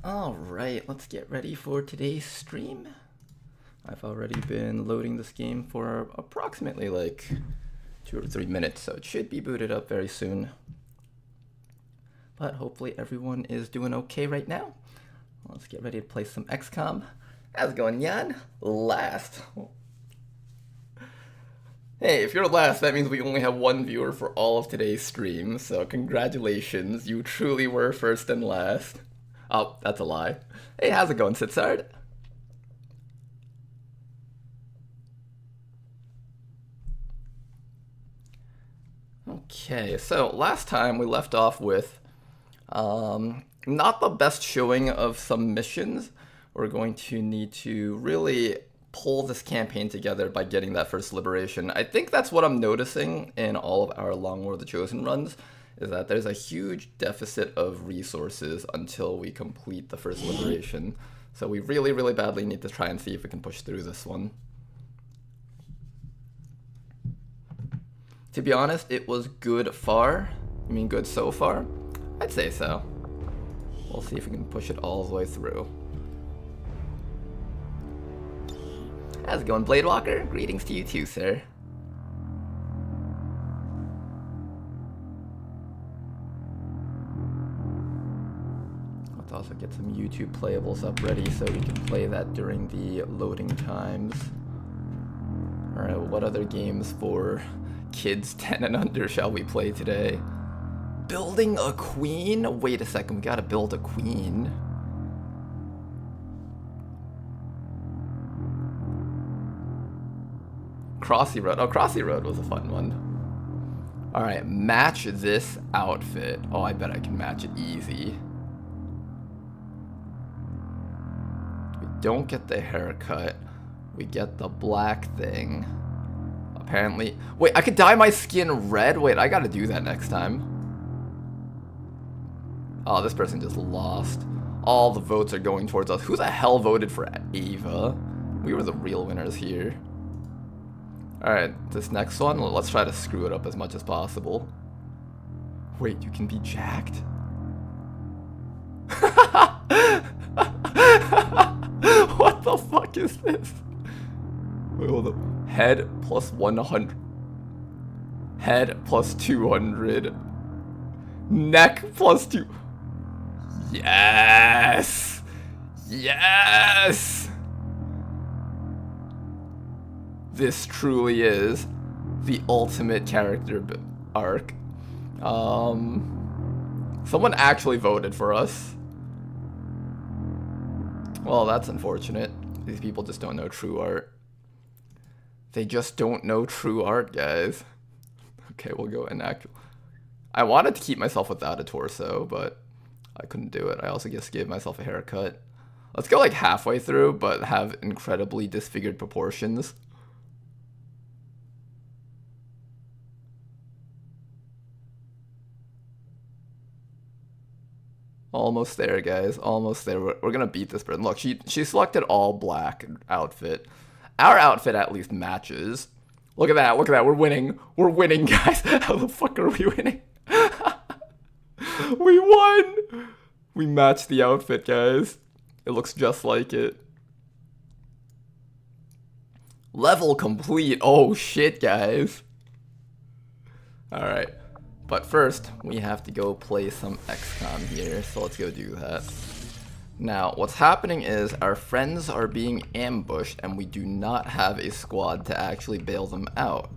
Alright, let's get ready for today's stream. I've already been loading this game for approximately like 2 or 3 minutes, so it should be booted up very soon. But hopefully everyone is doing okay right now. Let's get ready to play some XCOM. How's it going, Jan? Last. Hey, if you're last, that means we only have one viewer for all of today's stream, so congratulations, you truly were first and last. Oh, that's a lie. Hey, how's it going, Sitsard? Okay, so last time we left off with not the best showing of some missions. We're going to need to really pull this campaign together by getting that first liberation. I think that's what I'm noticing in all of our Long War of the Chosen runs, is that there's a huge deficit of resources until we complete the first liberation. So we really, really badly need to try and see if we can push through this one. To be honest, it was good far. You mean good so far? I'd say so. We'll see if we can push it all the way through. How's it going, Bladewalker? Greetings to you too, sir. Let's also get some YouTube playables up ready so we can play that during the loading times. Alright, what other games for kids 10 and under shall we play today? Building a queen? Wait a second, we gotta build a queen. Crossy Road. Oh, Crossy Road was a fun one. Alright, match this outfit. Oh, I bet I can match it easy. We don't get the haircut. We get the black thing. Apparently. Wait, I could dye my skin red? Wait, I gotta do that next time. Oh, this person just lost. All the votes are going towards us. Who the hell voted for Ava? We were the real winners here. Alright, this next one, let's try to screw it up as much as possible. Wait, you can be jacked? What the fuck is this? Wait, hold up. Head plus 100. Head plus 200. Neck plus 2. Yes! Yes! This truly is the ultimate character arc. Someone actually voted for us. Well, that's unfortunate. These people just don't know true art. They just don't know true art, guys. Okay, we'll go in actual. I wanted to keep myself without a torso, but I couldn't do it. I also just gave myself a haircut. Let's go like halfway through, but have incredibly disfigured proportions. Almost there, guys. Almost there. We're gonna beat this person. Look, she selected all black outfit. Our outfit at least matches. Look at that. Look at that. We're winning. We're winning, guys. How the fuck are we winning? We won. We matched the outfit, guys. It looks just like it. Level complete. Oh shit, guys. All right. But first, we have to go play some XCOM here, so let's go do that. Now, what's happening is our friends are being ambushed, and we do not have a squad to actually bail them out.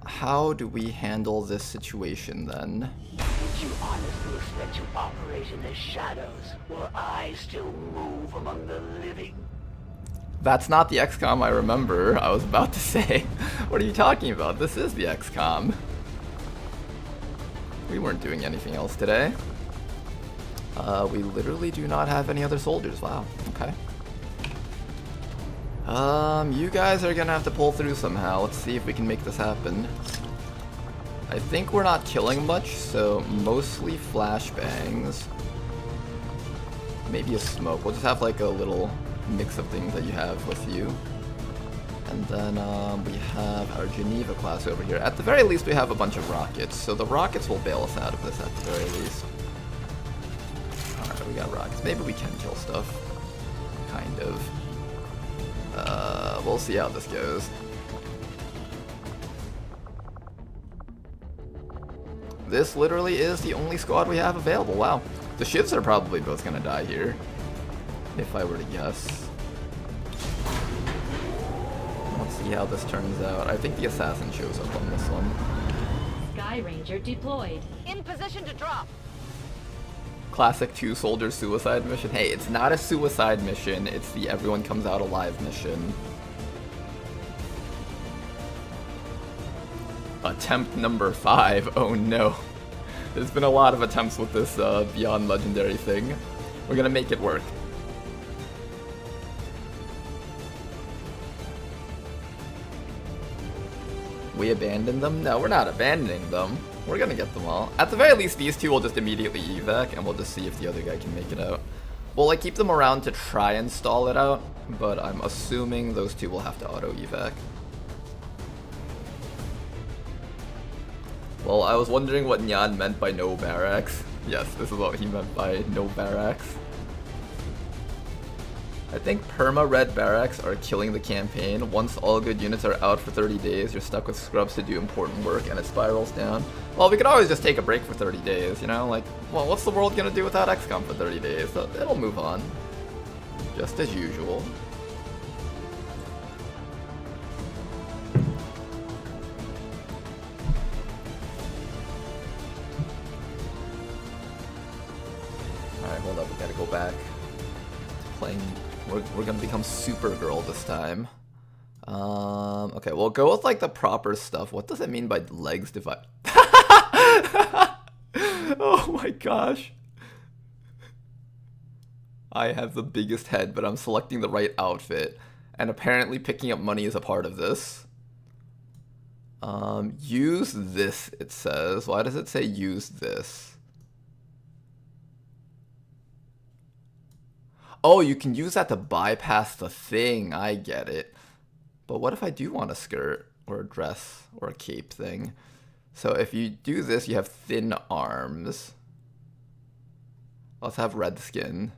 How do we handle this situation, then? Did you honestly expect to operate in the shadows, while I still move among the living? That's not the XCOM I remember, I was about to say. What are you talking about? This is the XCOM. We weren't doing anything else today. We literally do not have any other soldiers. Wow, okay. You guys are gonna have to pull through somehow. Let's see if we can make this happen. I think we're not killing much, so mostly flashbangs. Maybe a smoke. We'll just have like a little mix of things that you have with you. And then we have our Geneva class over here. At the very least, we have a bunch of rockets, so the rockets will bail us out of this at the very least. Alright, we got rockets. Maybe we can kill stuff. Kind of. We'll see how this goes. This literally is the only squad we have available. Wow. The shivs are probably both gonna die here, if I were to guess. Let's see how this turns out. I think the assassin shows up on this one. Sky Ranger deployed. In position to drop. Classic 2-soldier suicide mission. Hey, it's not a suicide mission, it's the everyone comes out alive mission. Attempt number 5. Oh no. There's been a lot of attempts with this Beyond Legendary thing. We're gonna make it work. We abandoned them? No, we're not abandoning them. We're gonna get them all. At the very least, these two will just immediately evac, and we'll just see if the other guy can make it out. We'll like keep them around to try and stall it out, but I'm assuming those two will have to auto evac. Well, I was wondering what Nyan meant by no barracks. Yes, this is what he meant by no barracks. I think perma-red barracks are killing the campaign. Once all good units are out for 30 days, you're stuck with scrubs to do important work, and it spirals down. Well, we could always just take a break for 30 days, you know? Like, well, what's the world gonna do without XCOM for 30 days? So it'll move on. Just as usual. Alright, hold up, we gotta go back to playing. We're gonna become Supergirl this time. Okay, we'll go with like the proper stuff. What does it mean by legs divide? Oh my gosh. I have the biggest head, but I'm selecting the right outfit. And apparently picking up money is a part of this. Use this, it says. Why does it say use this? Oh, you can use that to bypass the thing. I get it. But what if I do want a skirt or a dress or a cape thing? So if you do this, you have thin arms. Let's have red skin.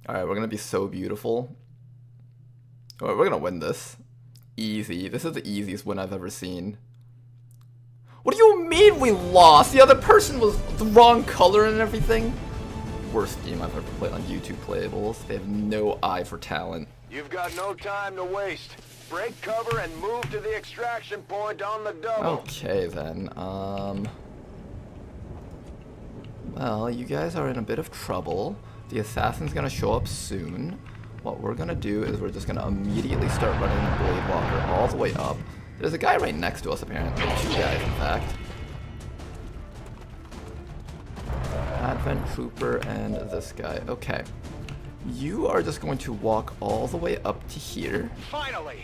Alright, we're going to be so beautiful. Alright, we're going to win this. Easy. This is the easiest win I've ever seen. What do you mean we lost? The other person was the wrong color and everything? Worst game I've ever played on YouTube playables. They have no eye for talent. You've got no time to waste. Break cover and move to the extraction point on the double. Okay then, well, you guys are in a bit of trouble. The assassin's gonna show up soon. What we're gonna do is we're just gonna immediately start running the Blade Walker all the way up. There's a guy right next to us apparently. 2 guys in fact. Advent Trooper and this guy. Okay. You are just going to walk all the way up to here. Finally!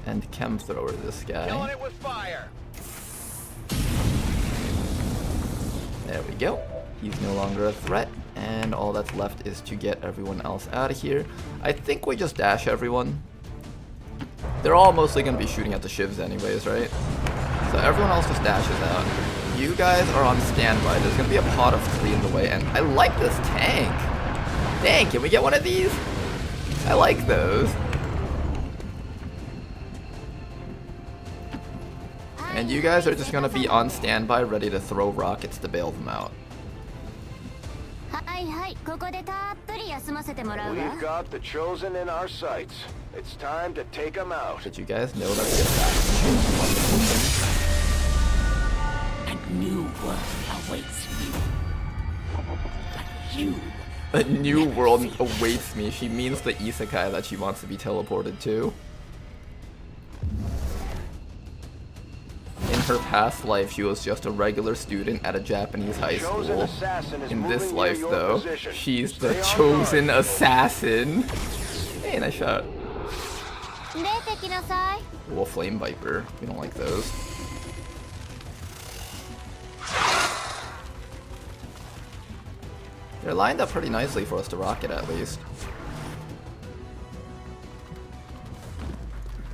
And chem thrower this guy. Killing it with fire! There we go. He's no longer a threat. And all that's left is to get everyone else out of here. I think we just dash everyone. They're all mostly going to be shooting at the shivs anyways, right? So everyone else just dashes out. You guys are on standby. There's going to be a pot of 3 in the way, and I like this tank. Dang, can we get one of these? I like those. And you guys are just going to be on standby, ready to throw rockets to bail them out. We've got the Chosen in our sights. It's time to take them out. Did you guys know that the assassin changed one of A new world awaits me. A new world awaits me. She means the isekai that she wants to be teleported to. In her past life, she was just a regular student at a Japanese high school. In this life, though, she's the chosen assassin. Hey, nice shot. Oh, a flame viper. We don't like those. They're lined up pretty nicely for us to rocket at least.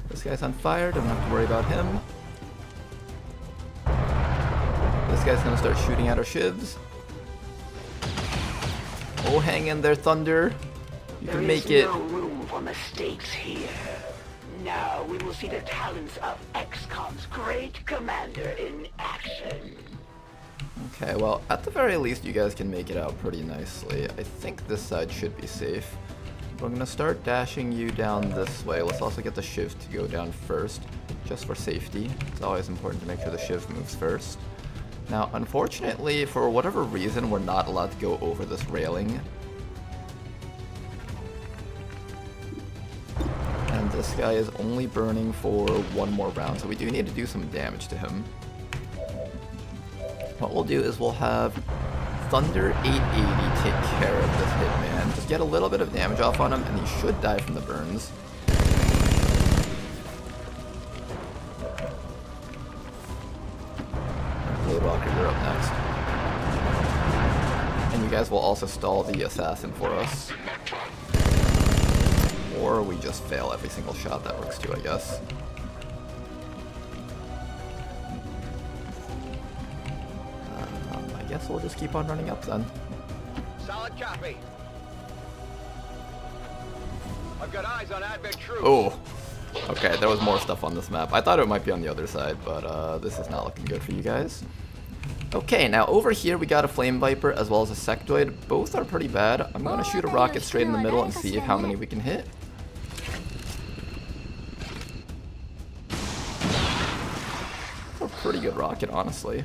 This guy's on fire, don't have to worry about him. This guy's gonna start shooting at our shivs. Oh, hang in there, Thunder. You can make it. There is no room for mistakes here. Now we will see the talents of XCOM's great commander in action. Okay, well, at the very least, you guys can make it out pretty nicely. I think this side should be safe. But I'm gonna start dashing you down this way. Let's also get the shiv to go down first, just for safety. It's always important to make sure the shiv moves first. Now, unfortunately, for whatever reason, we're not allowed to go over this railing. And this guy is only burning for one more round, so we do need to do some damage to him. What we'll do is we'll have Thunder 880 take care of this hitman. Just get a little bit of damage off on him, and he should die from the burns. Rocker, you're up next. And you guys will also stall the assassin for us. Or we just fail every single shot. That works too, I guess. I guess we'll just keep on running up then. Solid copy. I've got eyes on advent troops. Oh, okay, there was more stuff on this map. I thought it might be on the other side, but this is not looking good for you guys. Okay, now over here we got a Flame Viper as well as a Sectoid. Both are pretty bad. I'm going to shoot a rocket straight in the middle and see how many we can hit. A pretty good rocket, honestly.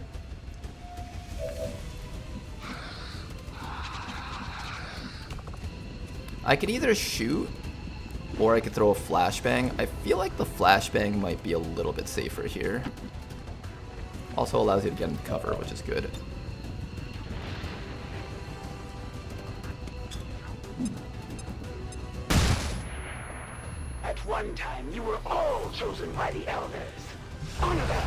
I could either shoot or I could throw a flashbang. I feel like the flashbang might be a little bit safer here. Also allows you to get into cover, which is good. At one time, you were all chosen by the elders. Honor them.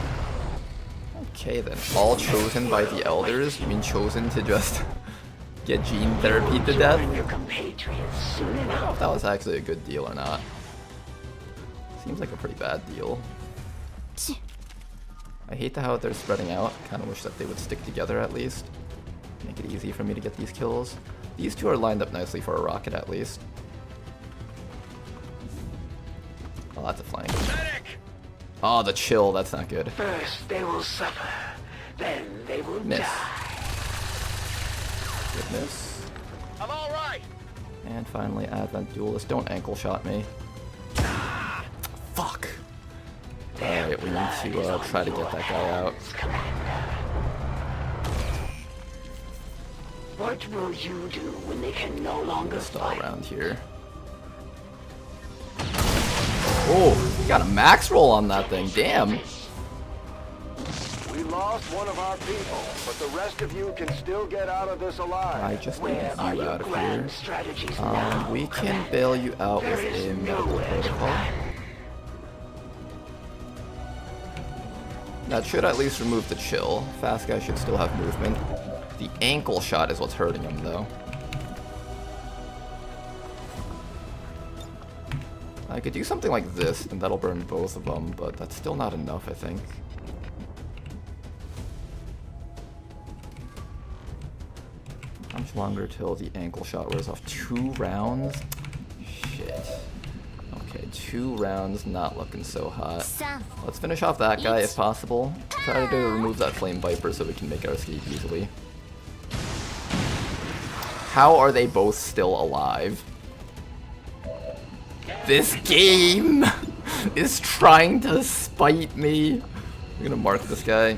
Okay then, all chosen by the elders? You mean chosen to just get gene therapy to death? Join your compatriots soon I don't know if enough. that was actually a good deal or not. Seems like a pretty bad deal. I hate how they're spreading out. Kind of wish that they would stick together at least. Make it easy for me to get these kills. These two are lined up nicely for a rocket at least. Oh, that's a flank. Oh, the chill. That's not good. First they will suffer, then they will Miss. die. Good miss. I'm all right. And finally, Advent Duelist. Don't ankle shot me. Fuck. Alright, we need to try to get that guy out. What will you do when they can no longer Stall fight? around here. Oh, you got a max roll on that thing. Damn. We lost one of our people, but the rest of you can still get out of this alive. I just need Where are you your out of here. grand strategies now? We can bail you out with There a is medical nowhere to protocol. run. That should at least remove the chill. Fast guy should still have movement. The ankle shot is what's hurting him though. I could do something like this and that'll burn both of them, but that's still not enough, I think. How much longer till the ankle shot wears off? 2 rounds? Shit. Okay, 2 rounds, not looking so hot. Let's finish off that guy if possible. Try to remove that Flame Viper so we can make our escape easily. How are they both still alive? This game is trying to spite me. I'm gonna mark this guy.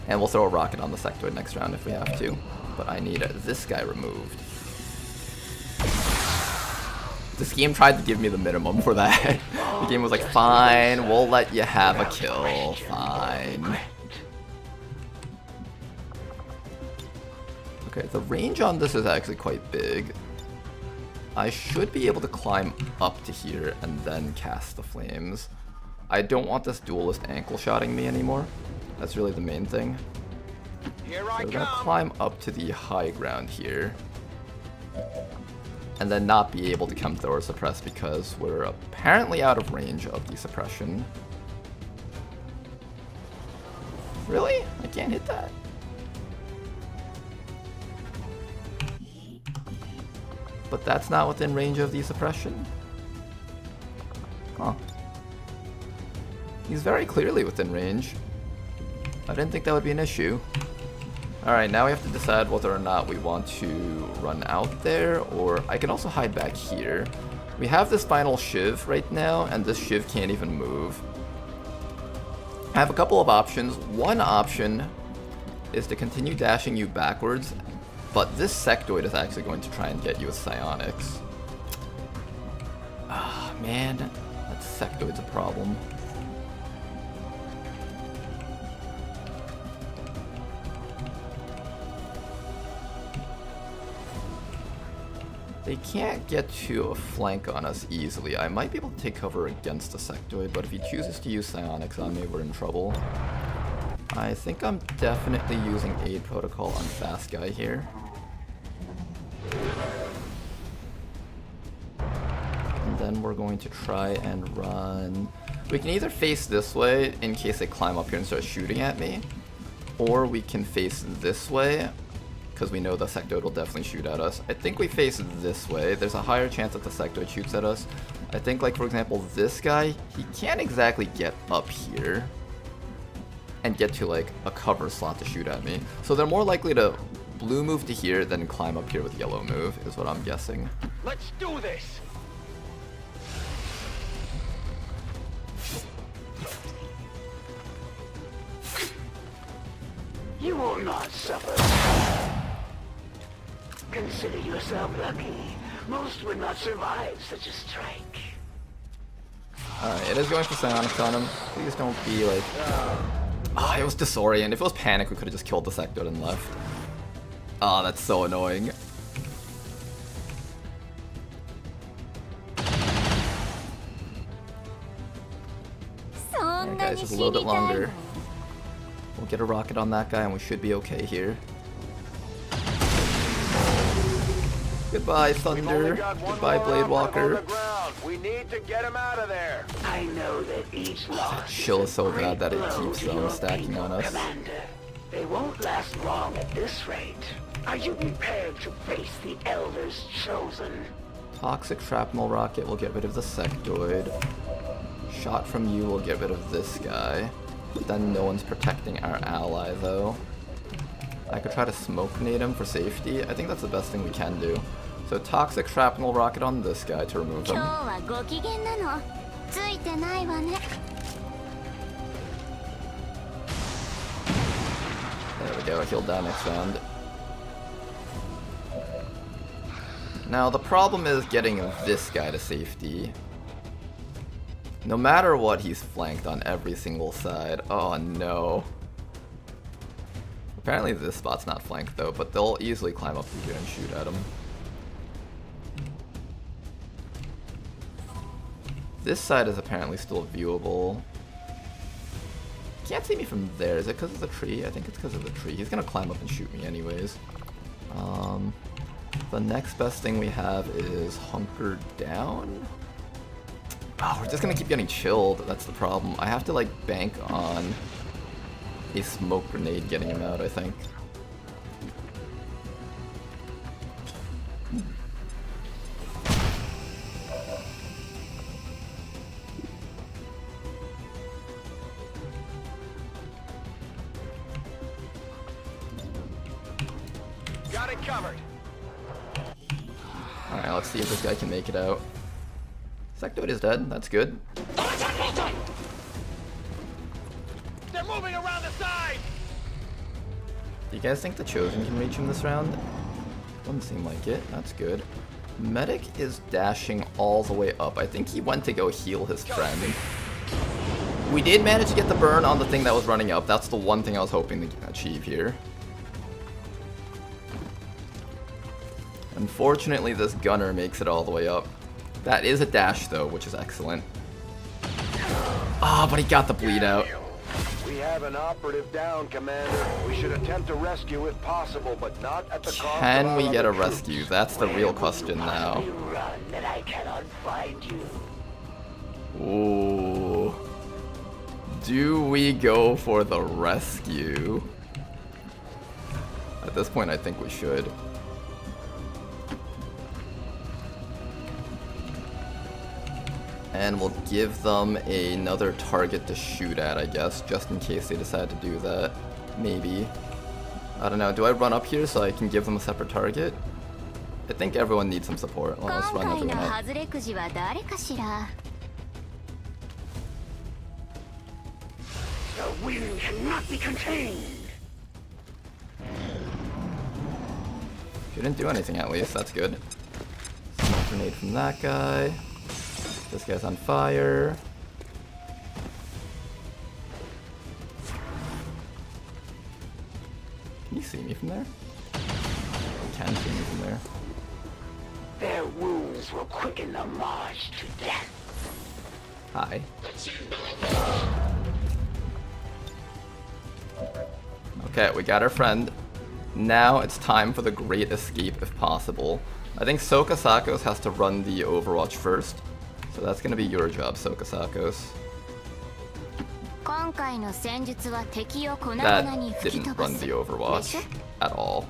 And we'll throw a rocket on the Sectoid next round if we have to. But I need this guy removed. This game tried to give me the minimum for that. The game was like, fine, we'll let you have a kill. Fine. Okay, the range on this is actually quite big. I should be able to climb up to here and then cast the flames. I don't want this duelist ankle shotting me anymore. That's really the main thing. Here So I we're gonna come. climb up to the high ground here. And then not be able to come throw or suppress because we're apparently out of range of the suppression. Really? I can't hit that? but that's not within range of the suppression. Huh. He's very clearly within range. I didn't think that would be an issue. Alright, now we have to decide whether or not we want to run out there, or I can also hide back here. We have this final shiv right now, and this shiv can't even move. I have a couple of options. One option is to continue dashing you backwards, but this sectoid is actually going to try and get you with psionics. Ah, man, that sectoid's a problem. They can't get to a flank on us easily. I might be able to take cover against the sectoid, but if he chooses to use psionics on me, we're in trouble. I think I'm definitely using aid protocol on fast guy here. And then we're going to try and run... We can either face this way in case they climb up here and start shooting at me, or we can face this way, because we know the sectoid will definitely shoot at us. I think we face this way. There's a higher chance that the sectoid shoots at us. I think, like, for example, this guy, he can't exactly get up here and get to, like, a cover slot to shoot at me. So they're more likely to blue move to here than climb up here with yellow move, is what I'm guessing. Let's do this! You will not suffer. Consider yourself lucky. Most would not survive such a strike. Alright, it is going for psionics on him. Please don't be like... Ah, it was disorient. If it was panic, we could have just killed the sectoid and left. Ah, that's so annoying. Alright guys, just a little bit longer. We'll get a rocket on that guy and we should be okay here. Goodbye, Thunder. Goodbye, Blade Walker. We need to get him out of there. I know that each loss Chill is so a bad that it great blow keeps to your stacking on people, us. Commander. They won't last long at this rate. Are you prepared to face the Elders Chosen? Toxic Shrapnel Rocket will get rid of the sectoid. Shot from you will get rid of this guy. But then no one's protecting our ally, though. I could try to smoke nade him for safety. I think that's the best thing we can do. So Toxic Shrapnel Rocket on this guy to remove him. There we go, he'll die next round. Now the problem is getting this guy to safety. No matter what, he's flanked on every single side. Oh no. Apparently this spot's not flanked though, but they'll easily climb up here and shoot at him. This side is apparently still viewable. Can't see me from there. Is it because of the tree? I think it's because of the tree. He's gonna climb up and shoot me anyways. The next best thing we have is hunker down. Oh, we're just gonna keep getting chilled. That's the problem. I have to like bank on a smoke grenade getting him out, I think. Got it covered. Alright, let's see if this guy can make it out. Sectoid is dead, that's good. They're moving around the side! Do you guys think the Chosen can reach him this round? Doesn't seem like it, that's good. Medic is dashing all the way up. I think he went to go heal his friend. We did manage to get the burn on the thing that was running up. That's the one thing I was hoping to achieve here. Unfortunately, this gunner makes it all the way up. That is a dash, though, which is excellent. Ah, but he got the bleed out. We have an operative down, Commander. We should attempt a rescue if possible, but not at the cost Can of we our get a other troops. rescue? That's the real question now. You run that I cannot find you. Ooh. Do we go for the rescue? At this point, I think we should. And we'll give them another target to shoot at, I guess, just in case they decide to do that. Maybe. I don't know, do I run up here so I can give them a separate target? I think everyone needs some support. Well, let's run everyone up. The wind cannot be contained. She didn't do anything at least, that's good. Smoke grenade from that guy. This guy's on fire. Can you see me from there? You can see me from there. Their wounds will quicken the march to death. Hi. Okay, we got our friend. Now it's time for the great escape if possible. I think Sokasakos has to run the Overwatch first. So that's gonna be your job, Sokasakos. That didn't run the Overwatch at all.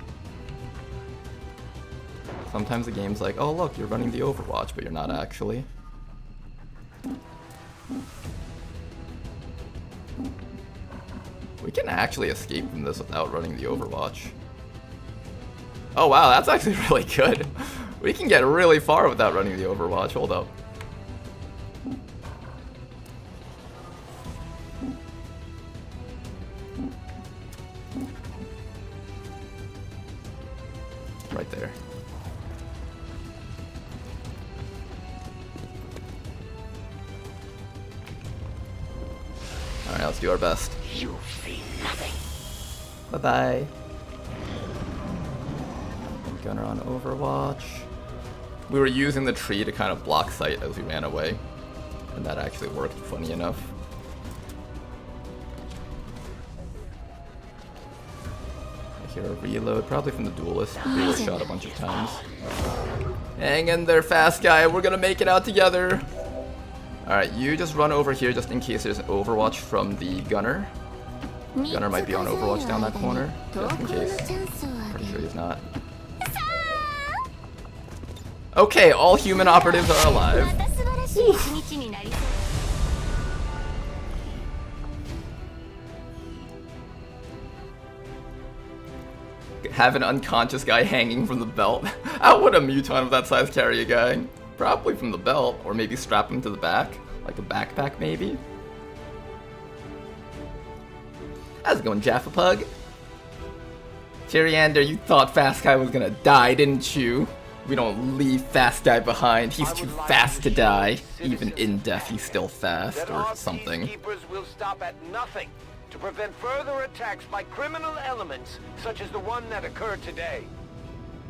Sometimes the game's like, oh look, you're running the Overwatch, but you're not actually. We can actually escape from this without running the Overwatch. Oh wow, that's actually really good. We can get really far without running the Overwatch. Hold up. Right there. Alright, let's do our best. You see nothing. Bye-bye. Gunner on Overwatch. We were using the tree to kind of block sight as we ran away. And that actually worked, funny enough. I hear a reload, probably from the duelist. We were shot a bunch of times. Hang in there, fast guy. We're gonna make it out together. Alright, you just run over here just in case there's an Overwatch from the gunner. Gunner might be on Overwatch down that corner, just in case. Pretty sure he's not. Okay, all human operatives are alive. Have an unconscious guy hanging from the belt. How would a muton of that size carry a guy? Probably from the belt, or maybe strap him to the back, like a backpack maybe. How's it going, Jaffa Pug? Tyriander, you thought Fast Guy was gonna die, didn't you? We don't leave Fast Guy behind. He's too fast to die. Even in death, he's still fast, or something. Keepers will stop at nothing to prevent further attacks by criminal elements such as the one that occurred today.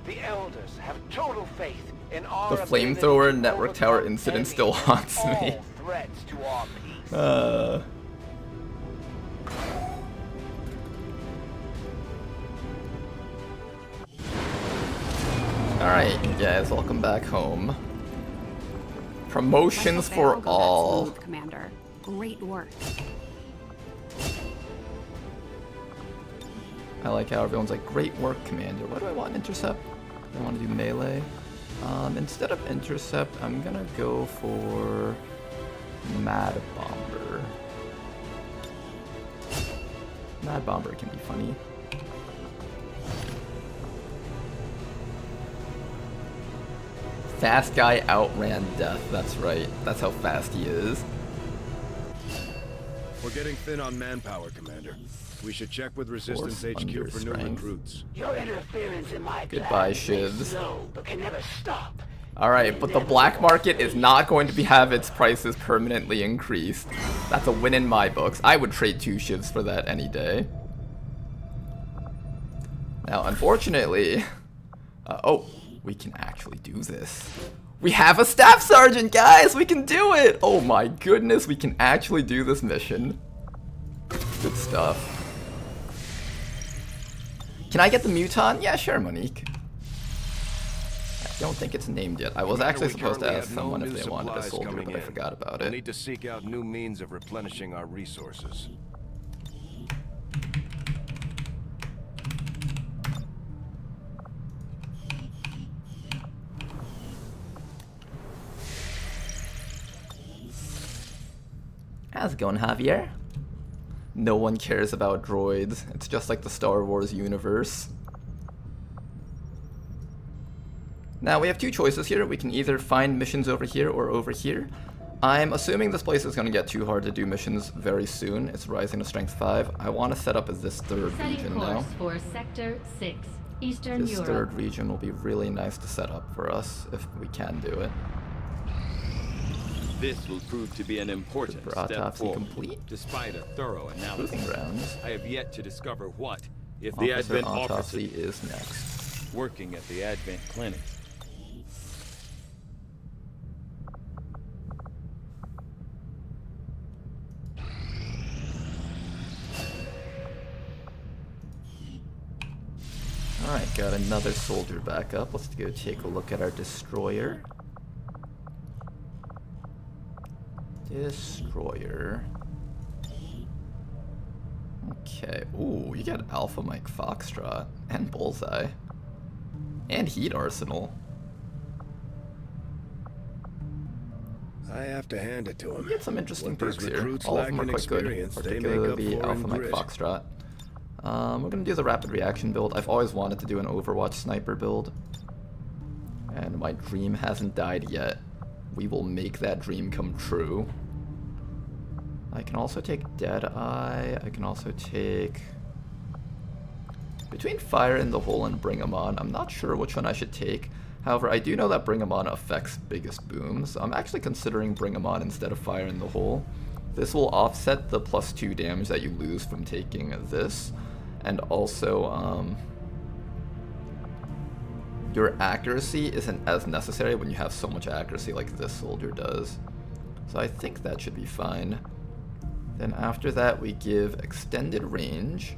The Elders have total faith in our The flamethrower network tower incident still haunts me. Threats to our peace. Alright, guys, welcome back home. Promotions for all. Commander, great work. I like how everyone's like, great work, Commander. What do I want? Intercept? I want to do melee. Instead of intercept, I'm gonna go for Mad Bomber. Mad Bomber can be funny. Fast guy outran death, that's right. That's how fast he is. We're getting thin on manpower, Commander. We should check with Resistance Force HQ under for new strength. recruits. Your interference in my Goodbye, plans may shivs. slow, but can never stop. Alright, but the black market is not going to have its prices permanently increased. That's a win in my books. I would trade 2 shivs for that any day. Now, unfortunately... oh, we can actually do this. We have a staff sergeant, guys! We can do it! Oh my goodness, we can actually do this mission. Good stuff. Can I get the muton? Yeah, sure, Monique. I don't think it's named yet. I was actually supposed to ask someone if they wanted a soldier, but I forgot about We'll it. need to seek out new means of replenishing our resources. How's it going, Javier? No one cares about droids. It's just like the Star Wars universe. Now we have two choices here. We can either find missions over here or over here. I'm assuming this place is going to get too hard to do missions very soon. It's rising to strength 5. I want to set up as this third region now. For Sector 6, Eastern This Europe. third region will be really nice to set up for us if we can do it. This will prove to be an important Super step autopsy forward. complete. Despite a thorough analysis, Proving grounds. I have yet to discover what, if the Officer Advent autopsy officer is next. working at the Advent clinic. Alright, got another soldier back up. Let's go take a look at our destroyer. Destroyer. Okay. Ooh, you get Alpha Mike Foxtrot and Bullseye. And Heat Arsenal. I have to hand it to him. You get some interesting What these perks here. recruits All of lack them are in quite good, experience, they make particularly up for Alpha in Mike grit. Foxtrot. We're gonna do the rapid reaction build. I've always wanted to do an Overwatch sniper build, and my dream hasn't died yet. We will make that dream come true. I can also take Deadeye. I can also take... Between Fire in the Hole and Bring 'em On, I'm not sure which one I should take. However, I do know that Bring 'em On affects biggest booms, so I'm actually considering Bring 'em On instead of Fire in the Hole. This will offset the +2 damage that you lose from taking this, and also your accuracy isn't as necessary when you have so much accuracy like this soldier does. So I think that should be fine. Then after that we give extended range,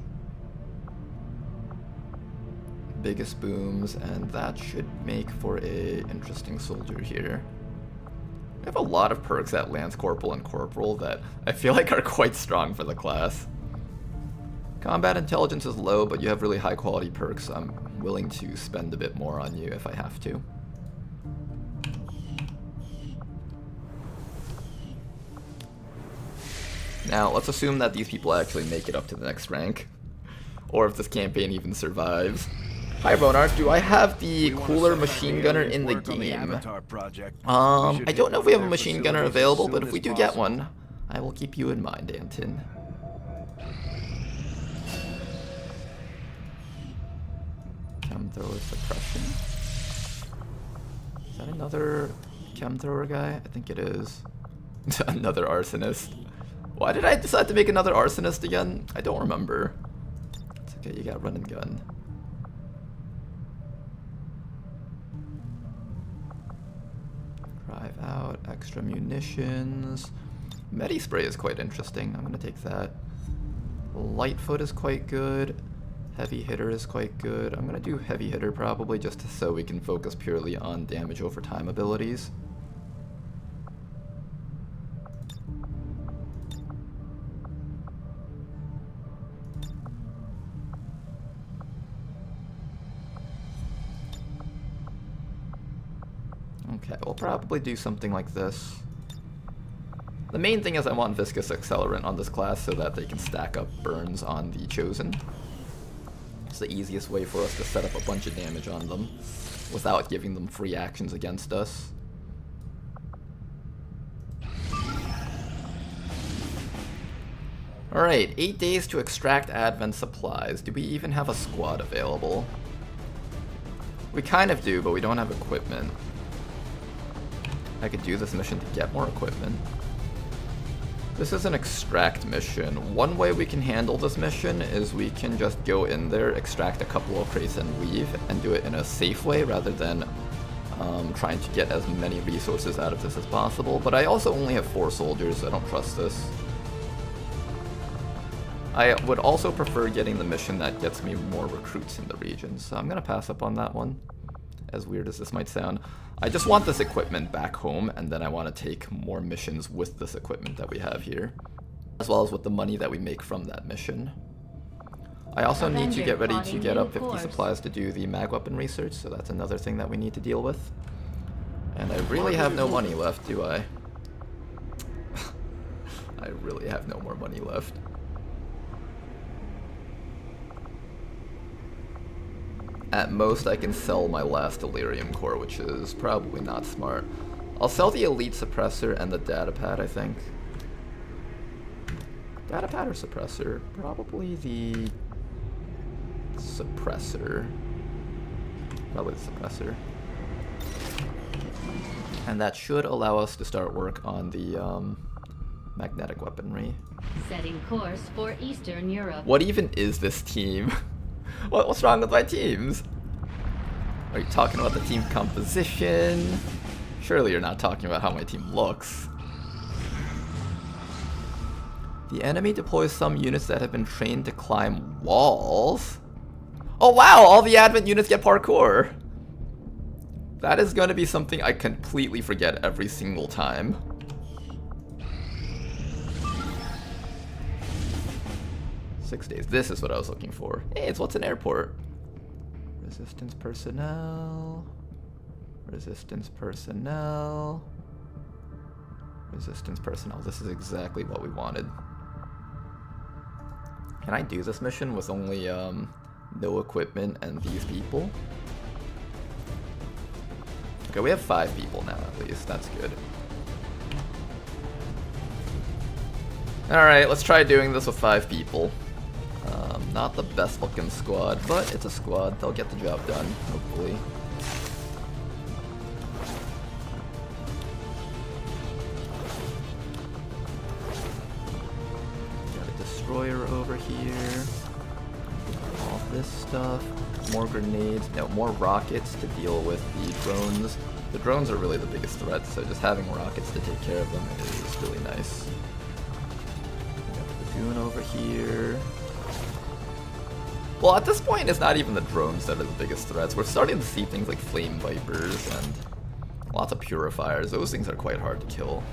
biggest booms, and that should make for a interesting soldier here. We have a lot of perks at Lance Corporal and Corporal that I feel like are quite strong for the class. Combat intelligence is low, but you have really high quality perks. I'm willing to spend a bit more on you if I have to. Now, let's assume that these people actually make it up to the next rank, or if this campaign even survives. Hi Ronark, do I have the cooler machine gunner in the game? I don't know if we have a machine gunner available, but if we do get one, I will keep you in mind, Anton. Chem thrower suppression. Is that another chem thrower guy? I think it is. Another arsonist. Why did I decide to make another arsonist again? I don't remember. It's okay, you got run and gun. Drive out, extra munitions. Medi spray is quite interesting. I'm gonna take that. Lightfoot is quite good. Heavy hitter is quite good. I'm gonna do heavy hitter probably just so we can focus purely on damage over time abilities. Okay, we'll probably do something like this. The main thing is I want Viscous Accelerant on this class so that they can stack up burns on the Chosen. It's the easiest way for us to set up a bunch of damage on them without giving them free actions against us. Alright, 8 days to extract Advent supplies. Do we even have a squad available? We kind of do, but we don't have equipment. I could do this mission to get more equipment. This is an extract mission. One way we can handle this mission is we can just go in there, extract a couple of crates and leave, and do it in a safe way rather than trying to get as many resources out of this as possible. But I also only have 4 soldiers, so I don't trust this. I would also prefer getting the mission that gets me more recruits in the region, so I'm gonna pass up on that one, as weird as this might sound. I just want this equipment back home, and then I want to take more missions with this equipment that we have here, as well as with the money that we make from that mission. I also need to get ready to get up 50 supplies to do the mag weapon research, so that's another thing that we need to deal with. And I really have no money left, do I? I really have no more money left. At most, I can sell my last Delirium core, which is probably not smart. I'll sell the Elite Suppressor and the Datapad, I think. Datapad or Suppressor? Probably the Suppressor. Probably the Suppressor. And that should allow us to start work on the magnetic weaponry. Setting course for Eastern Europe. What even is this team? What's wrong with my teams? Are you talking about the team composition? Surely you're not talking about how my team looks. The enemy deploys some units that have been trained to climb walls. Oh wow, all the Advent units get parkour. That is going to be something I completely forget every single time. Six days. This is what I was looking for. Hey, it's what's an airport? Resistance personnel. Resistance personnel. Resistance personnel. This is exactly what we wanted. Can I do this mission with only no equipment and these people? Okay, we have 5 people now at least. That's good. Alright, let's try doing this with 5 people. Not the best looking squad, but it's a squad. They'll get the job done, hopefully. Got a destroyer over here. All this stuff. More grenades. No, more rockets to deal with the drones. The drones are really the biggest threat, so just having rockets to take care of them is really nice. We got the Dragoon over here. Well, at this point, it's not even the drones that are the biggest threats. We're starting to see things like Flame Vipers and lots of Purifiers. Those things are quite hard to kill.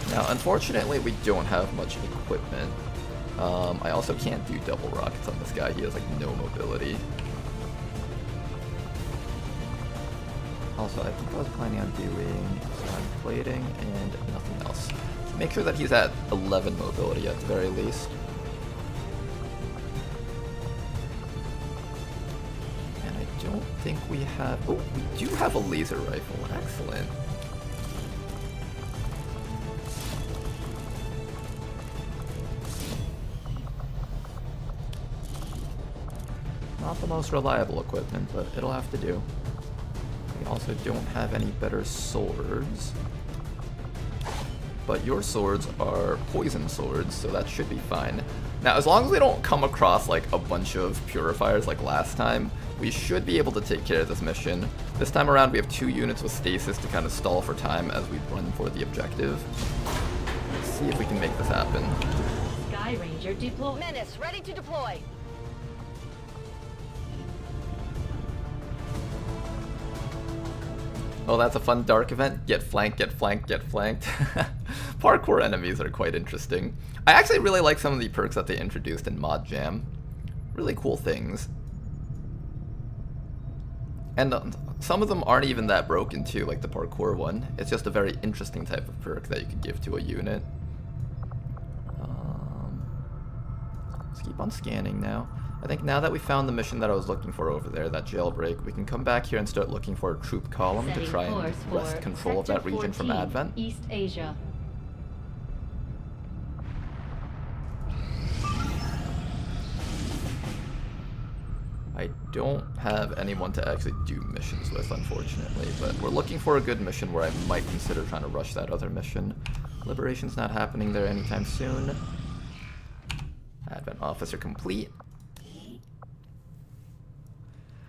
Now, unfortunately, we don't have much equipment. I also can't do double rockets on this guy. He has like no mobility. Also, I think I was planning on doing sun plating and nothing else. Make sure that he's at 11 mobility at the very least. And I don't think we have... Oh, we do have a laser rifle. Excellent. Not the most reliable equipment, but it'll have to do. We also don't have any better swords. But your swords are poison swords, so that should be fine. Now, as long as we don't come across like a bunch of purifiers like last time, we should be able to take care of this mission. This time around, we have 2 units with stasis to kind of stall for time as we run for the objective. Let's see if we can make this happen. Sky Ranger deploy. Menace, ready to deploy. Oh, that's a fun dark event. Get flanked, get flanked, get flanked. Parkour enemies are quite interesting. I actually really like some of the perks that they introduced in Mod Jam. Really cool things. And some of them aren't even that broken too, like the parkour one. It's just a very interesting type of perk that you could give to a unit. Let's keep on scanning now. I think now that we found the mission that I was looking for over there, that jailbreak, we can come back here and start looking for a troop column to try and wrest control of that region from Advent. East Asia. I don't have anyone to actually do missions with, unfortunately, but we're looking for a good mission where I might consider trying to rush that other mission. Liberation's not happening there anytime soon. Advent officer complete.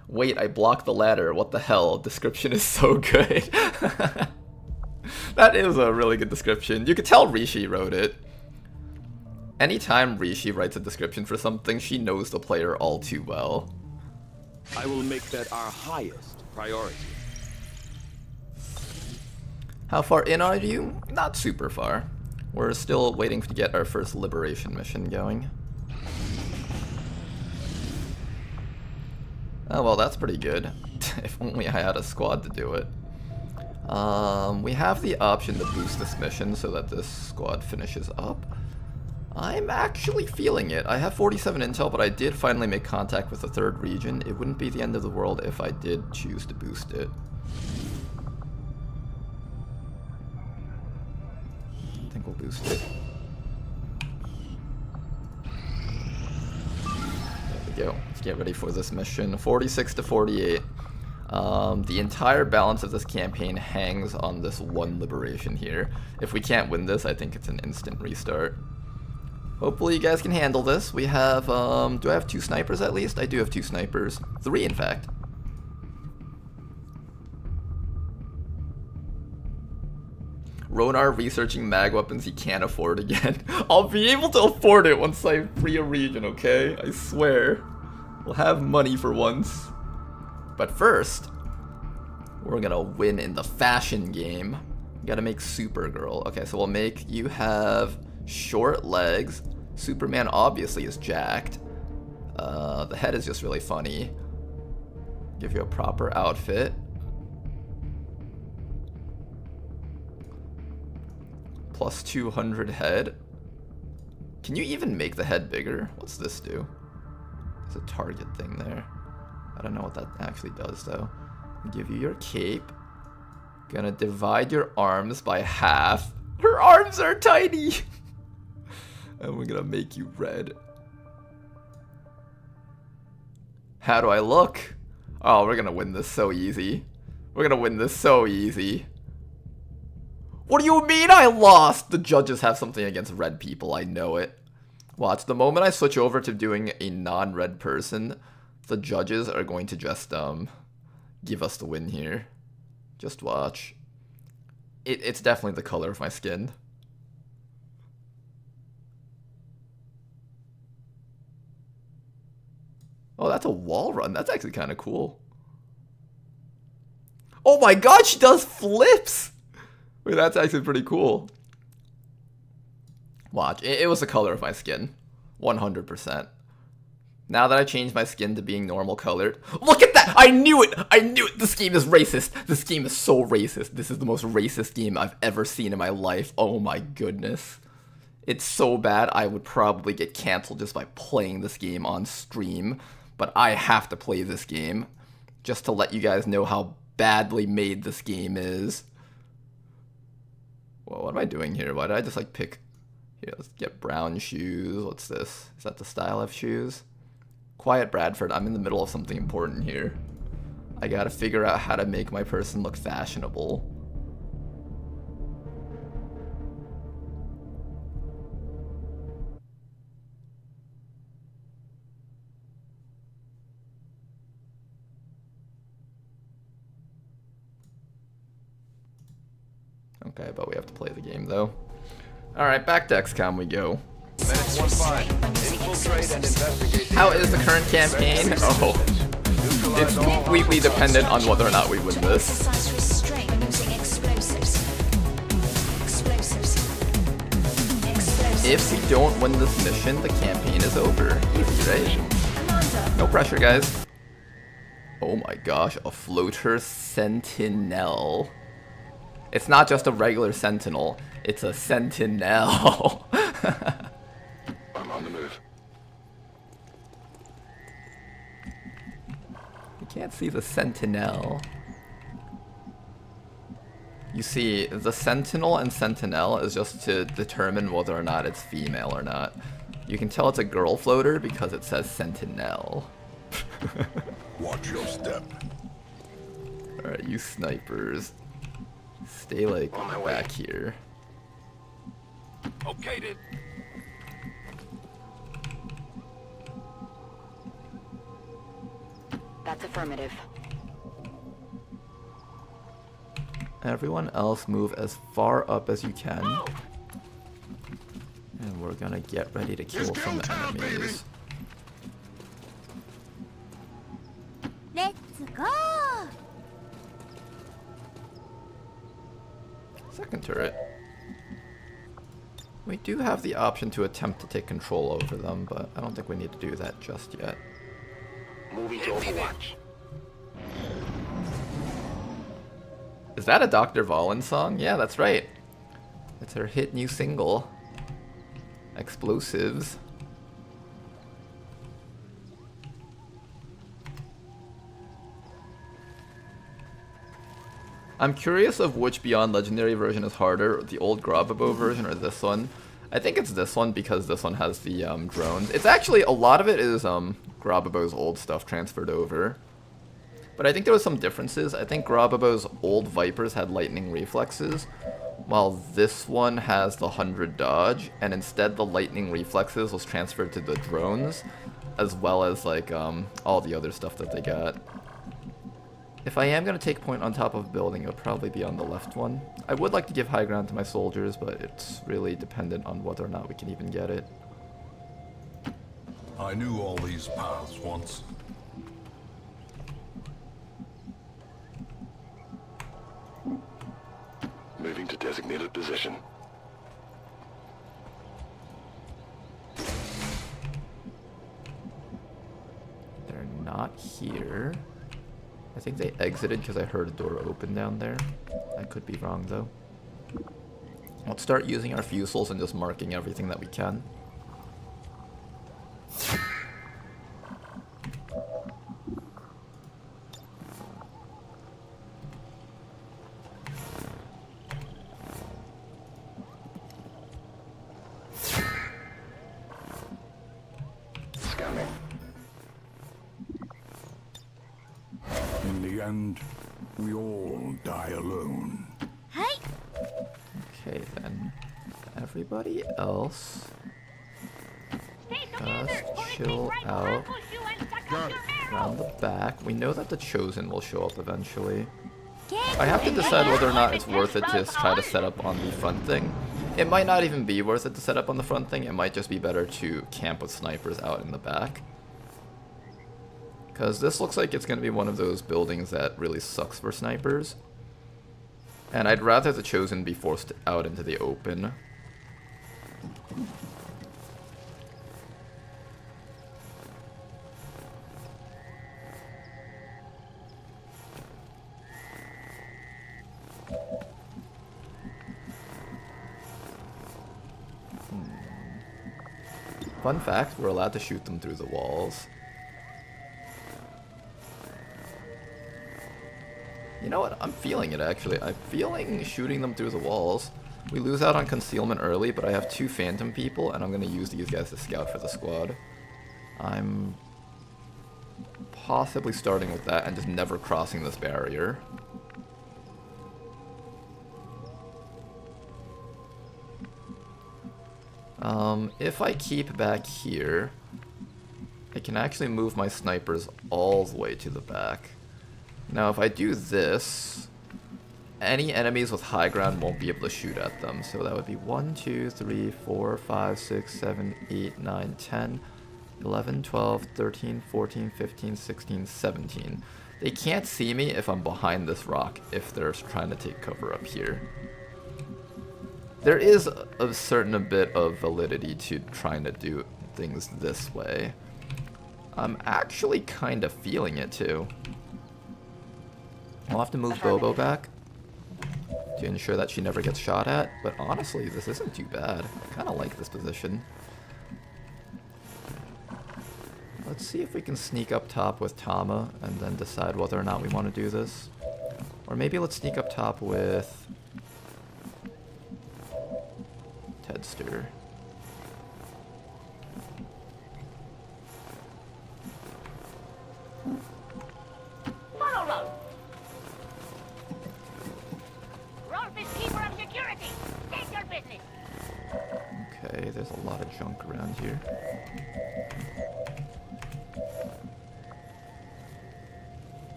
Wait, I blocked the ladder. What the hell? Description is so good. That is a really good description. You could tell Rishi wrote it. Anytime Rishi writes a description for something, she knows the player all too well. I will make that our highest priority. How far in are you? Not super far. We're still waiting to get our first liberation mission going. Oh well, that's pretty good. If only I had a squad to do it. We have the option to boost this mission so that this squad finishes up. I'm actually feeling it. I have 47 intel, but I did finally make contact with the third region. It wouldn't be the end of the world if I did choose to boost it. I think we'll boost it. There we go. Let's get ready for this mission. 46 to 48. The entire balance of this campaign hangs on this one liberation here. If we can't win this, I think it's an instant restart. Hopefully you guys can handle this. We have, do I have 2 snipers at least? I do have 2 snipers. 3 in fact. Ronar researching mag weapons he can't afford again. I'll be able to afford it once I free a region, okay? I swear. We'll have money for once. But first, we're gonna win in the fashion game. We gotta make Supergirl. Okay, so we'll make you have short legs. Superman obviously is jacked. The head is just really funny. Give you a proper outfit. Plus 200 head. Can you even make the head bigger? What's this do? There's a target thing there. I don't know what that actually does though. Give you your cape. Gonna divide your arms by half. Her arms are tiny! And we're gonna make you red. How do I look? Oh, we're gonna win this so easy. We're gonna win this so easy. What do you mean I lost? The judges have something against red people, I know it. Watch, the moment I switch over to doing a non-red person, the judges are going to just, give us the win here. Just watch. It's definitely the color of my skin. Oh, that's a wall run. That's actually kind of cool. Oh my god, she does flips! Wait, that's actually pretty cool. Watch, it was the color of my skin. 100%. Now that I changed my skin to being normal colored. Look at that! I knew it! I knew it! This game is racist. This game is so racist. This is the most racist game I've ever seen in my life. Oh my goodness. It's so bad I would probably get canceled just by playing this game on stream. But I have to play this game. Just to let you guys know how badly made this game is. Well, what am I doing here? Why did I just like pick... Here, let's get brown shoes. What's this? Is that the style of shoes? Quiet Bradford, I'm in the middle of something important here. I gotta figure out how to make my person look fashionable. Okay, but we have to play the game though. Alright, back to XCOM we go. Minute 1-5. Infiltrate and investigate. How is the current campaign? Oh, it's completely dependent on whether or not we win this. If we don't win this mission, the campaign is over. Easy, right? No pressure, guys. Oh my gosh, a floater sentinel. It's not just a regular sentinel, it's a sentinel. I'm on the move. You can't see the sentinel. You see, the sentinel and sentinel is just to determine whether or not it's female or not. You can tell it's a girl floater because it says sentinel. Watch your step. Alright, you snipers. Stay like back here. Okay, dude. That's affirmative. Everyone else move as far up as you can. And we're gonna get ready to kill some enemies. Let's go! Second turret. We do have the option to attempt to take control over them, but I don't think we need to do that just yet. Moving to Overwatch. Is that a Dr. Valen song? Yeah, that's right. It's her hit new single, Explosives. I'm curious of which Beyond Legendary version is harder, the old Grababo version or this one. I think it's this one because this one has the drones. It's actually, a lot of it is Grababo's old stuff transferred over. But I think there was some differences. I think Grababo's old Vipers had lightning reflexes, while this one has the 100 dodge, and instead the lightning reflexes was transferred to the drones, as well as like all the other stuff that they got. If I am going to take point on top of a building, it would probably be on the left one. I would like to give high ground to my soldiers, but it's really dependent on whether or not we can even get it. I knew all these paths once. Moving to designated position. They're not here. I think they exited because I heard a door open down there. I could be wrong though. Let's start using our fusils and just marking everything that we can. Scanning. In the end, we all die alone. Okay then. Everybody else, just chill out around the back. We know that the Chosen will show up eventually. I have to decide whether or not it's worth it to just try to set up on the front thing. It might not even be worth it to set up on the front thing. It might just be better to camp with snipers out in the back. Because this looks like it's going to be one of those buildings that really sucks for snipers. And I'd rather the Chosen be forced out into the open. Fun fact, we're allowed to shoot them through the walls. You know what? I'm feeling it, actually. I'm feeling shooting them through the walls. We lose out on concealment early, but I have 2 Phantom people, and I'm going to use these guys to scout for the squad. I'm possibly starting with that and just never crossing this barrier. If I keep back here, I can actually move my snipers all the way to the back. Now if I do this, any enemies with high ground won't be able to shoot at them. So that would be 1, 2, 3, 4, 5, 6, 7, 8, 9, 10, 11, 12, 13, 14, 15, 16, 17. They can't see me if I'm behind this rock if they're trying to take cover up here. There is a certain bit of validity to trying to do things this way. I'm actually kind of feeling it too. I'll have to move Bobo back to ensure that she never gets shot at, but honestly, this isn't too bad. I kind of like this position. Let's see if we can sneak up top with Tama and then decide whether or not we want to do this. Or maybe let's sneak up top with Tedster. Okay, there's a lot of junk around here.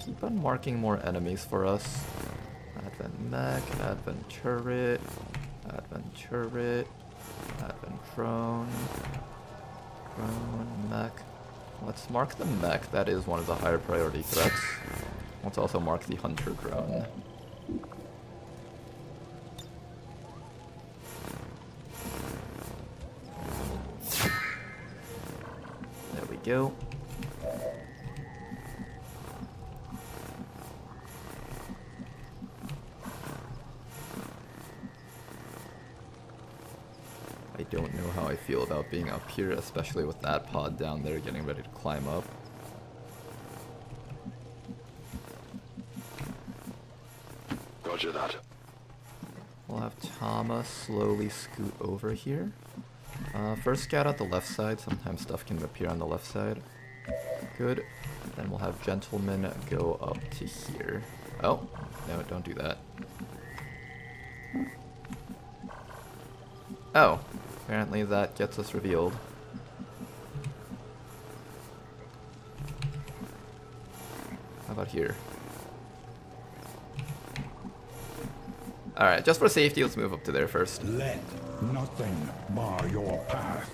Keep on marking more enemies for us. Advent mech, advent turret, advent turret, advent drone, drone, mech. Let's mark the mech, that is one of the higher priority threats. Let's also mark the hunter drone. go. I don't know how I feel about being up here, especially with that pod down there getting ready to climb up. Roger that. We'll have Tama slowly scoot over here. First scout out the left side, sometimes stuff can appear on the left side. Good. Then we'll have Gentleman go up to here. Oh, no, don't do that. Oh, apparently that gets us revealed. How about here? Alright, just for safety, let's move up to there first. Let nothing bar your path.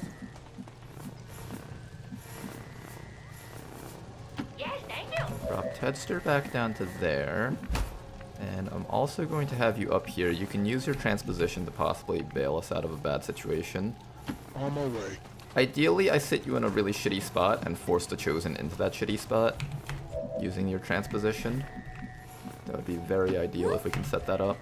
Drop Tedster back down to there. And I'm also going to have you up here. You can use your transposition to possibly bail us out of a bad situation. On my way. Ideally, I sit you in a really shitty spot and force the Chosen into that shitty spot using your transposition. That would be very ideal if we can set that up.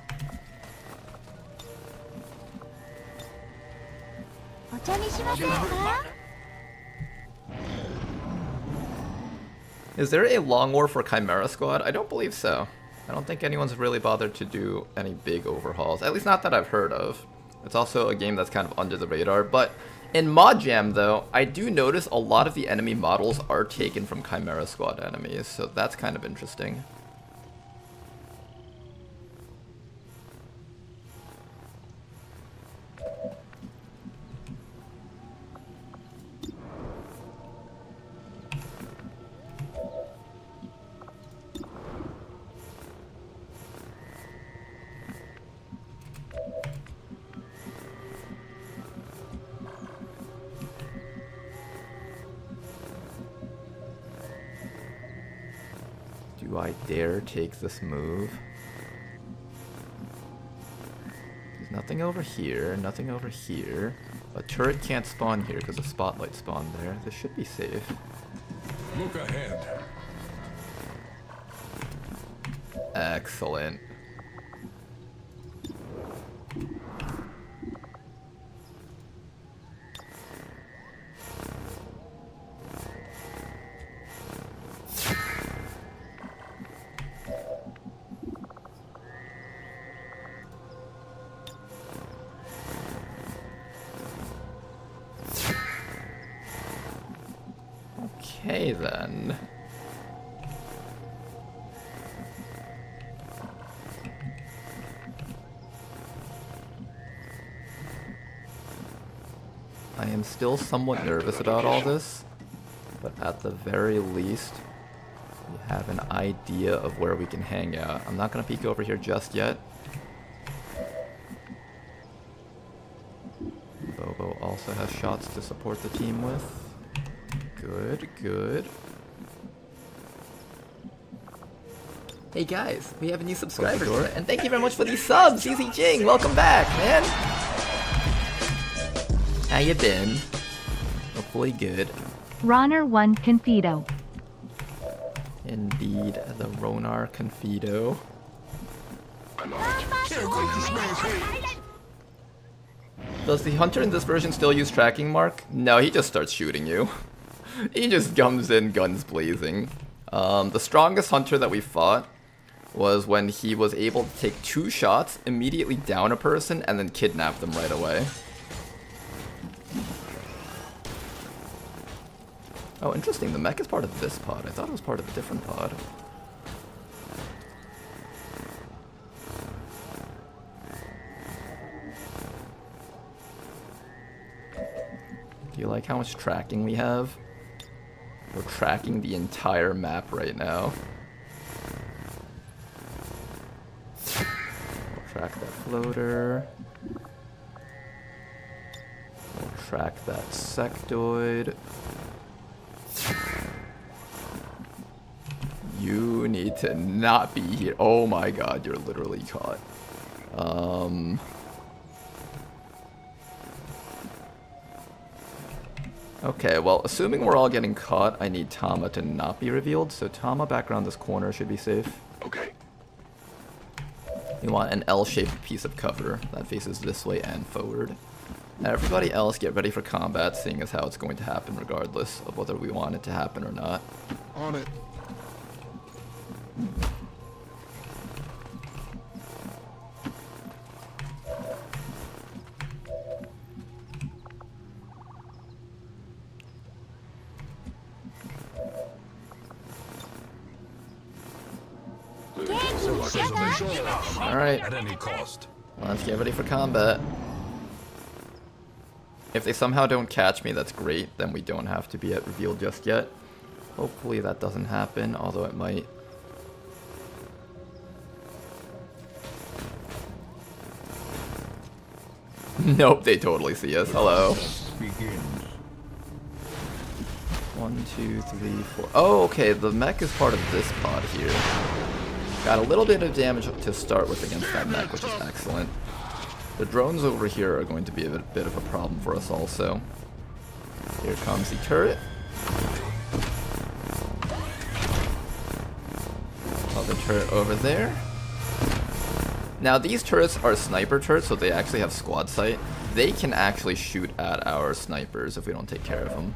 Is there a Long War for Chimera Squad? I don't believe so. I don't think anyone's really bothered to do any big overhauls, at least not that I've heard of. It's also a game that's kind of under the radar, but in Mod Jam though, I do notice a lot of the enemy models are taken from Chimera Squad enemies, so that's kind of interesting. Do I dare take this move? There's nothing over here, nothing over here. A turret can't spawn here because a spotlight spawned there. This should be safe. Look ahead. Excellent. Okay then. I am still somewhat nervous about all this, but at the very least, we have an idea of where we can hang out. I'm not going to peek over here just yet. Bobo also has shots to support the team with. Good, good. Hey guys, we have a new subscriber, and thank you very much for these subs! Easy Jing, welcome back, man! How you been? Hopefully good. Ronar 1 Confido. Indeed, the Ronar Confido. Does the hunter in this version still use tracking mark? No, he just starts shooting you. He just comes in guns blazing. The strongest hunter that we fought was when he was able to take 2 shots, immediately down a person, and then kidnap them right away. Oh, interesting. The mech is part of this pod. I thought it was part of a different pod. Do you like how much tracking we have? We're tracking the entire map right now. We'll track that floater. We'll track that sectoid. You need to not be here. Oh my god, you're literally caught. Okay, well, assuming we're all getting caught, I need Tama to not be revealed, so Tama back around this corner should be safe. Okay. You want an L-shaped piece of cover that faces this way and forward. Everybody else get ready for combat, seeing as how it's going to happen regardless of whether we want it to happen or not. On it. Alright, At any cost. let's get ready for combat. If they somehow don't catch me, that's great. Then we don't have to be at reveal just yet. Hopefully that doesn't happen, although it might. Nope, they totally see us. Hello. Begins. 1, 2, 3, 4. Oh, okay, the mech is part of this pod here. Got a little bit of damage to start with against that mech, which is excellent. The drones over here are going to be a bit of a problem for us also. Here comes the turret. Other turret over there. Now these turrets are sniper turrets, so they actually have squad sight. They can actually shoot at our snipers if we don't take care of them.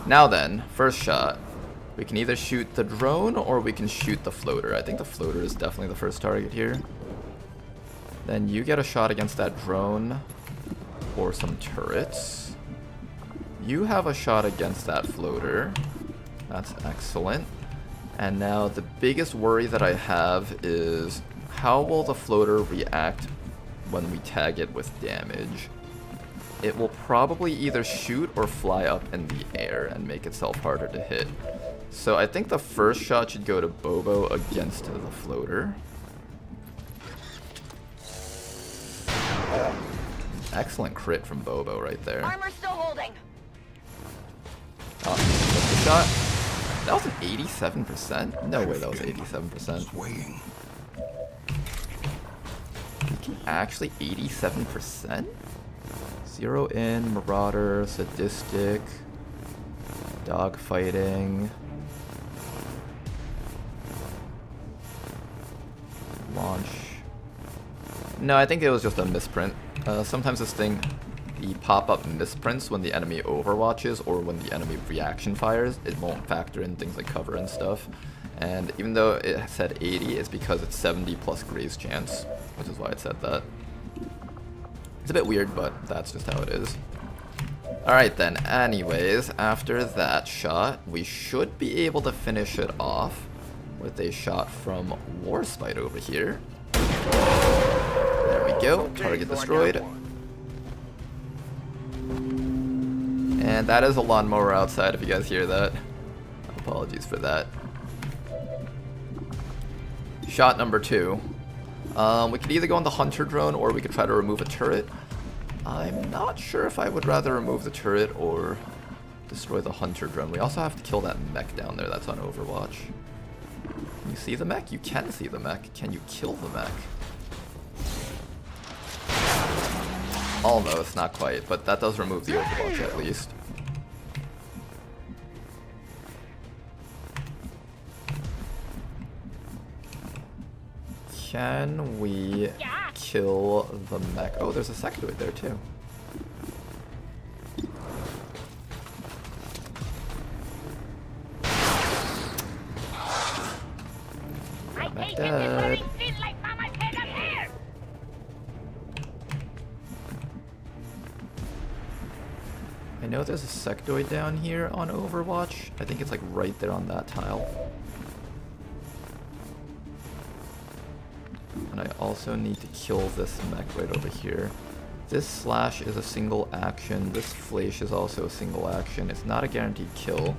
Now then, first shot. We can either shoot the drone or we can shoot the floater. I think the floater is definitely the first target here. Then you get a shot against that drone or some turrets. You have a shot against that floater. That's excellent. And now the biggest worry that I have is how will the floater react when we tag it with damage? It will probably either shoot or fly up in the air and make itself harder to hit. So I think the first shot should go to Bobo against the floater. Excellent crit from Bobo right there. Armor still holding. Oh, what's the shot? That was an 87%? No way that was 87%. Swaying. Actually 87%? Zero in, Marauder, Sadistic, Dogfighting, Launch. No, I think it was just a misprint. Sometimes this thing, the pop-up misprints when the enemy overwatches or when the enemy reaction fires. It won't factor in things like cover and stuff. And even though it said 80, it's because it's 70 plus graze chance, which is why it said that. It's a bit weird, but that's just how it is. Alright then, anyways, after that shot, we should be able to finish it off with a shot from Warspite over here. There we go, target destroyed. And that is a lawnmower outside if you guys hear that. Apologies for that. Shot number 2. We could either go on the hunter drone or we could try to remove a turret. I'm not sure if I would rather remove the turret or destroy the hunter drone. We also have to kill that mech down there that's on Overwatch. Can you see the mech? You can see the mech. Can you kill the mech? Almost, not quite, but that does remove the Overwatch at least. Can we kill the mech? Oh, there's a sectoid there too. Mech dead. I know there's a sectoid down here on Overwatch. I think it's like right there on that tile. And I also need to kill this mech right over here. This slash is a single action. This flash is also a single action. It's not a guaranteed kill.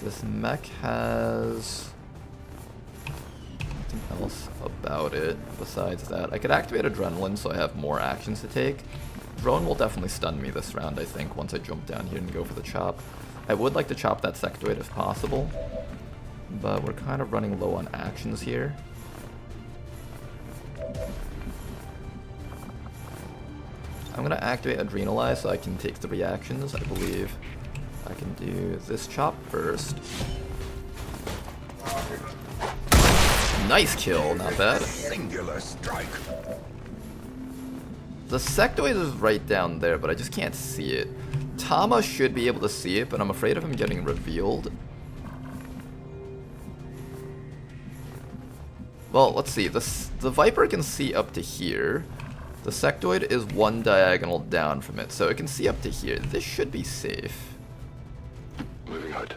This mech has nothing else about it besides that. I could activate Adrenaline so I have more actions to take. Drone will definitely stun me this round, I think, once I jump down here and go for the chop. I would like to chop that sectoid if possible, but we're kind of running low on actions here. I I'm gonna activate Adrenalize so I can take the reactions. I believe I can do this chop first. Nice kill, not bad. Singular strike. The sectoid is right down there, but I just can't see it. Tama should be able to see it, but I'm afraid of him getting revealed. Well, let's see. The Viper can see up to here. The sectoid is one diagonal down from it, so it can see up to here. This should be safe. Moving out.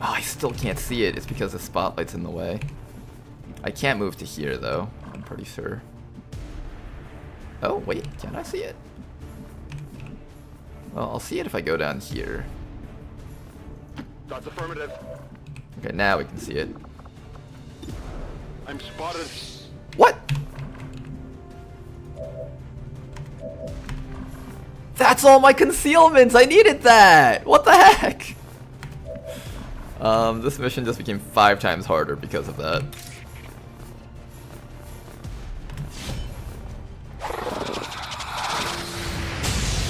Oh, I still can't see it. It's because the spotlight's in the way. I can't move to here, though. I'm pretty sure. Oh, wait. Can I see it? Well, I'll see it if I go down here. That's affirmative. Okay, now we can see it. I'm spotted. What? That's all my concealments! I needed that! What the heck? This mission just became 5 times harder because of that.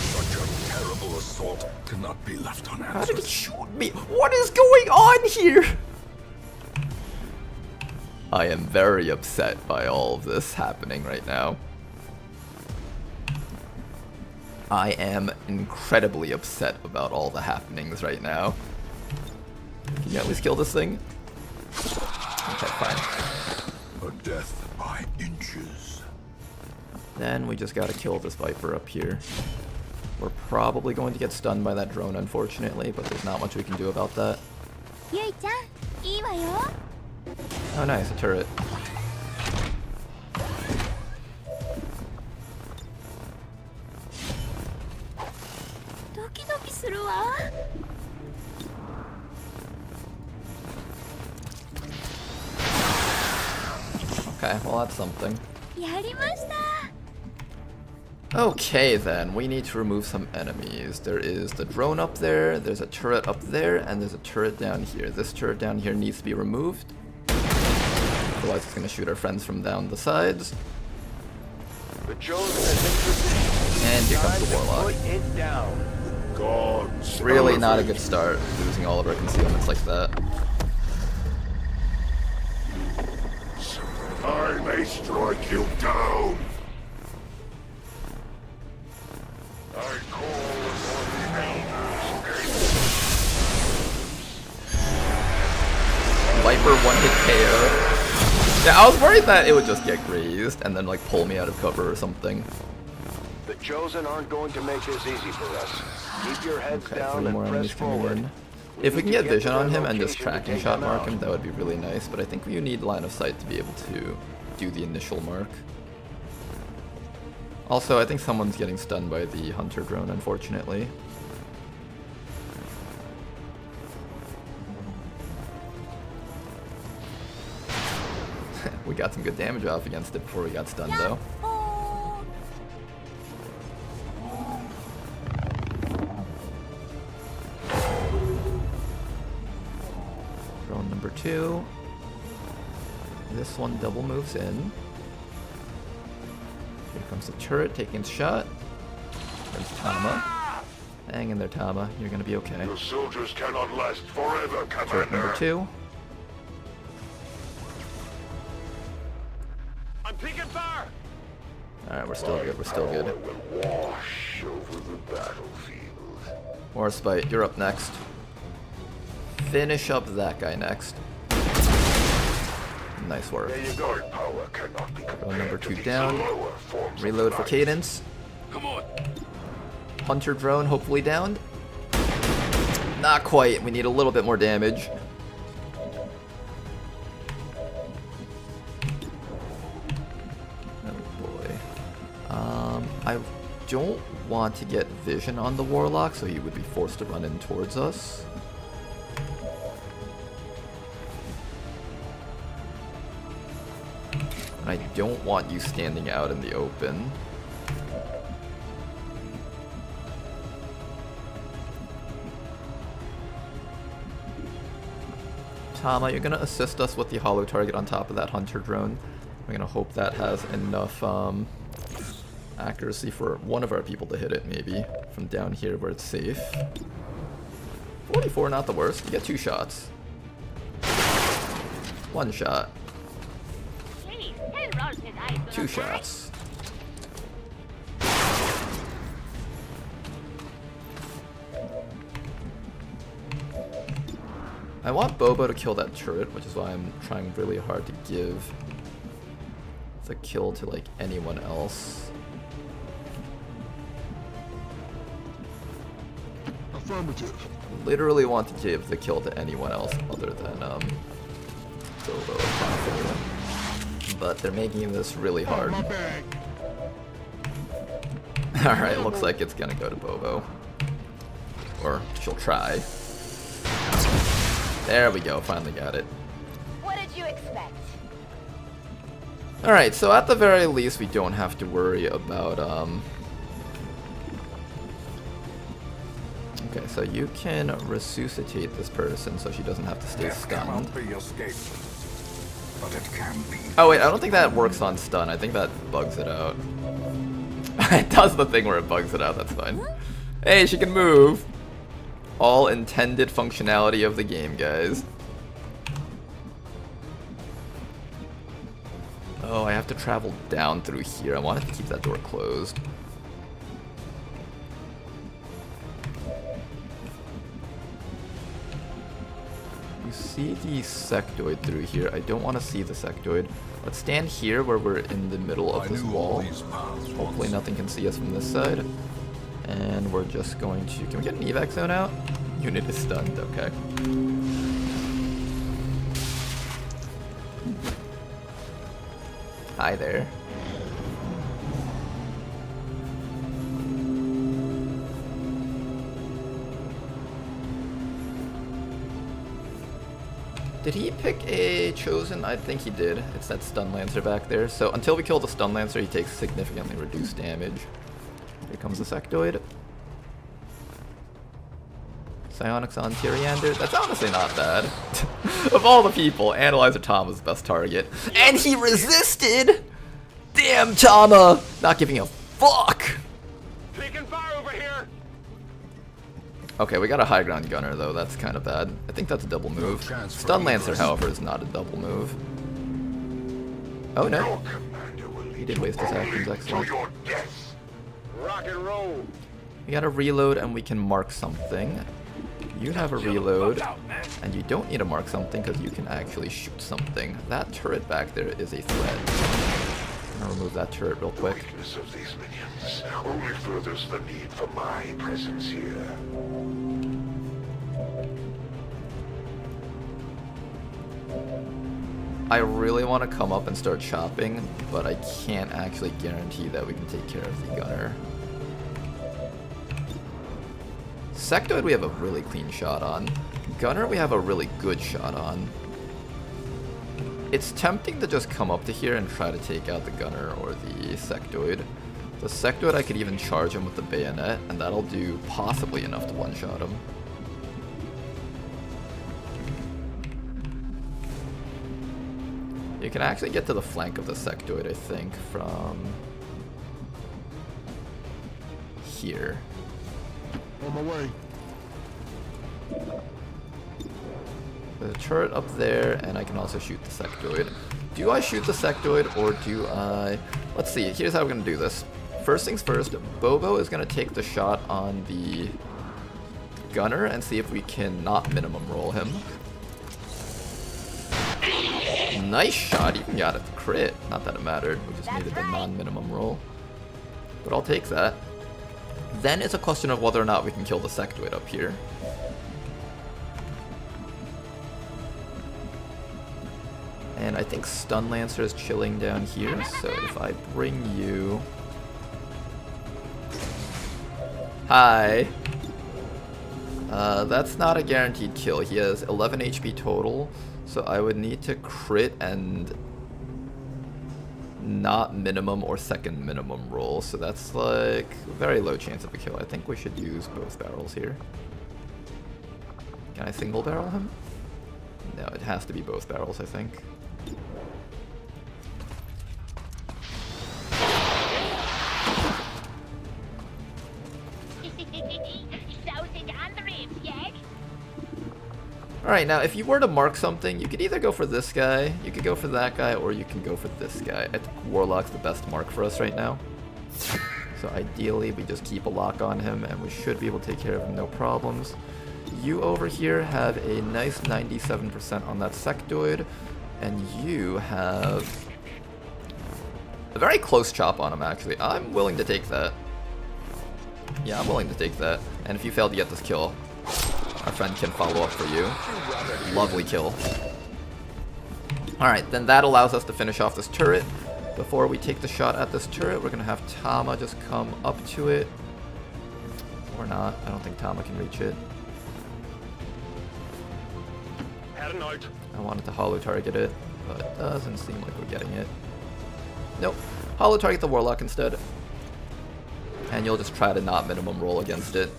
Such a terrible assault cannot be left How did it unanswered. shoot me? What is going on here? I am very upset by all of this happening right now. I am incredibly upset about all the happenings right now. Can you at least kill this thing? Okay, fine. A death by inches. Then we just gotta kill this Viper up here. We're probably going to get stunned by that drone, unfortunately, but there's not much we can do about that. ゆいちゃん、いいわよ。 Oh, nice, a turret. Okay, well that's something. やりました。 Okay then, we need to remove some enemies. There is the drone up there, there's a turret up there, and there's a turret down here. This turret down here needs to be removed. Otherwise it's going to shoot our friends from down the sides. The Chosen is in position. And here comes Time the to Warlock. put it down. Gods. Really not a good start, losing all of our concealments like that. I may strike you down. I call upon the elders. Viper one-hit KO. Yeah, I was worried that it would just get grazed and then like pull me out of cover or something. The Chosen aren't going to make this easy for us. Keep your heads Okay, down 3 more and press enemies coming forward. in. If we can need to get vision to on their him and just location to tracking take shot them mark out. him, that would be really nice, but I think you need line of sight to be able to do the initial mark. Also, I think someone's getting stunned by the hunter drone, unfortunately. We got some good damage off against it before we got stunned, though. Drone number 2. This one double moves in. Here comes the turret taking its shot. There's Tama. Hang in there, Tama. You're gonna be okay. The soldiers cannot last forever, Turret number Commander. 2. I'm taking fire! Alright, we're still good. We're still good. Will wash over the battlefield. Warspite, you're up next. Finish up that guy next. Nice work. There you go. Our power cannot be Drone number compared 2 to these down. lower forms of Reload for life. cadence. Come on. Hunter drone hopefully downed. Not quite. We need a little bit more damage. Oh boy. I don't want to get vision on the Warlock, so he would be forced to run in towards us. And I don't want you standing out in the open. Tama, you're gonna assist us with the hollow target on top of that hunter drone. We're gonna hope that has enough accuracy for one of our people to hit it, maybe from down here where it's safe. 44, not the worst. You get 2 shots. 1 shot. 2 shots. I want Bobo to kill that turret, which is why I'm trying really hard to give the kill to like anyone else. Affirmative. Literally want to give the kill to anyone else other than Bobo if possible. But they're making this really hard. Alright, looks like it's gonna go to Bobo. Or she'll try. There we go, finally got it. What did you expect? Alright, so at the very least we don't have to worry about okay, so you can resuscitate this person so she doesn't have to stay stunned. But it can be. Oh wait, I don't think that works on stun. I think that bugs it out. It does the thing where it bugs it out, that's fine. Hey, she can move! All intended functionality of the game, guys. Oh, I have to travel down through here. I wanted to keep that door closed. You see the sectoid through here. I don't want to see the sectoid. Let's stand here where we're in the middle of this wall. Hopefully nothing can see us from this side. And we're just going to... Can we get an evac zone out? Unit is stunned, okay. Hi there. Did he pick a chosen? I think he did. It's that stun lancer back there. So until we kill the stun lancer, he takes significantly reduced damage. Here comes the sectoid. Psionics on Tyriander. That's honestly not bad. Of all the people, Analyzer Tama was the best target. And he resisted! Damn Tama! Not giving a fuck! Taking fire over here! Okay, we got a high ground gunner though, that's kind of bad. I think that's a double move. Stun Lancer, however, is not a double move. Oh no. He did waste his actions, excellent. Rock and roll. We got a reload and we can mark something. You have a reload, and you don't need to mark something because you can actually shoot something. That turret back there is a threat. I'm gonna remove that turret real quick. The weakness of these minions only furthers the need for my presence here. I really want to come up and start chopping, but I can't actually guarantee that we can take care of the gunner. Sectoid we have a really clean shot on. Gunner we have a really good shot on. It's tempting to just come up to here and try to take out the gunner or the sectoid. The sectoid I could even charge him with the bayonet, and that'll do possibly enough to one-shot him. You can actually get to the flank of the sectoid, I think, from here. On my way. There's a turret up there, and I can also shoot the sectoid. Do I shoot the sectoid, or do I... Let's see, here's how we're going to do this. First things first, Bobo is going to take the shot on the gunner and see if we can not minimum roll him. Nice shot, even got a crit. Not that it mattered, we just needed the non-minimum roll. But I'll take that. Then it's a question of whether or not we can kill the sectoid up here. And I think Stun Lancer is chilling down here, so if I bring you... Hi! That's not a guaranteed kill. He has 11 HP total, so I would need to crit and not minimum or second minimum roll, so that's like a very low chance of a kill. I think we should use both barrels here. Can I single barrel him? No, it has to be both barrels, I think. Alright, now if you were to mark something, you could either go for this guy, you could go for that guy, or you can go for this guy. I think Warlock's the best mark for us right now. So ideally, we just keep a lock on him, and we should be able to take care of him, no problems. You over here have a nice 97% on that sectoid, and you have a very close chop on him, actually. I'm willing to take that. Yeah, I'm willing to take that. And if you fail to get this kill, our friend can follow up for you. Lovely kill. Alright, then that allows us to finish off this turret. Before we take the shot at this turret, we're going to have Tama just come up to it. Or not. I don't think Tama can reach it. I wanted to holo target it, but it doesn't seem like we're getting it. Nope. Holo target the Warlock instead. And you'll just try to not minimum roll against it.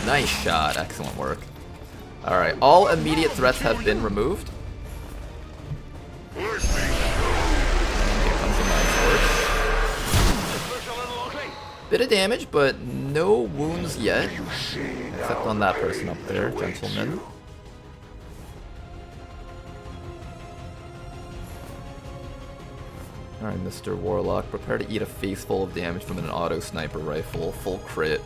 Nice shot. Excellent work. Alright, all immediate threats have been removed. Here comes a Mind Force. Bit of damage, but no wounds yet. Except on that person up there, gentlemen. Alright, Mr. Warlock, prepare to eat a face full of damage from an auto sniper rifle, full crit.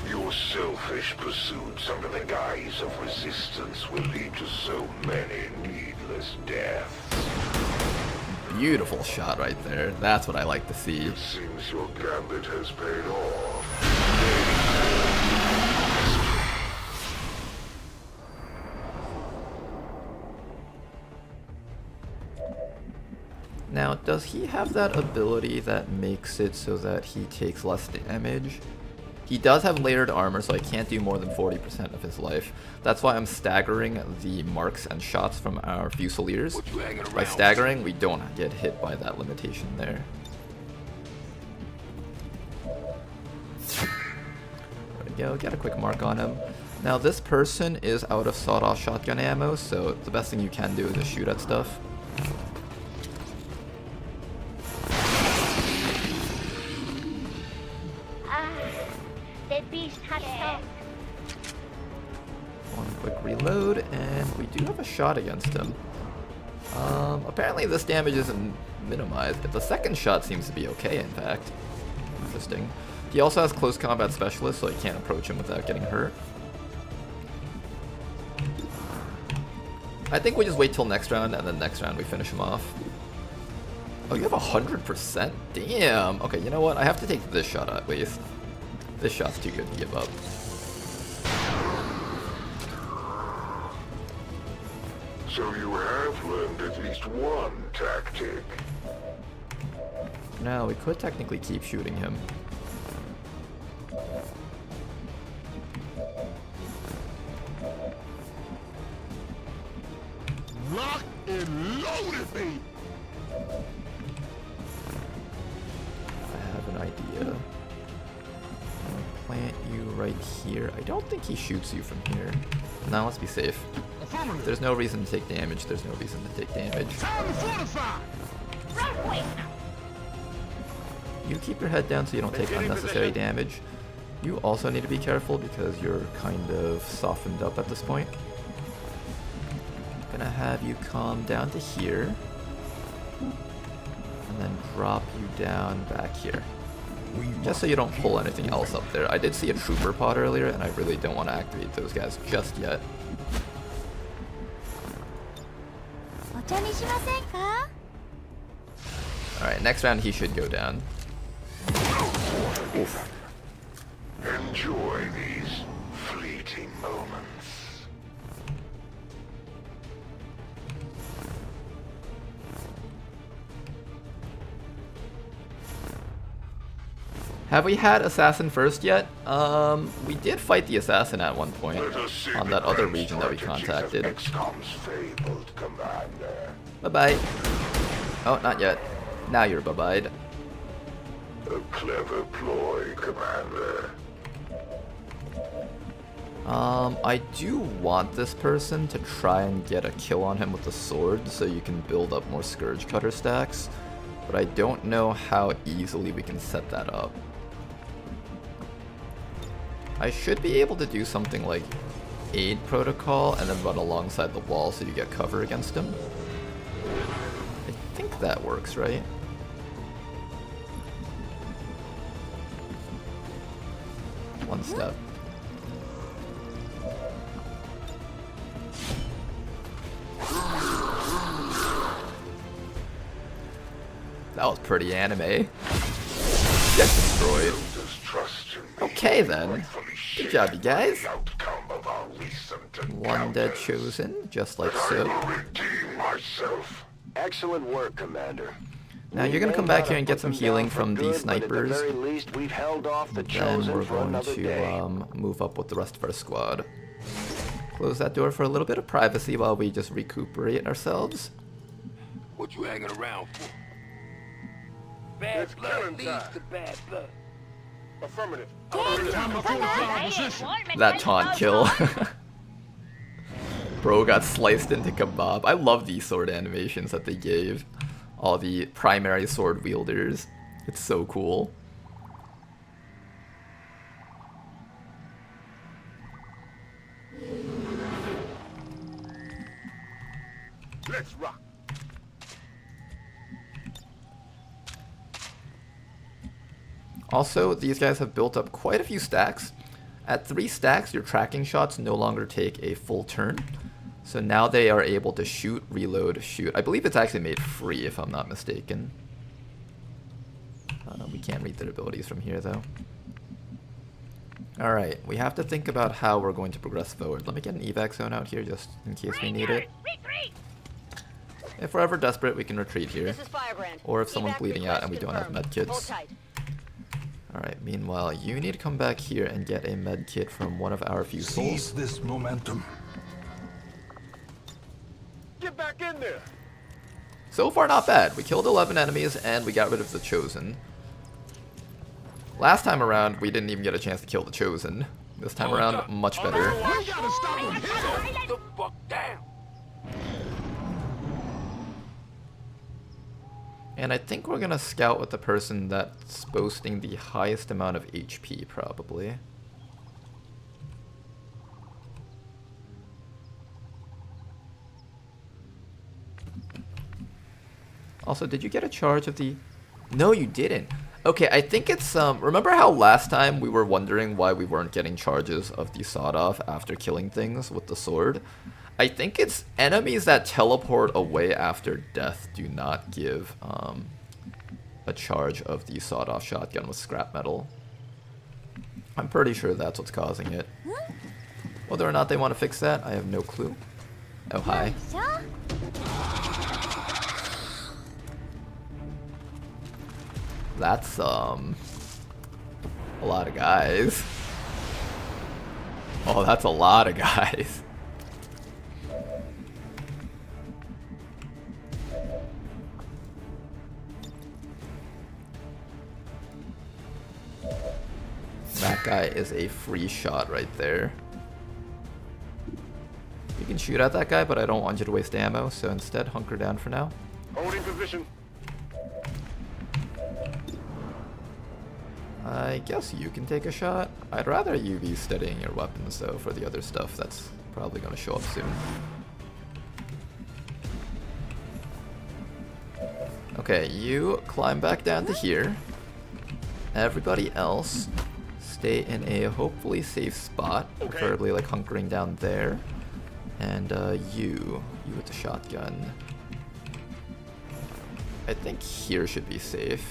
Your selfish pursuits under the guise of resistance will lead to so many needless deaths. Beautiful shot right there. That's what I like to see. It seems your gambit has paid off. Now, does he have that ability that makes it so that he takes less damage? He does have layered armor, so I can't do more than 40% of his life. That's why I'm staggering the marks and shots from our Fusiliers. By staggering, we don't get hit by that limitation there. There we go, get a quick mark on him. Now this person is out of sawed-off shotgun ammo, so the best thing you can do is just shoot at stuff. One quick reload, and we do have a shot against him. Apparently this damage isn't minimized. The second shot seems to be okay, in fact. Interesting. He also has close combat specialist, so I can't approach him without getting hurt. I think we just wait till next round, and then next round we finish him off. Oh, you have 100%? Damn! Okay, you know what? I have to take this shot at least. This shot's too good to give up. So you have learned at least one tactic. Now, we could technically keep shooting him. Lock and loaded me! I have an idea. Plant you right here. I don't think he shoots you from here. Now let's be safe. If there's no reason to take damage, there's no reason to take damage. You keep your head down so you don't take unnecessary damage. You also need to be careful because you're kind of softened up at this point. I'm gonna have you come down to here. And then drop you down back here. Just so you don't pull anything else up there. I did see a trooper pod earlier, and I really don't want to activate those guys just yet. Alright, next round he should go down. Oof. Enjoy these fleeting moments. Have we had Assassin first yet? We did fight the Assassin at one point on that other region that we contacted. XCOM's fabled commander. Bye-bye. Oh, not yet. Now you're bye-byed. A clever ploy, Commander. I do want this person to try and get a kill on him with the sword so you can build up more Scourge Cutter stacks, but I don't know how easily we can set that up. I should be able to do something like aid protocol and then run alongside the wall so you get cover against him. I think that works, right? One step. That was pretty anime. Get destroyed. Okay then. Good job, you guys. One dead chosen, just like so. Excellent work, Commander. Now you're gonna come back here and get some healing from these snipers. At the very least, we've held off the Then chosen we're for going another to day. move up with the rest of our squad. Close that door for a little bit of privacy while we just recuperate ourselves. What you hanging around for? It's Bad blood killing leads time. to bad blood. Affirmative. That taunt kill. Bro got sliced into kebab. I love these sword animations that they gave all the primary sword wielders. It's so cool. Let's rock. Also, these guys have built up quite a few stacks. At 3 stacks, your tracking shots no longer take a full turn. So now they are able to shoot, reload, shoot. I believe it's actually made free, if I'm not mistaken. We can't read their abilities from here, though. Alright, we have to think about how we're going to progress forward. Let me get an evac zone out here, just in case we need it. If we're ever desperate, we can retreat here. This is Firebrand. Or if someone's Evac bleeding out and we request don't have confirmed. Hold medkits. tight. Alright, meanwhile, you need to come back here and get a med kit from one of our few souls. Seize this momentum. Get back in there. So far, not bad. We killed 11 enemies and we got rid of the Chosen. Last time around, we didn't even get a chance to kill the Chosen. This time around, much better. The fuck down. And I think we're gonna scout with the person that's boasting the highest amount of HP, probably. Also, did you get a charge of the... No, you didn't. Okay, I think it's, remember how last time we were wondering why we weren't getting charges of the sawed-off after killing things with the sword? I think it's enemies that teleport away after death do not give, a charge of the sawed-off shotgun with scrap metal. I'm pretty sure that's what's causing it. Whether or not they want to fix that, I have no clue. Oh, hi. That's, a lot of guys. Oh, that's a lot of guys. That guy is a free shot right there. You can shoot at that guy, but I don't want you to waste ammo, so instead hunker down for now. Holding position. I guess you can take a shot. I'd rather you be steadying your weapons, though, for the other stuff that's probably going to show up soon. Okay, you climb back down to here. Everybody else, stay in a hopefully safe spot, preferably like hunkering down there. And you with the shotgun. I think here should be safe.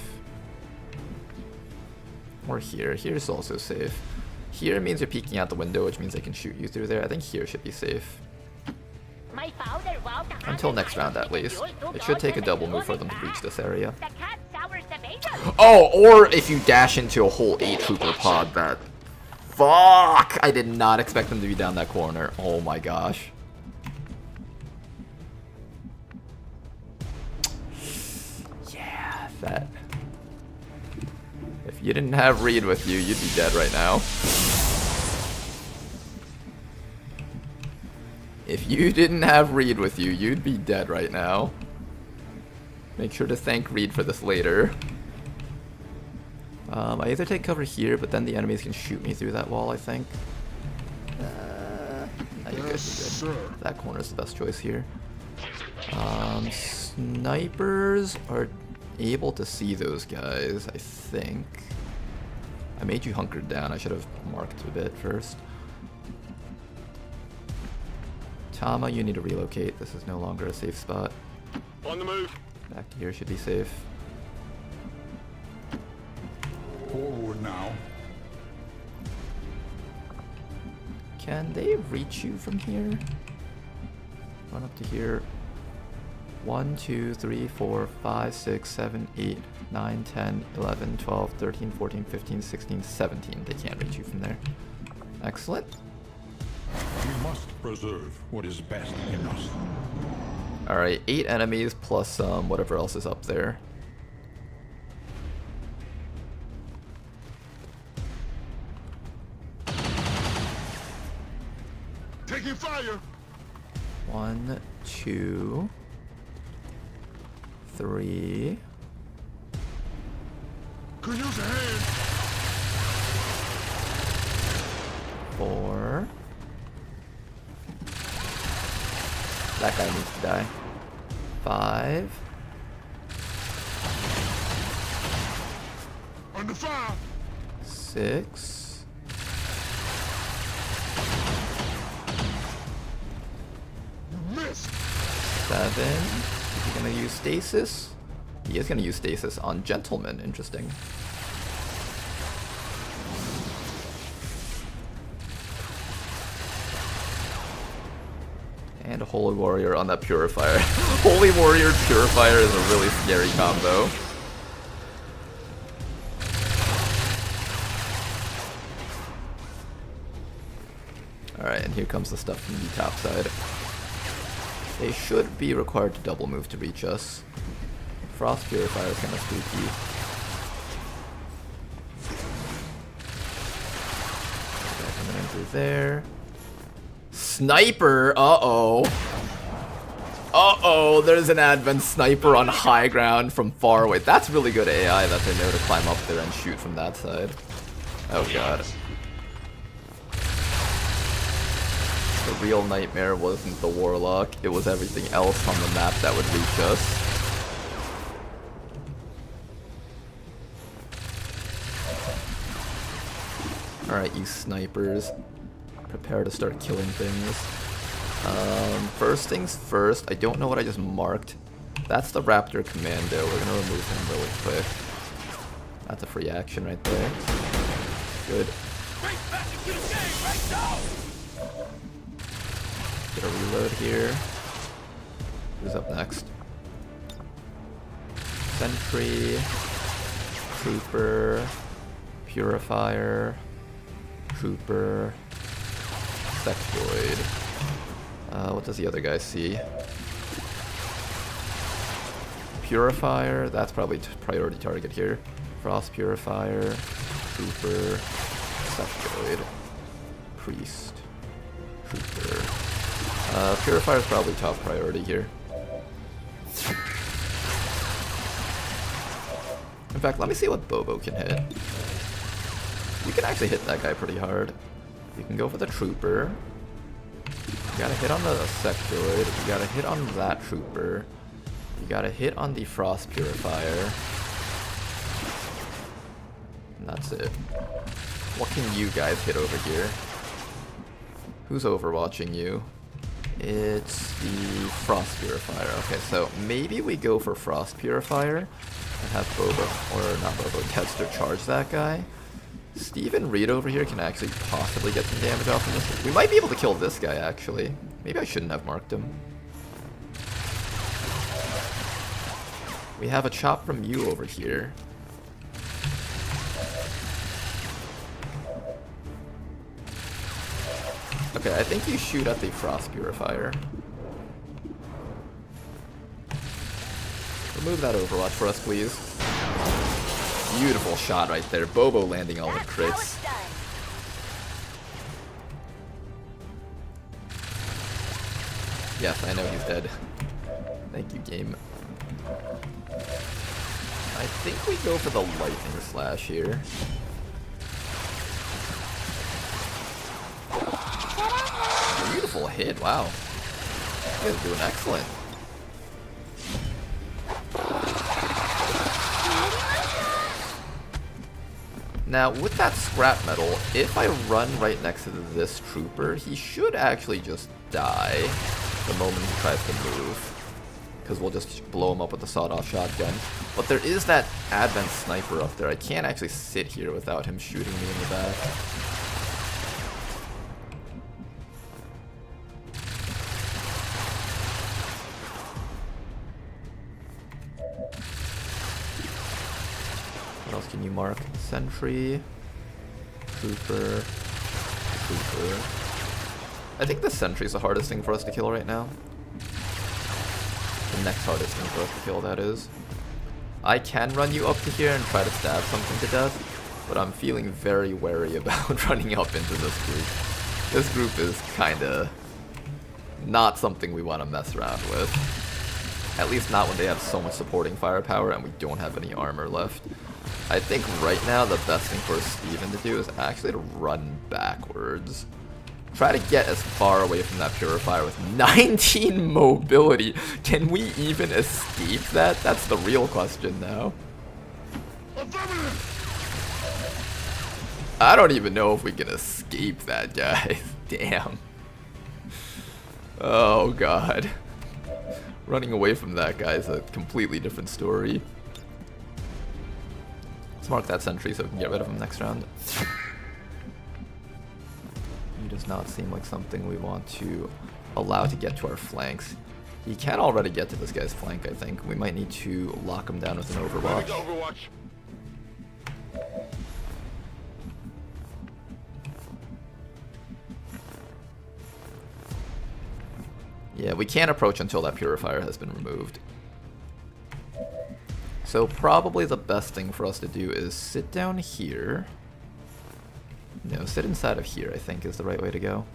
Or here. Here's also safe. Here means you're peeking out the window, which means they can shoot you through there. I think here should be safe. Until next round, at least. It should take a double move for them to reach this area. Oh, or if you dash into a whole 8-trooper pod, that... Fuck! I did not expect them to be down that corner. Oh my gosh. Yeah, If you didn't have Reed with you, you'd be dead right now. If you didn't have Reed with you, you'd be dead right now. Make sure to thank Reed for this later. I either take cover here, but then the enemies can shoot me through that wall, I think. You're good, you're good. That corner's the best choice here. Snipers are able to see those guys, I think. I made you hunkered down. I should have marked a bit first. Tama, you need to relocate. This is no longer a safe spot. On the move. Back to here should be safe. Forward now. Can they reach you from here? Run up to here. 1, 2, 3, 4, 5, 6, 7, 8, 9, 10, 11, 12, 13, 14, 15, 16, 17. They can't reach you from there. Excellent. We must preserve what is best in us. Alright, 8 enemies plus whatever else is up there. Taking fire. 1, 2, 3. Could use a hand. 4. That guy needs to die. 5. Under fire. 6. 7. Is he gonna use stasis? He is gonna use stasis on Gentleman. Interesting. And a Holy Warrior on that Purifier. Holy Warrior Purifier is a really scary combo. Alright, and here comes the stuff from the top side. They should be required to double move to reach us. Frost Purifier is kind of spooky. Coming in through there. Sniper! Uh-oh. Uh-oh, there's an Advent Sniper on high ground from far away. That's really good AI that they know to climb up there and shoot from that side. Oh god. The real nightmare wasn't the Warlock, it was everything else on the map that would reach us. Alright, you snipers. Prepare to start killing things. First things first, I don't know what I just marked. That's the Raptor Commando. We're gonna remove him really quick. That's a free action right there. Good. Get a reload here. Who's up next? Sentry, Trooper, Purifier, Trooper, Sectoid. What does the other guy see? Purifier, that's probably priority target here. Frost Purifier, Trooper, Sectoid, Priest, Trooper. Purifier is probably top priority here. In fact, let me see what Bobo can hit. You can actually hit that guy pretty hard. You can go for the Trooper. You gotta hit on the Sectoid. You gotta hit on that Trooper. You gotta hit on the Frost Purifier. And that's it. What can you guys hit over here? Who's overwatching you? It's the Frost Purifier. Okay, so maybe we go for Frost Purifier and have Boba, or not Boba, Tedster charge that guy. Steve and Reed over here can actually possibly get some damage off of this. We might be able to kill this guy, actually. Maybe I shouldn't have marked him. We have a chop from you over here. Okay, I think you shoot at the Frost Purifier. Remove that Overwatch for us, please. Beautiful shot right there. Bobo landing all the That's how crits. it's done. Yes, I know he's dead. Thank you, game. I think we go for the lightning slash here. Beautiful hit, wow. You guys are doing excellent. Now, with that scrap metal, if I run right next to this trooper, he should actually just die the moment he tries to move. Because we'll just blow him up with the sawed-off shotgun. But there is that advent sniper up there. I can't actually sit here without him shooting me in the back. What else can you mark? Sentry, trooper, trooper. I think the sentry is the hardest thing for us to kill right now. The next hardest thing for us to kill, that is. I can run you up to here and try to stab something to death, but I'm feeling very wary about running up into this group. This group is kinda not something we want to mess around with. At least not when they have so much supporting firepower and we don't have any armor left. I think right now the best thing for Steven to do is actually to run backwards. Try to get as far away from that purifier with 19 mobility. Can we even escape that? That's the real question now. I don't even know if we can escape that, guys. Damn. Oh god. Running away from that guy is a completely different story. Let's mark that sentry so we can get rid of him next round. He does not seem like something we want to allow to get to our flanks. He can already get to this guy's flank, I think. We might need to lock him down with an Overwatch. Yeah, we can't approach until that purifier has been removed. So probably the best thing for us to do is sit down here. No, sit inside of here, I think, is the right way to go.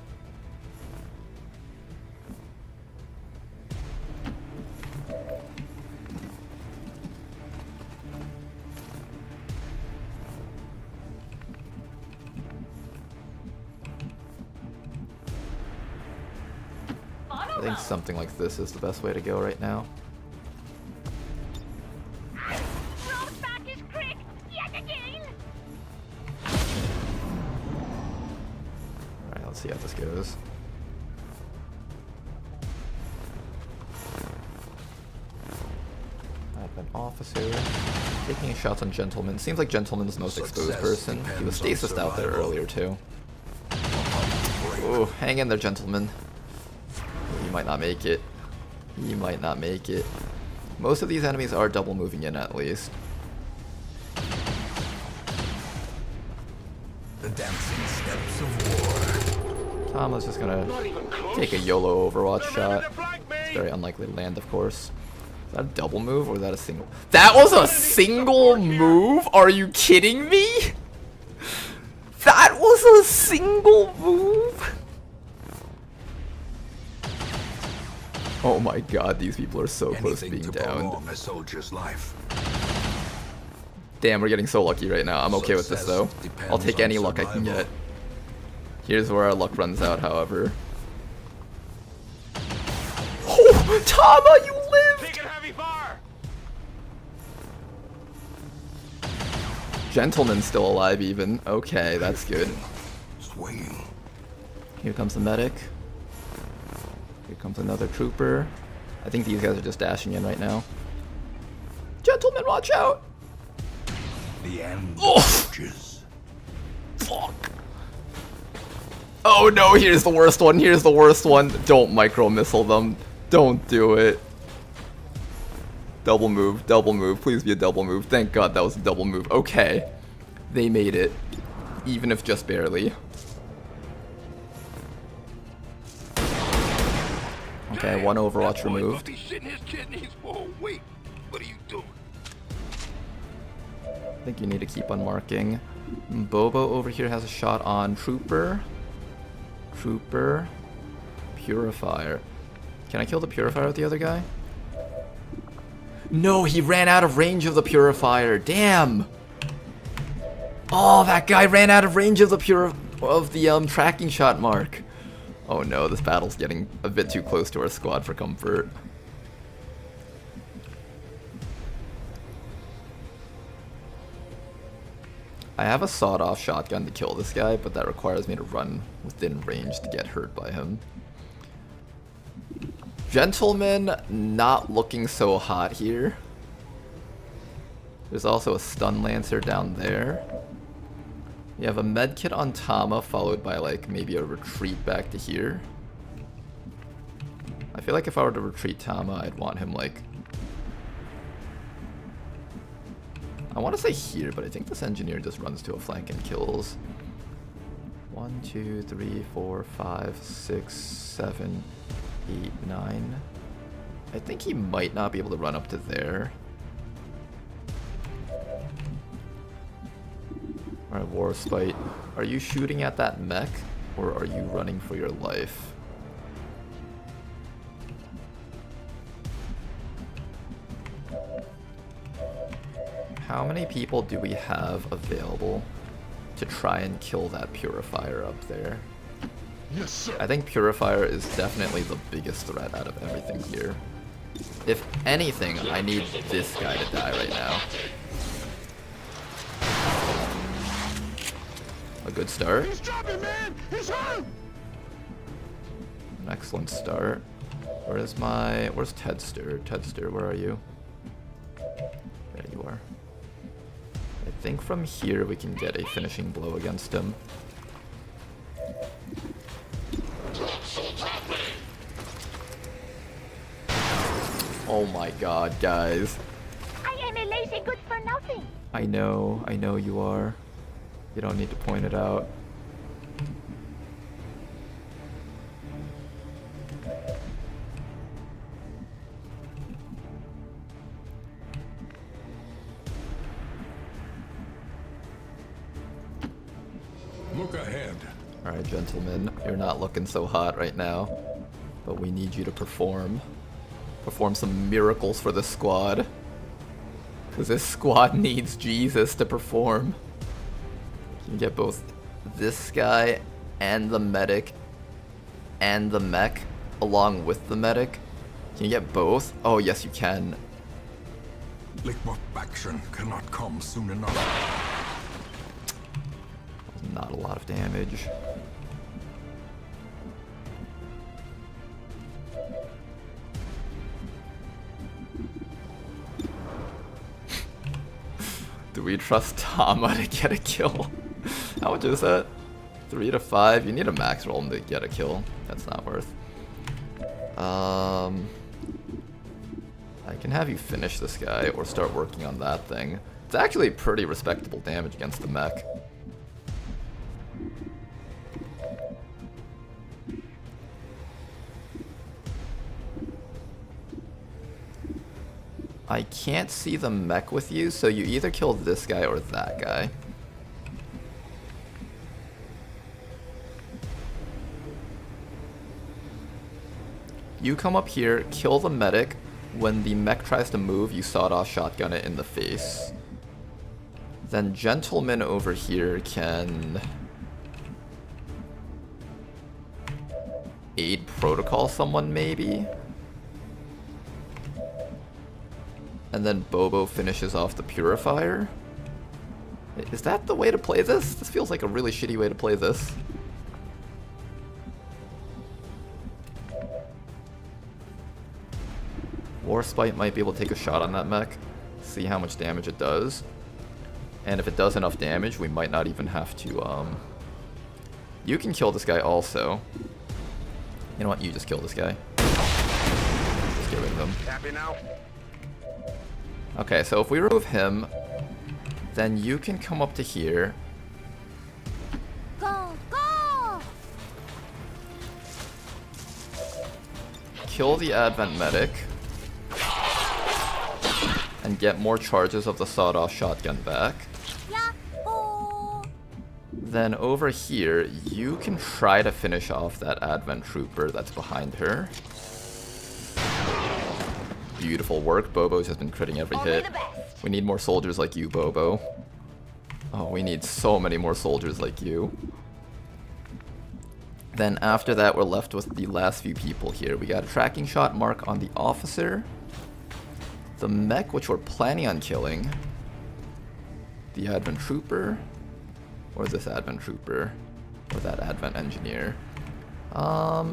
I think something like this is the best way to go right now. Alright, let's see how this goes. Advent officer. Taking shots on Gentleman. Seems like Gentleman's the most exposed person. He was stasis out there earlier too. Ooh, hang in there, Gentleman. You might not make it. You might not make it. Most of these enemies are double moving in at least. The dancing steps of war. Tama's just gonna take a YOLO Overwatch shot. It's very unlikely to land, of course. Is that a double move or is that a single? That was a single move? Are you kidding me? That was a single move? Oh my god, these people are so close to being downed. A soldier's life. Damn, we're getting so lucky right now. I'm okay with this though. I'll take any luck I can get. Here's where our luck runs out, however. Oh, Tama, you lived! Heavy fire. Gentleman's still alive even. Okay, that's good. Swinging. Here comes the medic. Here comes another trooper. I think these guys are just dashing in right now. Gentlemen, watch out! The end Oh! approaches. Fuck. Oh no, here's the worst one. Here's the worst one. Don't micro missile them. Don't do it. Double move, double move. Please be a double move. Thank god that was a double move. Okay. They made it. Even if just barely. Okay, one Overwatch removed. He's shitting his kidneys. Whoa, wait. What are you doing? think you need to keep on marking. Bobo over here has a shot on Trooper. Trooper. Purifier. Can I kill the Purifier with the other guy? No, he ran out of range of the Purifier. Damn! Oh, that guy ran out of range of the tracking shot mark. Oh no, this battle's getting a bit too close to our squad for comfort. I have a sawed-off shotgun to kill this guy, but that requires me to run within range to get hurt by him. Gentleman, not looking so hot here. There's also a stun lancer down there. You have a medkit on Tama, followed by like maybe a retreat back to here. I feel like if I were to retreat Tama, I'd want him like... I want to say here, but I think this engineer just runs to a flank and kills. 1, 2, 3, 4, 5, 6, 7, 8, 9. I think he might not be able to run up to there. Alright, Warspite. Are you shooting at that mech, or are you running for your life? How many people do we have available to try and kill that Purifier up there? Yes, sir. I think Purifier is definitely the biggest threat out of everything here. If anything, I need this guy to die right now. A good start. He's dropping, man. He's hurt. An excellent start. Where's Tedster? Tedster, where are you? There you are. I think from here we can get a finishing blow against him. Oh my god, guys. I am a lazy good for nothing. I know you are. You don't need to point it out. Look ahead. Alright, gentlemen, you're not looking so hot right now, but we need you to perform some miracles for the squad. Because this squad needs Jesus to perform. Can you get both this guy and the medic and the mech along with the medic? Can you get both? Oh, yes, you can. Liquefaction cannot come soon enough. Not a lot of damage. Do we trust Tama to get a kill? How much is that? 3 to 5? You need a max roll to get a kill. That's not worth. I can have you finish this guy or start working on that thing. It's actually pretty respectable damage against the mech. I can't see the mech with you, so you either kill this guy or that guy. You come up here, kill the medic. When the mech tries to move, you sawed-off shotgun it in the face. Then gentleman over here can aid protocol someone, maybe? And then Bobo finishes off the Purifier? Is that the way to play this? This feels like a really shitty way to play this. Warspite might be able to take a shot on that mech, see how much damage it does. And if it does enough damage, we might not even have to, You can kill this guy also. You know what? You just kill this guy. Just get rid of him. Happy now? Okay, so if we remove him, then you can come up to here. Go, go! Kill the Advent Medic. And get more charges of the sawed-off shotgun back. Then over here, you can try to finish off that Advent Trooper that's behind her. Beautiful work. Bobo's has been critting every hit. We need more soldiers like you, Bobo. Oh, we need so many more soldiers like you. Then after that, we're left with the last few people here. We got a tracking shot mark on the officer. The mech, which we're planning on killing. The Advent Trooper. Or this Advent Trooper. Or that Advent Engineer.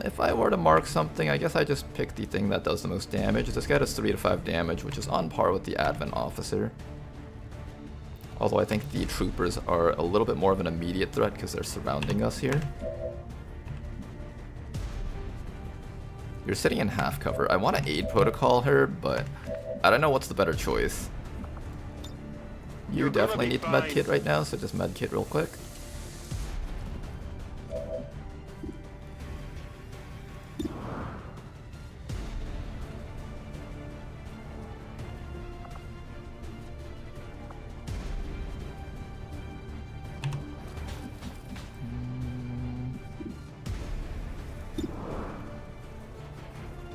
If I were to mark something, I guess I just pick the thing that does the most damage. This guy does 3 to 5 damage, which is on par with the Advent Officer. Although I think the Troopers are a little bit more of an immediate threat because they're surrounding us here. You're sitting in half cover. I want to aid protocol her, but I don't know what's the better choice. You definitely need the med kit right now, so just med kit real quick.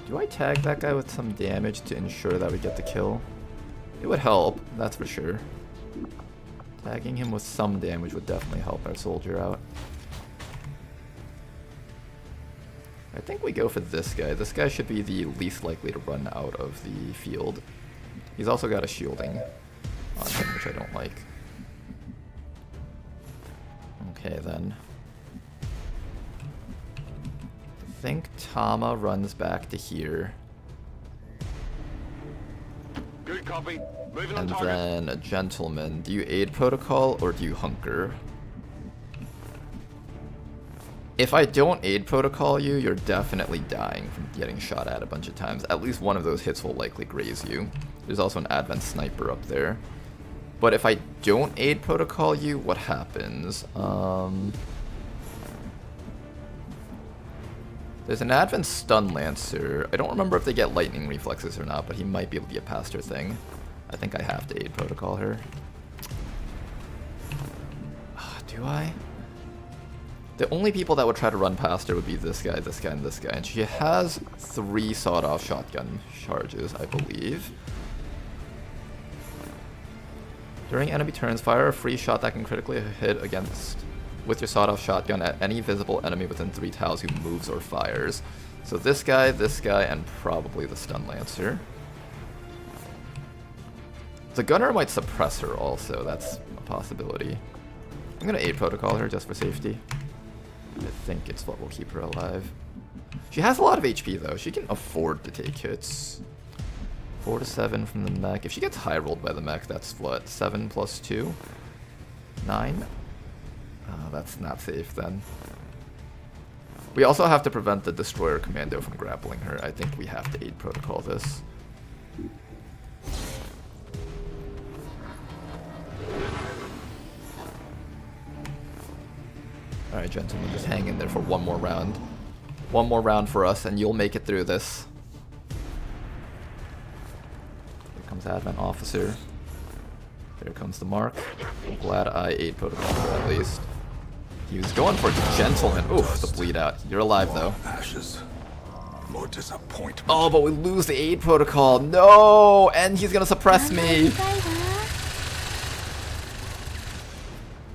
Do I tag that guy with some damage to ensure that we get the kill? It would help, that's for sure. Tagging him with some damage would definitely help our soldier out. I think we go for this guy. This guy should be the least likely to run out of the field. He's also got a shielding on him, which I don't like. Okay then. I think Tama runs back to here. Good copy. Moving on And target. then a gentleman. Do you aid protocol or do you hunker? If I don't aid protocol you, you're definitely dying from getting shot at a bunch of times. At least one of those hits will likely graze you. There's also an Advent sniper up there. But if I don't aid protocol you, what happens? There's an Advent stun lancer. I don't remember if they get lightning reflexes or not, but he might be able to get past her thing. I think I have to aid protocol her. Do I? The only people that would try to run past her would be this guy, and this guy. And she has 3 sawed-off shotgun charges, I believe. During enemy turns, fire a free shot that can critically hit against with your sawed-off shotgun at any visible enemy within 3 tiles who moves or fires. So this guy, and probably the stun lancer. The gunner might suppress her also, that's a possibility. I'm gonna aid protocol her just for safety. I think it's what will keep her alive. She has a lot of HP though, she can afford to take hits. 4 to 7 from the mech. If she gets high rolled by the mech, that's what, 7 plus 2? 9? That's not safe then. We also have to prevent the destroyer commando from grappling her. I think we have to aid protocol this. Alright, gentlemen, just hang in there for one more round. One more round for us, and you'll make it through this. Here comes Advent Officer. There comes the mark. I'm glad I aid protocol at least. He was going for gentleman. Oof, the bleed out. You're alive though. Ashes. More disappointment. Oh, but we lose the aid protocol. No! And he's gonna suppress me.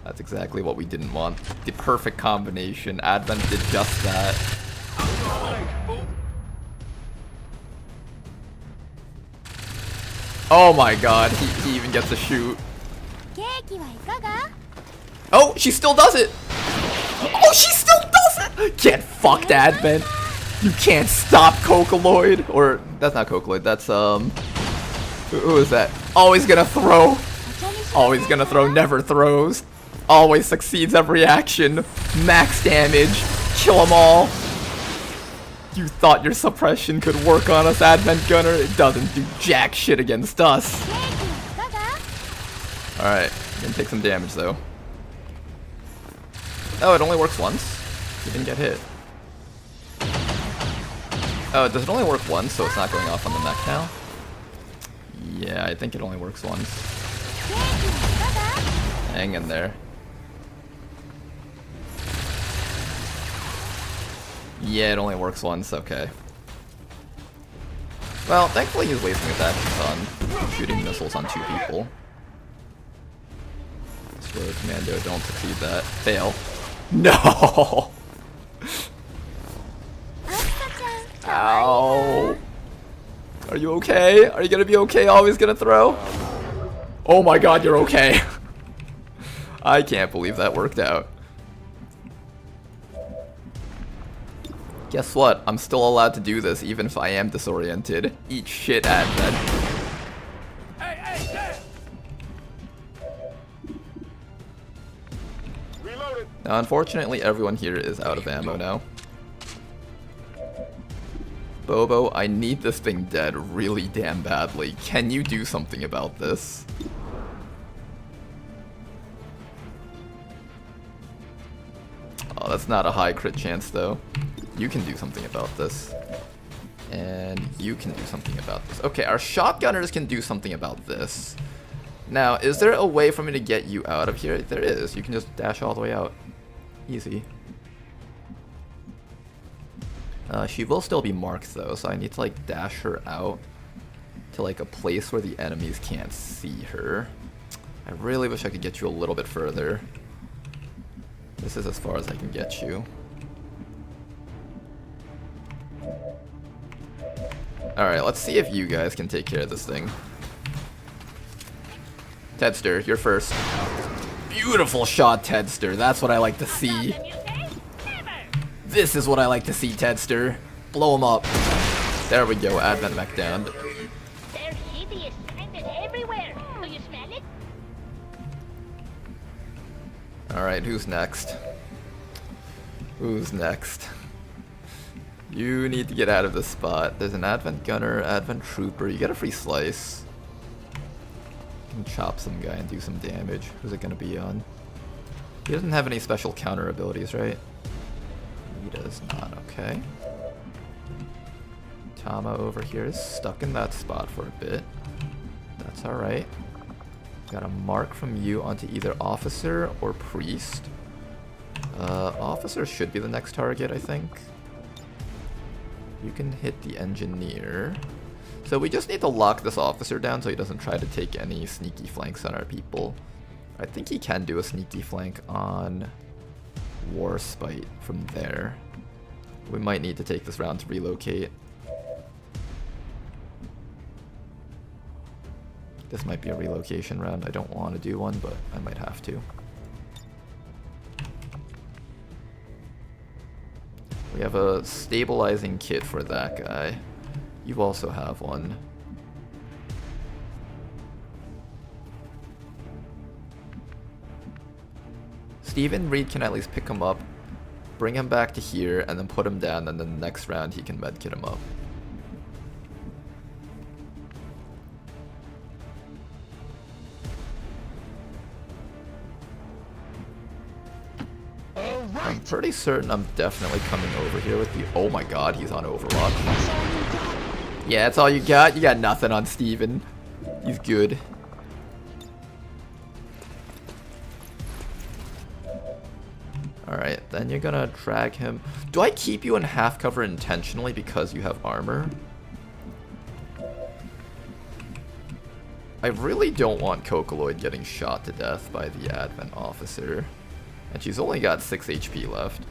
That's exactly what we didn't want. The perfect combination. Advent did just that. Oh my god, he even gets a shoot. Oh, she still does it! Oh, she still does it! Can't fuck Advent. You can't stop Cocoloid. Or, that's not Cocoloid, that's, who is that? Always gonna throw. Always gonna throw, never throws. Always succeeds every action. Max damage. Kill them all. You thought your suppression could work on us, Advent Gunner? It doesn't do jack shit against us. Alright, gonna take some damage though. Oh, it only works once? You didn't get hit. Oh, does it only work once, so it's not going off on the mech now? Yeah, I think it only works once. Hang in there. Yeah, it only works once, okay. Well, thankfully he's wasting his actions on shooting missiles on 2 people. So, Commando, don't succeed that. Fail. No! Ow! Are you okay? Are you gonna be okay? Always gonna throw? Oh my god, you're okay. I can't believe that worked out. Guess what? I'm still allowed to do this even if I am disoriented. Eat shit, Advent. Reloaded. Now, unfortunately, everyone here is out of ammo now. Bobo, I need this thing dead really damn badly. Can you do something about this? Oh, that's not a high crit chance, though. You can do something about this. And you can do something about this. Okay, our shotgunners can do something about this. Now, is there a way for me to get you out of here? There is. You can just dash all the way out. Easy. She will still be marked, though, so I need to, like, dash her out to, like, a place where the enemies can't see her. I really wish I could get you a little bit further. This is as far as I can get you. Alright, let's see if you guys can take care of this thing. Tedster, you're first. Beautiful shot, Tedster. That's what I like to see. This is what I like to see, Tedster. Blow him up. There we go, Advent back down. There's hideous sanded everywhere. Do you smell it? Alright, who's next? Who's next? You need to get out of this spot. There's an Advent Gunner, Advent Trooper. You get a free slice. You can chop some guy and do some damage. Who's it gonna be on? He doesn't have any special counter abilities, right? He does not, okay. Tama over here is stuck in that spot for a bit. That's alright. Got a mark from you onto either Officer or Priest. Officer should be the next target, I think. You can hit the Engineer. So we just need to lock this Officer down so he doesn't try to take any sneaky flanks on our people. I think he can do a sneaky flank on Warspite from there. We might need to take this round to relocate. This might be a relocation round. I don't want to do one, but I might have to. We have a stabilizing kit for that guy. You also have one. Steven Reed can at least pick him up, bring him back to here, and then put him down, and then the next round he can medkit him up. I'm pretty certain I'm definitely coming over here with you. Oh my god, he's on Overlock. Yeah, that's all you got? You got nothing on Steven. He's good. Alright, then you're gonna drag him. Do I keep you in half cover intentionally because you have armor? I really don't want Kokoloid getting shot to death by the Advent Officer. And she's only got 6 HP left.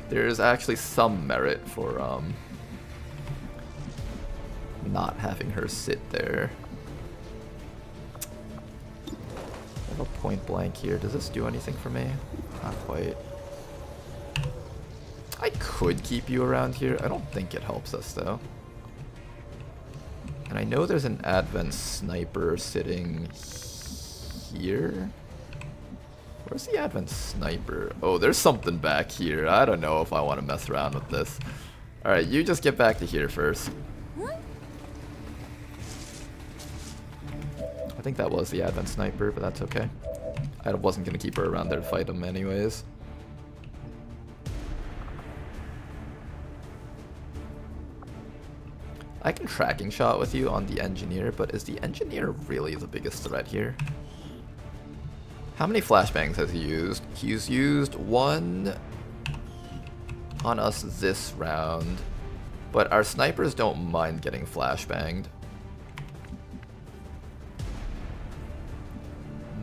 There's actually some merit for not having her sit there. I have a point blank here. Does this do anything for me? Not quite. I could keep you around here. I don't think it helps us though. And I know there's an Advent Sniper sitting here. Where's the Advent Sniper? Oh, there's something back here. I don't know if I want to mess around with this. Alright, you just get back to here first. I think that was the Advent Sniper, but that's okay. I wasn't going to keep her around there to fight him anyways. I can tracking shot with you on the Engineer, but is the Engineer really the biggest threat here? How many flashbangs has he used? He's used one on us this round, but our snipers don't mind getting flashbanged.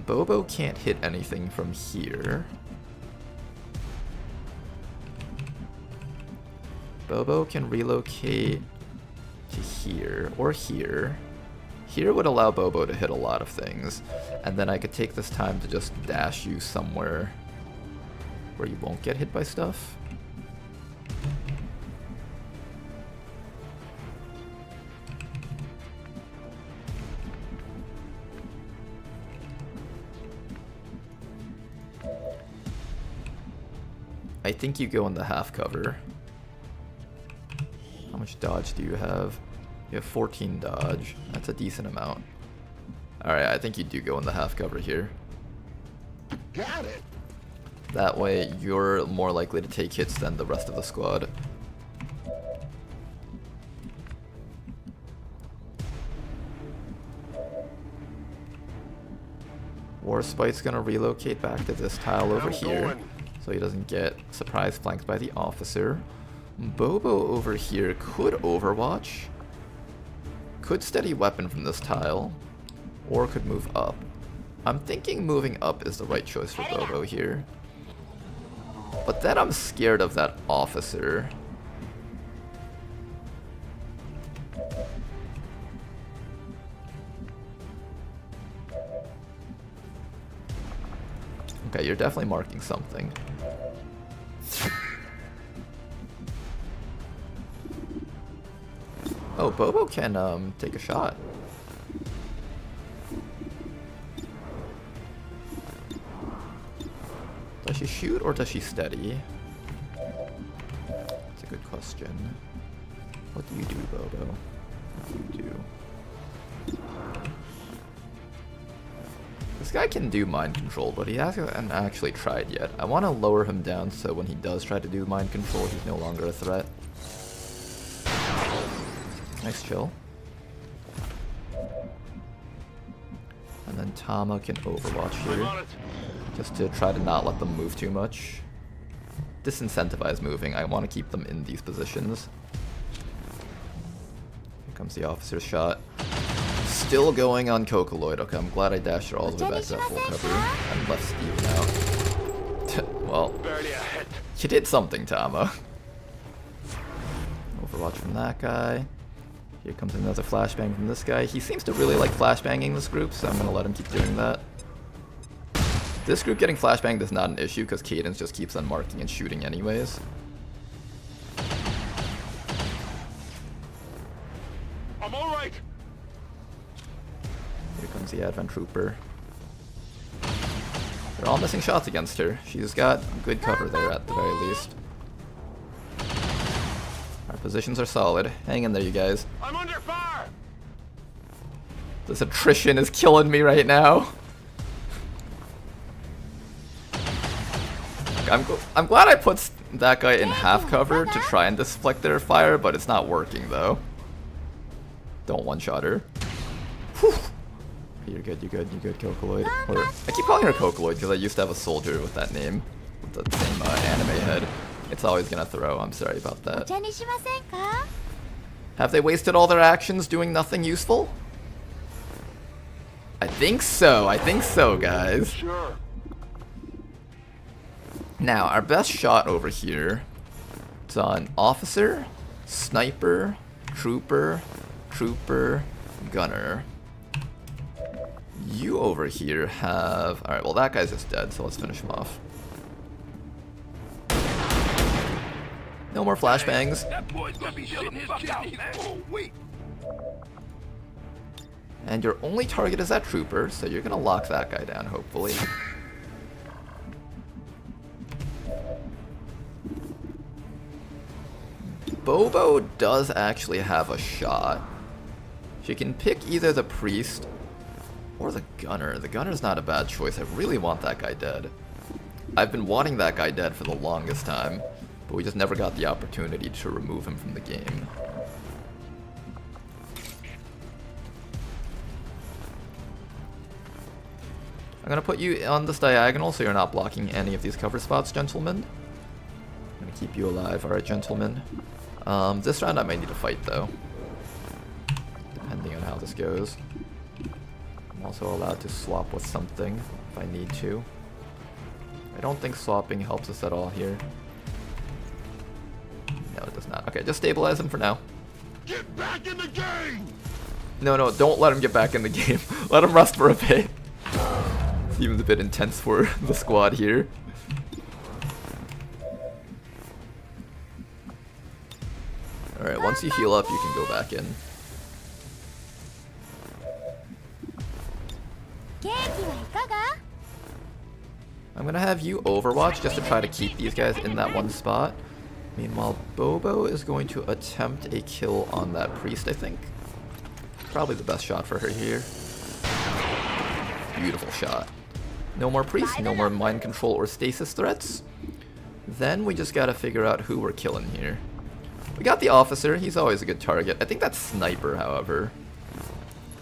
Bobo can't hit anything from here. Bobo can relocate to here or here. Here would allow Bobo to hit a lot of things, and then I could take this time to just dash you somewhere where you won't get hit by stuff. I think you go in the half cover. How much dodge do you have? You have 14 dodge. That's a decent amount. Alright, I think you do go in the half cover here. Got it. That way, you're more likely to take hits than the rest of the squad. Warspite's gonna relocate back to this tile over here, so he doesn't get surprise flanked by the officer. Bobo over here could overwatch, could steady weapon from this tile, or could move up. I'm thinking moving up is the right choice for Bobo here. But then I'm scared of that officer. Okay, you're definitely marking something. Oh, Bobo can take a shot. Does she shoot or does she steady? That's a good question. What do you do, Bobo? What do you do? This guy can do mind control, but he hasn't actually tried yet. I want to lower him down so when he does try to do mind control, he's no longer a threat. Nice chill. And then Tama can overwatch here, just to try to not let them move too much. Disincentivize moving. I want to keep them in these positions. Here comes the officer's shot. Still going on Cocoloid. Okay, I'm glad I dashed her all the way back to that full cover and left Steven out. Well, you did something, Tama. Overwatch from that guy. Here comes another flashbang from this guy. He seems to really like flashbanging this group, so I'm going to let him keep doing that. This group getting flashbanged is not an issue because Cadence just keeps on marking and shooting anyways. I'm all right. Here comes the Advent Trooper. They're all missing shots against her. She's got good cover there at the very least. Our positions are solid. Hang in there, you guys. I'm under fire. This attrition is killing me right now. I'm glad I put that guy in half cover to try and deflect their fire, but it's not working though. Don't one-shot her. Whew. You're good, Cocoloid. Or, I keep calling her Cocoloid because I used to have a soldier with that name, with the same anime head. It's always gonna throw, I'm sorry about that. Have they wasted all their actions doing nothing useful? I think so, guys. Sure. Now, our best shot over here is on Officer, Sniper, Trooper, Gunner. You over here have... Alright, well that guy's just dead, so let's finish him off. No more flashbangs. That boy's gonna be shitting his out, man. Oh, wait. And your only target is that Trooper, so you're gonna lock that guy down, hopefully. Bobo does actually have a shot. She can pick either the Priest or the Gunner. The Gunner's not a bad choice. I really want that guy dead. I've been wanting that guy dead for the longest time, but we just never got the opportunity to remove him from the game. I'm gonna put you on this diagonal so you're not blocking any of these cover spots, gentlemen. I'm gonna keep you alive, alright, gentlemen. This round I might need to fight, though. Depending on how this goes. I'm also allowed to swap with something if I need to. I don't think swapping helps us at all here. No, it does not. Okay, just stabilize him for now. Get back in the game! No, don't let him get back in the game. Let him rest for a bit. Seems a bit intense for the squad here. Alright, once you heal up, you can go back in. I'm gonna have you overwatch just to try to keep these guys in that one spot. Meanwhile, Bobo is going to attempt a kill on that priest, I think. Probably the best shot for her here. Beautiful shot. No more priests, no more mind control or stasis threats. Then we just gotta figure out who we're killing here. We got the officer, he's always a good target. I think that sniper, however,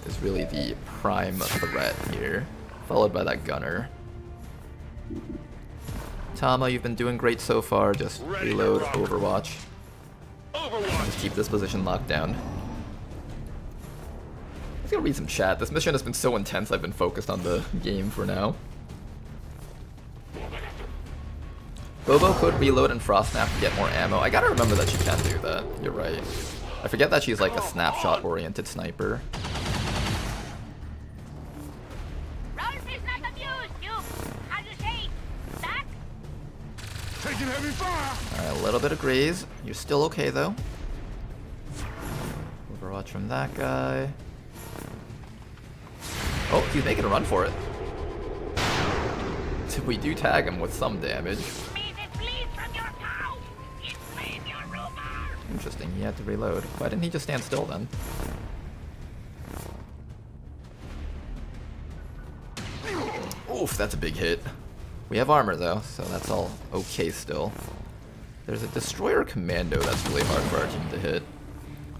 is really the prime threat here. Followed by that gunner. Tama, you've been doing great so far. Just reload, overwatch. Just keep this position locked down. Let's go read some chat. This mission has been so intense, I've been focused on the game for now. Bobo could reload and frost snap to get more ammo. I gotta remember that she can do that. You're right. I forget that she's like a snapshot-oriented sniper. Taking heavy fire. Alright, a little bit of graze. You're still okay though. Overwatch from that guy. Oh, he's making a run for it. We do tag him with some damage. Interesting, he had to reload. Why didn't he just stand still then? Oof, that's a big hit. We have armor though, so that's all okay still. There's a destroyer commando that's really hard for our team to hit.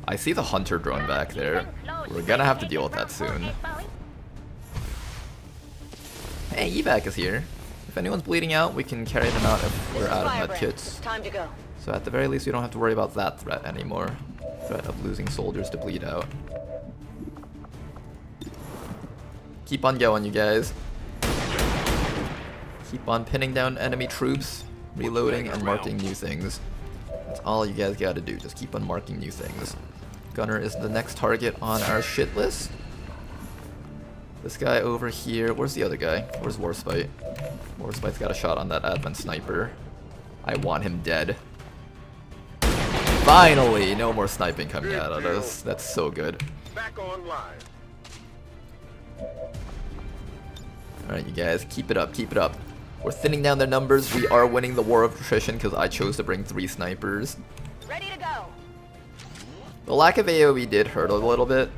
I see the hunter drone back there. We're gonna have to deal with that soon. Hey, evac is here. If anyone's bleeding out, we can carry them out if we're out of medkits. Time to go. So at the very least, we don't have to worry about that threat anymore. Threat of losing soldiers to bleed out. Keep on going, you guys. Keep on pinning down enemy troops, reloading, and marking new things. That's all you guys gotta do, just keep on marking new things. Gunner is the next target on our shit list. This guy over here, where's the other guy? Where's Warspite? Warspite's got a shot on that Advent sniper. I want him dead. Finally! No more sniping coming out of us. That's so good. Back online. Alright, you guys, keep it up, keep it up. We're thinning down their numbers. We are winning the war of attrition because I chose to bring 3 snipers. Ready to go. The lack of AoE did hurt a little bit,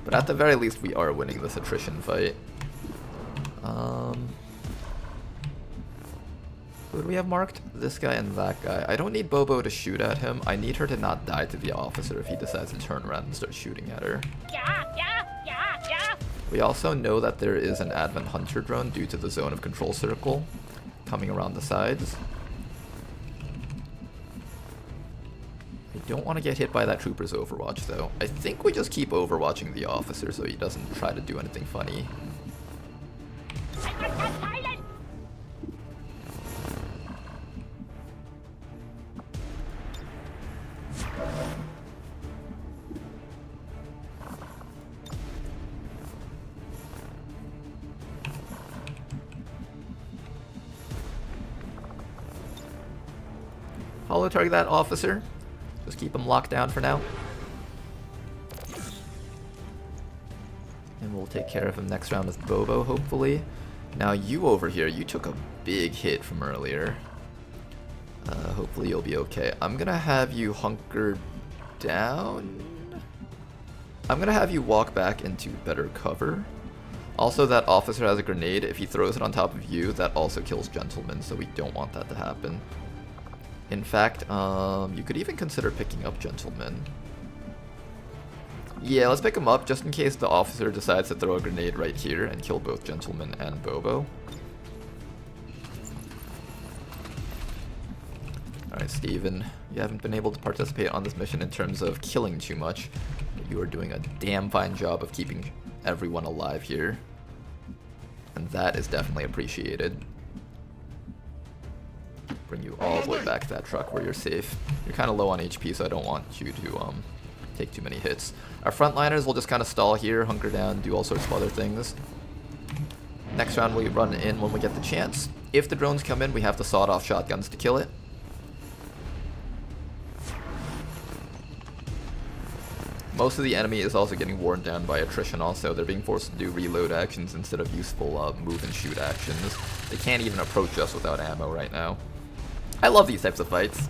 but at the very least we are winning this attrition fight. Who do we have marked? This guy and that guy. I don't need Bobo to shoot at him. I need her to not die to the officer if he decides to turn around and start shooting at her. We also know that there is an Advent Hunter drone due to the zone of control circle coming around the sides. I don't want to get hit by that trooper's overwatch though. I think we just keep overwatching the officer so he doesn't try to do anything funny. Follow target that officer. Just keep him locked down for now. And we'll take care of him next round with Bobo, hopefully. Now you over here, you took a big hit from earlier. Hopefully you'll be okay. I'm gonna have you hunker down. I'm gonna have you walk back into better cover. Also, that officer has a grenade. If he throws it on top of you, that also kills gentlemen, so we don't want that to happen. In fact, you could even consider picking up gentlemen. Yeah, let's pick him up just in case the officer decides to throw a grenade right here and kill both Gentleman and Bobo. Alright, Steven, you haven't been able to participate on this mission in terms of killing too much, but you are doing a damn fine job of keeping everyone alive here. And that is definitely appreciated. Bring you all the way back to that truck where you're safe. You're kind of low on HP, so I don't want you to take too many hits. Our frontliners will just kind of stall here, hunker down, do all sorts of other things. Next round we run in when we get the chance. If the drones come in, we have the sawed-off shotguns to kill it. Most of the enemy is also getting worn down by attrition also. They're being forced to do reload actions instead of useful move and shoot actions. They can't even approach us without ammo right now. I love these types of fights.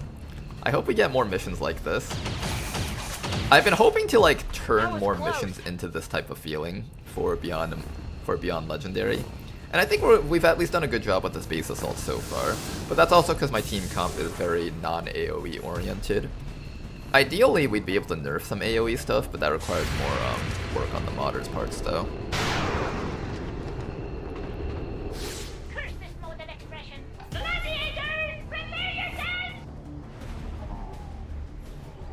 I hope we get more missions like this. I've been hoping to like turn more missions into this type of feeling for Beyond Legendary. And I think we've at least done a good job with the space assault so far. But that's also because my team comp is very non-AoE oriented. Ideally, we'd be able to nerf some AoE stuff, but that requires more work on the modders' parts, though. Curse this mode of expression. Gladiators, prepare yourselves!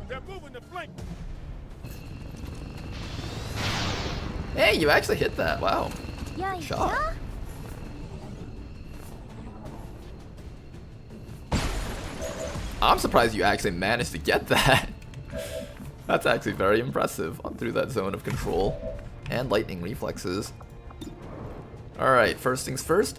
They're moving the flank. Hey, you actually hit that. Wow. Good shot. I'm surprised you actually managed to get that. That's actually very impressive through that zone of control. And lightning reflexes. Alright, first things first.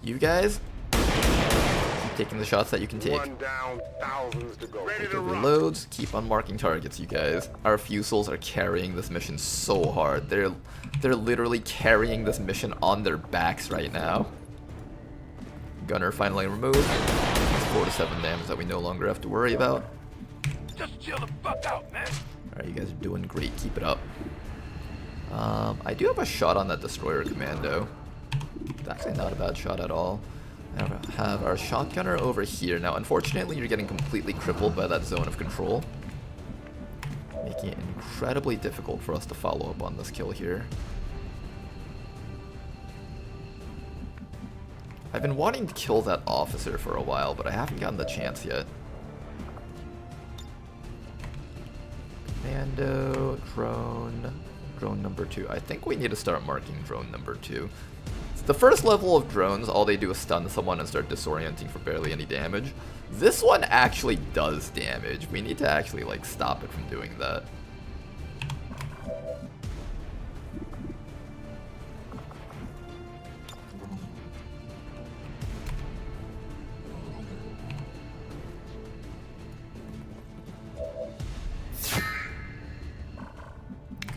You guys keep taking the shots that you can take. One down, thousands to go. Take your reloads, keep on marking targets, you guys. Our fusils are carrying this mission so hard. They're literally carrying this mission on their backs right now. Gunner finally removed. 4 to 7 damage that we no longer have to worry about. Just chill the fuck out, man. Alright, you guys are doing great. Keep it up. I do have a shot on that destroyer commando. It's actually not a bad shot at all. I have our shotgunner over here. Now, unfortunately, you're getting completely crippled by that zone of control, making it incredibly difficult for us to follow up on this kill here. I've been wanting to kill that officer for a while, but I haven't gotten the chance yet. Commando, drone number 2. I think we need to start marking drone number 2. It's the first level of drones, all they do is stun someone and start disorienting for barely any damage. This one actually does damage. We need to actually like stop it from doing that.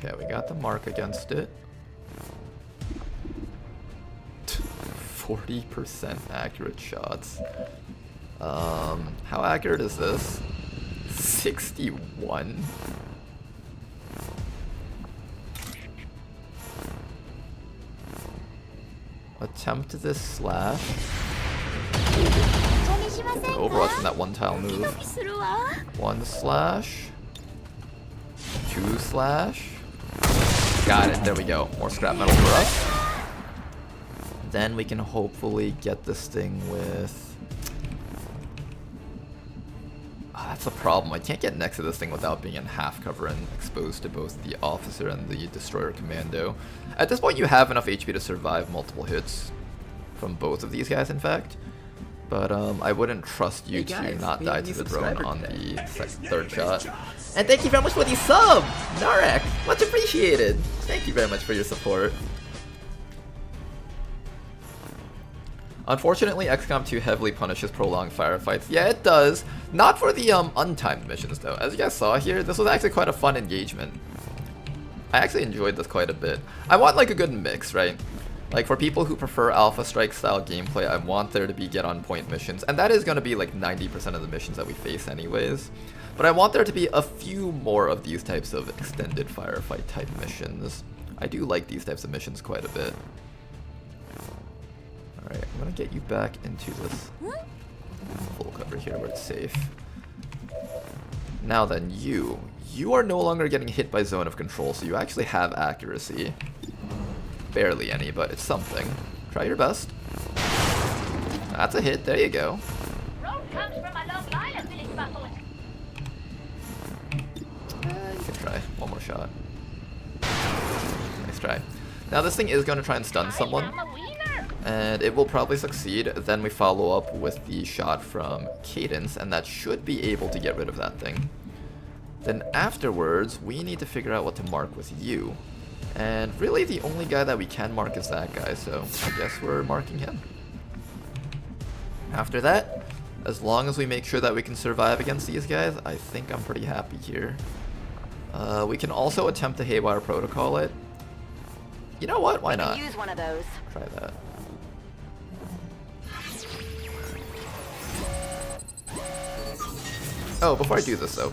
Okay, we got the mark against it. 40% accurate shots. How accurate is this? 61? Attempt this slash. Overwatch in that one tile move. 1 slash. 2 slash. Got it, there we go. More scrap metal for us. Then we can hopefully get this thing with... that's the problem. I can't get next to this thing without being in half cover and exposed to both the officer and the destroyer commando. At this point you have enough HP to survive multiple hits from both of these guys, in fact. But I wouldn't trust you to not die to the drone on the third shot. And thank you very much for the sub, Narek. Much appreciated. Thank you very much for your support. Unfortunately, XCOM 2 heavily punishes prolonged firefights. Yeah, it does. Not for the untimed missions, though. As you guys saw here, this was actually quite a fun engagement. I actually enjoyed this quite a bit. I want like a good mix, right? Like for people who prefer Alpha Strike style gameplay, I want there to be get on point missions. And that is going to be like 90% of the missions that we face anyways. But I want there to be a few more of these types of extended firefight type missions. I do like these types of missions quite a bit. Alright, I'm gonna get you back into this full cover here where it's safe. Now then, you You are no longer getting hit by zone of control, so you actually have accuracy. Barely any, but it's something. Try your best. That's a hit, there you go. Road comes from a long line of village buffaloes. You can try. One more shot. Nice try. Now this thing is going to try and stun someone. I'm a wiener. And it will probably succeed. Then we follow up with the shot from Cadence, and that should be able to get rid of that thing. Then afterwards, we need to figure out what to mark with you. And really the only guy that we can mark is that guy, so I guess we're marking him. After that, as long as we make sure that we can survive against these guys, I think I'm pretty happy here. We can also attempt to Haywire Protocol it. You know what? Why not? Use one of those. Try that. Oh, before I do this though,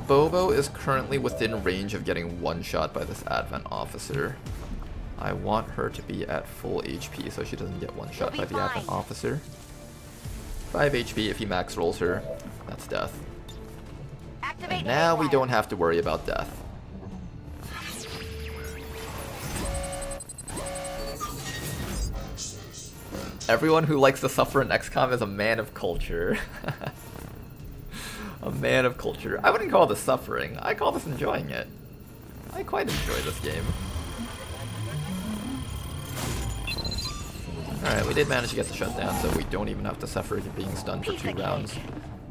Bobo is currently within range of getting one shot by this Advent Officer. I want her to be at full HP so she doesn't get one shot by the Advent Officer. 5 HP if he max rolls her, that's death. And now we don't have to worry about death. Everyone who likes to suffer in XCOM is a man of culture. A man of culture. I wouldn't call this suffering. I call this enjoying it. I quite enjoy this game. Alright, we did manage to get the shutdown, so we don't even have to suffer being stunned for 2 rounds.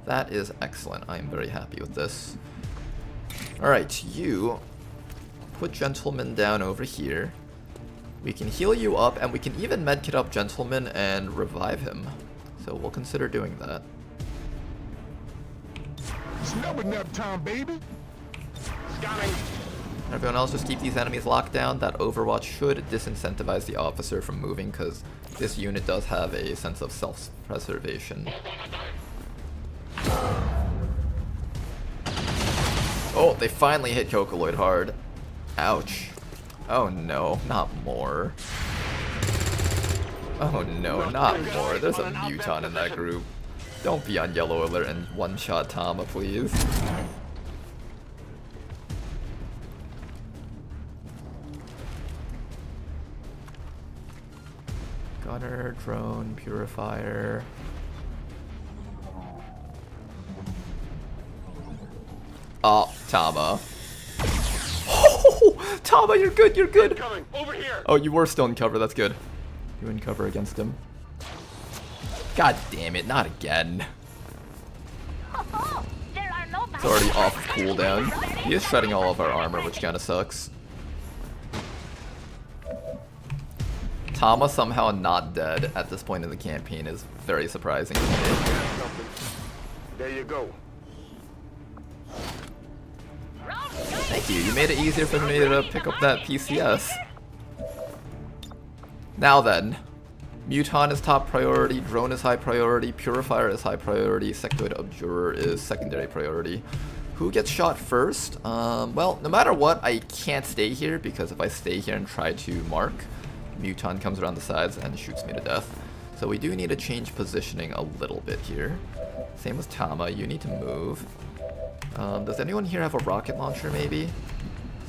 That is excellent. I am very happy with this. Alright, you put Gentleman down over here. We can heal you up, and we can even medkit up Gentleman and revive him. So we'll consider doing that. Snubber nap time, baby. Scanning. Everyone else just keep these enemies locked down. That Overwatch should disincentivize the officer from moving, because this unit does have a sense of self-preservation. Oh, they finally hit Cocoloid hard. Ouch. Oh no, not more. Oh no, not more. There's a Muton in that group. Don't be on yellow alert and one-shot Tama, please. Gunner, drone, purifier. Oh, Tama. Oh, Tama, you're good, you're good. Coming over here. Oh, you were still in cover, that's good. You in cover against him. God damn it, not again. There are no It's already off of cooldown. He is shredding all of our armor, which kinda sucks. Tama somehow not dead at this point in the campaign is very surprising to me. There you go. Thank you, you made it easier for me to pick up that PCS. Now then, Muton is top priority, Drone is high priority, Purifier is high priority, Sectoid Abjurer is secondary priority. Who gets shot first? Well, no matter what, I can't stay here, because if I stay here and try to mark, Muton comes around the sides and shoots me to death. So we do need to change positioning a little bit here. Same with Tama, you need to move. Does anyone here have a rocket launcher maybe?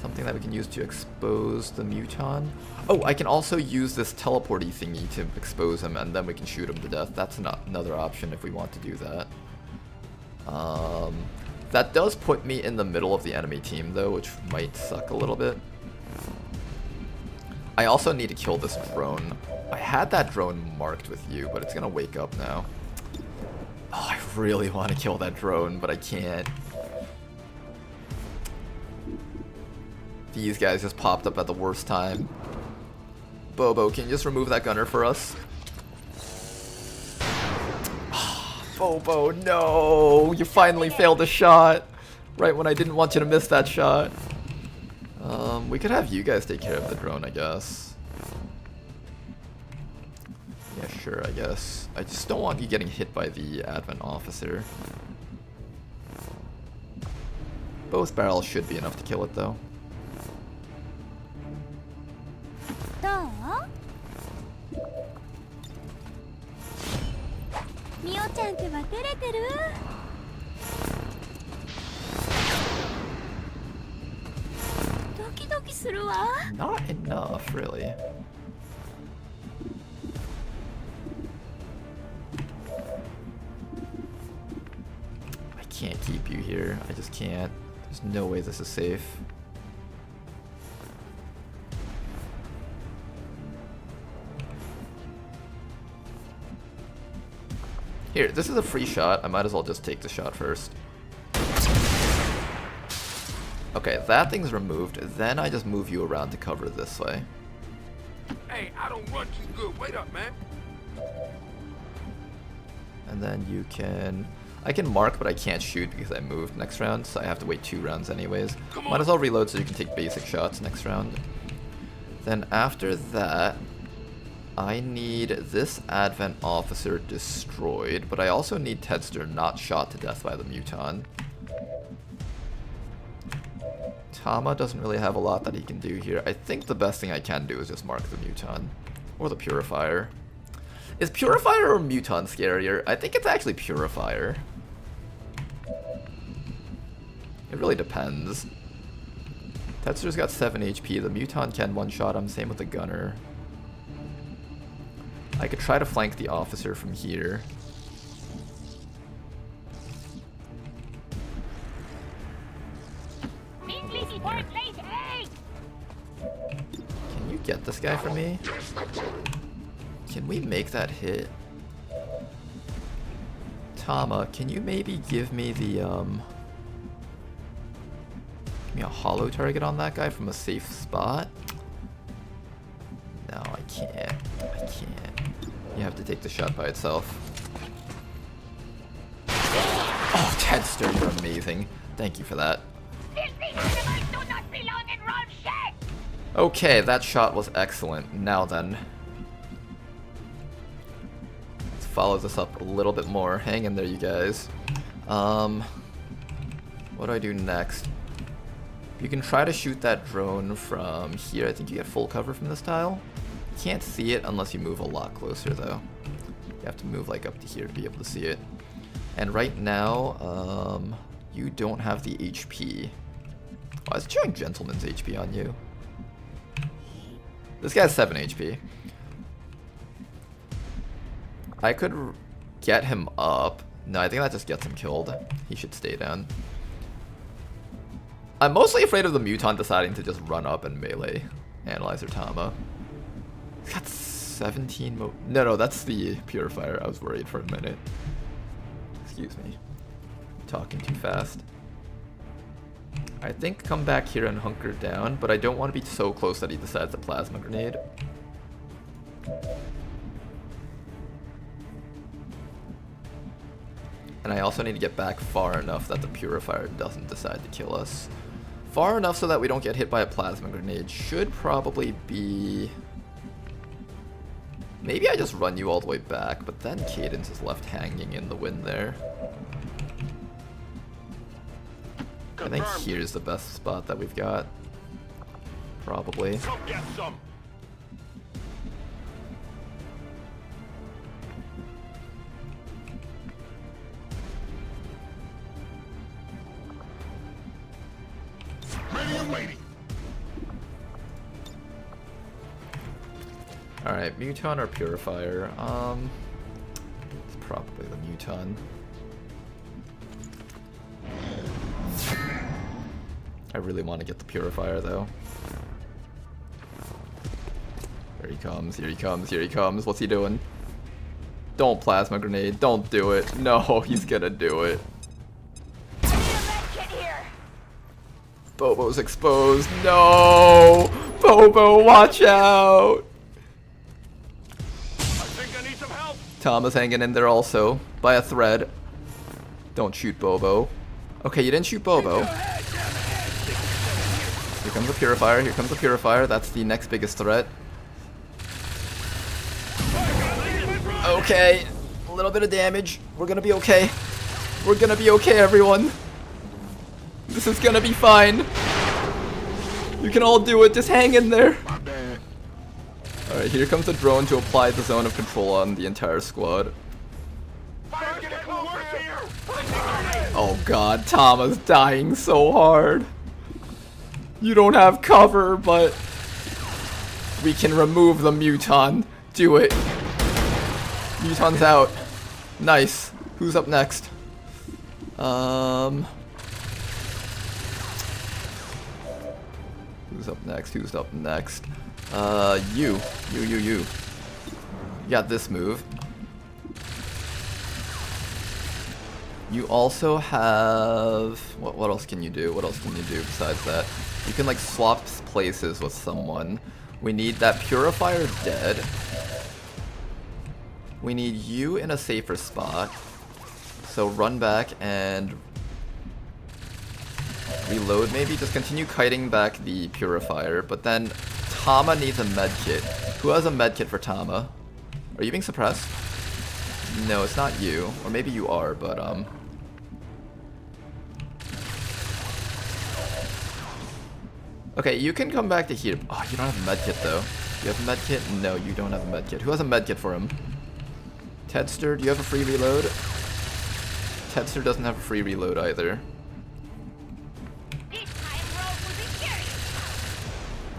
Something that we can use to expose the Muton? Oh, I can also use this teleporty thingy to expose him, and then we can shoot him to death. That's another option if we want to do that. That does put me in the middle of the enemy team though, which might suck a little bit. I also need to kill this drone. I had that drone marked with you, but it's gonna wake up now. Oh, I really want to kill that drone, but I can't. These guys just popped up at the worst time. Bobo, can you just remove that gunner for us? Bobo, no! You finally failed a shot! Right when I didn't want you to miss that shot. We could have you guys take care of the drone, I guess. Yeah, sure, I guess. I just don't want you getting hit by the Advent Officer. Both barrels should be enough to kill it, though. ちゃんっては照れてる？ドキドキするわ。 Not enough, really. I can't keep you here. I just can't. There's no way this is safe. Here, this is a free shot. I might as well just take the shot first. Okay, that thing's removed. Then I just move you around to cover this way. Hey, I don't run too good. Wait up, man. And then you can... I can mark, but I can't shoot because I moved next round, so I have to wait 2 rounds anyways. Might as well reload so you can take basic shots next round. Then after that, I need this Advent Officer destroyed, but I also need Tedster not shot to death by the Muton. Tama doesn't really have a lot that he can do here. I think the best thing I can do is just mark the Muton. Or the Purifier. Is Purifier or Muton scarier? I think it's actually Purifier. It really depends. Tetsu's got 7 HP. The Muton can one-shot him. Same with the Gunner. I could try to flank the Officer from here. Can you get this guy for me? Can we make that hit? Tama, can you maybe give me the give me a hollow target on that guy from a safe spot? No, I can't. I can't. You have to take the shot by itself. Oh, Tedster, you're amazing. Thank you for that. Okay, that shot was excellent. Now then. Let's follow this up a little bit more. Hang in there, you guys. What do I do next? You can try to shoot that drone from here. I think you get full cover from this tile. You can't see it unless you move a lot closer, though. You have to move like up to here to be able to see it. And right now, you don't have the HP. Why is it showing Gentleman's HP on you? This guy has 7 HP. I could get him up. No, I think that just gets him killed. He should stay down. I'm mostly afraid of the Muton deciding to just run up and melee Analyzer Tama. He's got 17 No, that's the Purifier. I was worried for a minute. Excuse me. Talking too fast. I think come back here and hunker down, but I don't want to be so close that he decides to Plasma Grenade. And I also need to get back far enough that the Purifier doesn't decide to kill us. Far enough so that we don't get hit by a Plasma Grenade should probably be... Maybe I just run you all the way back, but then Cadence is left hanging in the wind there. I think here's the best spot that we've got. Probably. Get some. Ready and waiting. Alright, Muton or Purifier? It's probably the Muton. I really want to get the Purifier though. Here he comes, here he comes, here he comes. What's he doing? Don't Plasma Grenade, don't do it. No, he's gonna do it. Bobo's exposed. No! Bobo, watch out! I think I need some help. Tama's hanging in there also, by a thread. Don't shoot Bobo. Okay, you didn't shoot Bobo. Here comes the Purifier, here comes the Purifier. That's the next biggest threat. Okay, a little bit of damage. We're gonna be okay. We're gonna be okay, everyone. This is gonna be fine. You can all do it, just hang in there. Alright, here comes the drone to apply the zone of control on the entire squad. Fire Oh god, Tama's dying so hard. You don't have cover, but we can remove the Muton. Do it. Muton's out. Nice. Who's up next? Who's up next? Who's up next? You. You got this move. You also have... What else can you do? What else can you do besides that? You can, like, swap places with someone. We need that Purifier dead. We need you in a safer spot. So run back and... reload maybe? Just continue kiting back the Purifier. But then Tama needs a medkit. Who has a medkit for Tama? Are you being suppressed? No, it's not you. Or maybe you are, but okay, you can come back to here. Oh, you don't have a medkit though. You have a medkit? No, you don't have a medkit. Who has a medkit for him? Tedster, do you have a free reload? Tedster doesn't have a free reload either.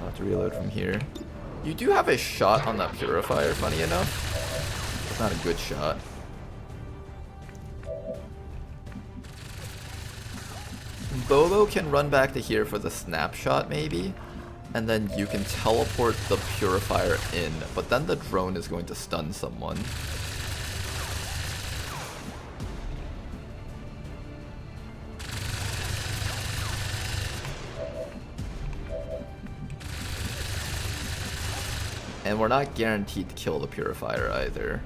I'll have to reload from here. You do have a shot on that Purifier, funny enough. It's not a good shot. Bobo can run back to here for the snapshot, maybe. And then you can teleport the Purifier in. But then the drone is going to stun someone. And we're not guaranteed to kill the Purifier either.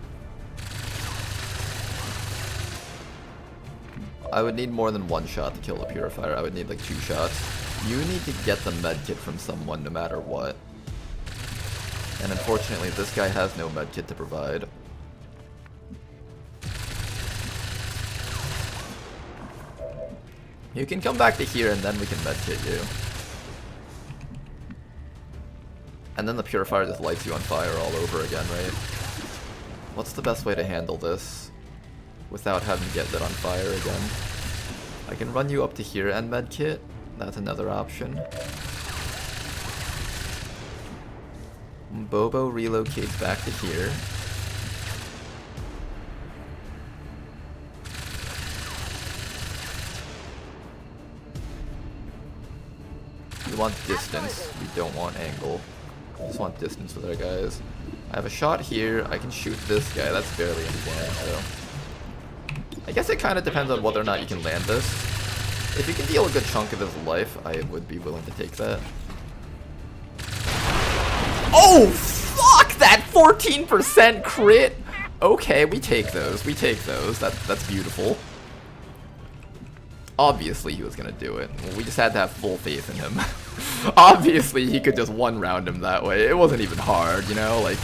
I would need more than one shot to kill the Purifier. I would need like 2 shots. You need to get the medkit from someone no matter what. And unfortunately, this guy has no medkit to provide. You can come back to here and then we can medkit you. And then the Purifier just lights you on fire all over again, right? What's the best way to handle this without having to get lit on fire again? I can run you up to here and medkit. That's another option. Bobo relocates back to here. We want distance, we don't want angle. I just want distance with our guys. I have a shot here, I can shoot this guy, that's barely any damage though. I guess it kind of depends on whether or not you can land this. If you can deal a good chunk of his life, I would be willing to take that. Oh, fuck! That 14% crit! Okay, we take those, that's beautiful. Obviously he was gonna do it. We just had to have full faith in him. Obviously he could just one-round him that way. It wasn't even hard, you know? Like,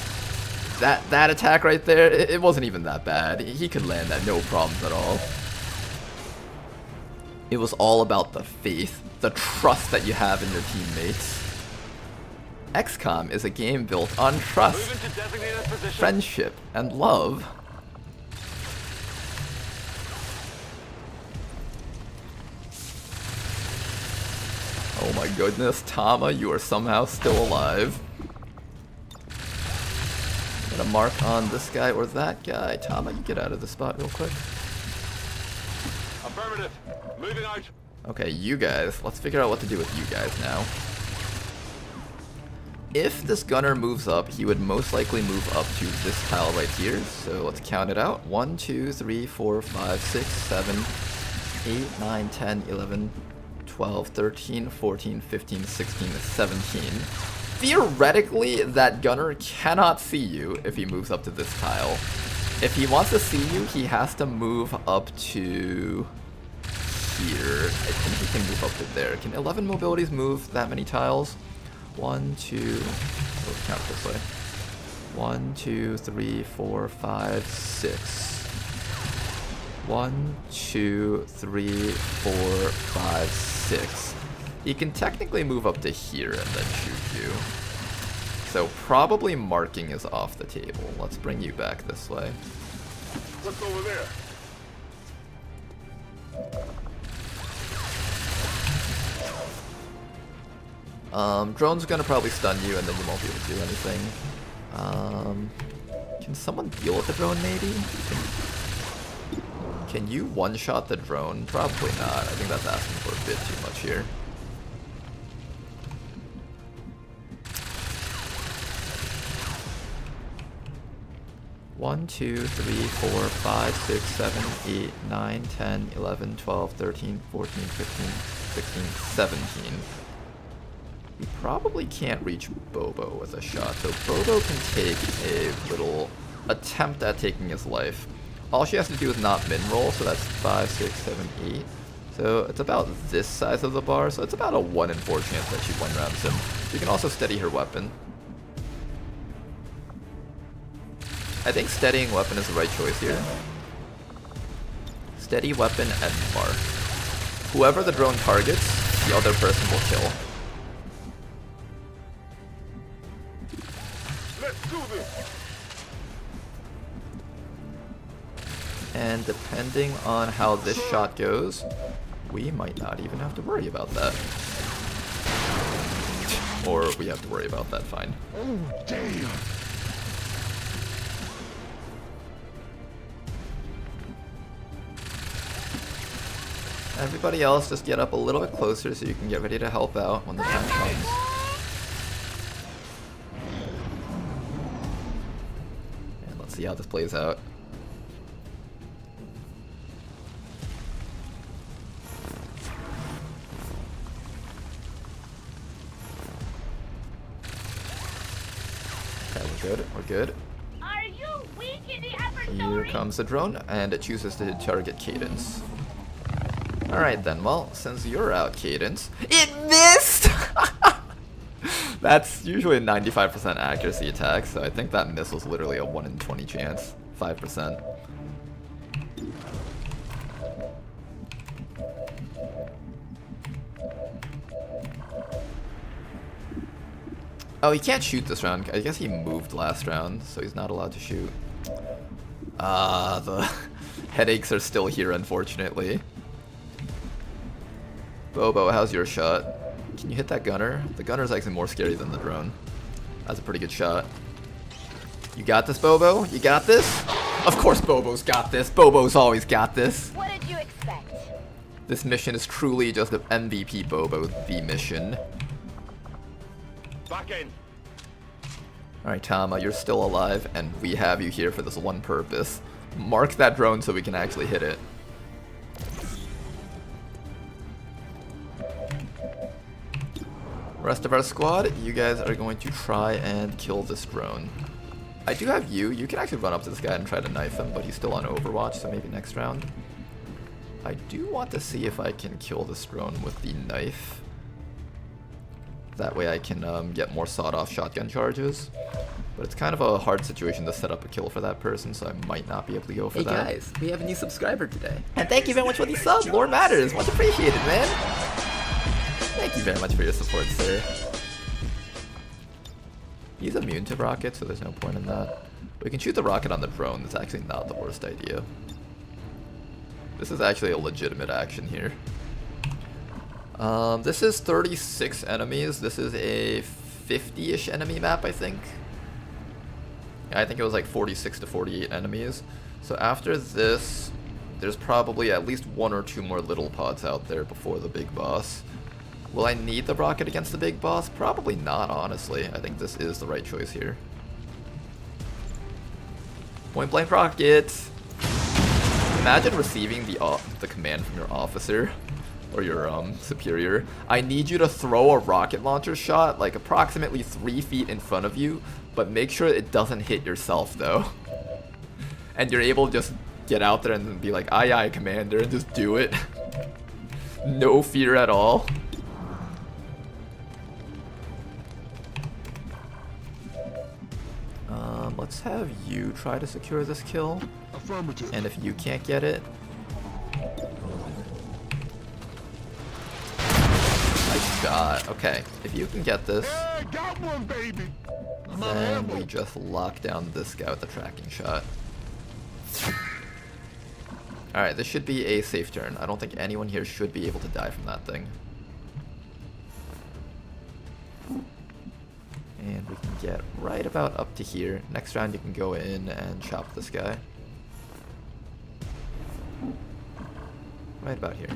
that attack right there, it wasn't even that bad. He could land that, no problems at all. It was all about the faith, the trust that you have in your teammates. XCOM is a game built on trust, friendship, and love. Oh my goodness, Tama, you are somehow still alive. Get a mark on this guy or that guy. Tama, you get out of the spot real quick. Affirmative. Moving out. Okay, you guys. Let's figure out what to do with you guys now. If this gunner moves up, he would most likely move up to this tile right here. So let's count it out. 1, 2, 3, 4, 5, 6, 7, 8, 9, 10, 11, 12, 13, 14, 15, 16, 17. Theoretically, that gunner cannot see you if he moves up to this tile. If he wants to see you, he has to move up to here. I think he can move up to there. Can 11 mobilities move that many tiles? 1, 2, let's count this way. 1, 2, 3, 4, 5, 6. 1, 2, 3, 4, 5, 6. He can technically move up to here and then shoot you. So probably marking is off the table. Let's bring you back this way. What's over there? Drone's gonna probably stun you and then you won't be able to do anything. Can someone deal with the drone maybe? Can you one-shot the drone? Probably not. I think that's asking for a bit too much here. One, 2, 3, 4, 5, 6, 7, 8, 9, 10, 11, 12, 13, 14, 15, 16, 17. We probably can't reach Bobo with a shot, so Bobo can take a little attempt at taking his life. All she has to do is not min-roll, so that's 5, 6, 7, 8. So it's about this size of the bar, so it's about a 1 in 4 chance that she one-rounds him. You can also steady her weapon. I think steadying weapon is the right choice here. Steady weapon and mark. Whoever the drone targets, the other person will kill. Let's do this. And depending on how this shot goes, we might not even have to worry about that. Or we have to worry about that, fine. Oh, damn. Everybody else just get up a little bit closer so you can get ready to help out when the time comes. And let's see how this plays out. Okay, we're good, we're good. Are you weak in the upper Here story? comes the drone, and it chooses to target Cadence. Alright then, well, since you're out, Cadence, it missed! That's usually a 95% accuracy attack, so I think that miss was literally a 1 in 20 chance. 5%. Oh, he can't shoot this round. I guess he moved last round, so he's not allowed to shoot. The headaches are still here, unfortunately. Bobo, how's your shot? Can you hit that gunner? The gunner's actually more scary than the drone. That's a pretty good shot. You got this, Bobo? You got this? Of course Bobo's got this. Bobo's always got this. What did you expect? This mission is truly just an MVP Bobo, the mission. Back in. Alright, Tama, you're still alive, and we have you here for this one purpose. Mark that drone so we can actually hit it. Rest of our squad, you guys are going to try and kill this drone. I do have you. You can actually run up to this guy and try to knife him, but he's still on Overwatch, so maybe next round. I do want to see if I can kill this drone with the knife. That way I can get more sawed-off shotgun charges. But it's kind of a hard situation to set up a kill for that person, so I might not be able to go for that. Hey guys, we have a new subscriber today. And thank you very much for the sub, Lord Matters. Much appreciated, man. Thank you very much for your support, sir. He's immune to rockets, so there's no point in that. We can shoot the rocket on the drone. That's actually not the worst idea. This is actually a legitimate action here. This is 36 enemies. This is a 50-ish enemy map, I think. Yeah, I think it was like 46 to 48 enemies. So after this, there's probably at least 1 or 2 more little pods out there before the big boss. Will I need the rocket against the big boss? Probably not, honestly. I think this is the right choice here. Point blank rocket! Imagine receiving the command from your officer or your superior. I need you to throw a rocket launcher shot like approximately 3 feet in front of you, but make sure it doesn't hit yourself though. And you're able to just get out there and be like, aye aye commander, and just do it. No fear at all. Let's have you try to secure this kill. Affirmative. And if you can't get it, nice shot. Okay, if you can get this, Hey, got one, baby. then we just lock down this guy with the tracking shot. Alright, this should be a safe turn. I don't think anyone here should be able to die from that thing. And we can get right about up to here. Next round you can go in and chop this guy. Right about here.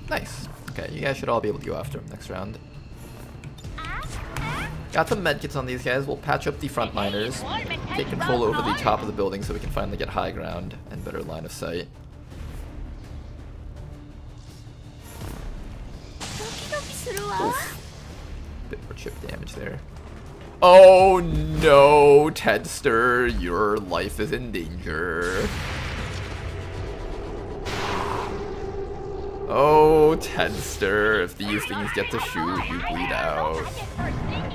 Nice. Okay, you guys should all be able to go after him next round. Got some medkits on these guys. We'll patch up the frontliners, take control over the top of the building so we can finally get high ground and better line of sight. Oof. Bit more chip damage there. Oh no, Tedster, your life is in danger. Oh, Tedster, if these things get to shoot, you bleed out.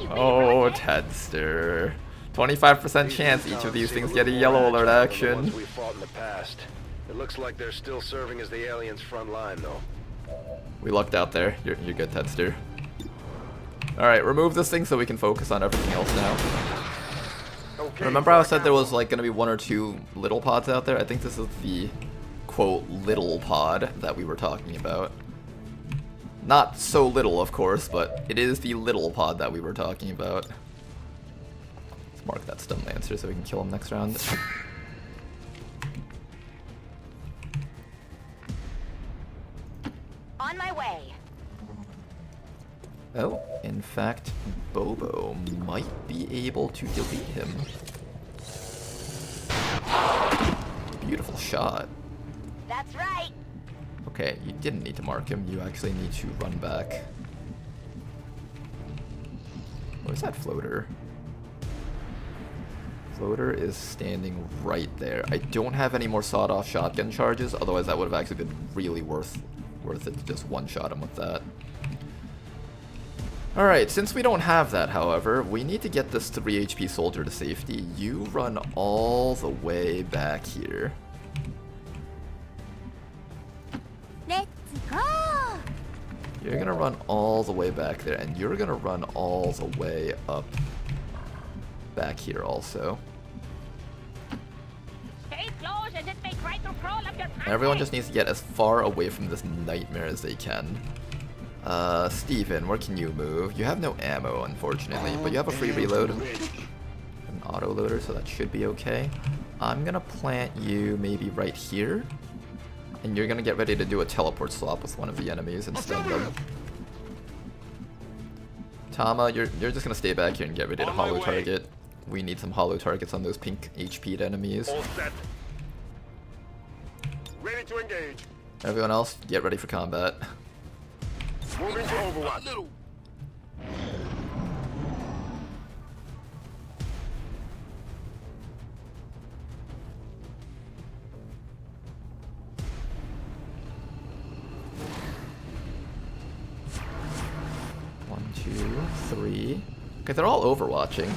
Oh, Tedster. 25% chance each of these things get a yellow alert action. We fought in the past. It looks like they're still serving as the aliens' front line, though. We lucked out there. You're good, Tedster. Alright, remove this thing so we can focus on everything else now. Okay, Remember I said there was like going to be 1 or 2 little pods out there? I think this is the quote little pod that we were talking about. Not so little, of course, but it is the little pod that we were talking about. Let's mark that stun lancer so we can kill him next round. On my way. Oh, in fact, Bobo might be able to delete him. Beautiful shot. That's right. Okay, you didn't need to mark him. You actually need to run back. Where's that floater? Floater is standing right there. I don't have any more sawed-off shotgun charges, otherwise that would have actually been really worth it to just one-shot him with that. Alright, since we don't have that, however, we need to get this 3 HP soldier to safety. You run all the way back here. Let's go. You're gonna run all the way back there, and you're gonna run all the way up back here also. Stay close as it may try to crawl up your Everyone just needs to get as far away from this nightmare as they can. Steven, where can you move? You have no ammo, unfortunately, but you have a free reload. An auto loader, so that should be okay. I'm gonna plant you maybe right here. And you're gonna get ready to do a teleport swap with one of the enemies and stun them. Tama, you're just gonna stay back here and get ready to hollow target. We need some hollow targets on those pink HP'd enemies. All set. Ready to engage. Everyone else, get ready for combat. Moving to Overwatch. 1, 2, 3. Okay, they're all overwatching.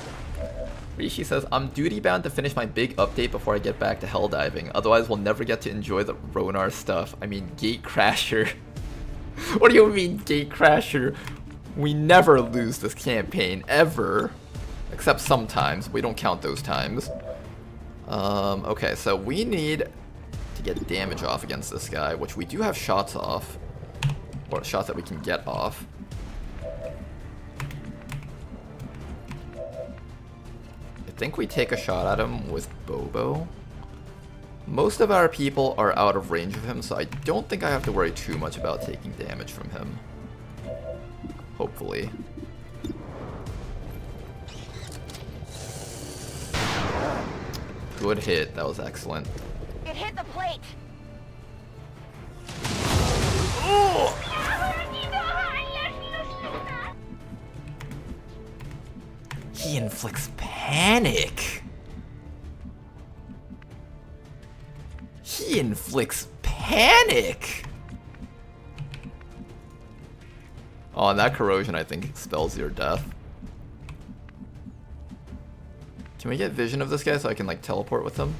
Rishi says, I'm duty bound to finish my big update before I get back to hell diving. Otherwise, we'll never get to enjoy the Ronar stuff. I mean, Gate Crasher. What do you mean, Gate Crasher? We never lose this campaign, ever. Except sometimes. We don't count those times. Okay, so we need to get damage off against this guy, which we do have shots off. Or shots that we can get off. I think we take a shot at him with Bobo. Most of our people are out of range of him, so I don't think I have to worry too much about taking damage from him. Hopefully. Good hit, that was excellent. It hit the plate. Oh! He inflicts panic. He inflicts panic. Oh, and that corrosion, I think, spells your death. Can we get vision of this guy so I can, like, teleport with him?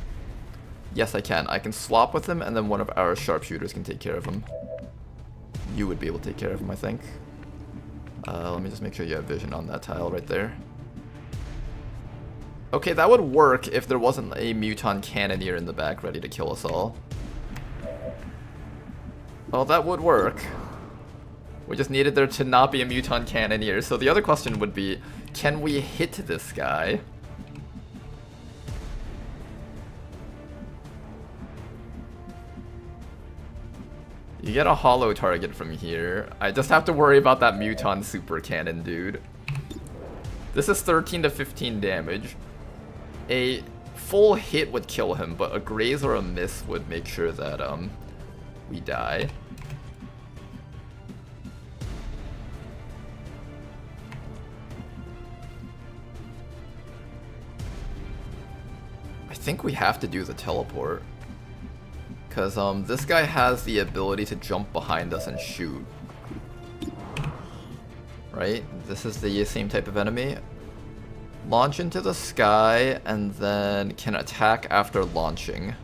Yes, I can. I can swap with him, and then one of our sharpshooters can take care of him. You would be able to take care of him, I think. Let me just make sure you have vision on that tile right there. Okay, that would work if there wasn't a Muton Cannoneer in the back ready to kill us all. Well, that would work. We just needed there to not be a Muton Cannoneer. So the other question would be, can we hit this guy? You get a hollow target from here. I just have to worry about that Muton Super Cannon, dude. This is 13 to 15 damage. A full hit would kill him, but a graze or a miss would make sure that we die. I think we have to do the teleport. Because this guy has the ability to jump behind us and shoot. Right? This is the same type of enemy. Launch into the sky and then can attack after launching.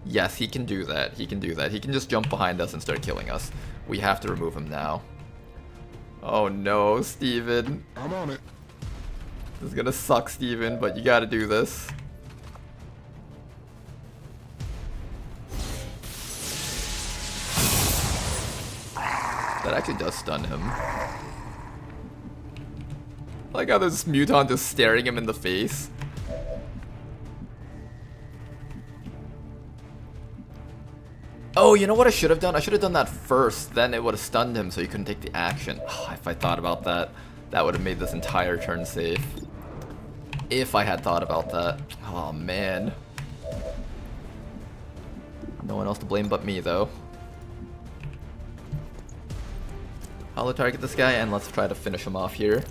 Yes, he can do that. He can do that. He can just jump behind us and start killing us. We have to remove him now. Oh no, Steven. I'm on it. This is gonna suck, Steven, but you gotta do this. That actually does stun him. Like how this Muton just staring him in the face. Oh, you know what I should have done? I should have done that first, then it would have stunned him so he couldn't take the action. Oh, if I thought about that, that would have made this entire turn safe. If I had thought about that. Oh man. No one else to blame but me though. Hollow target this guy and let's try to finish him off here.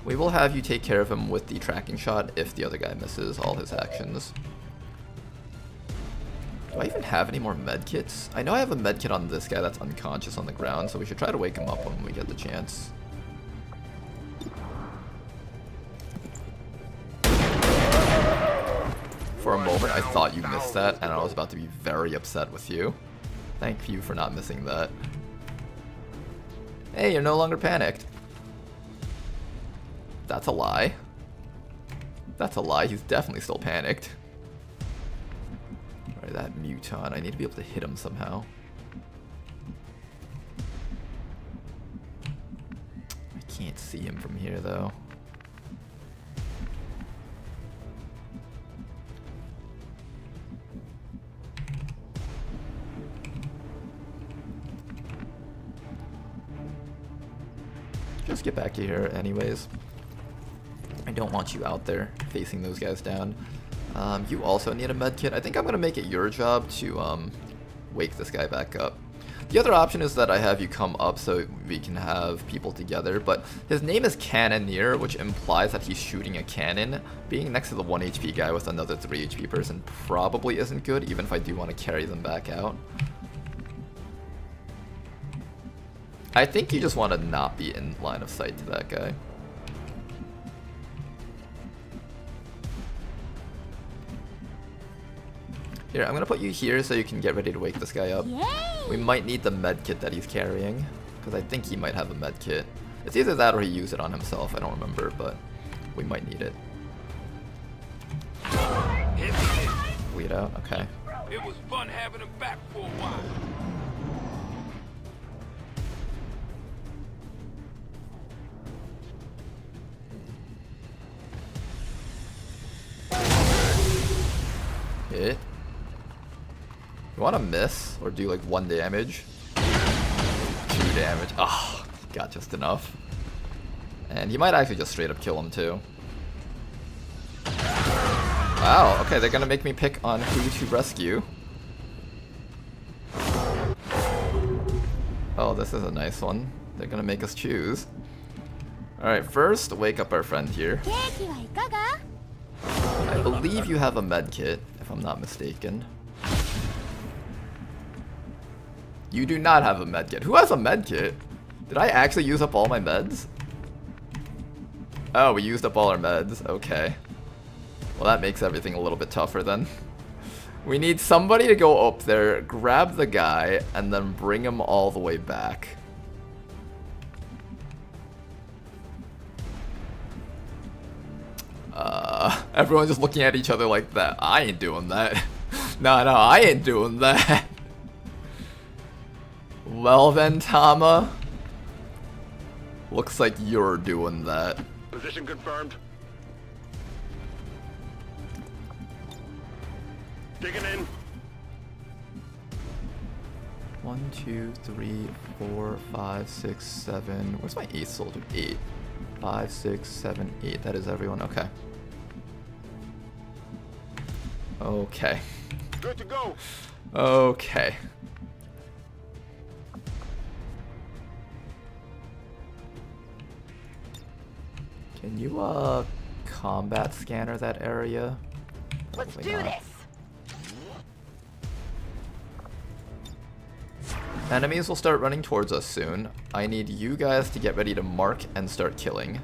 We will have you take care of him with the tracking shot if the other guy misses all his actions. Do I even have any more medkits? I know I have a medkit on this guy that's unconscious on the ground, so we should try to wake him up when we get the chance. For a moment, I thought you missed that, and I was about to be very upset with you. Thank you for not missing that. Hey, you're no longer panicked. That's a lie. That's a lie. He's definitely still panicked. Alright, that Muton. I need to be able to hit him somehow. I can't see him from here, though. Just get back to here anyways. I don't want you out there facing those guys down. You also need a medkit. I think I'm gonna make it your job to wake this guy back up. The other option is that I have you come up so we can have people together, but his name is Cannoneer, which implies that he's shooting a cannon. Being next to the 1 HP guy with another 3 HP person probably isn't good, even if I do want to carry them back out. I think you just want to not be in line of sight to that guy. Here, I'm gonna put you here so you can get ready to wake this guy up. Yay! We might need the medkit that he's carrying, because I think he might have a medkit. It's either that or he used it on himself, I don't remember, but we might need it. Bleed out, okay. It was fun having him back for a while. Hit. You want to miss or do like 1 damage? 2 damage. Oh, got just enough. And he might actually just straight up kill him too. Wow, okay, they're gonna make me pick on who to rescue. Oh, this is a nice one. They're gonna make us choose. Alright, first, wake up our friend here. I believe you have a medkit, if I'm not mistaken. You do not have a medkit. Who has a medkit? Did I actually use up all my meds? Oh, we used up all our meds. Okay. Well, that makes everything a little bit tougher then. We need somebody to go up there, grab the guy, and then bring him all the way back. Everyone's just looking at each other like that. I ain't doing that. No, I ain't doing that. Well then, Tama. Looks like you're doing that. Position confirmed. Digging in. 1, 2, 3, 4, 5, 6, 7. Where's my 8th soldier? 8. 5, 6, 7, 8. That is everyone. Okay. Okay. Good to go. Okay. Can you combat scanner that area? Let's Probably do not. this. Enemies will start running towards us soon. I need you guys to get ready to mark and start killing.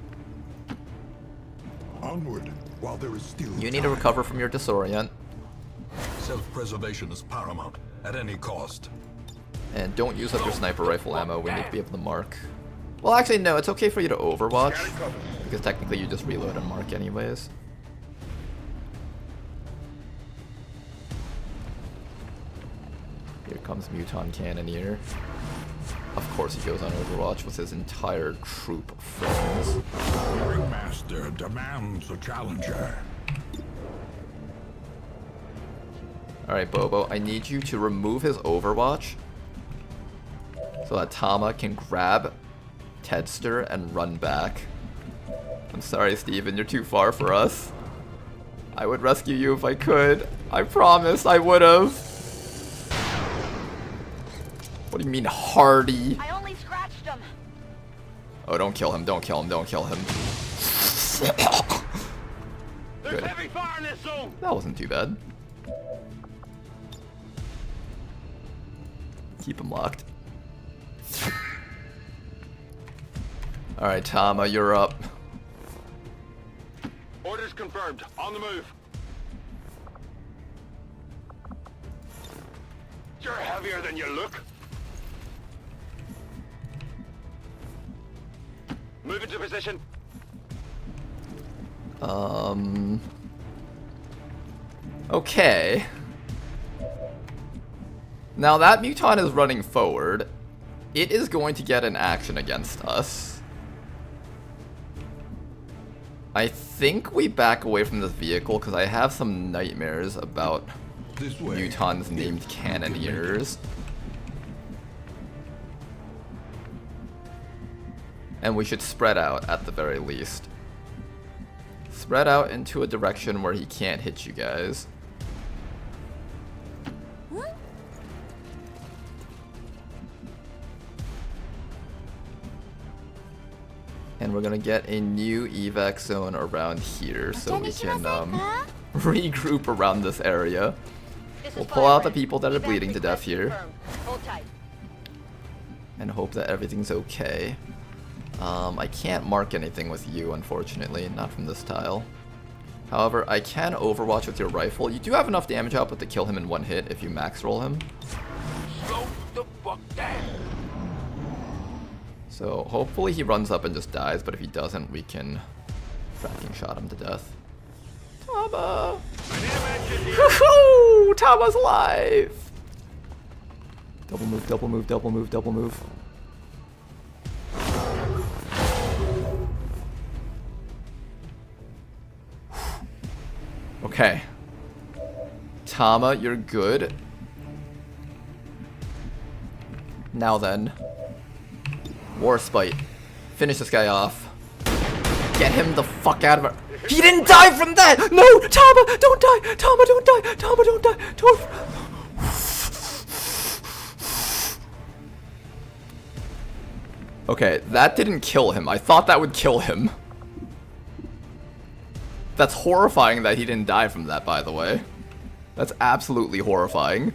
Onward, while there is still You need to recover from your disorient. Self-preservation is paramount, at any cost. And don't use up your sniper rifle ammo. We need to be able to mark. Well, actually, no. It's okay for you to overwatch. Because technically you just reload and mark anyways. Here comes Muton Cannoneer. Of course he goes on Overwatch with his entire troop of friends. Ringmaster demands a challenger. Alright, Bobo, I need you to remove his Overwatch so that Tama can grab Tedster and run back. I'm sorry, Steven, you're too far for us. I would rescue you if I could. I promise I would've. What do you mean, hardy? I only scratched him. Oh, don't kill him, don't kill him, don't kill him. There's heavy fire in this zone. That wasn't too bad. Keep him locked. Alright, Tama, you're up. Orders confirmed. On the move. You're heavier than you look. Move into position. Okay. Now that Muton is running forward, it is going to get an action against us. I think we back away from this vehicle because I have some nightmares about Muton's named Cannoneers. And we should spread out at the very least. Spread out into a direction where he can't hit you guys. And we're gonna get a new evac zone around here so we can regroup around this area. We'll pull out the people that are bleeding to death here. Hold tight. And hope that everything's okay. I can't mark anything with you, unfortunately, not from this tile. However, I can overwatch with your rifle. You do have enough damage output to kill him in one hit if you max roll him. Slow the fuck down. So hopefully he runs up and just dies, but if he doesn't, we can fracking shot him to death. Tama! Woohoo! Tama's alive! Double move, double move, double move, double move. Okay. Tama, you're good. Now then. War Spite. Finish this guy off. Get him the fuck out of it. He didn't die from that! No! Tama, don't die! Tama, don't die! Tama, don't die! Don't... Okay, that didn't kill him. I thought that would kill him. That's horrifying that he didn't die from that, by the way. That's absolutely horrifying.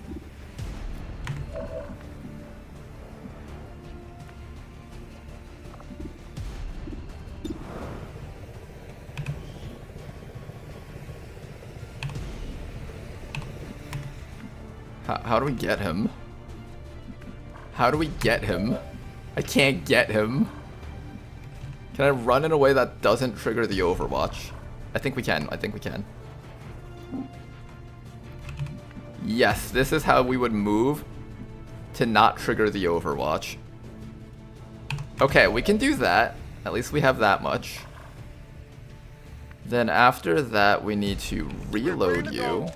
How do we get him? How do we get him? I can't get him. Can I run in a way that doesn't trigger the Overwatch? I think we can. I think we can. Yes, this is how we would move to not trigger the Overwatch. Okay, we can do that. At least we have that much. Then after that, we need to reload you.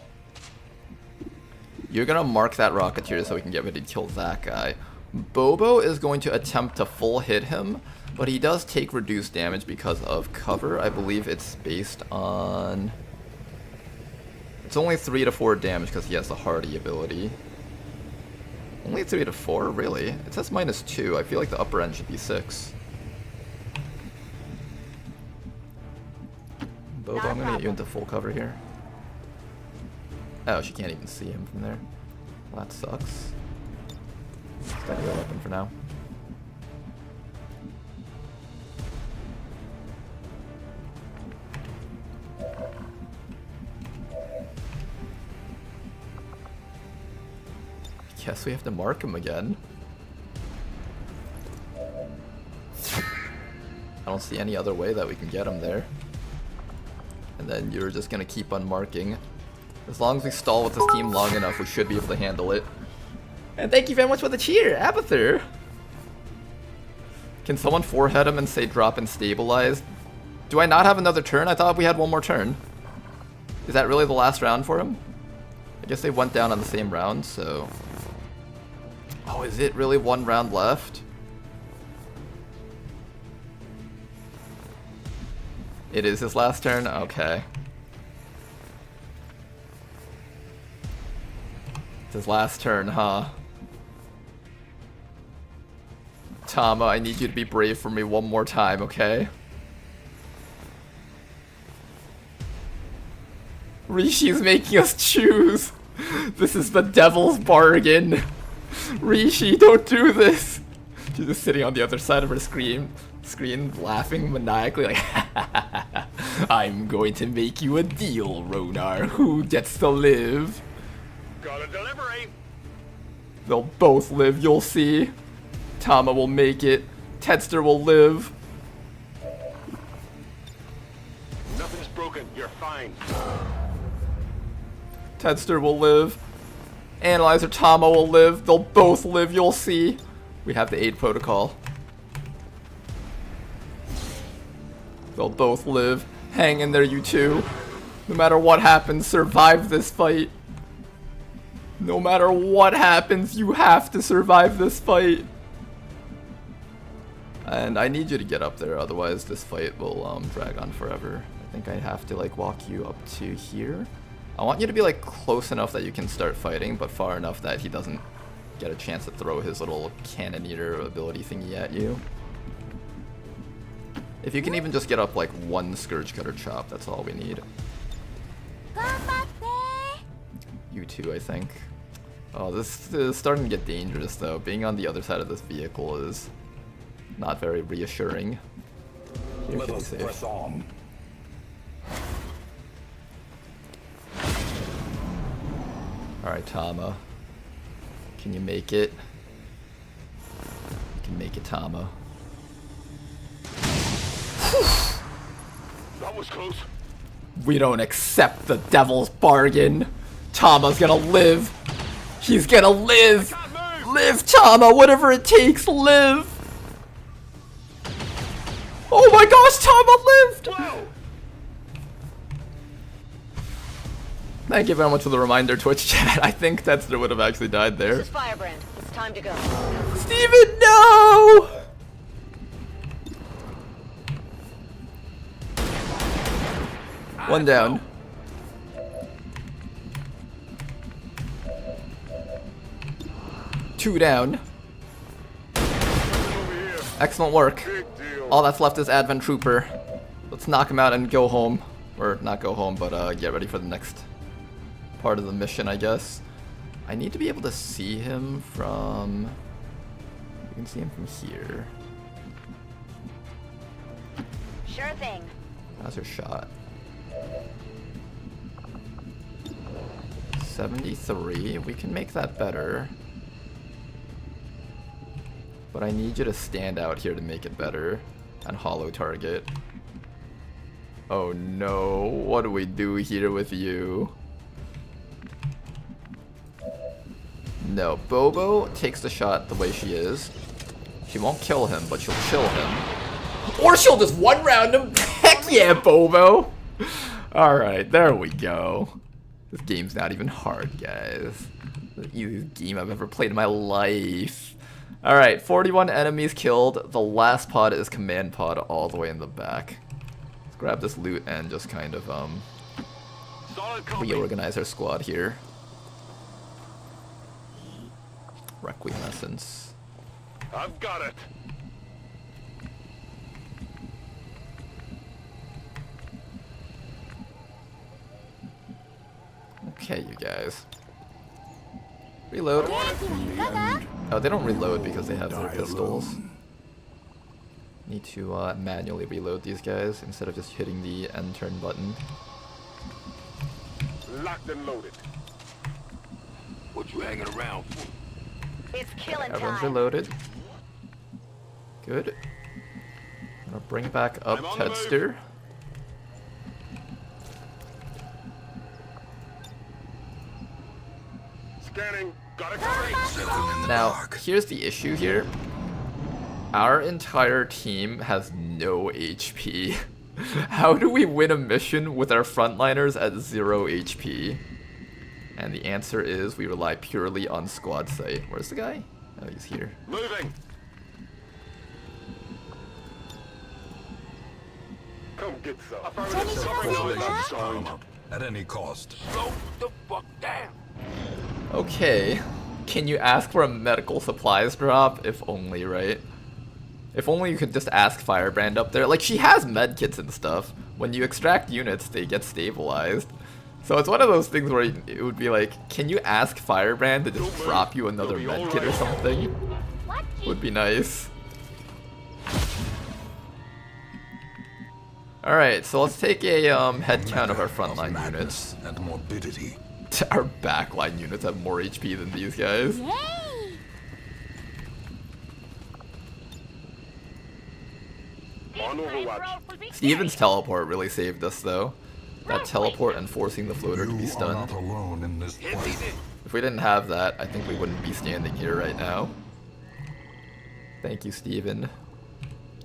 You're gonna mark that Rocketeer so we can get ready to kill that guy. Bobo is going to attempt to full hit him, but he does take reduced damage because of cover. I believe it's based on... It's only 3 to 4 damage because he has the Hardy ability. Only 3 to 4? Really? It says -2. I feel like the upper end should be 6. Bobo, I'm gonna get you into full cover here. Oh, she can't even see him from there. Well, that sucks. Just gotta go weapon for now. Guess we have to mark him again. I don't see any other way that we can get him there. And then you're just gonna keep on marking. As long as we stall with this team long enough, we should be able to handle it. And thank you very much for the cheer, Abathur! Can someone forehead him and say drop and stabilize? Do I not have another turn? I thought we had one more turn. Is that really the last round for him? I guess they went down on the same round, so... Oh, is it really one round left? It is his last turn? Okay. It's his last turn, huh? Tama, I need you to be brave for me one more time, okay? Rishi's making us choose! This is the devil's bargain! Rishi, don't do this! She's just sitting on the other side of her screen laughing maniacally like, I'm going to make you a deal, Ronar. Who gets to live? Got a delivery. They'll both live, you'll see. Tama will make it. Tedster will live. Nothing's broken. You're fine. Tedster will live. Analyzer Tama will live. They'll both live, you'll see. We have the aid protocol. They'll both live. Hang in there, you two. No matter what happens, survive this fight. No matter what happens, you have to survive this fight. And I need you to get up there, otherwise this fight will drag on forever. I think I have to like walk you up to here. I want you to be like close enough that you can start fighting, but far enough that he doesn't get a chance to throw his little cannon eater ability thingy at you. If you can even just get up like one Scourge Cutter chop, that's all we need. You too, I think. Oh, this is starting to get dangerous though. Being on the other side of this vehicle is not very reassuring. Here, Let us press on. Alright, Tama. Can you make it? You can make it, Tama. That was close. We don't accept the devil's bargain. Tama's gonna live. He's gonna live. Live, Tama, whatever it takes, live. Oh my gosh, Tama lived. Whoa. Thank you very much for the reminder, Twitch chat. I think Tedster would have actually died there. This is Firebrand. It's time to go. Steven, no! One down. Two down. Excellent work. All that's left is Advent Trooper. Let's knock him out and go home. Or not go home, but get ready for the next part of the mission, I guess. I need to be able to see him from... You can see him from here. Sure thing. How's your shot? 73. We can make that better. But I need you to stand out here to make it better. And hollow target. Oh no, what do we do here with you? No, Bobo takes the shot the way she is. She won't kill him, but she'll chill him. Or she'll just one round him. Heck yeah, Bobo! Alright, there we go. This game's not even hard, guys. The easiest game I've ever played in my life. Alright, 41 enemies killed. The last pod is command pod all the way in the back. Let's grab this loot and just kind of reorganize our squad here. Requiem essence. I've got it. Okay, you guys. Reload. Oh, they don't reload because they have their pistols. Need to manually reload these guys instead of just hitting the end turn button. Locked and loaded. What you hanging around for? It's killing Everyone's time. reloaded. Good. I'm gonna bring back up Tedster. Scanning. Got it covered. Now, here's the issue here. Our entire team has no HP. How do we win a mission with our frontliners at 0 HP? And the answer is we rely purely on squad sight. Where's the guy? Oh, he's here. Moving. Come get some. At any cost. Slow the fuck down. Okay. Can you ask for a medical supplies drop? If only, right? If only you could just ask Firebrand up there. Like, she has medkits and stuff. When you extract units, they get stabilized. So it's one of those things where it would be like, can you ask Firebrand to just drop you another medkit or something? Would be nice. Alright, so let's take a head count of our frontline units. And morbidity. Our backline units have more HP than these guys. On Overwatch. Steven's teleport really saved us though. That teleport and forcing the floater to be You are stunned. not alone in this fight. If we didn't have that, I think we wouldn't be standing here right now. Thank you, Steven.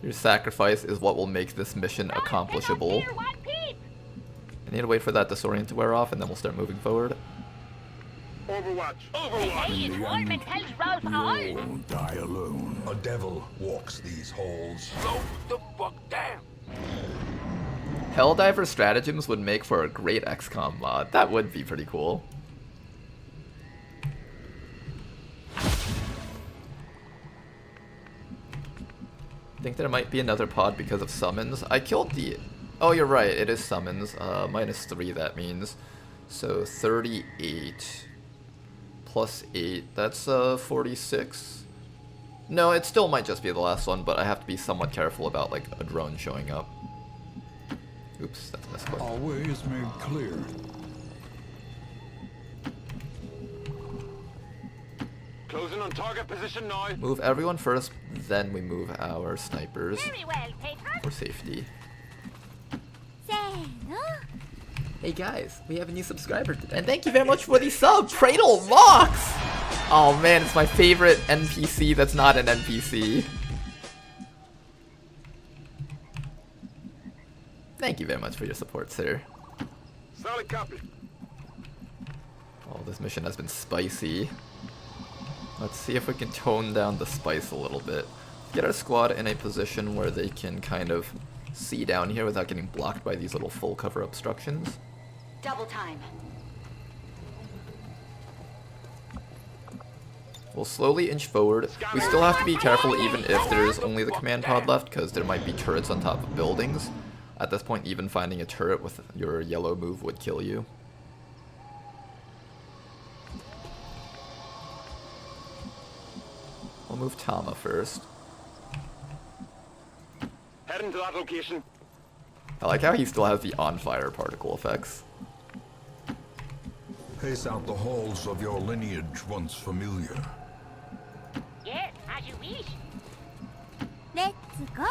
Your sacrifice is what will make this mission accomplishable. I need to wait for that disorient to wear off and then we'll start moving forward. Overwatch. You won't die alone. A devil walks these halls. Slow the fuck down. Helldiver stratagems would make for a great XCOM mod. That would be pretty cool. I think there might be another pod because of summons. I killed the... Oh, you're right. It is summons. -3, that means. So 38 plus 8. That's 46. No, it still might just be the last one, but I have to be somewhat careful about like a drone showing up. Oops, that's a misclick. Always made clear. Closing on target position now. Move everyone first, then we move our snipers Very well, patron. for safety. Hey guys, we have a new subscriber today. And thank you very much for the sub, Cradle Vox! Oh man, it's my favorite NPC that's not an NPC. Thank you very much for your support, sir. Solid copy. Oh, this mission has been spicy. Let's see if we can tone down the spice a little bit. Get our squad in a position where they can kind of see down here without getting blocked by these little full cover obstructions. Double time. We'll slowly inch forward. We still have to be careful even if there's only the command pod left, because there might be turrets on top of buildings. At this point, even finding a turret with your yellow move would kill you. We'll move Tama first. Heading to that location. I like how he still has the on-fire particle effects. pace out the halls of your lineage once familiar. Yes, as you wish. Let's go!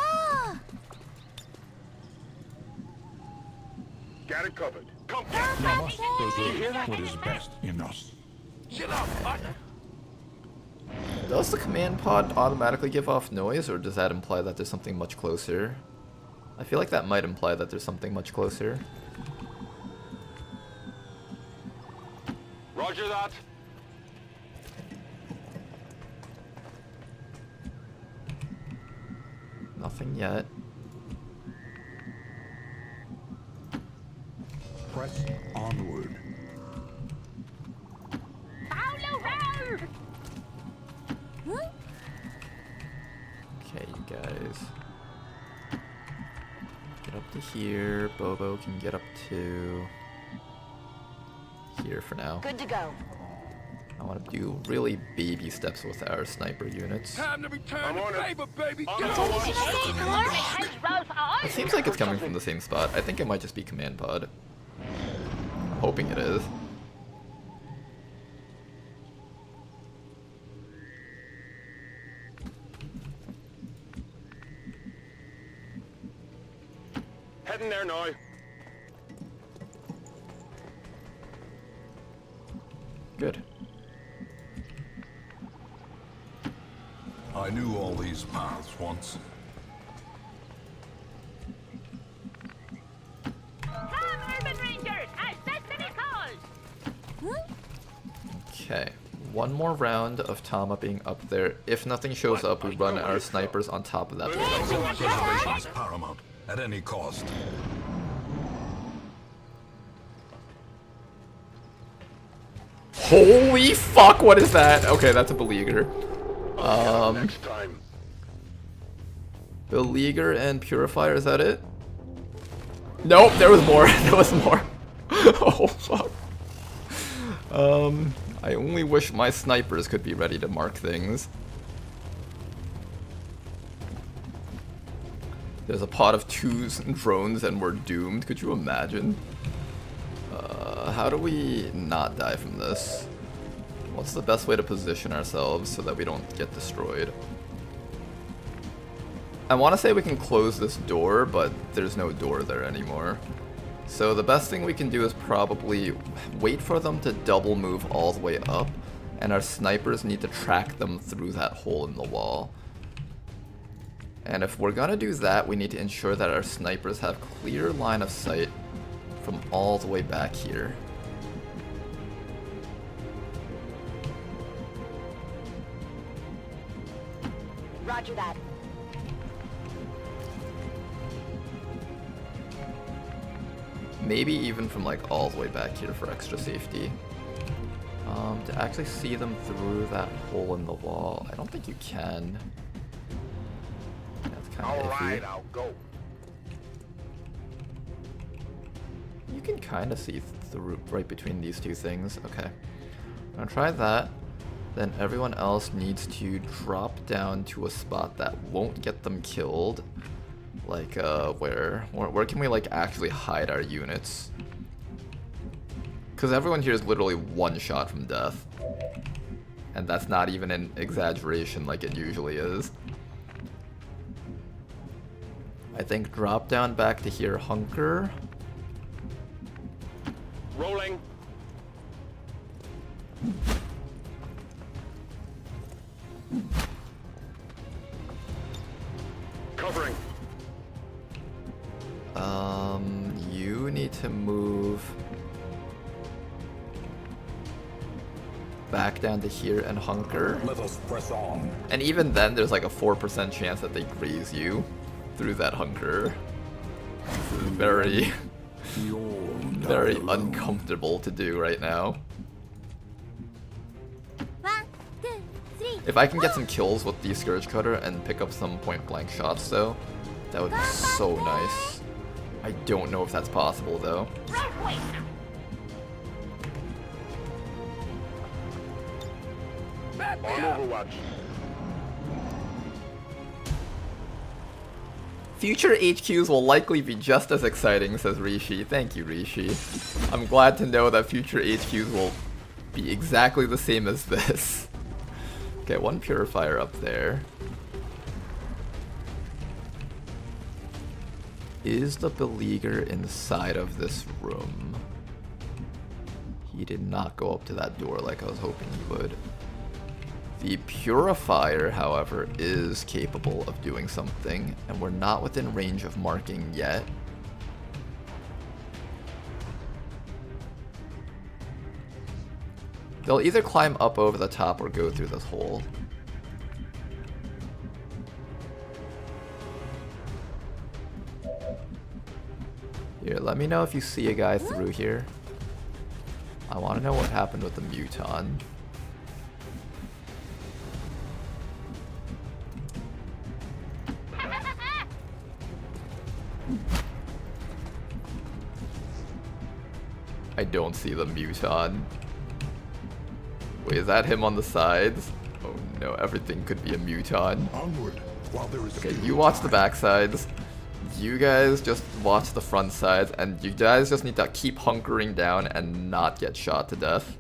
Got it covered. Come We must preserve what is best in us. Chill out, partner. Does the command pod automatically give off noise, or does that imply that there's something much closer? I feel like that might imply that there's something much closer. Roger that. Nothing yet. Press onward. Follow round! Okay, you guys. Get up to here. Bobo can get up to here for now. Good to go. I want to do really baby steps with our sniper units. Time to return I'm on the it. favor, baby. On Get it. on Hey, Alarming tells Ralph It seems like it's coming from the same spot. I think it might just be command pod. I'm hoping it is. Heading there now. Good. I knew all these paths once. Come, Urban Rangers, as destiny calls! Okay. One more round of Tama being up there. If nothing shows up, we run our snipers on top of that building. Preservation is paramount, at any cost. Holy fuck, what is that? Okay, that's a beleaguer. Next time. Beleaguer and Purifier, is that it? Nope, there was more. There was more. Oh fuck. I only wish my snipers could be ready to mark things. There's a pod of 2 drones and we're doomed. Could you imagine? How do we not die from this? What's the best way to position ourselves so that we don't get destroyed? I want to say we can close this door, but there's no door there anymore. So the best thing we can do is probably wait for them to double move all the way up, and our snipers need to track them through that hole in the wall. And if we're gonna do that, we need to ensure that our snipers have clear line of sight from all the way back here. Roger that. Maybe even from like all the way back here for extra safety. To actually see them through that hole in the wall, I don't think you can. That's kind of iffy. Alright, I'll go. You can kind of see through right between these two things. Okay, I'm gonna try that. Then everyone else needs to drop down to a spot that won't get them killed. Like, where can we like actually hide our units? Because everyone here is literally one shot from death. And that's not even an exaggeration like it usually is. I think drop down back to here, hunker. Rolling. Covering. You need to move back down to here and hunker. Let us press on. And even then, there's like a 4% chance that they graze you through that hunker. This is very, very uncomfortable to do right now. 1, 2, 3. If I can get some kills with the Scourge Cutter and pick up some point blank shots though, that would be so nice. I don't know if that's possible though. On Overwatch. Future HQs will likely be just as exciting, says Rishi. Thank you, Rishi. I'm glad to know that future HQs will be exactly the same as this. Okay, one purifier up there. Is the beleaguer inside of this room? He did not go up to that door like I was hoping he would. The purifier, however, is capable of doing something, and we're not within range of marking yet. They'll either climb up over the top or go through this hole. Here, let me know if you see a guy through here. I want to know what happened with the Muton. I don't see the Muton. Wait, is that him on the sides? Oh no, everything could be a Muton. Onward, while there is Okay, you watch the back sides. You guys just watch the front sides, and you guys just need to keep hunkering down and not get shot to death.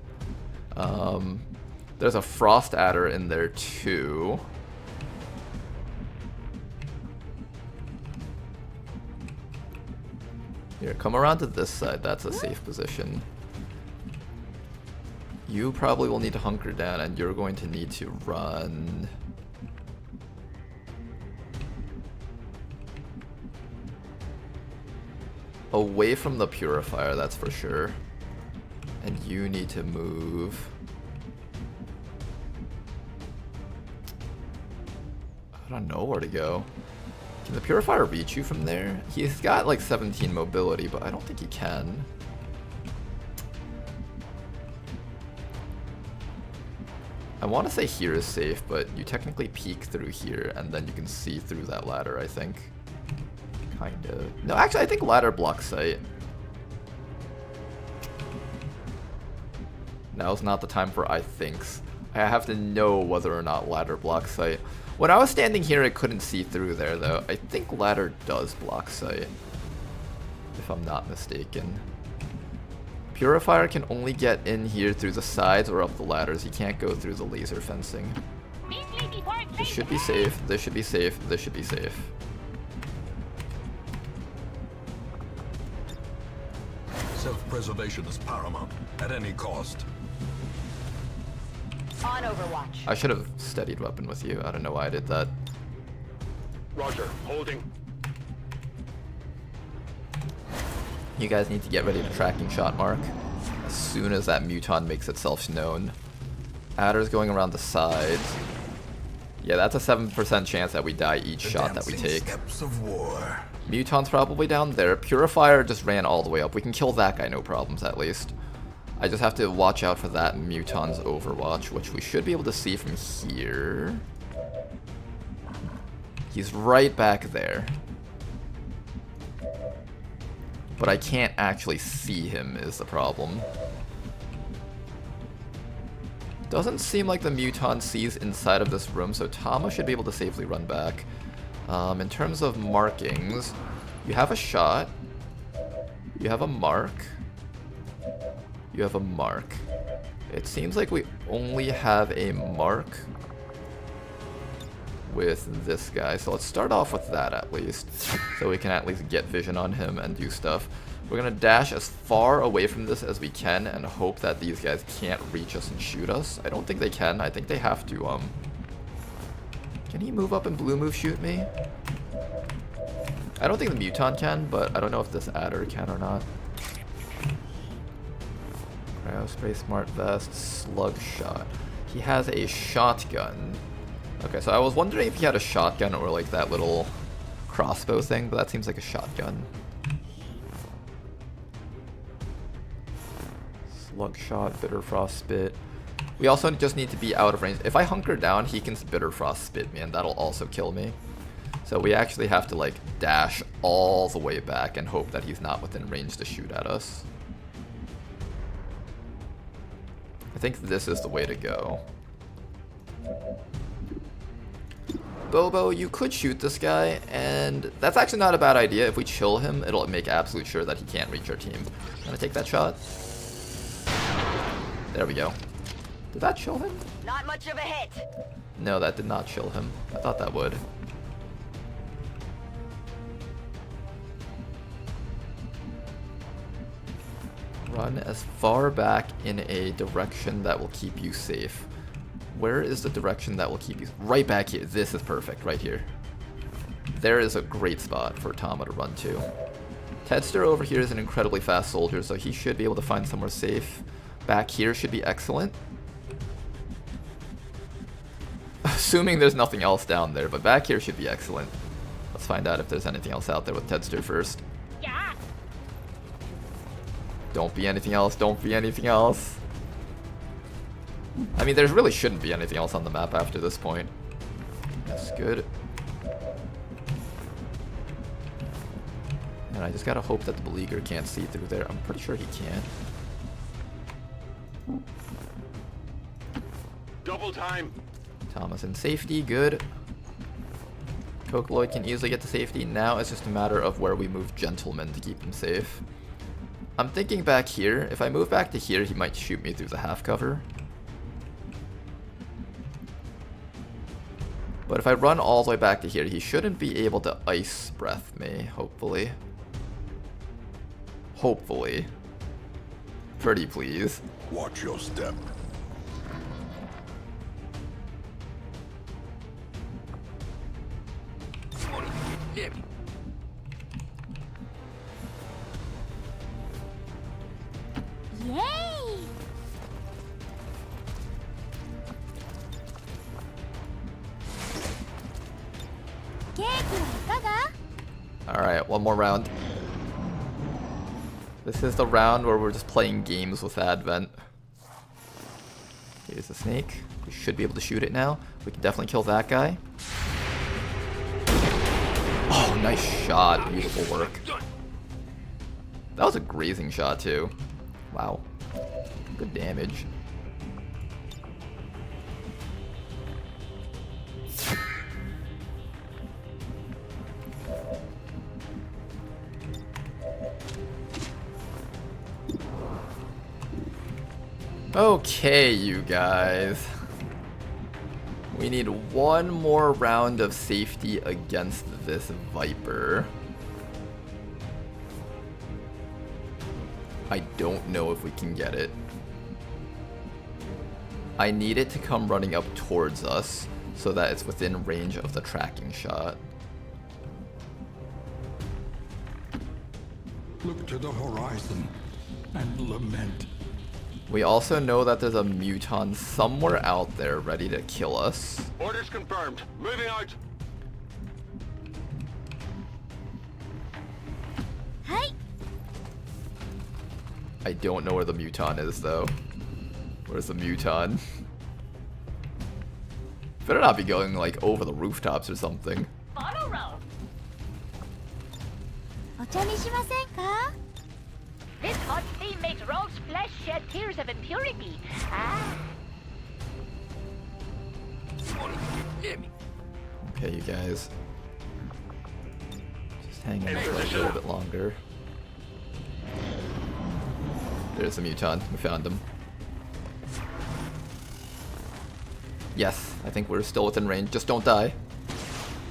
There's a frost adder in there too. Here, come around to this side. That's a safe position. You probably will need to hunker down, and you're going to need to run. Away from the purifier, that's for sure. And you need to move. I don't know where to go. Can the purifier reach you from there? He's got like 17 mobility, but I don't think he can. I want to say here is safe, but you technically peek through here, and then you can see through that ladder, I think. Kind of. No, actually, I think ladder blocks sight. Now's not the time for I thinks. I have to know whether or not ladder blocks sight. When I was standing here, I couldn't see through there, though. I think ladder does block sight, if I'm not mistaken. Purifier can only get in here through the sides or up the ladders. He can't go through the laser fencing. This should be safe. This should be safe. This should be safe. Self-preservation is paramount, at any cost. On Overwatch. I should have steadied weapon with you. I don't know why I did that. Roger, holding. You guys need to get ready to tracking shot mark as soon as that Muton makes itself known. Adder's going around the sides. Yeah, that's a 7% chance that we die each shot that we take. Steps of war. Muton's probably down there. Purifier just ran all the way up. We can kill that guy, no problems at least. I just have to watch out for that Muton's Overwatch, which we should be able to see from here. He's right back there. But I can't actually see him is the problem. Doesn't seem like the Muton sees inside of this room, so Tama should be able to safely run back. In terms of markings, you have a shot. You have a mark. You have a mark. It seems like we only have a mark with this guy, so let's start off with that at least, so we can at least get vision on him and do stuff. We're gonna dash as far away from this as we can and hope that these guys can't reach us and shoot us. I don't think they can. I think they have to, Can he move up and blue move shoot me? I don't think the Muton can, but I don't know if this adder can or not. Cryospray, smart vest, slug shot. He has a shotgun. Okay, so I was wondering if he had a shotgun or like that little crossbow thing, but that seems like a shotgun. Slug shot, bitter frost spit. We also just need to be out of range. If I hunker down, he can bitter frost spit me, and that'll also kill me. So we actually have to like dash all the way back and hope that he's not within range to shoot at us. I think this is the way to go. Bobo, you could shoot this guy, and that's actually not a bad idea. If we chill him, it'll make absolute sure that he can't reach our team. Wanna take that shot? There we go. Did that chill him? Not much of a hit. No, that did not chill him. I thought that would. Run as far back in a direction that will keep you safe. Where is the direction that will keep you? Right back here. This is perfect, right here. There is a great spot for Tama to run to. Tedster over here is an incredibly fast soldier, so he should be able to find somewhere safe. Back here should be excellent. Assuming there's nothing else down there, but back here should be excellent. Let's find out if there's anything else out there with Tedster first. Yeah. Don't be anything else, don't be anything else. I mean, there really shouldn't be anything else on the map after this point. That's good. And I just gotta hope that the Beleaguer can't see through there. I'm pretty sure he can. Double time. Thomas in safety, good. Coke can easily get to safety. Now it's just a matter of where we move Gentleman to keep him safe. I'm thinking back here. If I move back to here, he might shoot me through the half cover. But if I run all the way back to here, he shouldn't be able to ice breath me, hopefully. Hopefully. Pretty please. Watch your step. Yay! Alright, one more round. This is the round where we're just playing games with Advent. Here's the snake. We should be able to shoot it now. We can definitely kill that guy. Oh, nice shot. Beautiful work. That was a grazing shot too. Wow. Good damage. Okay, you guys. We need one more round of safety against this Viper. I don't know if we can get it. I need it to come running up towards us so that it's within range of the tracking shot. Look to the horizon and lament. We also know that there's a Muton somewhere out there ready to kill us. Orders confirmed. Moving out. Hi. I don't know where the Muton is though. Where's the Muton? Better not be going like over the rooftops or something. Auto roll. お茶にしませんか? This hot steam makes Rolf's flesh shed tears of impurity. Ah. Okay, you guys. Just hang in there for a little bit longer. There's the Muton. We found him. Yes, I think we're still within range. Just don't die.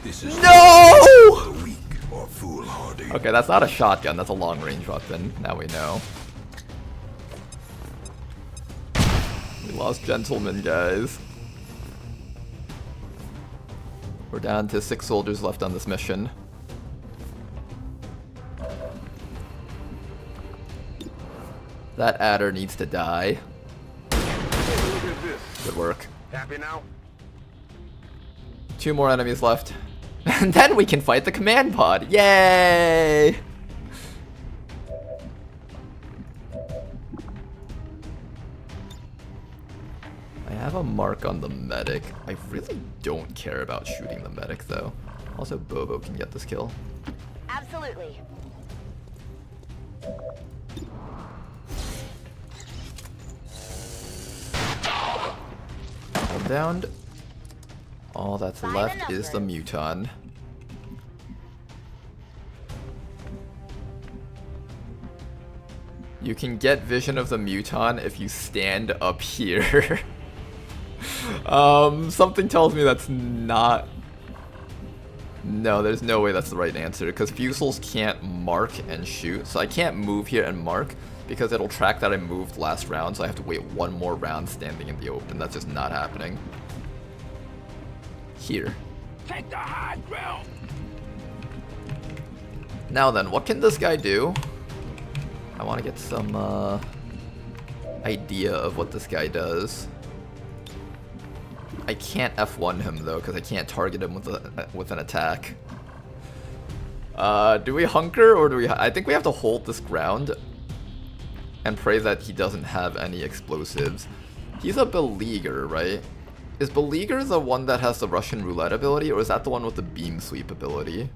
This is no! Weak or foolhardy. Okay, that's not a shotgun. That's a long-range weapon. Now we know. We lost Gentleman, guys. We're down to 6 soldiers left on this mission. That adder needs to die. Look at this. Good work. Happy now? 2 more enemies left. And then we can fight the command pod. Yay! I have a mark on the medic. I really don't care about shooting the medic though. Also, Bobo can get this kill. Absolutely. One downed. All that's left is the Muton. You can get vision of the Muton if you stand up here. Something tells me that's not... No, there's no way that's the right answer, because Fusels can't mark and shoot, so I can't move here and mark, because it'll track that I moved last round, so I have to wait one more round standing in the open. That's just not happening. Here. Take the high ground. Now then, what can this guy do? I want to get some idea of what this guy does. I can't F1 him though, because I can't target him with an attack. Do we hunker or do we... I think we have to hold this ground and pray that he doesn't have any explosives. He's a beleaguer, right? Is beleaguer the one that has the Russian roulette ability, or is that the one with the beam sweep ability?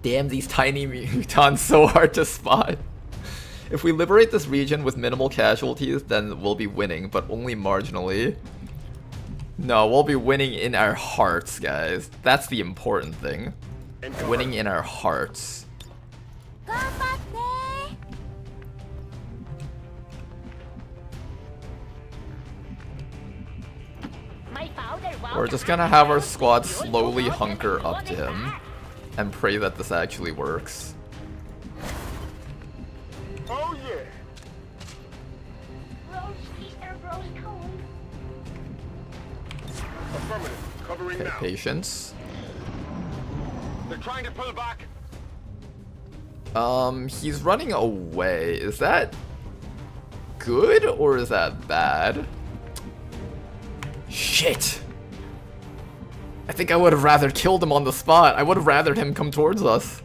Damn, these tiny mutons so hard to spot. If we liberate this region with minimal casualties, then we'll be winning, but only marginally. No, we'll be winning in our hearts, guys. That's the important thing. Winning in our hearts. We're just gonna have our squad slowly hunker up to him and pray that this actually works. Oh yeah. Affirmative. Covering Okay, now. patience. They're trying to pull back. He's running away. Is that good or is that bad? Shit! I think I would have rather killed him on the spot. I would have rathered him come towards us.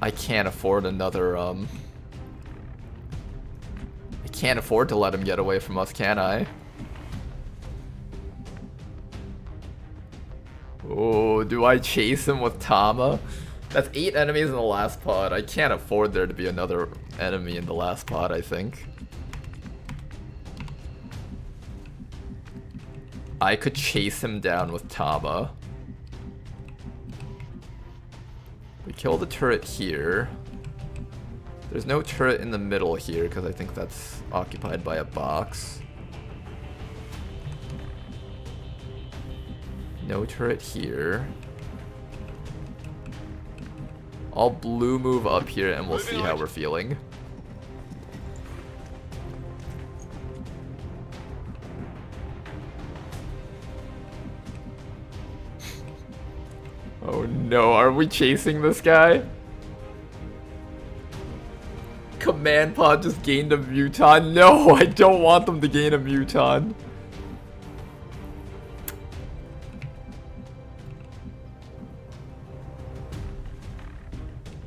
I can't afford another, I can't afford to let him get away from us, can I? Oh, do I chase him with Tama? That's 8 enemies in the last pod. I can't afford there to be another enemy in the last pod, I think. I could chase him down with Tama. We kill the turret here. There's no turret in the middle here because I think that's occupied by a box. No turret here. I'll blue move up here and we'll see how we're feeling. Oh no, are we chasing this guy? Command pod just gained a muton. No, I don't want them to gain a muton.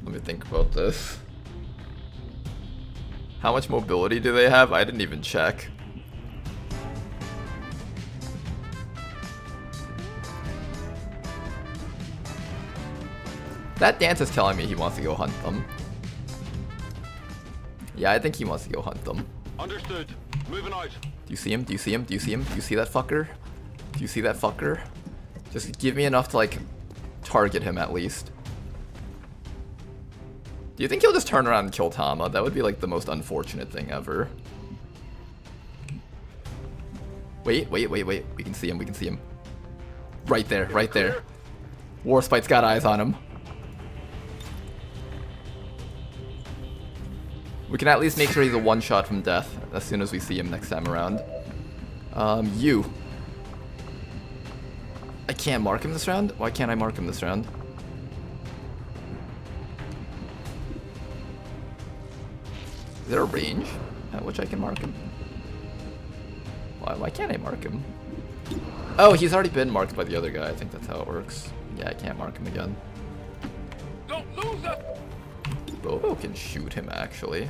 Let me think about this. How much mobility do they have? I didn't even check. That dance is telling me he wants to go hunt them. Yeah, I think he wants to go hunt them. Understood. Moving out. Do you see him? Do you see him? Do you see him? Do you see that fucker? Do you see that fucker? Just give me enough to, like, target him at least. Do you think he'll just turn around and kill Tama? That would be, like, the most unfortunate thing ever. Wait, wait, wait, wait. We can see him, we can see him. Right there, right there. Warspite's got eyes on him. We can at least make sure he's a one-shot from death as soon as we see him next time around. You. I can't mark him this round? Why can't I mark him this round? Is there a range at which I can mark him? Why can't I mark him? Oh, he's already been marked by the other guy. I think that's how it works. Yeah, I can't mark him again. Don't lose it! Bobo can shoot him, actually.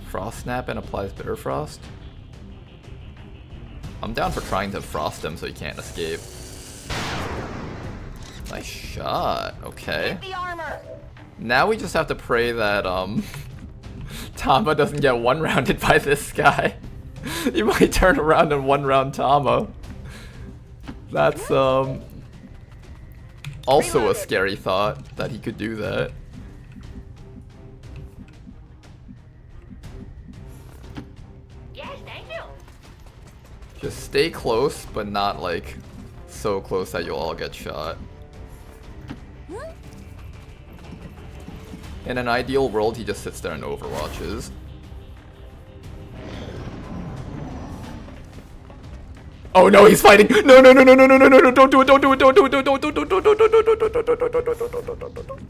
Frost Snap and applies Bitter Frost. I'm down for trying to frost him so he can't escape. Nice shot. Okay. The armor. Now we just have to pray that Tama doesn't get one-rounded by this guy. He might turn around and one-round Tama. That's also a scary thought that he could do that. Yes, thank you. Just stay close, but not like so close that you'll all get shot. In an ideal world, he just sits there and overwatches. Oh no, he's fighting! No, no, no, no, no, no, no, no, no, don't do it, don't do it, don't do it, don't do it, don't do it, don't do it, don't do it, don't do it, don't do it, don't do it, don't do it, don't do it.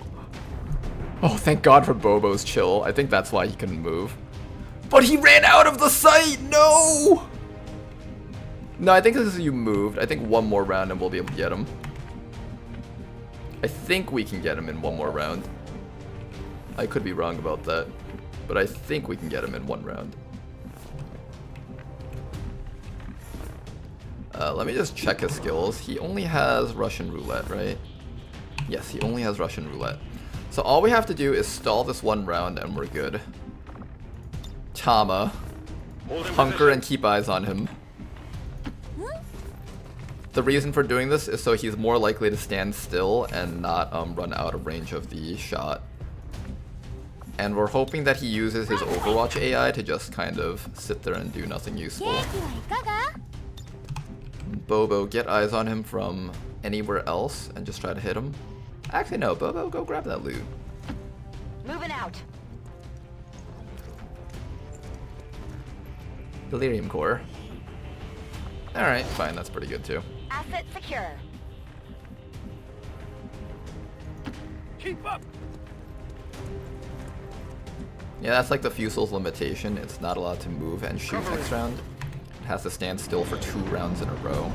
Oh, thank God for Bobo's chill. I think that's why he couldn't move. But he ran out of the site! No! No, I think this is you moved. I think one more round and we'll be able to get him. I think we can get him in one more round. I could be wrong about that, but I think we can get him in one round. Let me just check his skills. He only has Russian roulette, right? Yes, he only has Russian roulette. So all we have to do is stall this one round and we're good. Tama. Hunker and keep eyes on him. The reason for doing this is so he's more likely to stand still and not run out of range of the shot. And we're hoping that he uses his Overwatch AI to just kind of sit there and do nothing useful. Bobo, get eyes on him from anywhere else and just try to hit him. Actually, no, Bobo, go grab that loot. Moving out. Delirium core. Alright, fine, that's pretty good too. Asset secure. Keep up. Yeah, that's like the Fusel's limitation. It's not allowed to move and shoot next round. It has to stand still for 2 rounds in a row.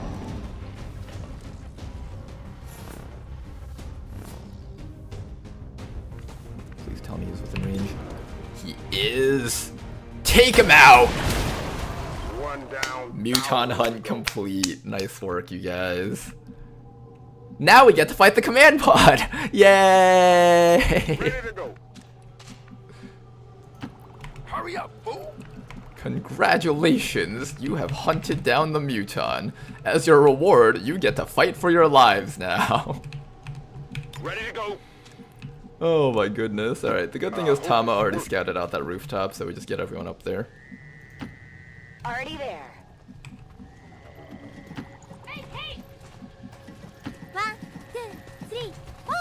Please tell me he's within range. He is! Take him out! One down. Muton hunt complete. Nice work, you guys. Now we get to fight the command pod! Yay! Ready to go. Hurry up, fool. Congratulations, you have hunted down the Muton. As your reward, you get to fight for your lives now. Ready to go. Oh my goodness. Alright, the good thing is Tama already scouted out that rooftop, so we just get everyone up there. Already there. Hey, hey. 1, 2, 3, 4.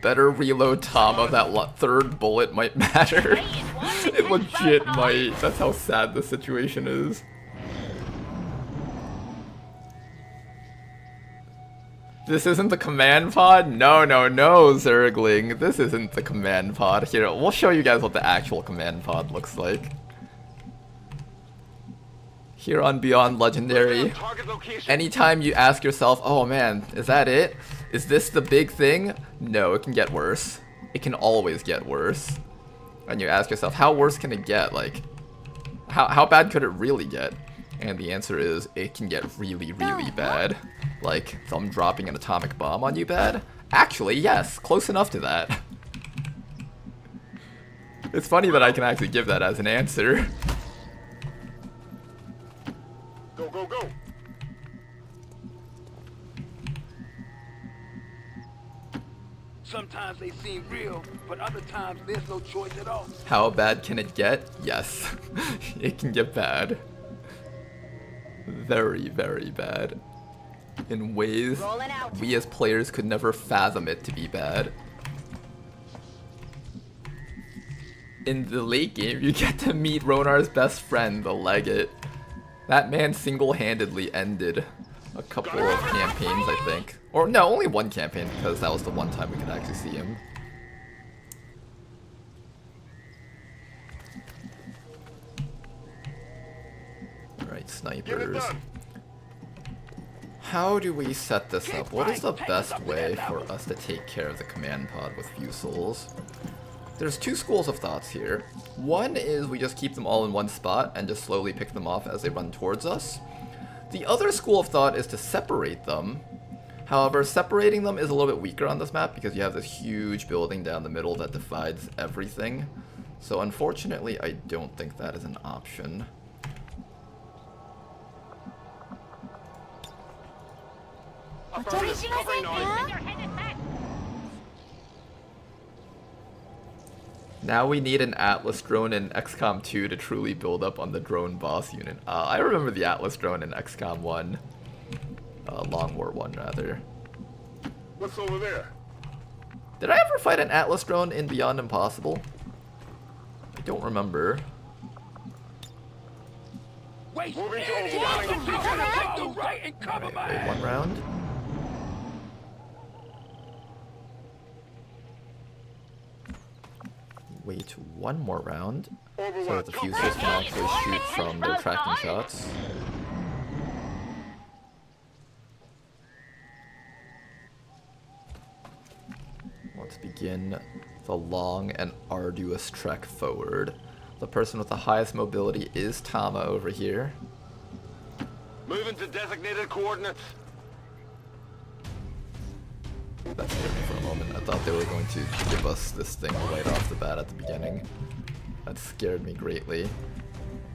Better reload Tama, that third bullet might matter. It legit might. That's how sad the situation is. This isn't the command pod? No, no, no, Zergling. This isn't the command pod. Here, we'll show you guys what the actual command pod looks like. Here on Beyond Legendary, anytime you ask yourself, oh man, is that it? Is this the big thing? No, it can get worse. It can always get worse. And you ask yourself, how worse can it get? Like, how bad could it really get? And the answer is, it can get really, really bad. Like, them dropping an atomic bomb on you bad? Actually, yes, close enough to that. It's funny that I can actually give that as an answer. Go, go, go. Sometimes they seem real, but other times there's no choice at all. How bad can it get? Yes, it can get bad. Very, very bad. In ways we as players could never fathom it to be bad. In the late game, you get to meet Ronar's best friend, the Legate. That man single-handedly ended a couple of campaigns, I think. Or no, only one campaign, because that was the one time we could actually see him. Alright, snipers. How do we set this up? What is the best way for us to take care of the command pod with Fusils? There's 2 schools of thoughts here. One is we just keep them all in one spot and just slowly pick them off as they run towards us. The other school of thought is to separate them. However, separating them is a little bit weaker on this map because you have this huge building down the middle that divides everything. So unfortunately, I don't think that is an option. Now we need an Atlas drone in XCOM 2 to truly build up on the drone boss unit. I remember the Atlas drone in XCOM 1. Long War 1, rather. What's over there? Did I ever fight an Atlas drone in Beyond Impossible? I don't remember. Wait, Moving to take the right and cover my Wait, one round. Wait one more round, so that the fusers can actually shoot from their tracking shots. Let's begin the long and arduous trek forward. The person with the highest mobility is Tama over here. Moving to designated coordinates. That scared me for a moment. I thought they were going to give us this thing right off the bat at the beginning. That scared me greatly.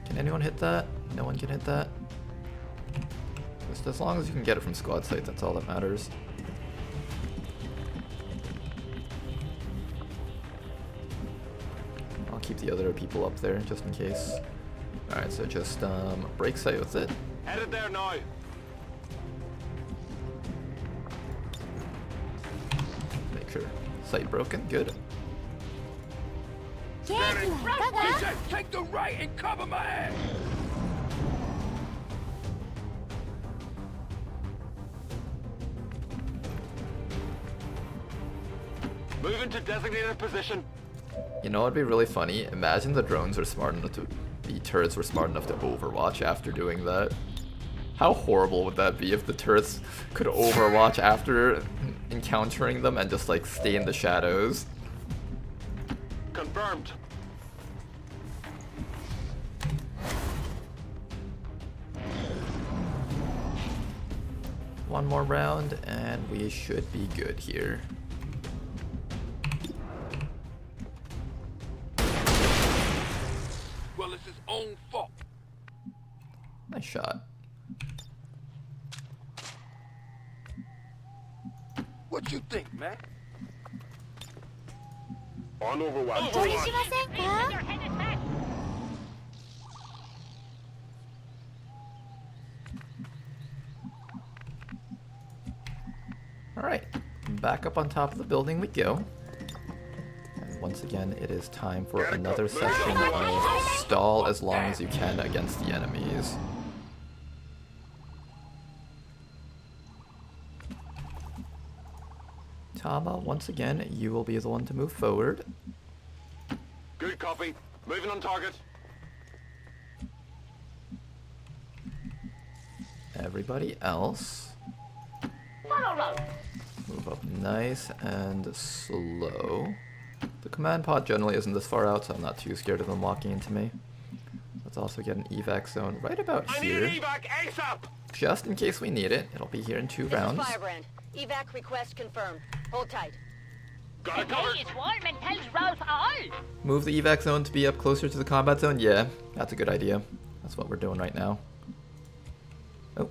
Can anyone hit that? No one can hit that? Just as long as you can get it from squad sight, that's all that matters. I'll keep the other people up there just in case. Alright, so just break sight with it. Headed there now. Make sure sight broken, good. Take the right and cover my ass. Moving to designated position. You know what'd be really funny? Imagine the drones were smart enough to, the turrets were smart enough to overwatch after doing that. How horrible would that be if the turrets could overwatch after encountering them and just like stay in the shadows? Confirmed. One more round and we should be good here. Well, it's his own fault. Nice shot. What you think, man? On Overwatch. Alright, back up on top of the building we go. And once again, it is time for another session of stall as long as you can against the enemies. Tama, once again, you will be the one to move forward. Good copy. Moving on target. Everybody else, move up nice and slow. The command pod generally isn't this far out, so I'm not too scared of them walking into me. Let's also get an evac zone right about here. I need an evac ASAP! Just in case we need it. It'll be here in 2 rounds. This is Firebrand. Evac request confirmed. Hold tight. Got it covered. It's warm and tells Rolf all. Move the evac zone to be up closer to the combat zone? Yeah, that's a good idea. That's what we're doing right now. Oh.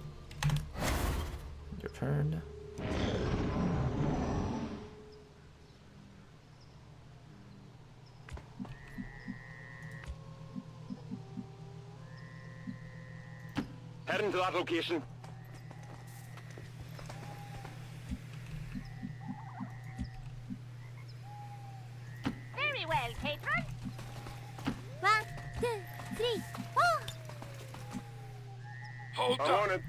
Your turn. Heading to that location. Very well, patron. 1, 2, 3, 4. Hold I'm up. on it.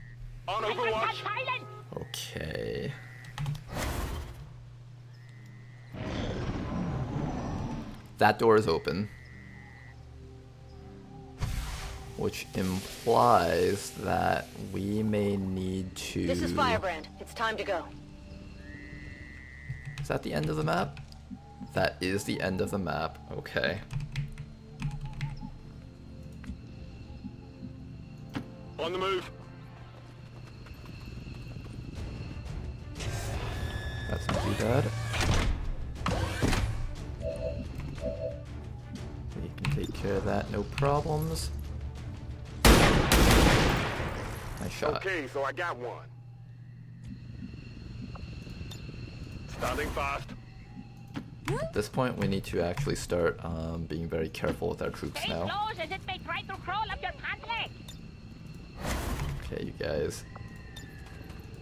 On Overwatch. Silent. Okay. That door is open. Which implies that we may need to... This is Firebrand. It's time to go. Is that the end of the map? That is the end of the map. Okay. On the move. That's not too bad. We can take care of that, no problems. Nice shot. Okay, so I got one. Standing fast. At this point, we need to actually start being very careful with our troops Stay now. close as it may try to crawl up your pant leg. Okay, you guys.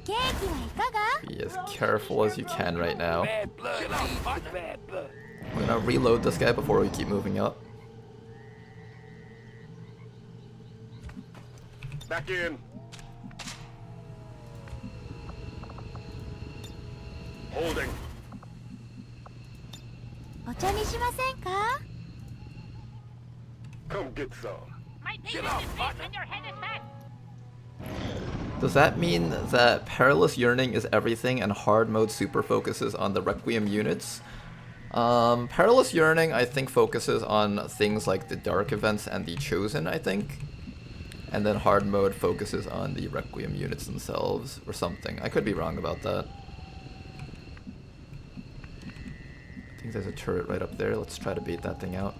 ケーキはいかが Be as careful as you can right now. Bad blood, bad blood. We're gonna reload this guy before we keep moving up. Back in. Holding. お茶にしませんか Come get some. My patience is weak and your head is fat. Does that mean that Perilous Yearning is everything and hard mode super focuses on the Requiem units? Perilous Yearning, I think, focuses on things like the Dark Events and the Chosen, I think. And then hard mode focuses on the Requiem units themselves, or something. I could be wrong about that. I think there's a turret right up there. Let's try to bait that thing out.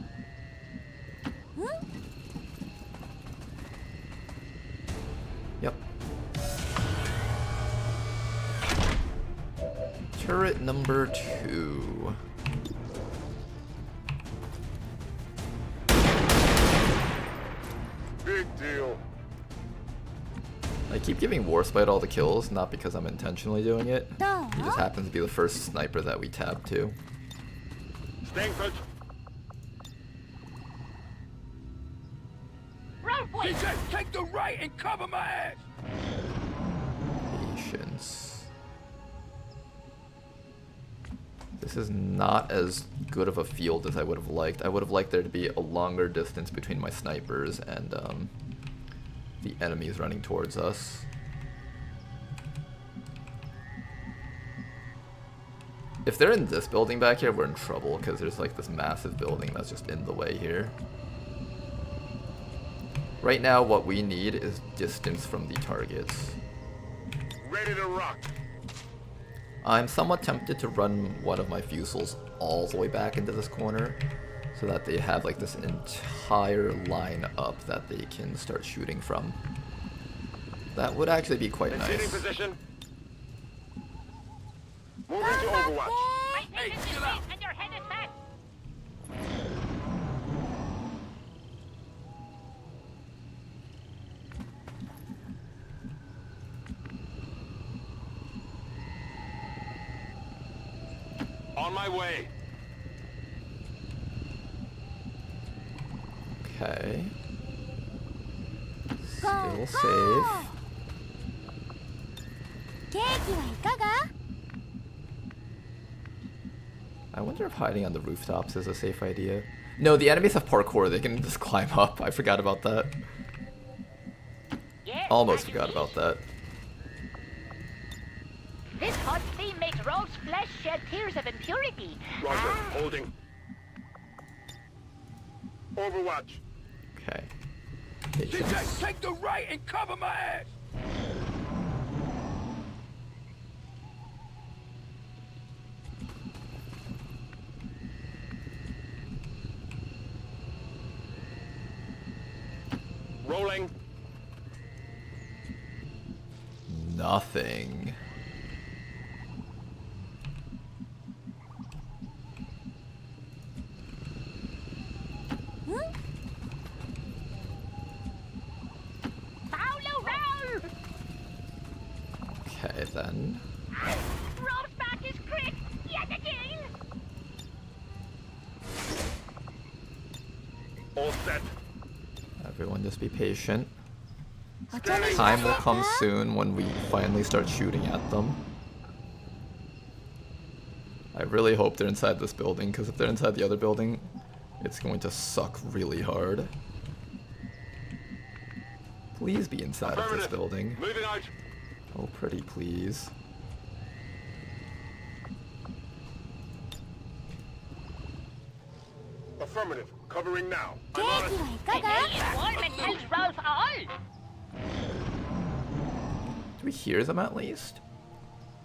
Yep. Turret number 2. Big deal. I keep giving Warspite all the kills, not because I'm intentionally doing it. He just happens to be the first sniper that we tabbed to. Staying put. He said, take the right and cover my ass. Patience. This is not as good of a field as I would have liked. I would have liked there to be a longer distance between my snipers and the enemies running towards us. If they're in this building back here, we're in trouble because there's like this massive building that's just in the way here. Right now, what we need is distance from the targets. Ready to rock. I'm somewhat tempted to run one of my Fusils all the way back into this corner so that they have like this entire line up that they can start shooting from. That would actually be quite nice. Position. Moving to Overwatch. My patience is weak and your head is fat. On my way. Okay. Still safe. ケーキはいかが I wonder if hiding on the rooftops is a safe idea. No, the enemies have parkour. They can just climb up. I forgot about that. Yes, Almost that's forgot me. about that. This hot steam makes Rolf's flesh shed tears of impurity. Roger. Ah. Holding. Overwatch. Okay. He Patience. said, take the right and cover my ass. Rolling. Nothing. Paulo, Raul! Okay, then. Rolf's back is crit yet again. All set. Everyone just be patient. お茶にしません Time will か come soon when we finally start shooting at them. I really hope they're inside this building, because if they're inside the other building, it's going to suck really hard. Please be inside of this building. Moving out. Oh, pretty please. Affirmative. Covering now. ケ I'm ー on キ it. はいか The が alien Wallman tells Rolf all. Do we hear them at least?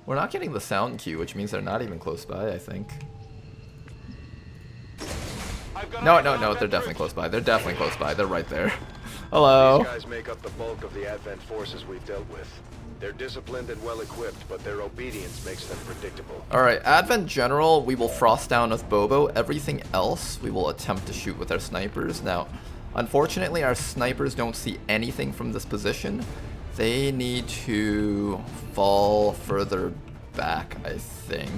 We're not getting the sound cue, which means they're not even close by, I think. No, they're definitely close by. They're definitely close by. They're right there. Hello. These guys make up the bulk of the Advent forces we've dealt with. They're disciplined and well-equipped, but their obedience makes them predictable. Alright, Advent General, we will frost down with Bobo. Everything else, we will attempt to shoot with our snipers. Now, unfortunately, our snipers don't see anything from this position. They need to fall further back, I think.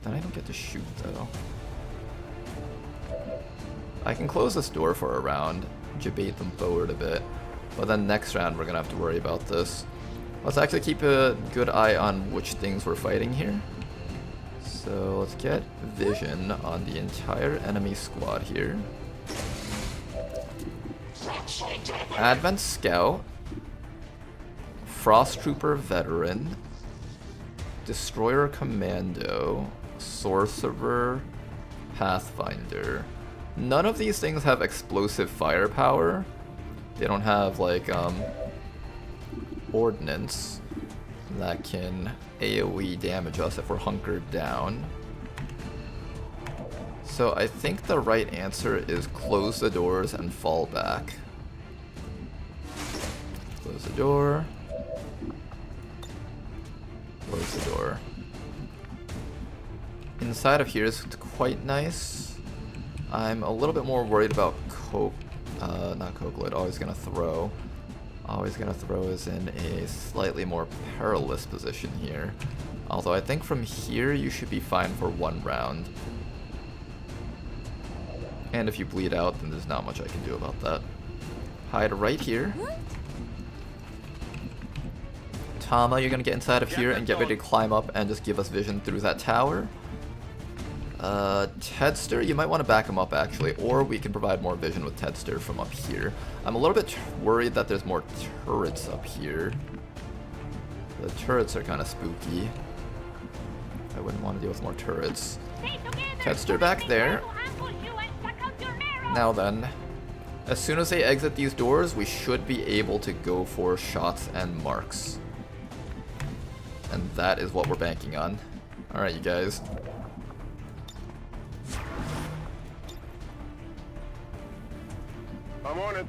Then I don't get to shoot, though. I can close this door for a round, debate them forward a bit, but then next round we're gonna have to worry about this. Let's actually keep a good eye on which things we're fighting here. So let's get vision on the entire enemy squad here. Advent Scout, Frost Trooper Veteran, Destroyer Commando, Sorcerer, Pathfinder. None of these things have explosive firepower. They don't have like ordnance that can AoE damage us if we're hunkered down. So I think the right answer is close the doors and fall back. Close the door. Close the door. Inside of here is quite nice. I'm a little bit more worried about not Cokelet, Always Gonna Throw. Always Gonna Throw is in a slightly more perilous position here. Although I think from here you should be fine for one round. And if you bleed out, then there's not much I can do about that. Hide right here. Tama, you're gonna get inside of here and get ready to climb up and just give us vision through that tower. Tedster, you might want to back him up actually, or we can provide more vision with Tedster from up here. I'm a little bit worried that there's more turrets up here. The turrets are kind of spooky. I wouldn't want to deal with more turrets. Tedster back there. Now then, as soon as they exit these doors, we should be able to go for shots and marks. And that is what we're banking on. Alright, you guys. I'm on it.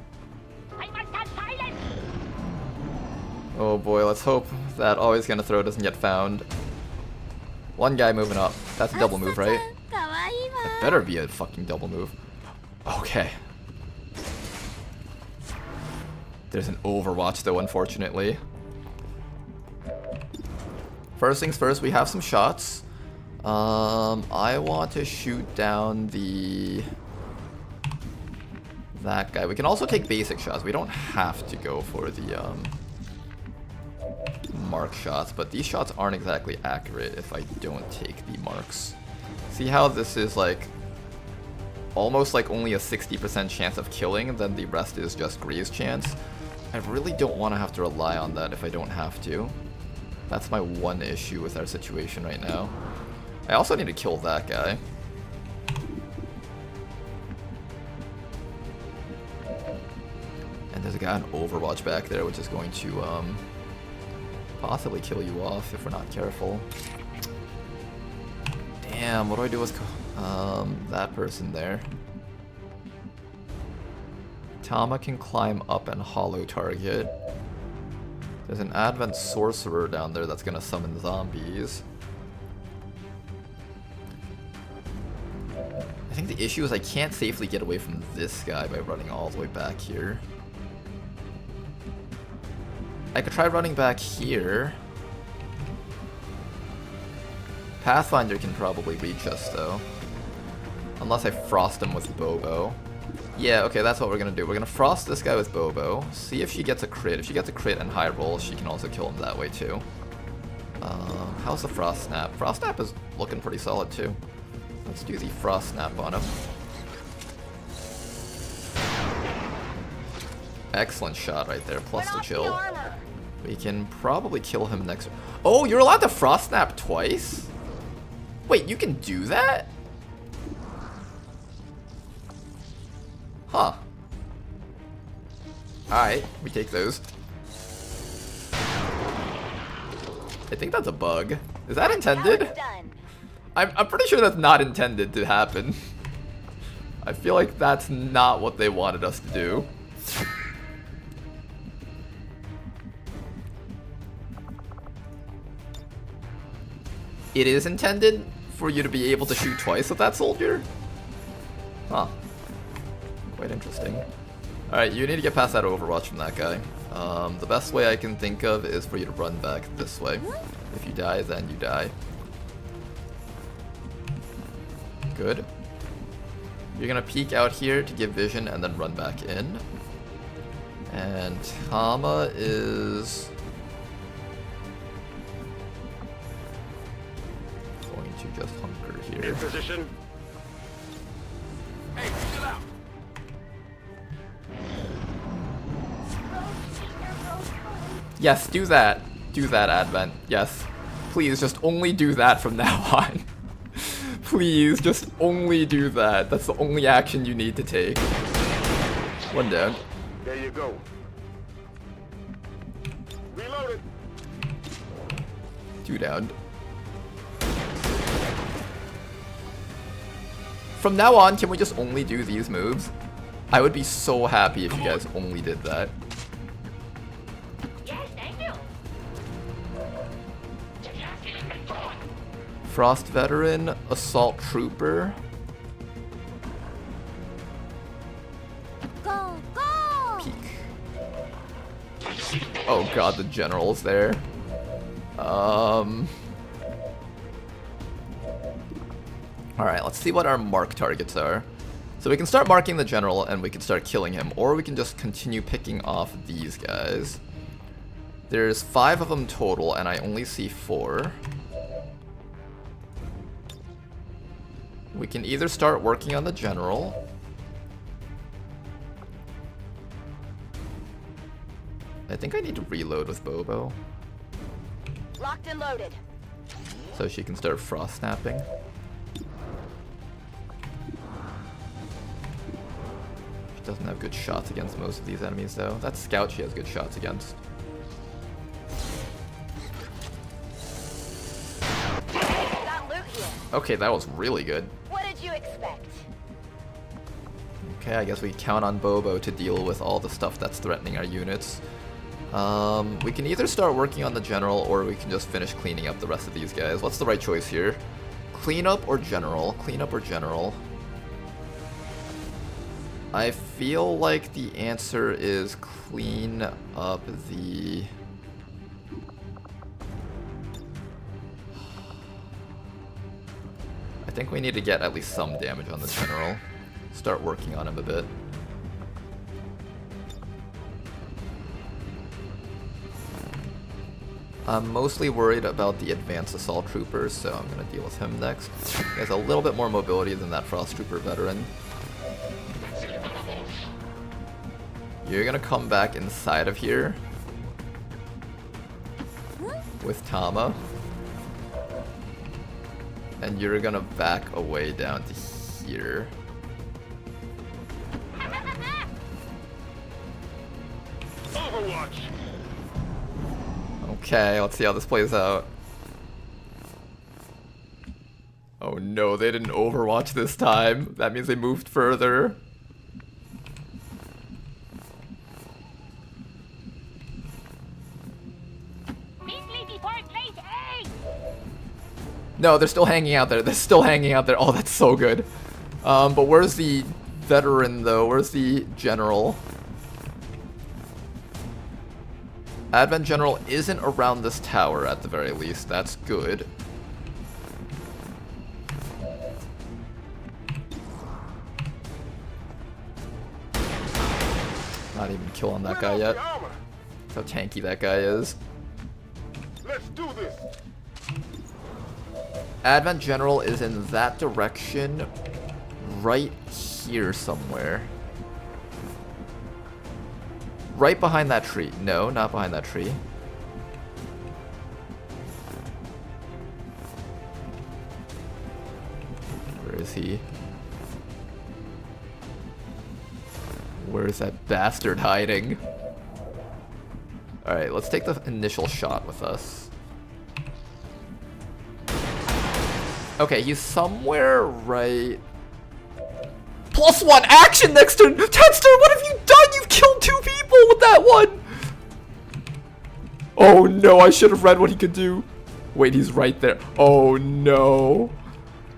Oh boy, let's hope that Always Gonna Throw doesn't get found. One guy moving up. That's a double move, right? That better be a fucking double move. Okay. There's an Overwatch though, unfortunately. First things first, we have some shots. I want to shoot down that guy. We can also take basic shots. We don't have to go for the mark shots, but these shots aren't exactly accurate if I don't take the marks. See how this is like almost like only a 60% chance of killing, then the rest is just graze chance. I really don't want to have to rely on that if I don't have to. That's my one issue with our situation right now. I also need to kill that guy. And there's a guy on Overwatch back there, which is going to possibly kill you off if we're not careful. Damn, what do I do with that person there? Tama can climb up and hollow target. There's an Advent Sorcerer down there that's gonna summon zombies. I think the issue is I can't safely get away from this guy by running all the way back here. I could try running back here. Pathfinder can probably reach us though. Unless I frost him with Bobo. Yeah, okay, that's what we're gonna do. We're gonna frost this guy with Bobo. See if she gets a crit. If she gets a crit and high roll, she can also kill him that way too. How's the Frost Snap? Frost Snap is looking pretty solid too. Let's do the Frost Snap on him. Excellent shot right there, plus the chill. We can probably kill him next. Oh, you're allowed to Frost Snap twice? Wait, you can do that? Huh. Alright, we take those. I think that's a bug. Is that intended? Done. I'm pretty sure that's not intended to happen. I feel like that's not what they wanted us to do. It is intended for you to be able to shoot twice with that soldier? Huh. Quite interesting. Alright, you need to get past that overwatch from that guy. The best way I can think of is for you to run back this way. If you die, then you die. Good. You're gonna peek out here to give vision and then run back in. And Tama is going to just hunker here. In position. Hey, chill out. Yes, do that. Do that, Advent. Yes. Please, just only do that from now on. Please, just only do that. That's the only action you need to take. One down. There you go. Reloaded. Two down. From now on, can we just only do these moves? I would be so happy if you guys only did that. Yes, thank you. Frost Veteran, Assault Trooper. Go, go! Peek. Oh god, the general's there. Alright, let's see what our mark targets are. So we can start marking the general and we can start killing him, or we can just continue picking off these guys. There's 5 of them total and I only see 4. We can either start working on the general. I think I need to reload with Bobo. Locked and loaded. So she can start frost snapping. She doesn't have good shots against most of these enemies though. That scout she has good shots against. Got loot here. Okay, that was really good. What did you expect? Okay, I guess we count on Bobo to deal with all the stuff that's threatening our units. We can either start working on the general or we can just finish cleaning up the rest of these guys. What's the right choice here? Cleanup or general? Cleanup or general? I feel like the answer is clean up the... I think we need to get at least some damage on the general. Start working on him a bit. I'm mostly worried about the advanced assault troopers, so I'm going to deal with him next. He has a little bit more mobility than that frost trooper veteran. You're going to come back inside of here with Tama. And you're going to back away down to here. Overwatch. Okay, let's see how this plays out. Oh no, they didn't overwatch this time. That means they moved further. No, they're still hanging out there. They're still hanging out there. Oh, that's so good. But where's the veteran though? Where's the general? Advent General isn't around this tower at the very least. That's good. Not even kill on that guy yet. That's how tanky that guy is. Let's do this. Advent General is in that direction, right here somewhere. Right behind that tree. No, not behind that tree. Where is he? Where is that bastard hiding? Alright, let's take the initial shot with us. Okay, he's somewhere right... +1 action next turn! Tedster, what have you done? You've killed 2 people with that one! Oh no, I should have read what he could do. Wait, he's right there. Oh no.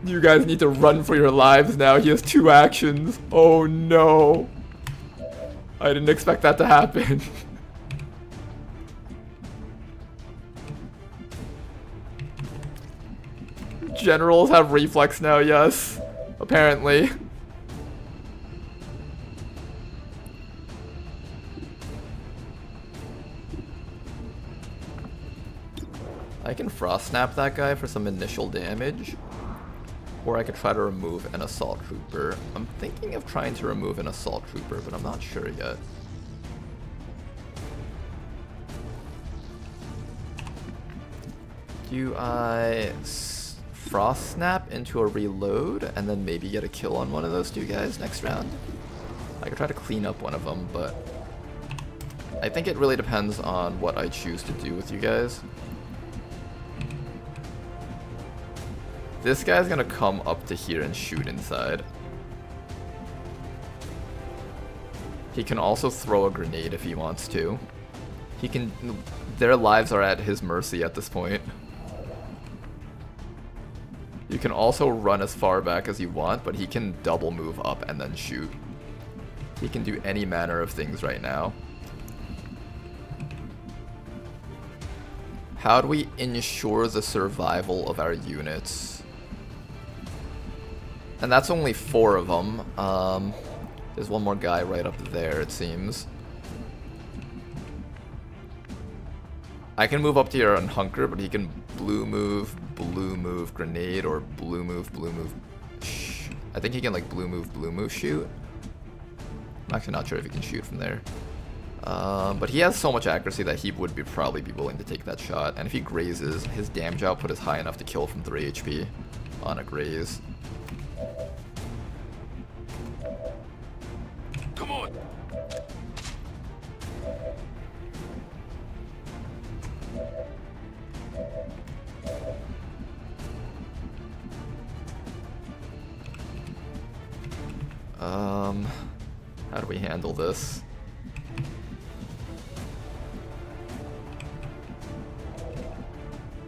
You guys need to run for your lives now. He has 2 actions. Oh no. I didn't expect that to happen. Generals have reflex now, yes. Apparently. I can frost snap that guy for some initial damage. Or I could try to remove an assault trooper. I'm thinking of trying to remove an assault trooper, but I'm not sure yet. Do I frost snap into a reload and then maybe get a kill on one of those 2 guys next round? I could try to clean up one of them, but I think it really depends on what I choose to do with you guys. This guy's gonna come up to here and shoot inside. He can also throw a grenade if he wants to. He can... Their lives are at his mercy at this point. You can also run as far back as you want, but he can double move up and then shoot. He can do any manner of things right now. How do we ensure the survival of our units? And that's only 4 of them. There's one more guy right up there, it seems. I can move up to here and hunker, but he can blue move, grenade, or blue move, I think he can like blue move, shoot. I'm actually not sure if he can shoot from there. But he has so much accuracy that he would probably be willing to take that shot. And if he grazes, his damage output is high enough to kill from 3 HP on a graze. Come on. How do we handle this?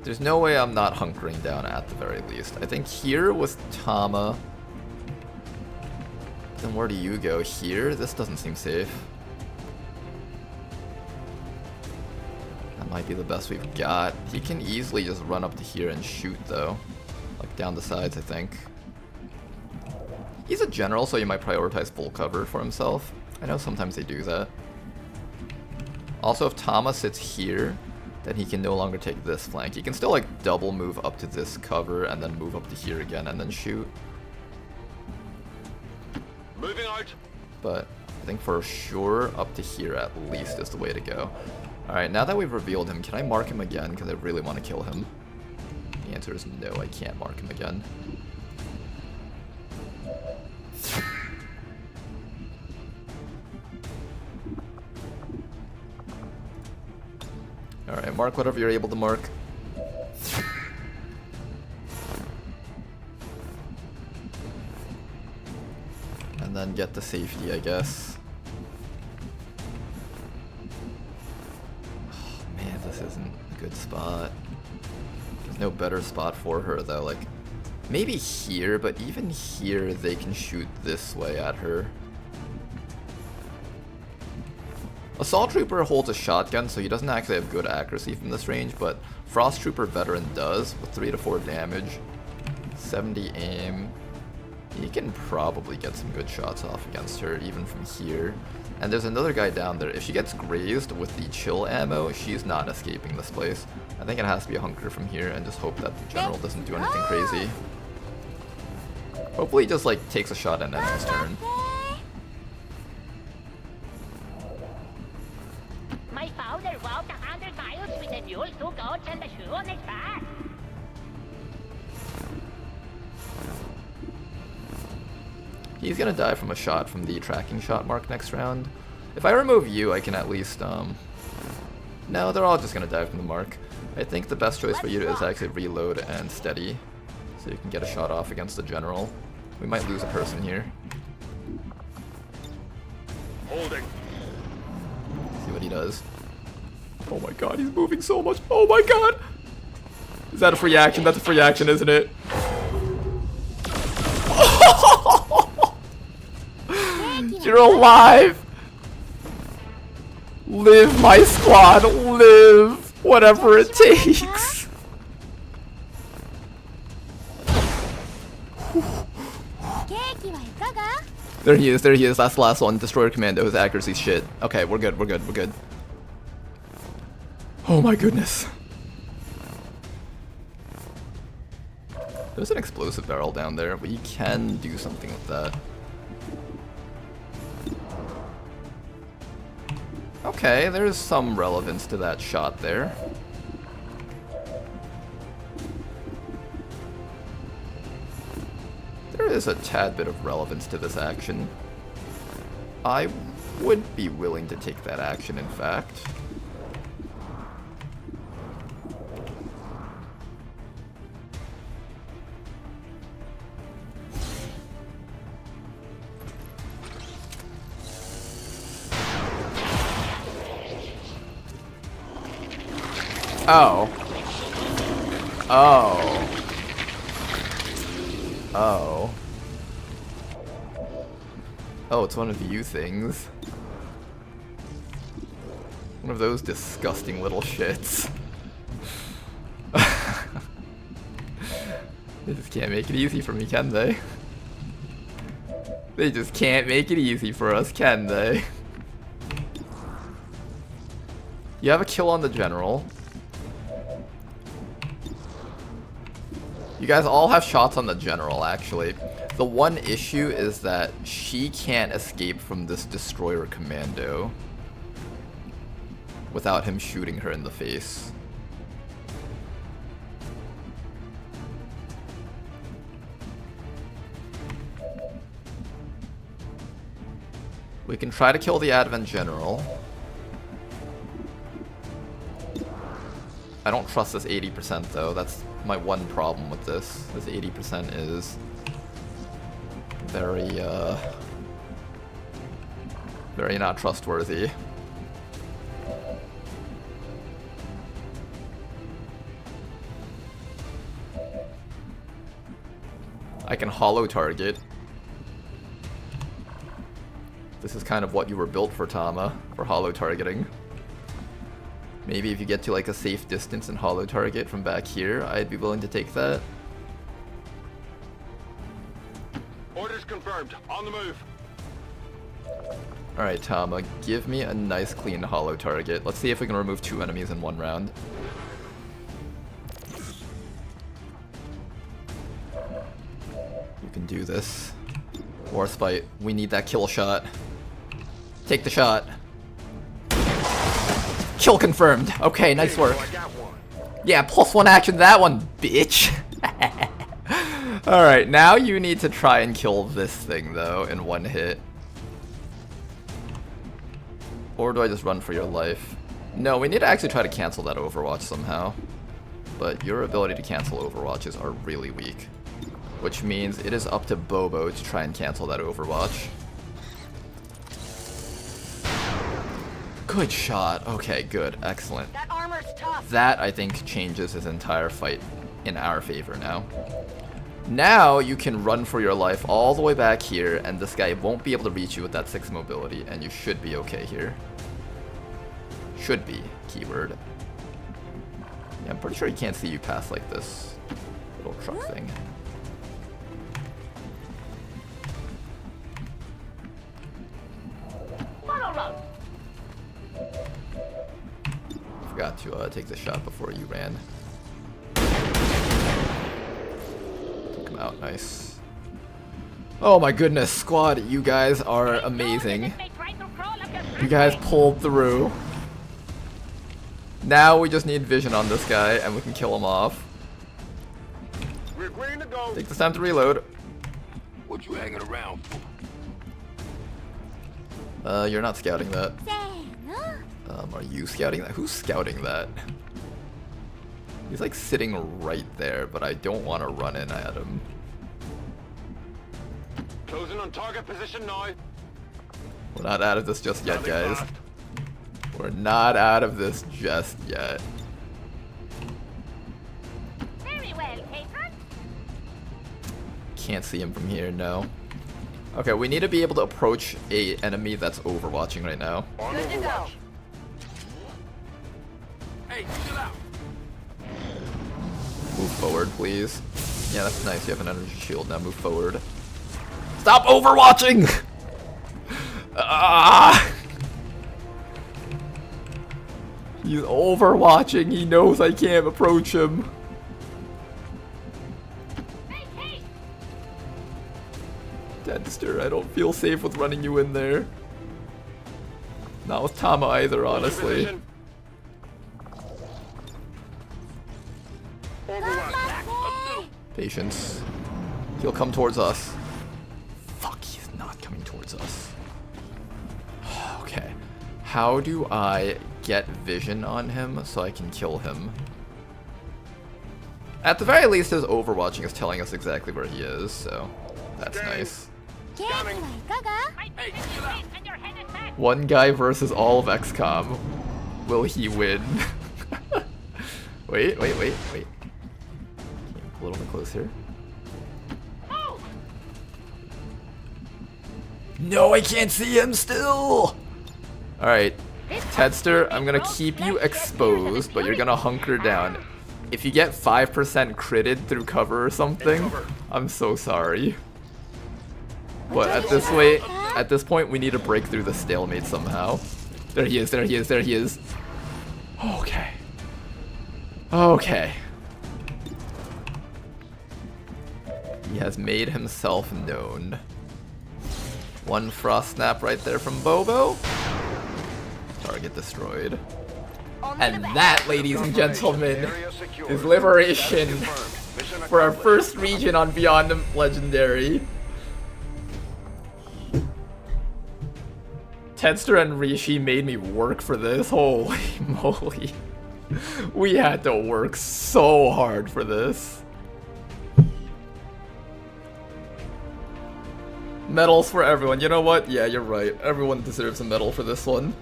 There's no way I'm not hunkering down at the very least. I think here with Tama. Then where do you go? Here? This doesn't seem safe. That might be the best we've got. He can easily just run up to here and shoot though. Like down the sides, I think. He's a general, so he might prioritize full cover for himself. I know sometimes they do that. Also, if Tama sits here, then he can no longer take this flank. He can still like double move up to this cover and then move up to here again and then shoot. Moving out. But I think for sure up to here at least is the way to go. Alright, now that we've revealed him, can I mark him again? Because I really want to kill him. The answer is no, I can't mark him again. Alright, mark whatever you're able to mark. And then get the safety, I guess. Oh, man, this isn't a good spot. There's no better spot for her, though. Like, maybe here, but even here, they can shoot this way at her. Assault Trooper holds a shotgun, so he doesn't actually have good accuracy from this range, but Frost Trooper Veteran does, with 3 to 4 damage, 70 aim. He can probably get some good shots off against her, even from here. And there's another guy down there. If she gets grazed with the chill ammo, she's not escaping this place. I think it has to be a hunker from here, and just hope that the general doesn't do anything crazy. Hopefully he just like takes a shot and ends his turn. My father walked 100 miles with the mules, 2 goats, and a shoe on his back. He's gonna die from a shot from the tracking shot mark next round. If I remove you, I can at least, no, they're all just gonna die from the mark. I think the best choice for you is actually reload and steady. So you can get a shot off against the general. We might lose a person here. Holding. See what he does. Oh my god, he's moving so much. Oh my god! Is that a free action? That's a free action, isn't it? You're alive! Live, my squad, live! Whatever it takes! There he is, there he is. That's the last one. Destroyer Commando. His accuracy's shit. Okay, we're good, we're good, we're good. Oh my goodness. There's an explosive barrel down there. We can do something with that. Okay, there's some relevance to that shot there. There is a tad bit of relevance to this action. I would be willing to take that action, in fact. Oh. Oh. Oh. Oh, it's one of you things. One of those disgusting little shits. They just can't make it easy for me, can they? They just can't make it easy for us, can they? You have a kill on the general. You guys all have shots on the general, actually. The one issue is that she can't escape from this destroyer commando without him shooting her in the face. We can try to kill the Advent General. I don't trust this 80% though. That's my one problem with this. This 80% is very not trustworthy. I can hollow target. This is kind of what you were built for, Tama, for hollow targeting. Maybe if you get to like a safe distance and hollow target from back here, I'd be willing to take that. Orders confirmed. On the move. Alright, Tama, give me a nice clean hollow target. Let's see if we can remove 2 enemies in 1 round. You can do this. Warspite, we need that kill shot. Take the shot. Kill confirmed. Okay, nice work. Yeah, +1 action to that one, bitch. Alright, now you need to try and kill this thing, though, in 1 hit. Or do I just run for your life? No, we need to actually try to cancel that Overwatch somehow. But your ability to cancel Overwatches are really weak. Which means it is up to Bobo to try and cancel that Overwatch. Good shot. Okay, good. Excellent. That armor's tough. That, I think, changes his entire fight in our favor now. Now you can run for your life all the way back here, and this guy won't be able to reach you with that 6 mobility, and you should be okay here. Should be, keyword. Yeah, I'm pretty sure he can't see you past, like, this little truck thing. Forgot to take the shot before you ran. Took him out, nice. Oh my goodness, squad, you guys are amazing. You guys pulled through. Now we just need vision on this guy and we can kill him off. We're green to go. Take this time to reload. What you hanging around for? You're not scouting that. Are you scouting that? Who's scouting that? He's like sitting right there, but I don't want to run in at him. Closing on target position now. We're not out of this just yet, guys. We're not out of this just yet. Very well, patron. Can't see him from here, no. Okay, we need to be able to approach a enemy that's overwatching right now. Good to go. Hey, chill out. Move forward, please. Yeah, that's nice. You have an energy shield. Now move forward. Stop overwatching! Ah! He's overwatching. He knows I can't approach him. Dexter, I don't feel safe with running you in there. Not with Tama either, honestly. Patience. He'll come towards us. Fuck, he's not coming towards us. Okay. How do I get vision on him so I can kill him? At the very least, his overwatching is telling us exactly where he is, so that's nice. One guy versus all of XCOM. Will he win? Wait. Can you pull a little bit closer? No, I can't see him still! Alright, Tedster, I'm gonna keep you exposed, but you're gonna hunker down. If you get 5% critted through cover or something, I'm so sorry. But at this point, we need to break through the stalemate somehow. There he is. Okay. He has made himself known. One frost snap right there from Bobo. Target destroyed. And that, ladies and gentlemen, is liberation for our first region on Beyond Legendary. Tedster and Rishi made me work for this. Holy moly. We had to work so hard for this. Medals for everyone. You know what? Yeah, you're right. Everyone deserves a medal for this one.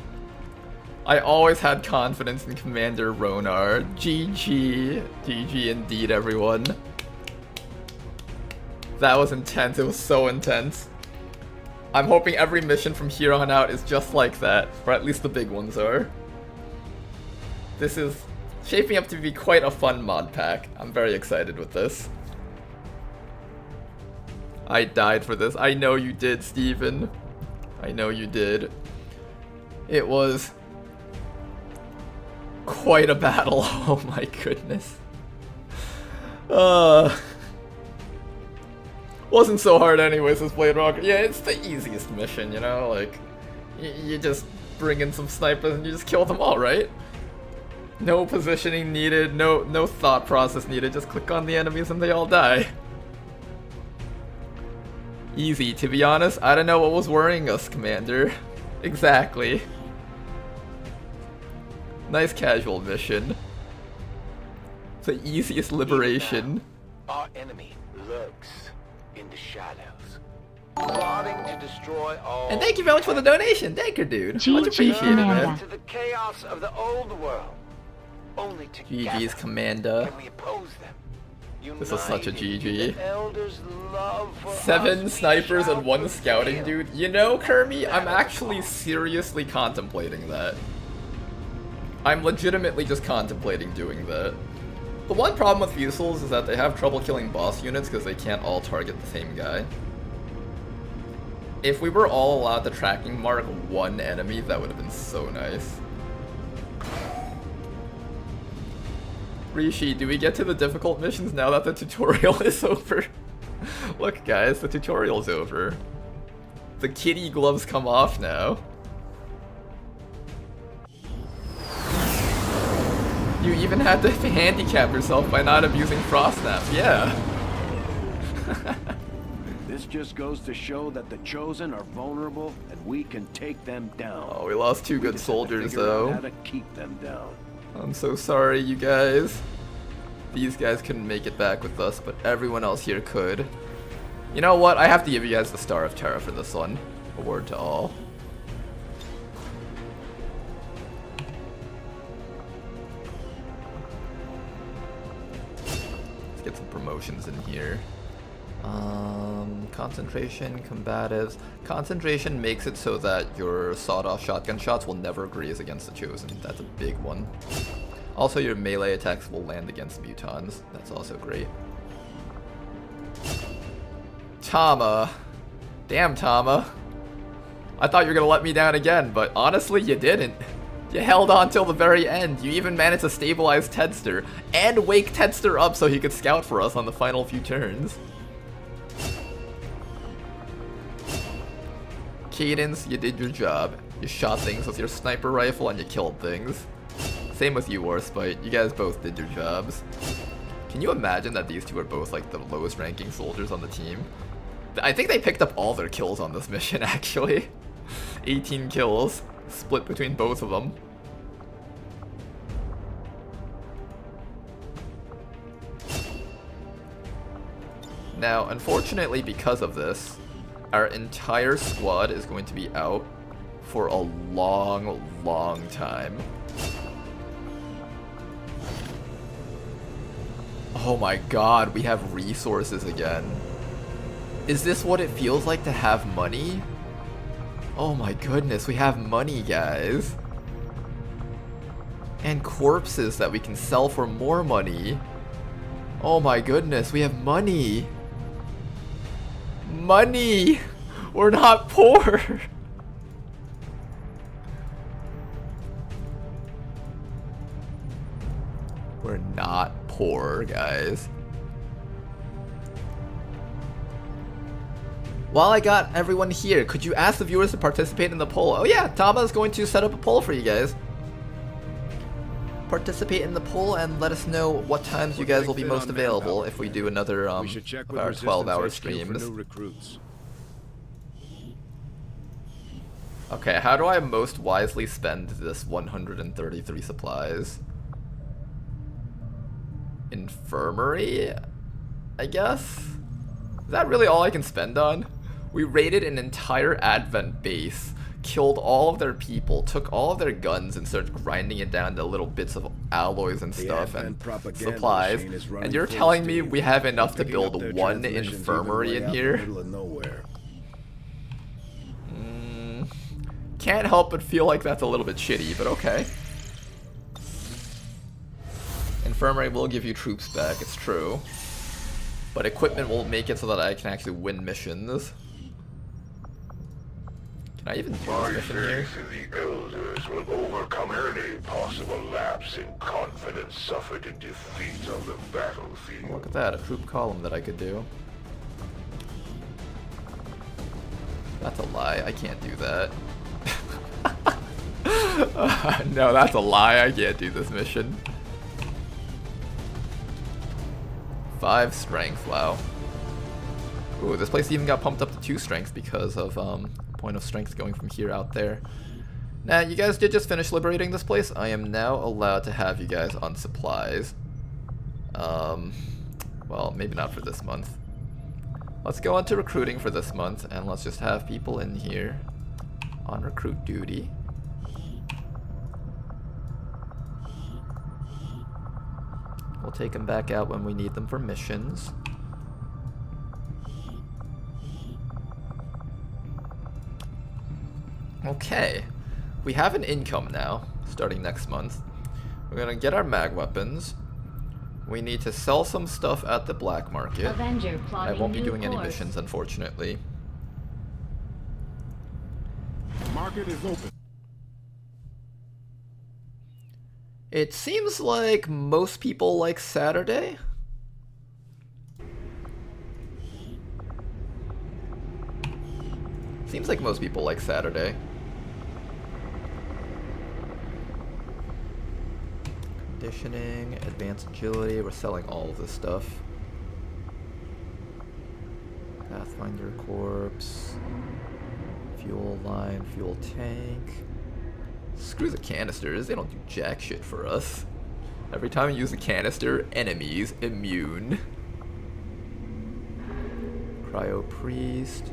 I always had confidence in Commander Ronar. GG. GG indeed, everyone. That was intense. It was so intense. I'm hoping every mission from here on out is just like that. Or at least the big ones are. This is shaping up to be quite a fun mod pack. I'm very excited with this. I died for this. I know you did, Steven. I know you did. It was quite a battle. Oh my goodness. Wasn't so hard anyways, this Blade Rocker. Yeah, it's the easiest mission, you know? Like, you just bring in some snipers and you just kill them all, right? No positioning needed, no thought process needed. Just click on the enemies and they all die. Easy, to be honest. I don't know what was worrying us, Commander. Exactly. Nice casual mission. The easiest liberation. Our enemy lurks in the shadows, plotting to destroy all. And thank you very much for the donation, Danker dude. Much appreciated, man. To the chaos of the old world. Only together GG's Commander. can we oppose them. This is such a GG. Elders' love for 7 us, snipers and 1 shall scouting, prevail. dude. You know, Kermie, I'm actually seriously contemplating that. I'm legitimately just contemplating doing that. The one problem with Fusils is that they have trouble killing boss units because they can't all target the same guy. If we were all allowed to tracking mark one enemy, that would have been so nice. Rishi, do we get to the difficult missions now that the tutorial is over? Look guys, the tutorial's over. The kitty gloves come off now. You even had to handicap yourself by not abusing Frost Snap, yeah. This just goes to show that the Chosen are vulnerable and we can take them down. Oh, we lost 2 good soldiers though. How to keep them down. I'm so sorry, you guys. These guys couldn't make it back with us, but everyone else here could. You know what? I have to give you guys the Star of Terra for this one. Award to all. Let's get some promotions in here. Concentration, combatives. Concentration makes it so that your sawed-off shotgun shots will never graze against the Chosen. That's a big one. Also, your melee attacks will land against mutons. That's also great. Tama. Damn, Tama. I thought you were gonna let me down again, but honestly, you didn't. You held on till the very end. You even managed to stabilize Tedster and wake Tedster up so he could scout for us on the final few turns. Cadence, you did your job. You shot things with your sniper rifle and you killed things. Same with you, Warspite. You guys both did your jobs. Can you imagine that these two are both like the lowest ranking soldiers on the team? I think they picked up all their kills on this mission, actually. 18 kills, split between both of them. Now, unfortunately, because of this, our entire squad is going to be out for a long, long time. Oh my god, we have resources again. Is this what it feels like to have money? Oh my goodness, we have money, guys. And corpses that we can sell for more money. Oh my goodness, we have money. Money! We're not poor! We're not poor, guys. While I got everyone here, could you ask the viewers to participate in the poll? Oh yeah, Tama is going to set up a poll for you guys. Participate in the poll and let us know what times you guys will be most available if we do another of our 12-hour streams. Okay, how do I most wisely spend this 133 supplies? Infirmary, I guess? Is that really all I can spend on? We raided an entire Advent base, killed all of their people, took all of their guns and started grinding it down to little bits of alloys and stuff and supplies. And you're telling me we have enough to build one infirmary in here? Can't help but feel like that's a little bit shitty, but okay. Infirmary will give you troops back, it's true. But equipment will make it so that I can actually win missions. Can I even do this mission here? The Elders will overcome any possible lapse in confidence suffered in defeat on the battlefield. Look at that, a troop column that I could do. That's a lie, I can't do that. No, that's a lie, I can't do this mission. 5 strength, wow. Ooh, this place even got pumped up to 2 strength because of point of strength going from here out there. Now, you guys did just finish liberating this place. I am now allowed to have you guys on supplies. Well, maybe not for this month. Let's go on to recruiting for this month, and let's just have people in here on recruit duty. We'll take them back out when we need them for missions. Okay, we have an income now, starting next month. We're gonna get our mag weapons. We need to sell some stuff at the black market. Avenger I won't be new doing any course. missions, unfortunately. Market is open. It seems like most people like Saturday. Seems like most people like Saturday. Conditioning, advanced agility, we're selling all of this stuff. Pathfinder Corpse, fuel line, fuel tank. Screw the canisters, they don't do jack shit for us. Every time you use a canister, enemies immune. Cryo Priest.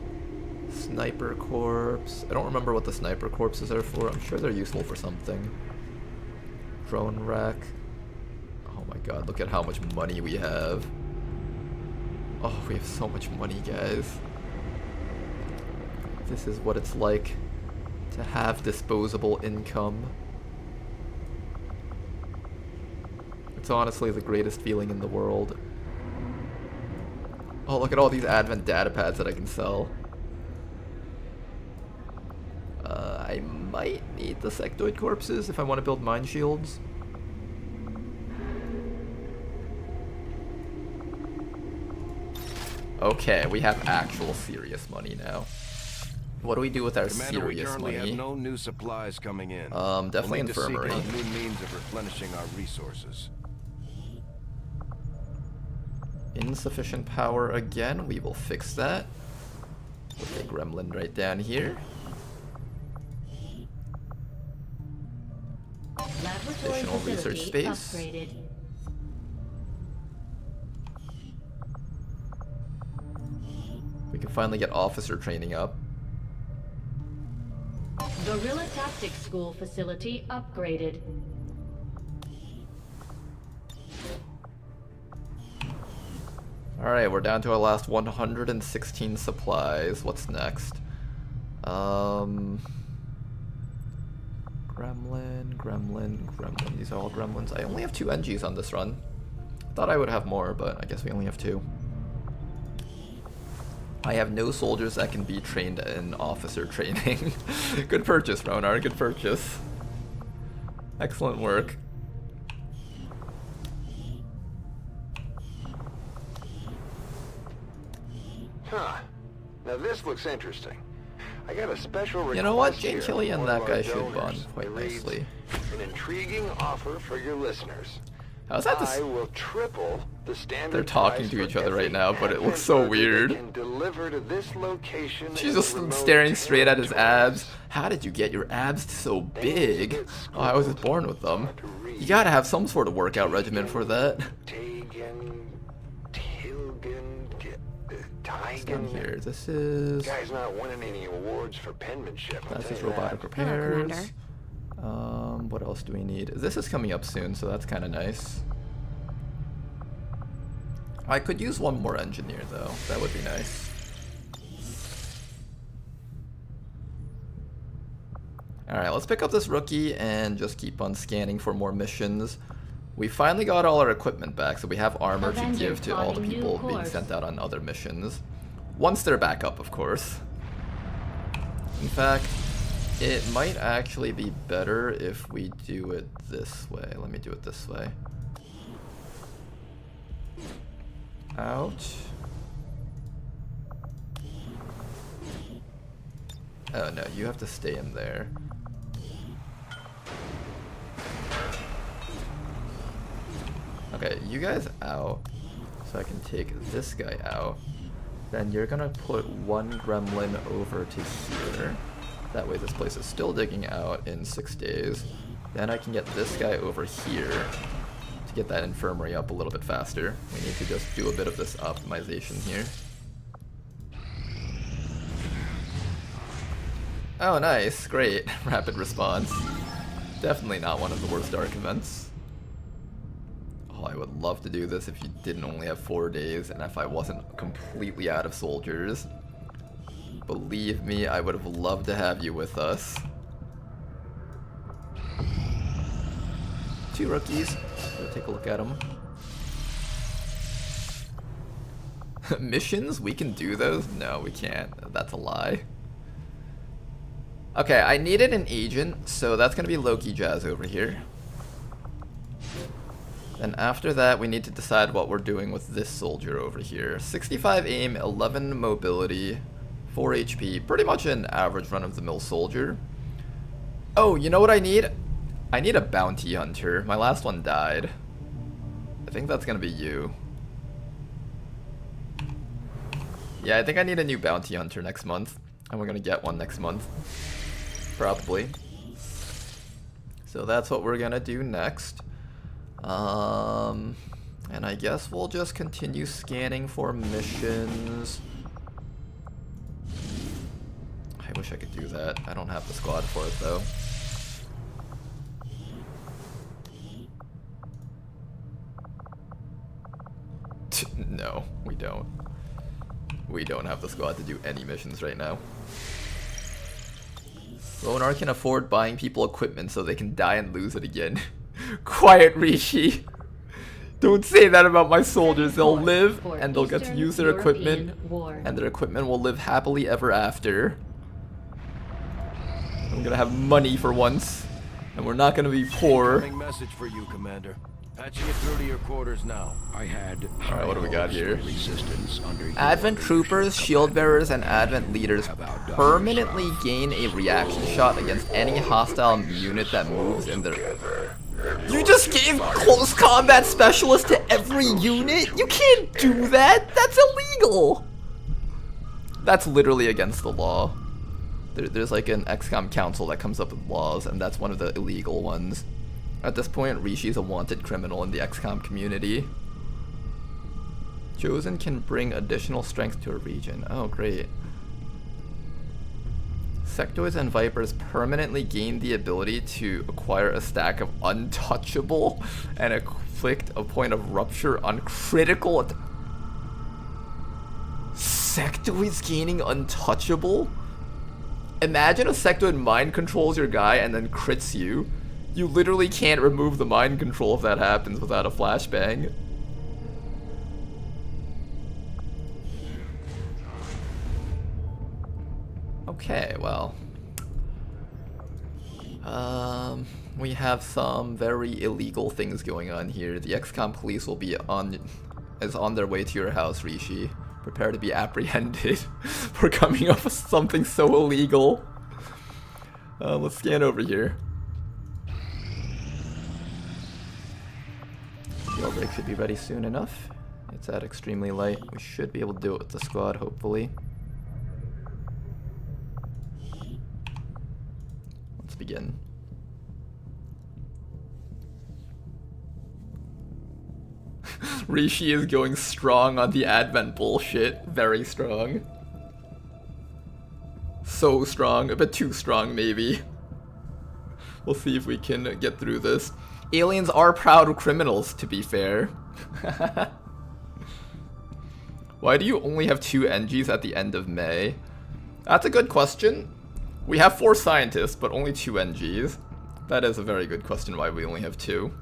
Sniper Corpse. I don't remember what the Sniper Corpses are for. I'm sure they're useful for something. Drone Wreck. Oh my god, look at how much money we have. Oh, we have so much money, guys. This is what it's like to have disposable income. It's honestly the greatest feeling in the world. Oh, look at all these Advent data pads that I can sell. I might need the sectoid corpses if I want to build mine shields. Okay, we have actual serious money now. What do we do with our Commander, we serious currently money? have no new supplies coming in. Definitely we'll need to seek infirmary. out new means of replenishing our resources. Insufficient power again. We will fix that. Put a gremlin right down here. Laboratory Additional research facility space. upgraded. We can finally get officer training up. Guerrilla Tactics School facility upgraded. Alright, we're down to our last 116 supplies. What's next? Gremlin. These are all gremlins. I only have 2 NGs on this run. Thought I would have more, but I guess we only have 2. I have no soldiers that can be trained in officer training. Good purchase, Ronar. Good purchase. Excellent work. Huh. Now this looks interesting. I got a special request. You know what? here Jane Kelly from and one that of guy our should donors. bond quite It reads, nicely. An intriguing offer for your listeners. How's that? I will triple the standard. They're talking price to for each other right every now, but it looks Advent so burger that weird. can deliver to this location She's in just remote staring straight at his territories. abs. How did you get your abs so big? Oh, I was just born with them. You gotta have some sort of workout regimen for that. Tegan, Tilgan, What's down Tigan. here? This is... Guy's not winning any awards for penmanship. I'll That's tell just you robotic that. repairs. What else do we need? This is coming up soon, so that's kind of nice. I could use one more engineer, though. That would be nice. Alright, let's pick up this rookie and just keep on scanning for more missions. We finally got all our equipment back, so we have armor to Avenger give to all the plotting new people being course. sent out on other missions. Once they're back up, of course. In fact, it might actually be better if we do it this way. Let me do it this way. Out. Oh no, you have to stay in there. Okay, you guys out, so I can take this guy out. Then you're gonna put one gremlin over to here. That way this place is still digging out in 6 days. Then I can get this guy over here to get that infirmary up a little bit faster. We need to just do a bit of this optimization here. Oh, nice. Great. Rapid response. Definitely not one of the worst arc events. Oh, I would love to do this if you didn't only have 4 days and if I wasn't completely out of soldiers. Believe me, I would have loved to have you with us. 2 rookies. Go take a look at them. Missions? We can do those? No, we can't. That's a lie. Okay, I needed an agent, so that's gonna be Loki Jazz over here. Then after that, we need to decide what we're doing with this soldier over here. 65 aim, 11 mobility, 4 HP, pretty much an average run-of-the-mill soldier. Oh, you know what I need? I need a bounty hunter. My last one died. I think that's gonna be you. Yeah, I think I need a new bounty hunter next month. And we're gonna get one next month. Probably. So that's what we're gonna do next. And I guess we'll just continue scanning for missions. I wish I could do that. I don't have the squad for it though. No, we don't. We don't have the squad to do any missions right now. Ronar can afford buying people equipment so they can die and lose it again. Quiet, Rishi. Don't say that about my soldiers. They'll live and they'll get to use their equipment, and their equipment will live happily ever after. I'm gonna have money for once, and we're not gonna be poor. Message for you, Commander. Patching it through to your quarters now. I had. Alright, what do we got here? Resistance under Advent troopers, shield bearers, and Advent leaders permanently gain a reaction shot against any hostile unit that moves in their... You just gave close combat specialist to every unit? You can't do that! That's illegal! That's literally against the law. There's like an XCOM council that comes up with laws, and that's one of the illegal ones. At this point, Rishi's a wanted criminal in the XCOM community. Chosen can bring additional strength to a region. Oh, great. Sectoids and Vipers permanently gain the ability to acquire a stack of untouchable and inflict a point of rupture on critical... Sectoids gaining untouchable? Imagine a sectoid mind controls your guy and then crits you. You literally can't remove the mind control if that happens without a flashbang. Okay, well. We have some very illegal things going on here. The XCOM police will be on their way to your house, Rishi. Prepare to be apprehended for coming up with something so illegal. Let's scan over here. Jailbreak should be ready soon enough. It's at extremely light. We should be able to do it with the squad, hopefully. Let's begin. Rishi is going strong on the Advent bullshit. Very strong. So strong. A bit too strong, maybe. We'll see if we can get through this. Aliens are proud criminals, to be fair. Why do you only have 2 NGs at the end of May? That's a good question. We have 4 scientists, but only 2 NGs. That is a very good question why we only have 2.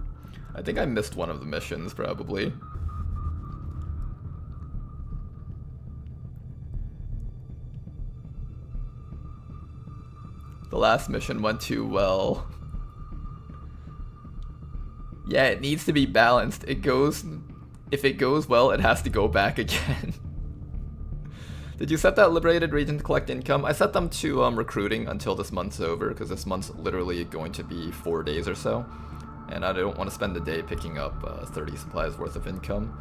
I think I missed one of the missions, probably. The last mission went too well. Yeah, it needs to be balanced. If it goes well, it has to go back again. Did you set that liberated region to collect income? I set them to recruiting until this month's over, because this month's literally going to be 4 days or so. And I don't want to spend the day picking up 30 supplies worth of income.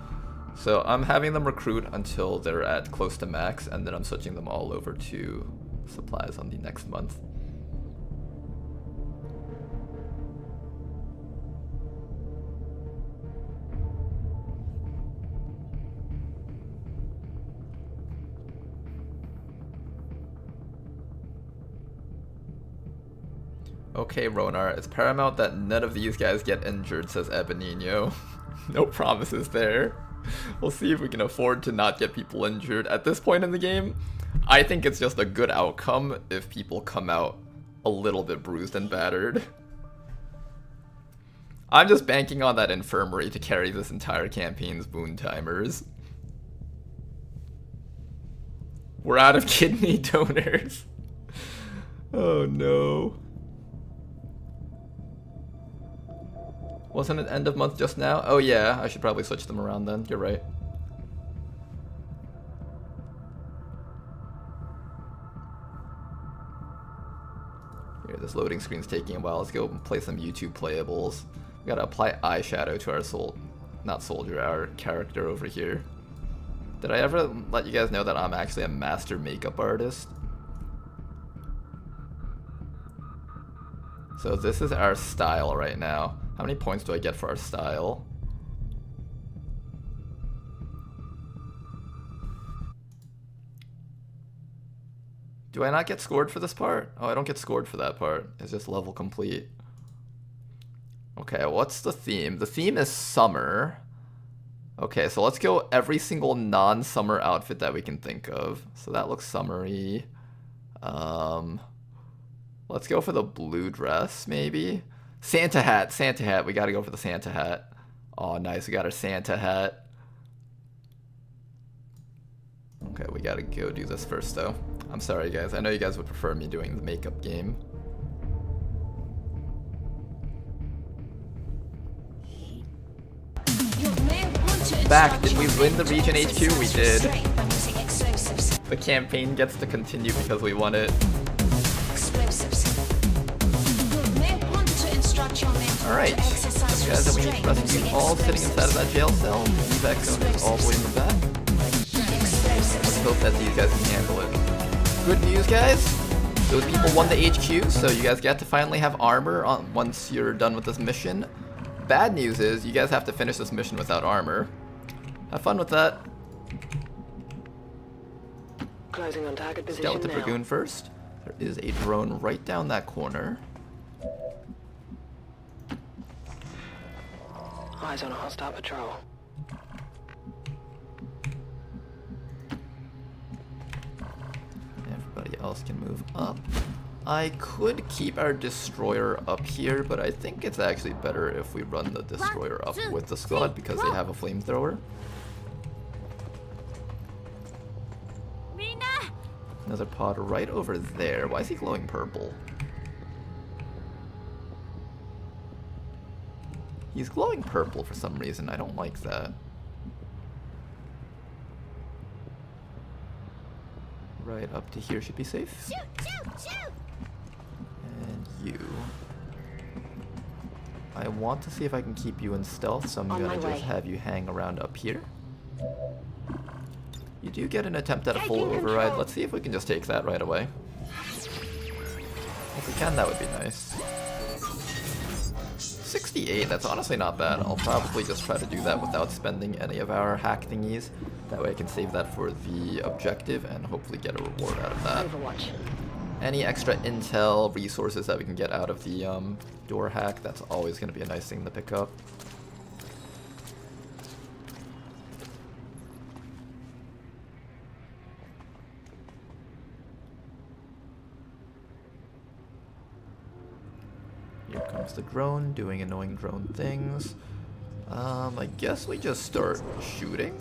So I'm having them recruit until they're at close to max, and then I'm switching them all over to supplies on the next month. Okay, Ronar, it's paramount that none of these guys get injured, says Ebenino. No promises there. We'll see if we can afford to not get people injured. At this point in the game, I think it's just a good outcome if people come out a little bit bruised and battered. I'm just banking on that infirmary to carry this entire campaign's boon timers. We're out of kidney donors. Oh no. Wasn't it end of month just now? Oh yeah, I should probably switch them around then. You're right. Here, this loading screen's taking a while. Let's go play some YouTube playables. We gotta apply eyeshadow to our our character over here. Did I ever let you guys know that I'm actually a master makeup artist? So this is our style right now. How many points do I get for our style? Do I not get scored for this part? Oh, I don't get scored for that part. It's just level complete. Okay, what's the theme? The theme is summer. Okay, so let's go every single non-summer outfit that we can think of. So that looks summery. Let's go for the blue dress, maybe? Santa hat, Santa hat. We gotta go for the Santa hat. Oh, nice, we got our Santa hat. Okay, we gotta go do this first, though. I'm sorry, guys. I know you guys would prefer me doing the makeup game. Back, did we win the region HQ? We did. The campaign gets to continue because we won it. Alright, guys, that we need to rescue all sitting inside of that jail cell. Evac zone is all the way in the back. Let's hope that these guys can handle it. Good news, guys. Those people won the HQ, so you guys get to finally have armor on once you're done with this mission. Bad news is you guys have to finish this mission without armor. Have fun with that. Closing on target position. Let's get with the Dragoon first. There is a drone right down that corner. Eyes on a hostile patrol. Everybody else can move up. I could keep our destroyer up here, but I think it's actually better if we run the destroyer up with the squad because they have a flamethrower. Another pod right over there. Why is he glowing purple? He's glowing purple for some reason. I don't like that. Right up to here should be safe. And you. I want to see if I can keep you in stealth, so I'm gonna just have you hang around up here. You do get an attempt at a full override. Let's see if we can just take that right away. If we can, that would be nice. 68, that's honestly not bad. I'll probably just try to do that without spending any of our hack thingies. That way I can save that for the objective and hopefully get a reward out of that. Overwatch. Any extra intel, resources that we can get out of the door hack, that's always going to be a nice thing to pick up. Here comes the drone, doing annoying drone things. I guess we just start shooting.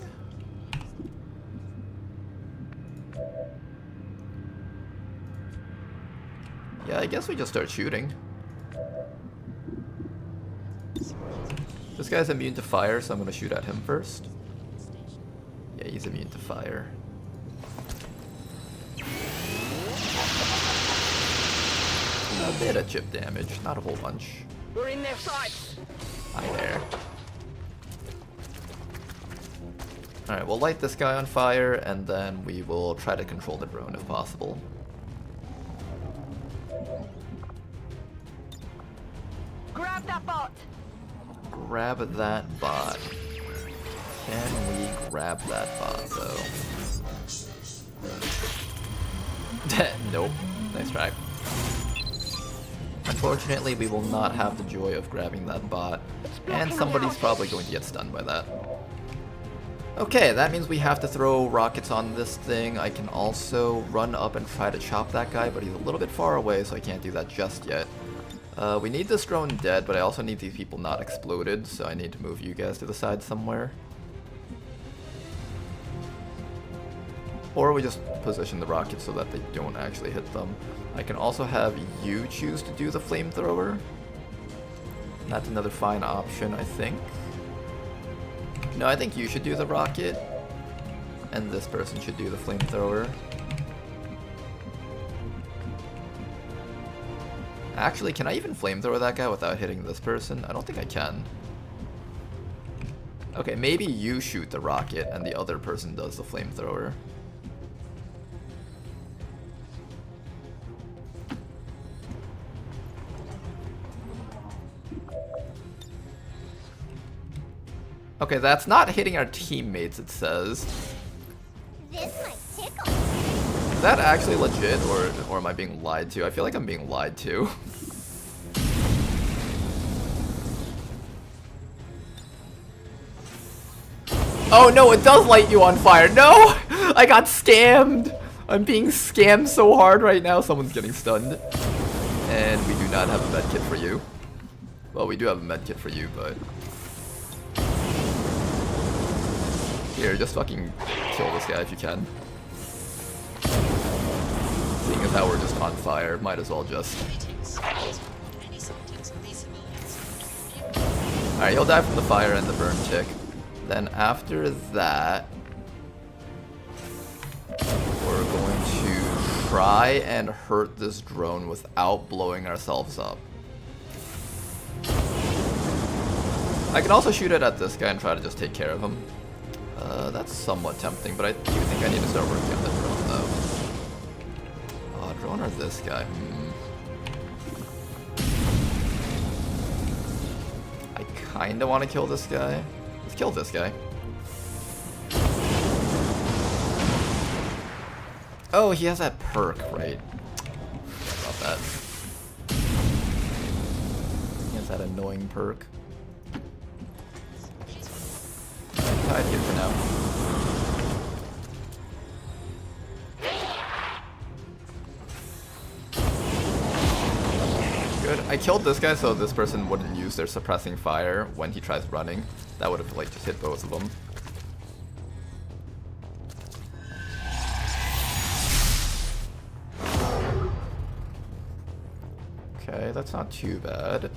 Yeah, I guess we just start shooting. This guy's immune to fire, so I'm gonna shoot at him first. Yeah, he's immune to fire. A bit of chip damage, not a whole bunch. We're in their sights. Hi there. Alright, we'll light this guy on fire, and then we will try to control the drone if possible. Grab that bot. Grab that bot. Can we grab that bot, though? Nope. Nice try. Unfortunately, we will not have the joy of grabbing that bot, and somebody's probably going to get stunned by that. Okay, that means we have to throw rockets on this thing. I can also run up and try to chop that guy, but he's a little bit far away, so I can't do that just yet. We need this drone dead, but I also need these people not exploded, so I need to move you guys to the side somewhere. Or we just position the rockets so that they don't actually hit them. I can also have you choose to do the flamethrower. That's another fine option, I think. No, I think you should do the rocket, and this person should do the flamethrower. Actually, can I even flamethrower that guy without hitting this person? I don't think I can. Okay, maybe you shoot the rocket and the other person does the flamethrower. Okay, that's not hitting our teammates, it says. This might tickle. Is that actually legit, or am I being lied to? I feel like I'm being lied to. Oh no, it does light you on fire. No! I got scammed! I'm being scammed so hard right now. Someone's getting stunned. And we do not have a medkit for you. Well, we do have a medkit for you, but... Here, just fucking kill this guy if you can. Seeing as how we're just on fire, might as well just... Alright, he'll die from the fire and the burn tick. Then after that... we're going to try and hurt this drone without blowing ourselves up. I can also shoot it at this guy and try to just take care of him. That's somewhat tempting, but I do think I need to start working on the drone, though. Drone or this guy? I kinda want to kill this guy. Let's kill this guy. Oh, he has that perk, right? Forgot about that. He has that annoying perk. Tied here for now. Good. I killed this guy so this person wouldn't use their suppressing fire when he tries running. That would have like just hit both of them. Okay, that's not too bad.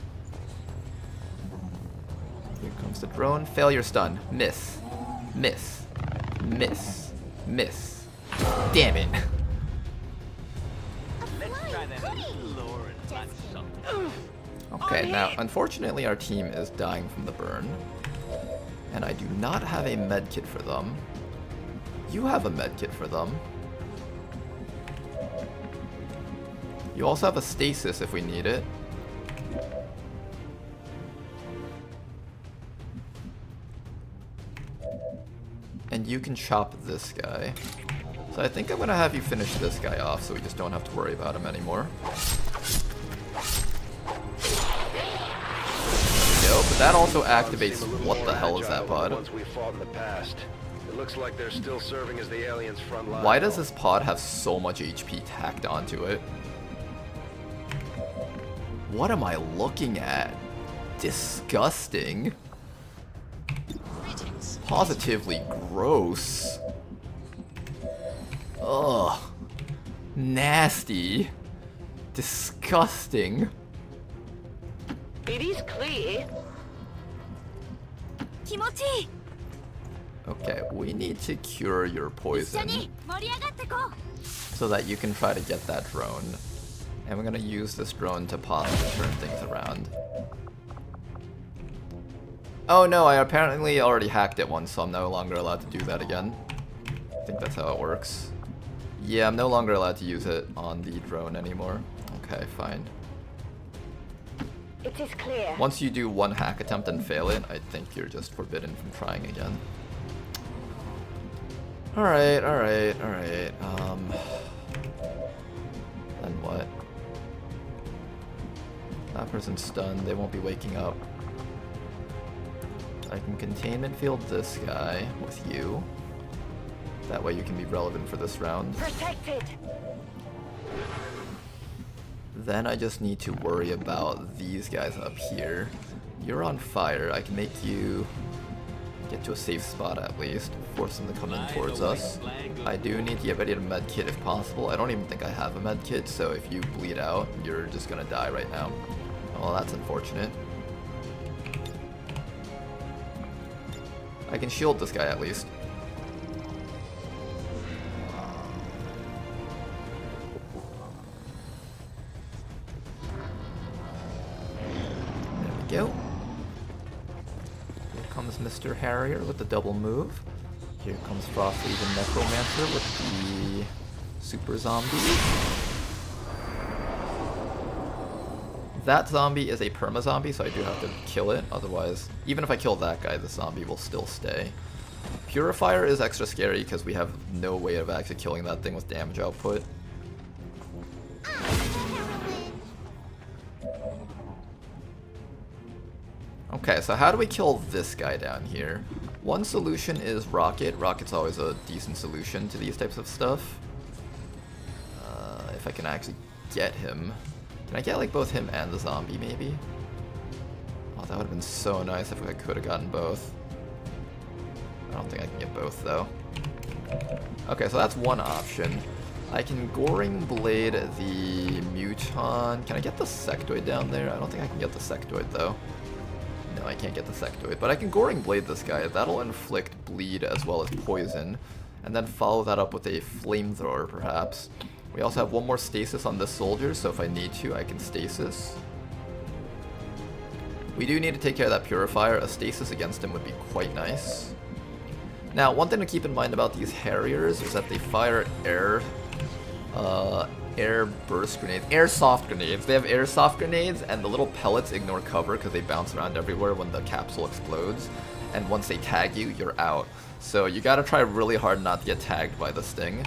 Here comes the drone. Failure stun. Miss. Miss. Miss. Miss. Damn it. Okay, now unfortunately our team is dying from the burn. And I do not have a medkit for them. You have a medkit for them. You also have a stasis if we need it. And you can chop this guy. So I think I'm gonna have you finish this guy off so we just don't have to worry about him anymore. But that also activates. What the hell is that pod? It looks like they're still serving as the aliens' front line. Why does this pod have so much HP tacked onto it? What am I looking at? Disgusting. Positively gross. Ugh. Nasty. Disgusting. It is clear. Okay, we need to cure your poison so that you can try to get that drone. And we're gonna use this drone to possibly turn things around. Oh no, I apparently already hacked it once, so I'm no longer allowed to do that again. I think that's how it works. Yeah, I'm no longer allowed to use it on the drone anymore. Okay, fine. It is clear. Once you do one hack attempt and fail it, I think you're just forbidden from trying again. Alright, alright, alright. Then what? That person's stunned, they won't be waking up. I can containment field this guy with you. That way you can be relevant for this round. Protected. Then I just need to worry about these guys up here. You're on fire. I can make you get to a safe spot at least. Force them to come in towards us. I do need to get ready to medkit if possible. I don't even think I have a medkit, so if you bleed out, you're just gonna die right now. Well, that's unfortunate. I can shield this guy at least. There we go. Here comes Mr. Harrier with the double move. Here comes Frosty the Necromancer with the super zombie. That zombie is a perma zombie, so I do have to kill it. Otherwise, even if I kill that guy, the zombie will still stay. Purifier is extra scary because we have no way of actually killing that thing with damage output. Okay, so how do we kill this guy down here? One solution is rocket. Rocket's always a decent solution to these types of stuff. If I can actually get him. Can I get like both him and the zombie maybe? Oh, that would have been so nice if I could have gotten both. I don't think I can get both though. Okay, so that's one option. I can Goring Blade the Muton. Can I get the Sectoid down there? I don't think I can get the Sectoid though. No, I can't get the Sectoid, but I can Goring Blade this guy. That'll inflict bleed as well as poison, and then follow that up with a flamethrower perhaps. We also have one more stasis on this soldier, so if I need to, I can stasis. We do need to take care of that Purifier. A stasis against him would be quite nice. Now, one thing to keep in mind about these Harriers is that they fire air burst grenades, airsoft grenades. They have airsoft grenades, and the little pellets ignore cover because they bounce around everywhere when the capsule explodes. And once they tag you, you're out. So you gotta try really hard not to get tagged by this thing.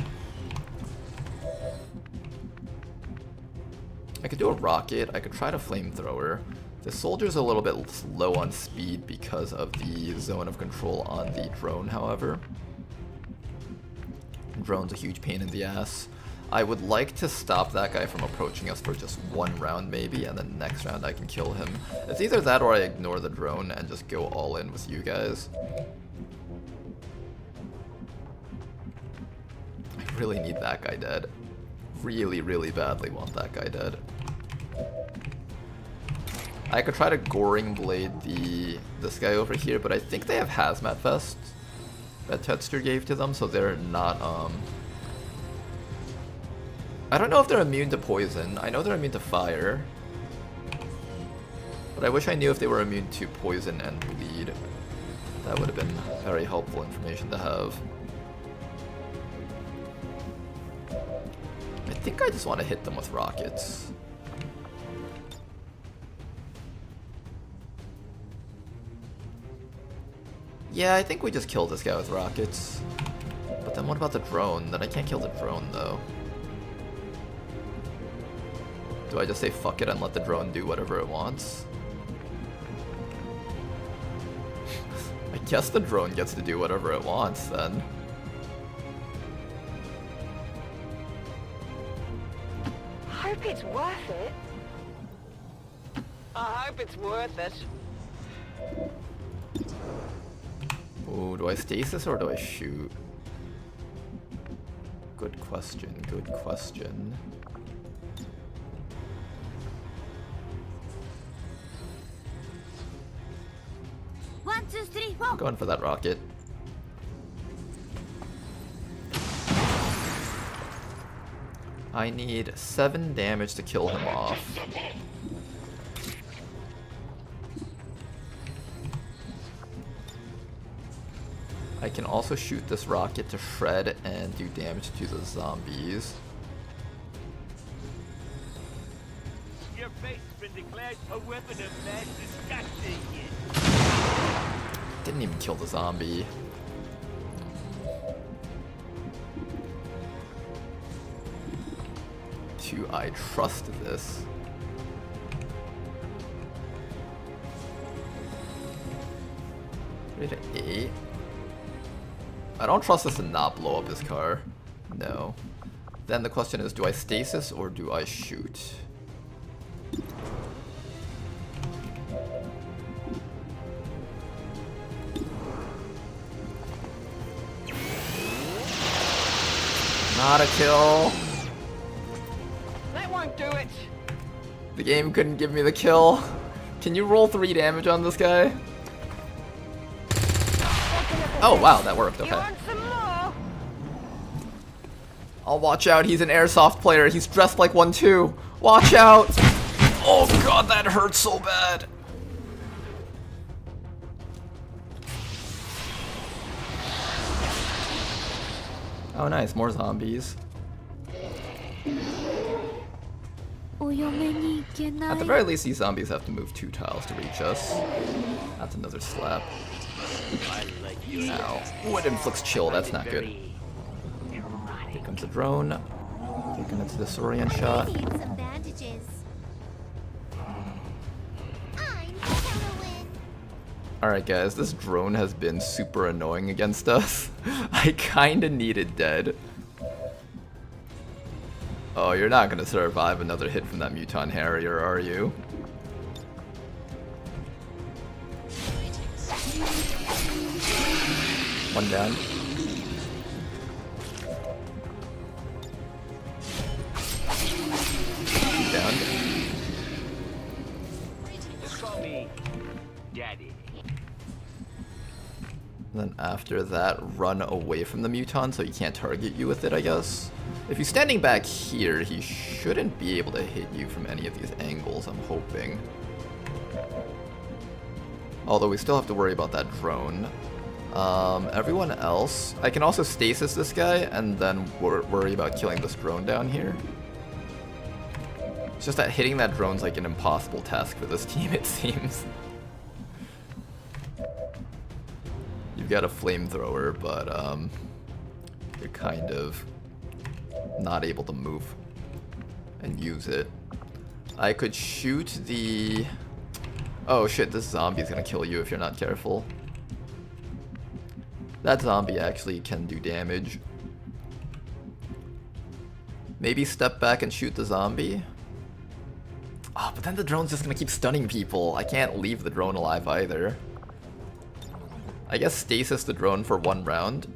I could do a rocket. I could try to flamethrower. The soldier's a little bit low on speed because of the zone of control on the drone, however. Drone's a huge pain in the ass. I would like to stop that guy from approaching us for just one round maybe, and then next round I can kill him. It's either that or I ignore the drone and just go all in with you guys. I really need that guy dead. Really, really badly want that guy dead. I could try to Goring Blade this guy over here, but I think they have hazmat vests that Tetster gave to them, so they're not, I don't know if they're immune to poison. I know they're immune to fire. But I wish I knew if they were immune to poison and bleed. That would have been very helpful information to have. I think I just want to hit them with rockets. Yeah, I think we just killed this guy with rockets. But then what about the drone? Then I can't kill the drone though. Do I just say fuck it and let the drone do whatever it wants? I guess the drone gets to do whatever it wants then. Hope it's worth it. I hope it's worth it. Ooh, do I stasis or do I shoot? Good question, good question. One, two, three, four. I'm going for that rocket. I need 7 damage to kill him off. I can also shoot this rocket to shred and do damage to the zombies. Your face has been declared a weapon of mass disgusting. Didn't even kill the zombie. Do I trust this? Rated 8. I don't trust this to not blow up his car. No. Then the question is, do I stasis or do I shoot? Not a kill. That won't do it. The game couldn't give me the kill. Can you roll 3 damage on this guy? Oh wow, that worked, okay. I'll watch out, he's an airsoft player. He's dressed like one too. Watch out! Oh god, that hurt so bad. Oh nice, more zombies. At the very least, these zombies have to move 2 tiles to reach us. That's another slap. Ow. What inflicts chill? That's not good. Here comes the drone. Taking it to the Saurian shot. Alright guys, this drone has been super annoying against us. I kinda need it dead. Oh, you're not gonna survive another hit from that Muton Harrier, are you? One down. Down. Just call me Daddy. And then after that, run away from the Muton so he can't target you with it, I guess. If he's standing back here, he shouldn't be able to hit you from any of these angles, I'm hoping. Although we still have to worry about that drone. Everyone else, I can also stasis this guy and then worry about killing this drone down here. It's just that hitting that drone's like an impossible task for this team, it seems. You've got a flamethrower, but you're kind of not able to move and use it. I could shoot the... Oh shit, this zombie's gonna kill you if you're not careful. That zombie actually can do damage. Maybe step back and shoot the zombie? Oh, but then the drone's just gonna keep stunning people. I can't leave the drone alive either. I guess stasis the drone for 1 round.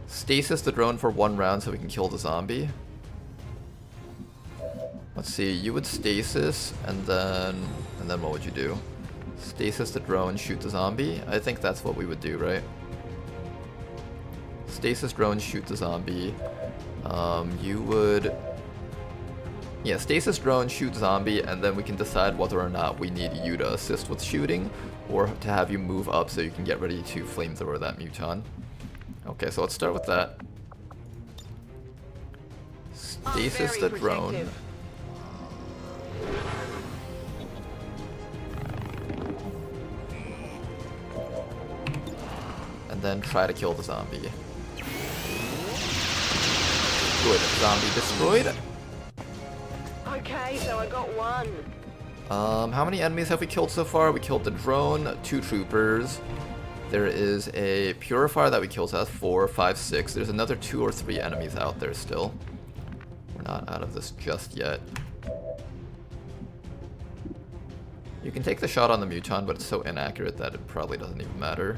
Stasis the drone for 1 round so we can kill the zombie. Let's see, you would stasis and then what would you do? Stasis the drone, shoot the zombie? I think that's what we would do, right? Stasis drone, shoot the zombie. You would... Yeah, stasis drone, shoot zombie, and then we can decide whether or not we need you to assist with shooting, or to have you move up so you can get ready to flamethrower that Muton. Okay, so let's start with that. Stasis the drone. And then try to kill the zombie. Good, zombie destroyed. Okay, so I got 1. How many enemies have we killed so far? We killed the drone, 2 troopers. There is a purifier that we killed, so that's 4, 5, 6. There's another 2 or 3 enemies out there still. We're not out of this just yet. You can take the shot on the Muton, but it's so inaccurate that it probably doesn't even matter.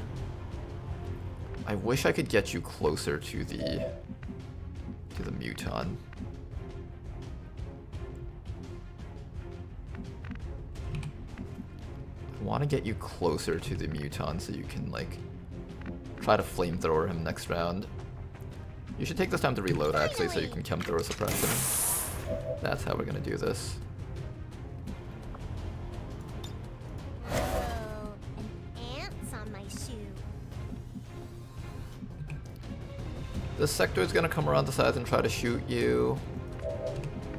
I wish I could get you closer to the Muton. I want to get you closer to the Muton so you can like try to flamethrower him next round. You should take this time to reload actually so you can chemthrower suppress him. That's how we're gonna do this. This sector is gonna come around the sides and try to shoot you.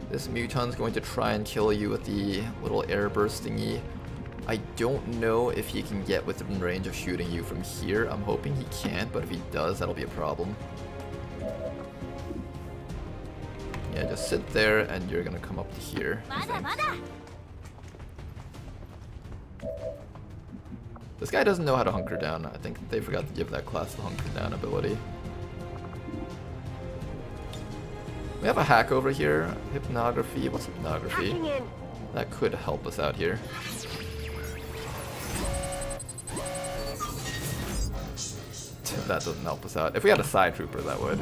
This Muton's going to try and kill you with the little air burst thingy. I don't know if he can get within range of shooting you from here. I'm hoping he can't, but if he does, that'll be a problem. Yeah, just sit there and you're gonna come up to here. This guy doesn't know how to hunker down. I think they forgot to give that class the hunker down ability. We have a hack over here. Hypnography. What's hypnography? That could help us out here. That doesn't help us out. If we had a side trooper, that would.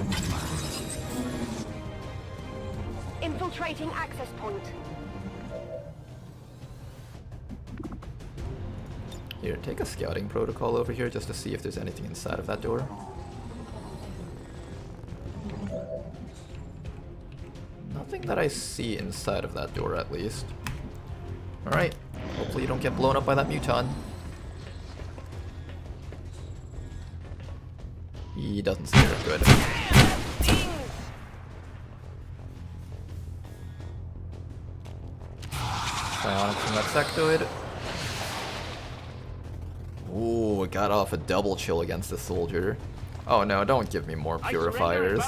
Infiltrating access point. Here, take a scouting protocol over here just to see if there's anything inside of that door. Nothing that I see inside of that door, at least. Alright, hopefully you don't get blown up by that Muton. He doesn't scare good. Psionics from that sectoid. Ooh, got off a double chill against the soldier. Oh no, don't give me more purifiers.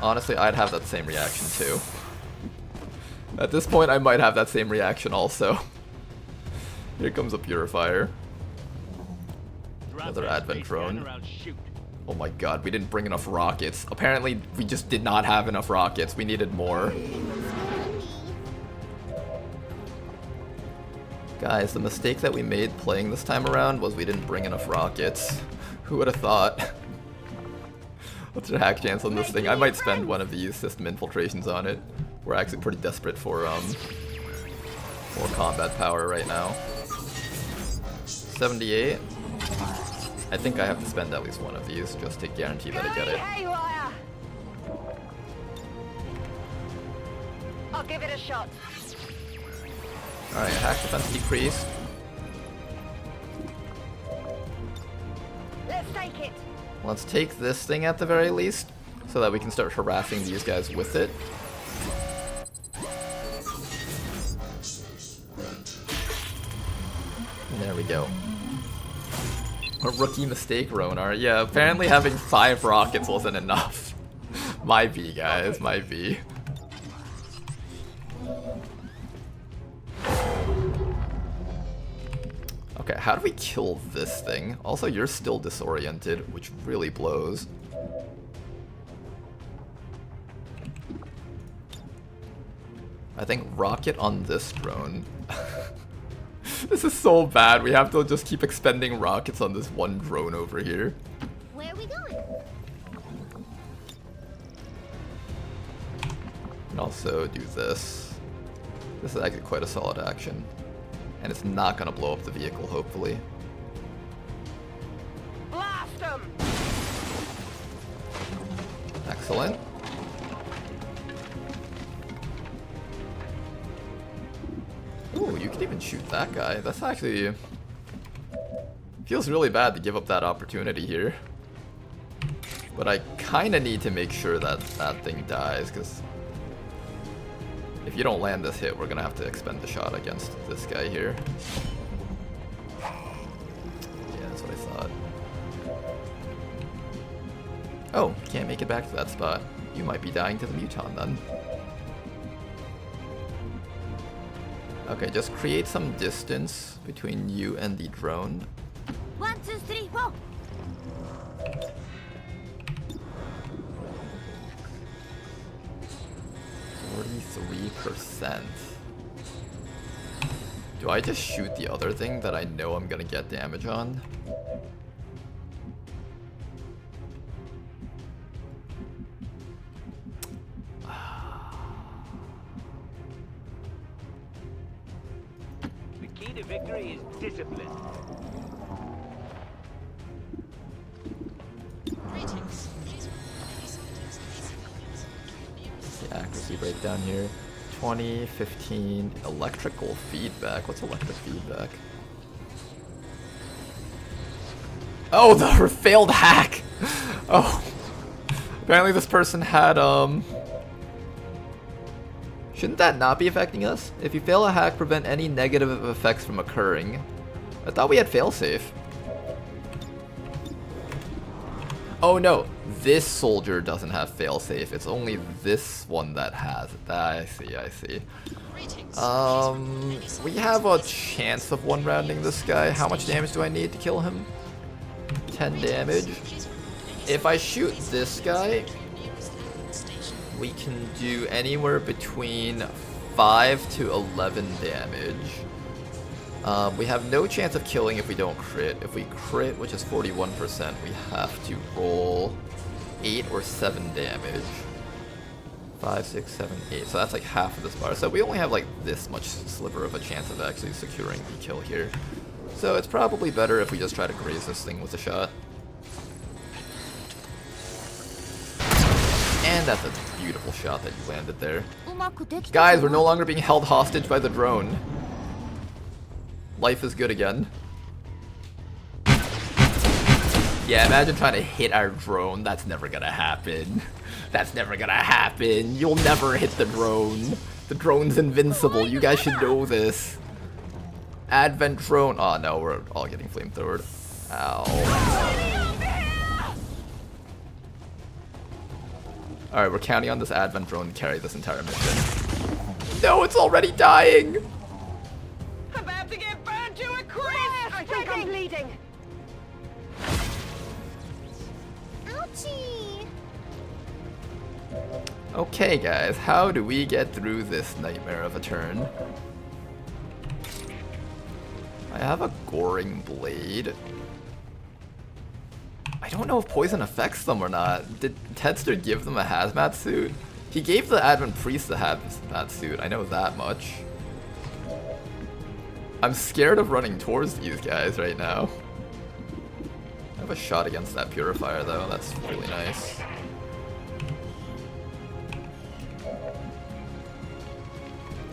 Honestly, I'd have that same reaction too. At this point, I might have that same reaction also. Here comes a purifier. Another advent drone. Oh my god, we didn't bring enough rockets. Apparently, we just did not have enough rockets. We needed more. Guys, the mistake that we made playing this time around was we didn't bring enough rockets. Who would have thought? What's your hack chance on this thing? I might spend one of these system infiltrations on it. We're actually pretty desperate for more combat power right now. 78. I think I have to spend at least one of these just to guarantee that I get it. I'll give it a shot. Alright, hack defense decreased. Let's take it. Let's take this thing at the very least, so that we can start harassing these guys with it. There we go. A rookie mistake, Ronar. Yeah, apparently having 5 rockets wasn't enough. My B, guys, my B. Okay, how do we kill this thing? Also, you're still disoriented, which really blows. I think rocket on this drone. This is so bad. We have to just keep expending rockets on this one drone over here. Where are we going? And also do this. This is actually quite a solid action. And it's not gonna blow up the vehicle, hopefully. Blast them! Excellent. Ooh, you can even shoot that guy. That's actually... feels really bad to give up that opportunity here. But I kinda need to make sure that that thing dies, because... if you don't land this hit, we're gonna have to expend the shot against this guy here. Yeah, that's what I thought. Oh, can't make it back to that spot. You might be dying to the Muton then. Okay, just create some distance between you and the drone. 1, 2, 3, 4. 43%. Do I just shoot the other thing that I know I'm gonna get damage on? The key to victory is discipline. The accuracy breakdown here. 20, 15, electrical feedback. What's electric feedback? Oh, the failed hack! Oh. Apparently this person had, shouldn't that not be affecting us? If you fail a hack, prevent any negative effects from occurring. I thought we had failsafe. Oh no, this soldier doesn't have failsafe. It's only this one that has it. I see, I see. We have a chance of one-rounding this guy. How much damage do I need to kill him? 10 damage. If I shoot this guy, we can do anywhere between 5 to 11 damage. We have no chance of killing if we don't crit. If we crit, which is 41%, we have to roll 8 or 7 damage. 5, 6, 7, 8. So that's like half of this bar. So we only have like this much sliver of a chance of actually securing the kill here. So it's probably better if we just try to graze this thing with a shot. And that's a beautiful shot that you landed there. Guys, we're no longer being held hostage by the drone. Life is good again. Yeah, imagine trying to hit our drone. That's never gonna happen. That's never gonna happen. You'll never hit the drone. The drone's invincible. You guys should know this. Advent drone. Oh no, we're all getting flamethrowered. Ow. Alright, we're counting on this Advent drone to carry this entire mission. No, it's already dying! About to get burned to a crisp! I think I'm bleeding. Ouchie! Okay guys, how do we get through this nightmare of a turn? I have a goring blade. I don't know if poison affects them or not. Did Tedster give them a hazmat suit? He gave the Advent Priest a hazmat suit, I know that much. I'm scared of running towards these guys right now. I have a shot against that Purifier though, that's really nice.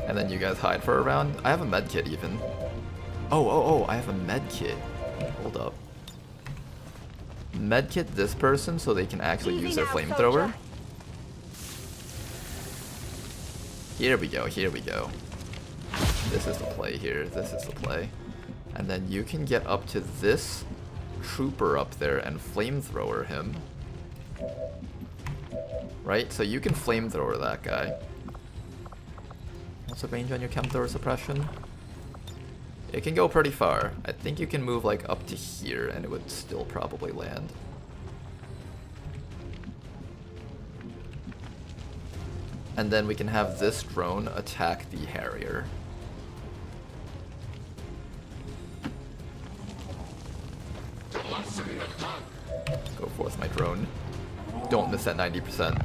And then you guys hide for a round. I have a med kit even. Oh, I have a med kit. Hold up. Med kit this person so they can actually use their flamethrower. Here we go, here we go. This is the play here, this is the play. And then you can get up to this trooper up there and flamethrower him. Right, so you can flamethrower that guy. What's the range on your chemthrower suppression? It can go pretty far. I think you can move like up to here and it would still probably land. And then we can have this drone attack the Harrier. Go forth, my drone. Don't miss that 90%.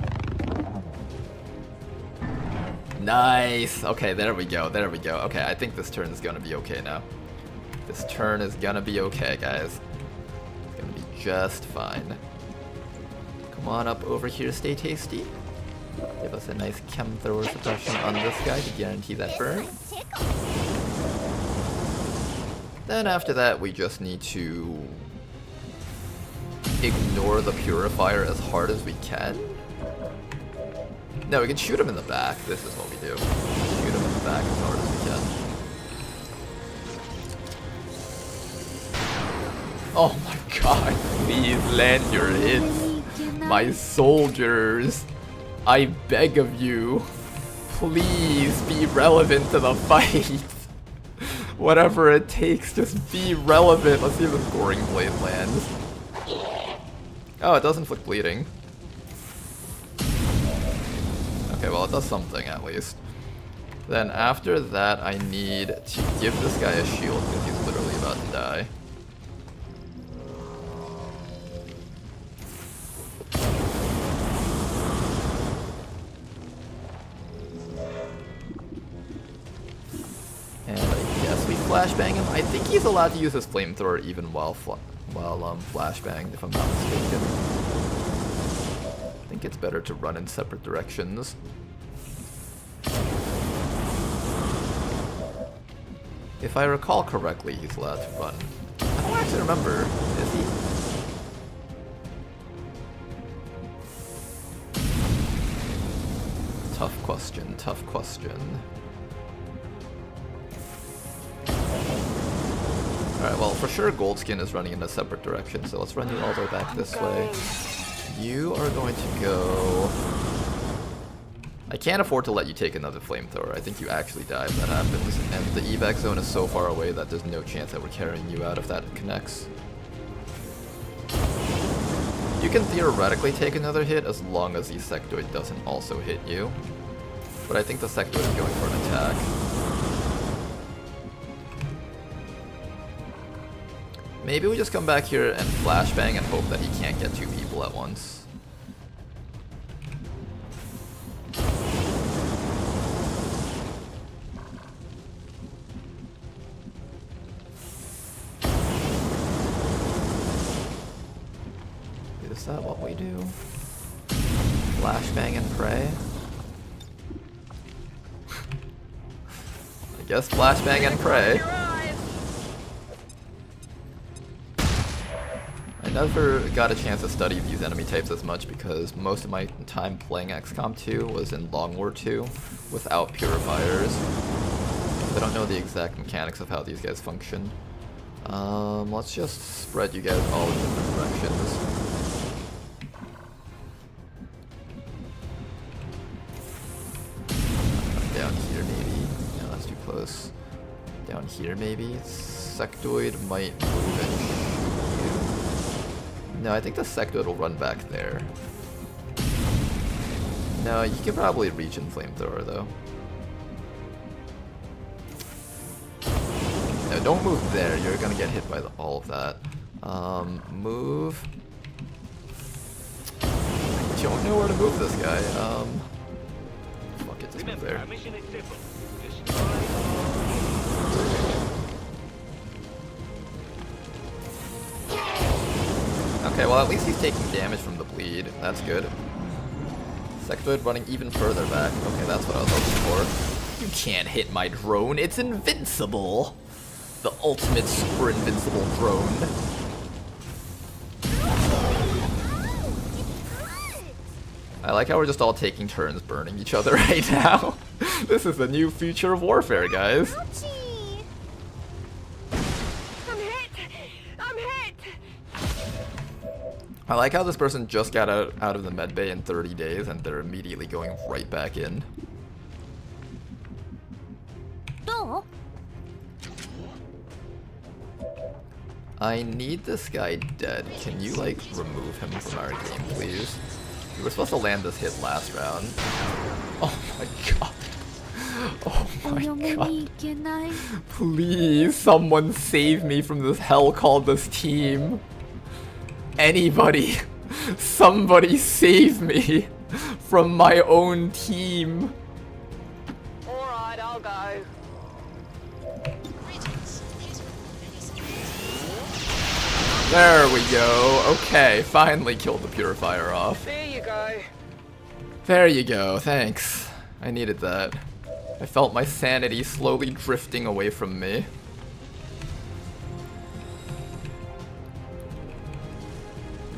Nice! Okay, there we go, there we go. Okay, I think this turn is gonna be okay now. This turn is gonna be okay, guys. It's gonna be just fine. Come on up over here, stay tasty. Give us a nice chem thrower suppression on this guy to guarantee that burn. Then after that, we just need to ignore the Purifier as hard as we can. No, we can shoot him in the back. This is what we do. Shoot him in the back as hard as we can. Oh my god, please land your hits. My soldiers, I beg of you, please be relevant to the fight. Whatever it takes, just be relevant. Let's see if this Goring Blade lands. Oh, it does inflict bleeding. Okay, well it does something at least. Then after that I need to give this guy a shield because he's literally about to die. And I guess we flashbang him. I think he's allowed to use his flamethrower even while flashbanged, if I'm not mistaken. I think it's better to run in separate directions. If I recall correctly, he's allowed to run. I don't actually remember. Is he? Tough question, tough question. Alright, well, for sure Goldskin is running in a separate direction, so let's run you all the way back this way. You are going to go... I can't afford to let you take another flamethrower. I think you actually die if that happens. And the evac zone is so far away that there's no chance that we're carrying you out if that connects. You can theoretically take another hit as long as the sectoid doesn't also hit you. But I think the sectoid is going for an attack. Maybe we just come back here and flashbang and hope that he can't get two people at once. Is that what we do? Flashbang and pray? I guess flashbang and pray. I never got a chance to study these enemy types as much because most of my time playing XCOM 2 was in Long War 2 without purifiers. I don't know the exact mechanics of how these guys function. Let's just spread you guys all in different directions. Down here maybe. No, that's too close. Down here maybe. Sectoid might move in. No, I think the sectoid will run back there. No, you can probably reach in flamethrower though. No, don't move there. You're gonna get hit by all of that. Move. Don't know where to move this guy. Fuck it, just move there. Okay, well at least he's taking damage from the bleed. That's good. Sectoid running even further back. Okay, that's what I was looking for. You can't hit my drone. It's invincible. The ultimate super invincible drone. I like how we're just all taking turns burning each other right now. This is the new future of warfare, guys. I'm hit! I'm hit! I like how this person just got out of the medbay in 30 days and they're immediately going right back in. I need this guy dead. Can you, like, remove him from our game, please? We were supposed to land this hit last round. Oh my god. Oh my god. Please, someone save me from this hell called this team. Anybody. Somebody save me from my own team. Alright, I'll go. There we go. Okay, finally killed the purifier off. There you go. There you go, thanks. I needed that. I felt my sanity slowly drifting away from me.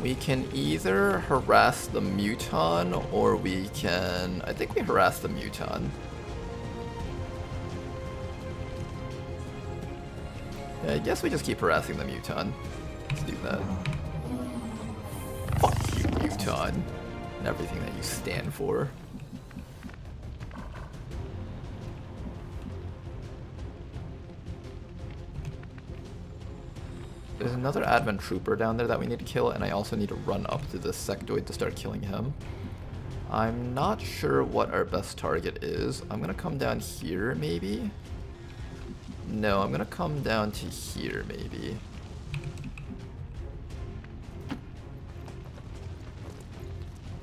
We can either harass the Muton, or we can... I think we harass the Muton. Yeah, I guess we just keep harassing the Muton. Let's do that. Fuck you, Muton. And everything that you stand for. There's another Advent Trooper down there that we need to kill, and I also need to run up to the sectoid to start killing him. I'm not sure what our best target is. I'm gonna come down here, maybe? No, I'm gonna come down to here, maybe.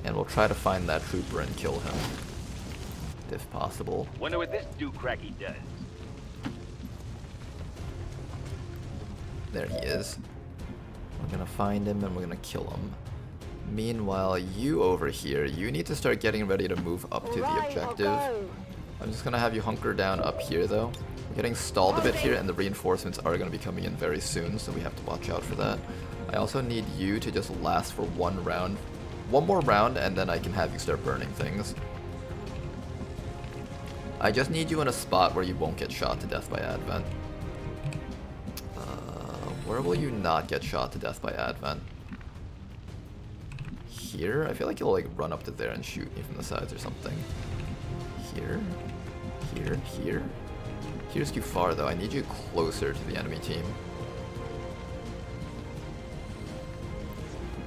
And we'll try to find that trooper and kill him, if possible. Wonder what this do-cracky does. There he is. We're gonna find him and we're gonna kill him. Meanwhile, you over here, you need to start getting ready to move up to the objective. I'm just gonna have you hunker down up here though. We're getting stalled a bit here and the reinforcements are gonna be coming in very soon, so we have to watch out for that. I also need you to just last for one round. One more round and then I can have you start burning things. I just need you in a spot where you won't get shot to death by Advent. Where will you not get shot to death by Advent? Here? I feel like you'll like run up to there and shoot me from the sides or something. Here? Here? Here? Here's too far though. I need you closer to the enemy team.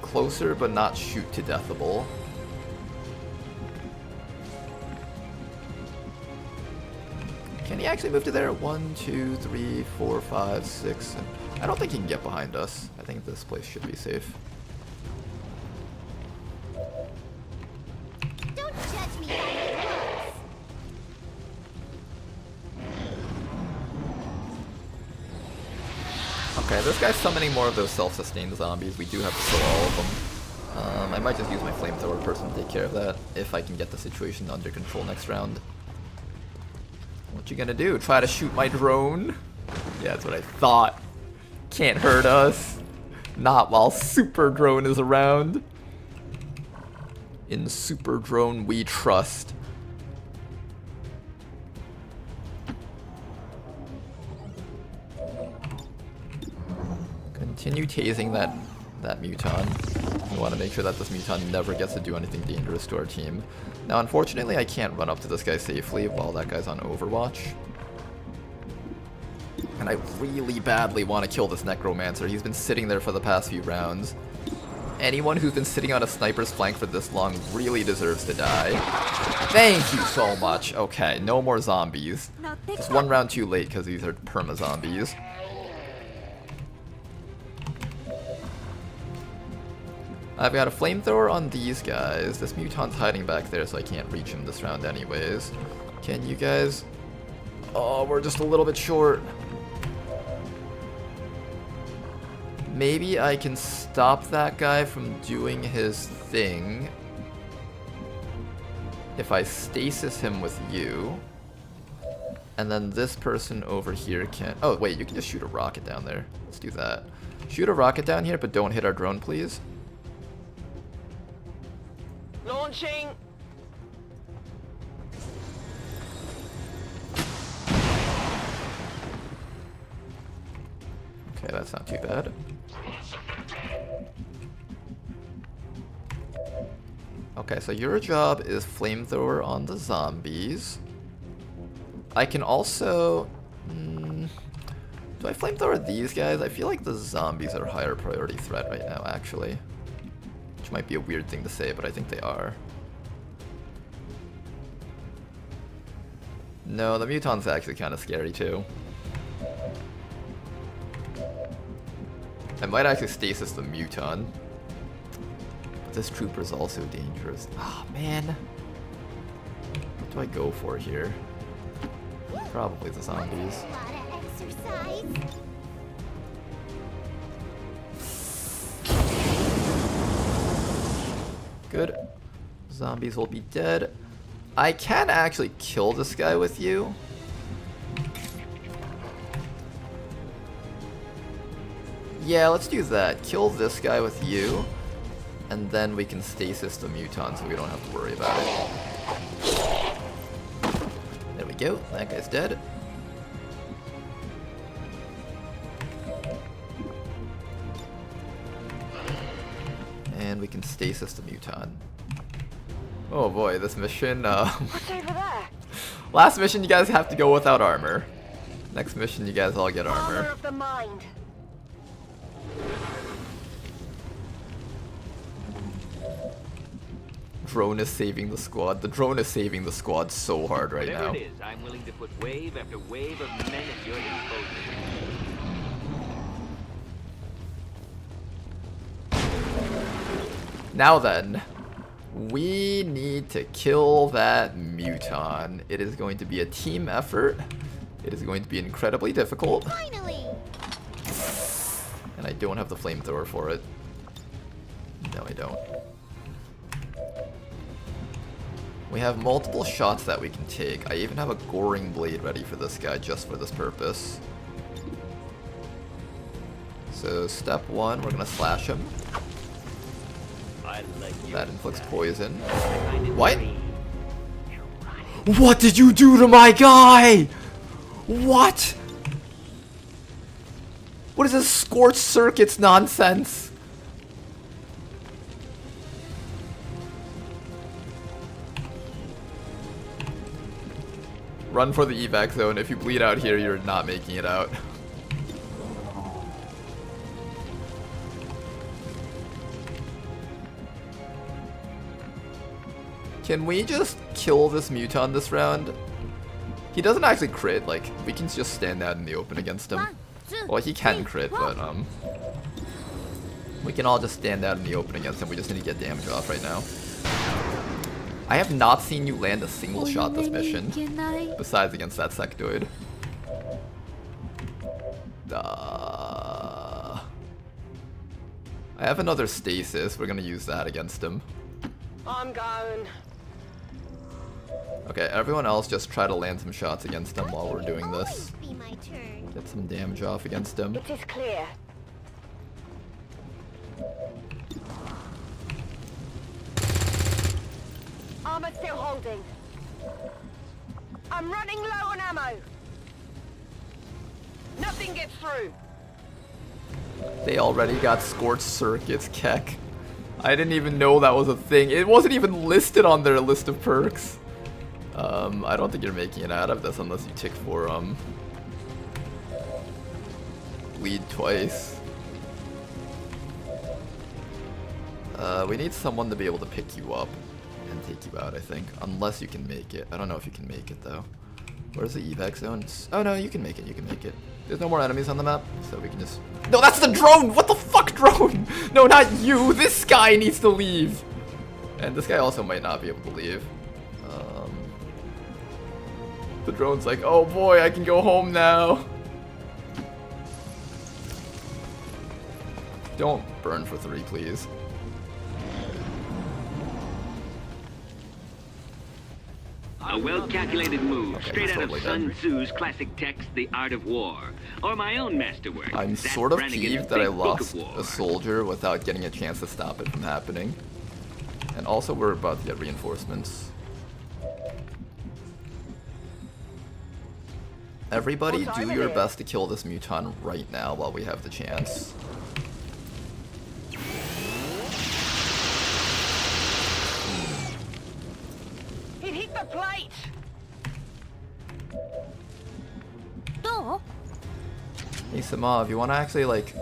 Closer but not shoot to deathable. Can he actually move to there? 1, 2, 3, 4, 5, 6, 7. I don't think he can get behind us. I think this place should be safe. Don't judge me by my looks. Okay, this guy's summoning more of those self-sustained zombies. We do have to kill all of them. I might just use my flamethrower person to take care of that if I can get the situation under control next round. What you gonna do? Try to shoot my drone? Yeah, that's what I thought. Can't hurt us. Not while Super Drone is around. In Super Drone we trust. Continue tasing that Muton. We want to make sure that this Muton never gets to do anything dangerous to our team. Now, unfortunately, I can't run up to this guy safely while that guy's on Overwatch. And I really badly want to kill this Necromancer. He's been sitting there for the past few rounds. Anyone who's been sitting on a sniper's flank for this long really deserves to die. Thank you so much. Okay, no more zombies. Just one round too late because these are perma-zombies. I've got a flamethrower on these guys. This Muton's hiding back there, so I can't reach him this round anyways. Can you guys... Oh, we're just a little bit short. Maybe I can stop that guy from doing his thing if I stasis him with you. And then this person over here can... Oh, wait, you can just shoot a rocket down there. Let's do that. Shoot a rocket down here, but don't hit our drone, please. Launching. Okay, that's not too bad. Okay, so your job is flamethrower on the zombies. I can also... do I flamethrower these guys? I feel like the zombies are a higher priority threat right now, actually. Which might be a weird thing to say, but I think they are. No, the Muton's actually kind of scary too. I might actually stasis the Muton. But this trooper's also dangerous. Ah, man. What do I go for here? Probably the zombies. Good. Zombies will be dead. I can actually kill this guy with you. Yeah, let's do that. Kill this guy with you. And then we can stasis the Muton so we don't have to worry about it. There we go. That guy's dead. And we can stasis the Muton. Oh boy, this mission, What's over there? Last mission you guys have to go without armor. Next mission you guys all get armor. Armor of the mind. Drone is saving the squad. The drone is saving the squad so hard right now. Whatever it is, I'm willing to put wave after wave of men at your disposal. Now then, we need to kill that Muton. It is going to be a team effort. It is going to be incredibly difficult. Finally. And I don't have the flamethrower for it. No, I don't. We have multiple shots that we can take. I even have a goring blade ready for this guy just for this purpose. So step one, we're gonna slash him. That inflicts poison. What? What did you do to my guy? What? What is this scorched circuits nonsense? Run for the evac zone. If you bleed out here, you're not making it out. Can we just kill this Muton this round? He doesn't actually crit, like, we can just stand out in the open against him. Well, he can crit, but, we can all just stand out in the open against him. We just need to get damage off right now. I have not seen you land a single shot this mission, besides against that sectoid. I have another stasis. We're gonna use that against him. I'm going. Okay, everyone else just try to land some shots against him while we're doing this. Get some damage off against him. It is clear. Armor still holding. I'm running low on ammo. Nothing gets through. They already got scorched circuits, Keck. I didn't even know that was a thing. It wasn't even listed on their list of perks. I don't think you're making it out of this unless you tick for bleed twice. We need someone to be able to pick you up and take you out, I think. Unless you can make it. I don't know if you can make it though. Where's the evac zone? Oh no, you can make it, you can make it. There's no more enemies on the map, so we can just... No, that's the drone! What the fuck, drone? No, not you! This guy needs to leave! And this guy also might not be able to leave. The drone's like, oh boy, I can go home now. Don't burn for 3, please. A well-calculated move, Okay, straight out totally of Sun dead. Tzu's classic text, The Art of War, or my own masterwork. I'm Zach sort of Brannigan's peeved that I Big Book lost of War. a soldier without getting a chance to stop it from happening. And also we're about to get reinforcements. Everybody do your best to kill this muton right now while we have the chance. It hit the plate. Hey Samav, you wanna actually like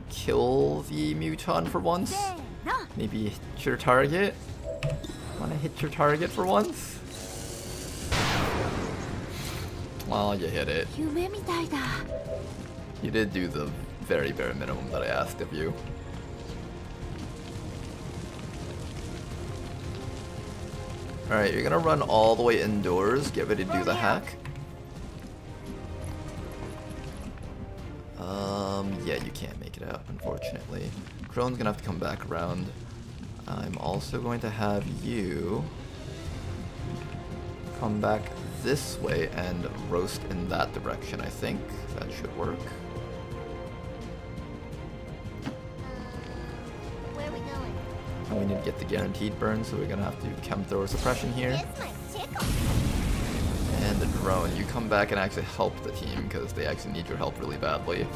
kill the muton for once? Maybe hit your target? Wanna hit your target for once? Well, you hit it. You did do the very bare minimum that I asked of you. Alright, you're gonna run all the way indoors, get ready to do the hack. Yeah, you can't make it out, unfortunately. Drone's gonna have to come back around. I'm also going to have you come back this way and roast in that direction, I think. That should work. Where are we going? And we need to get the guaranteed burn, so we're gonna have to chem thrower suppression here. This might tickle. And the drone, you come back and actually help the team, because they actually need your help really badly.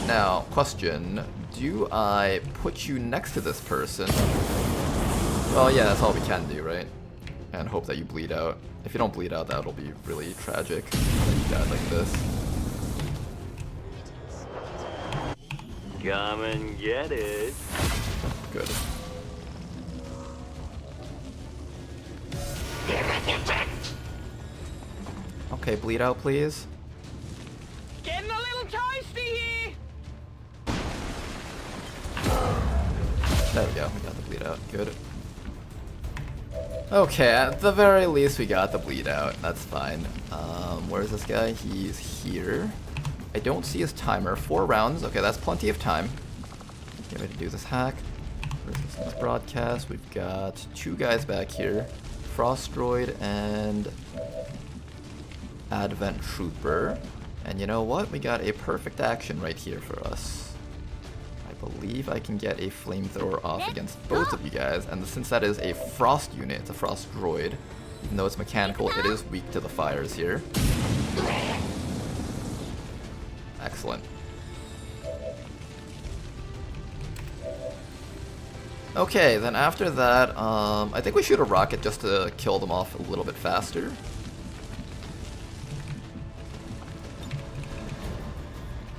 Now, question, do I put you next to this person? Well, yeah, that's all we can do, right? And hope that you bleed out. If you don't bleed out, that'll be really tragic that you died like this. Come and get it. Good. Okay, bleed out, please. Getting a little toasty here. There we go, we got the bleed out. Good. Okay, at the very least we got the bleed out. That's fine. Where's this guy? He's here. I don't see his timer. 4 rounds. Okay, that's plenty of time. Get ready to do this hack. Resistance broadcast. We've got 2 guys back here. Frostroid and Advent Trooper. And you know what? We got a perfect action right here for us. I believe I can get a flamethrower off against both of you guys. And since that is a frost unit, it's a frost droid. Even though it's mechanical, it is weak to the fires here. Excellent. Okay, then after that, I think we shoot a rocket just to kill them off a little bit faster.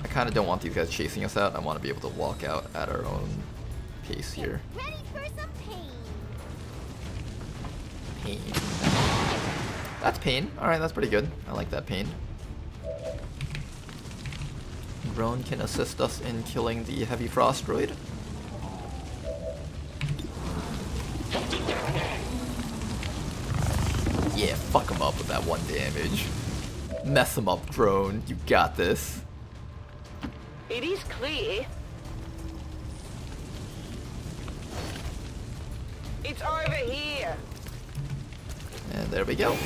I kind of don't want these guys chasing us out. I want to be able to walk out at our own pace here. Ready for some pain. Pain. That's pain. Alright, that's pretty good. I like that pain. Drone can assist us in killing the heavy frost droid. Yeah, fuck him up with that 1 damage. Mess him up, drone. You got this. It is clear. It's over here. And there we go.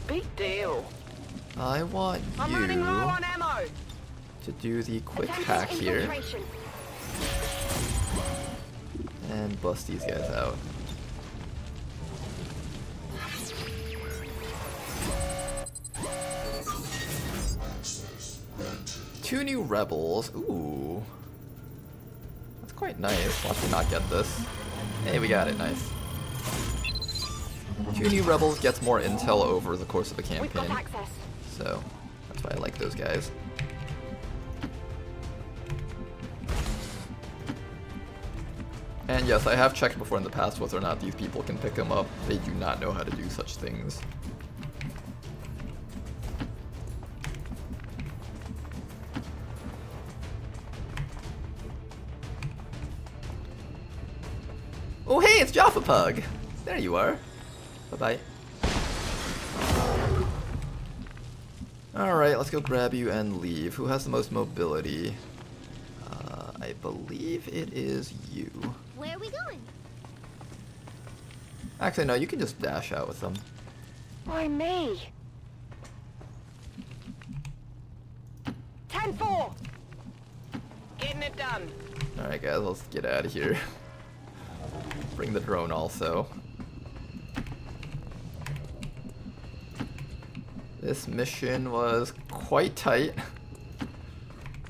Big deal. I want I'm running low you on ammo. to do the quick hack here and bust these guys out. Two new rebels. Ooh. That's quite nice. Watch me not get this. Hey, we got it. Nice. Two new rebels gets more intel over the course of the campaign. We've got access. So, that's why I like those guys. And yes, I have checked before in the past whether or not these people can pick them up. They do not know how to do such things. Oh hey, it's Jaffa Pug! There you are. Bye-bye. Alright, let's go grab you and leave. Who has the most mobility? I believe it is you. Where are we going? Actually, no, you can just dash out with them. Why me? 10-4. Getting it done. Alright guys, let's get out of here. Bring the drone also. This mission was quite tight.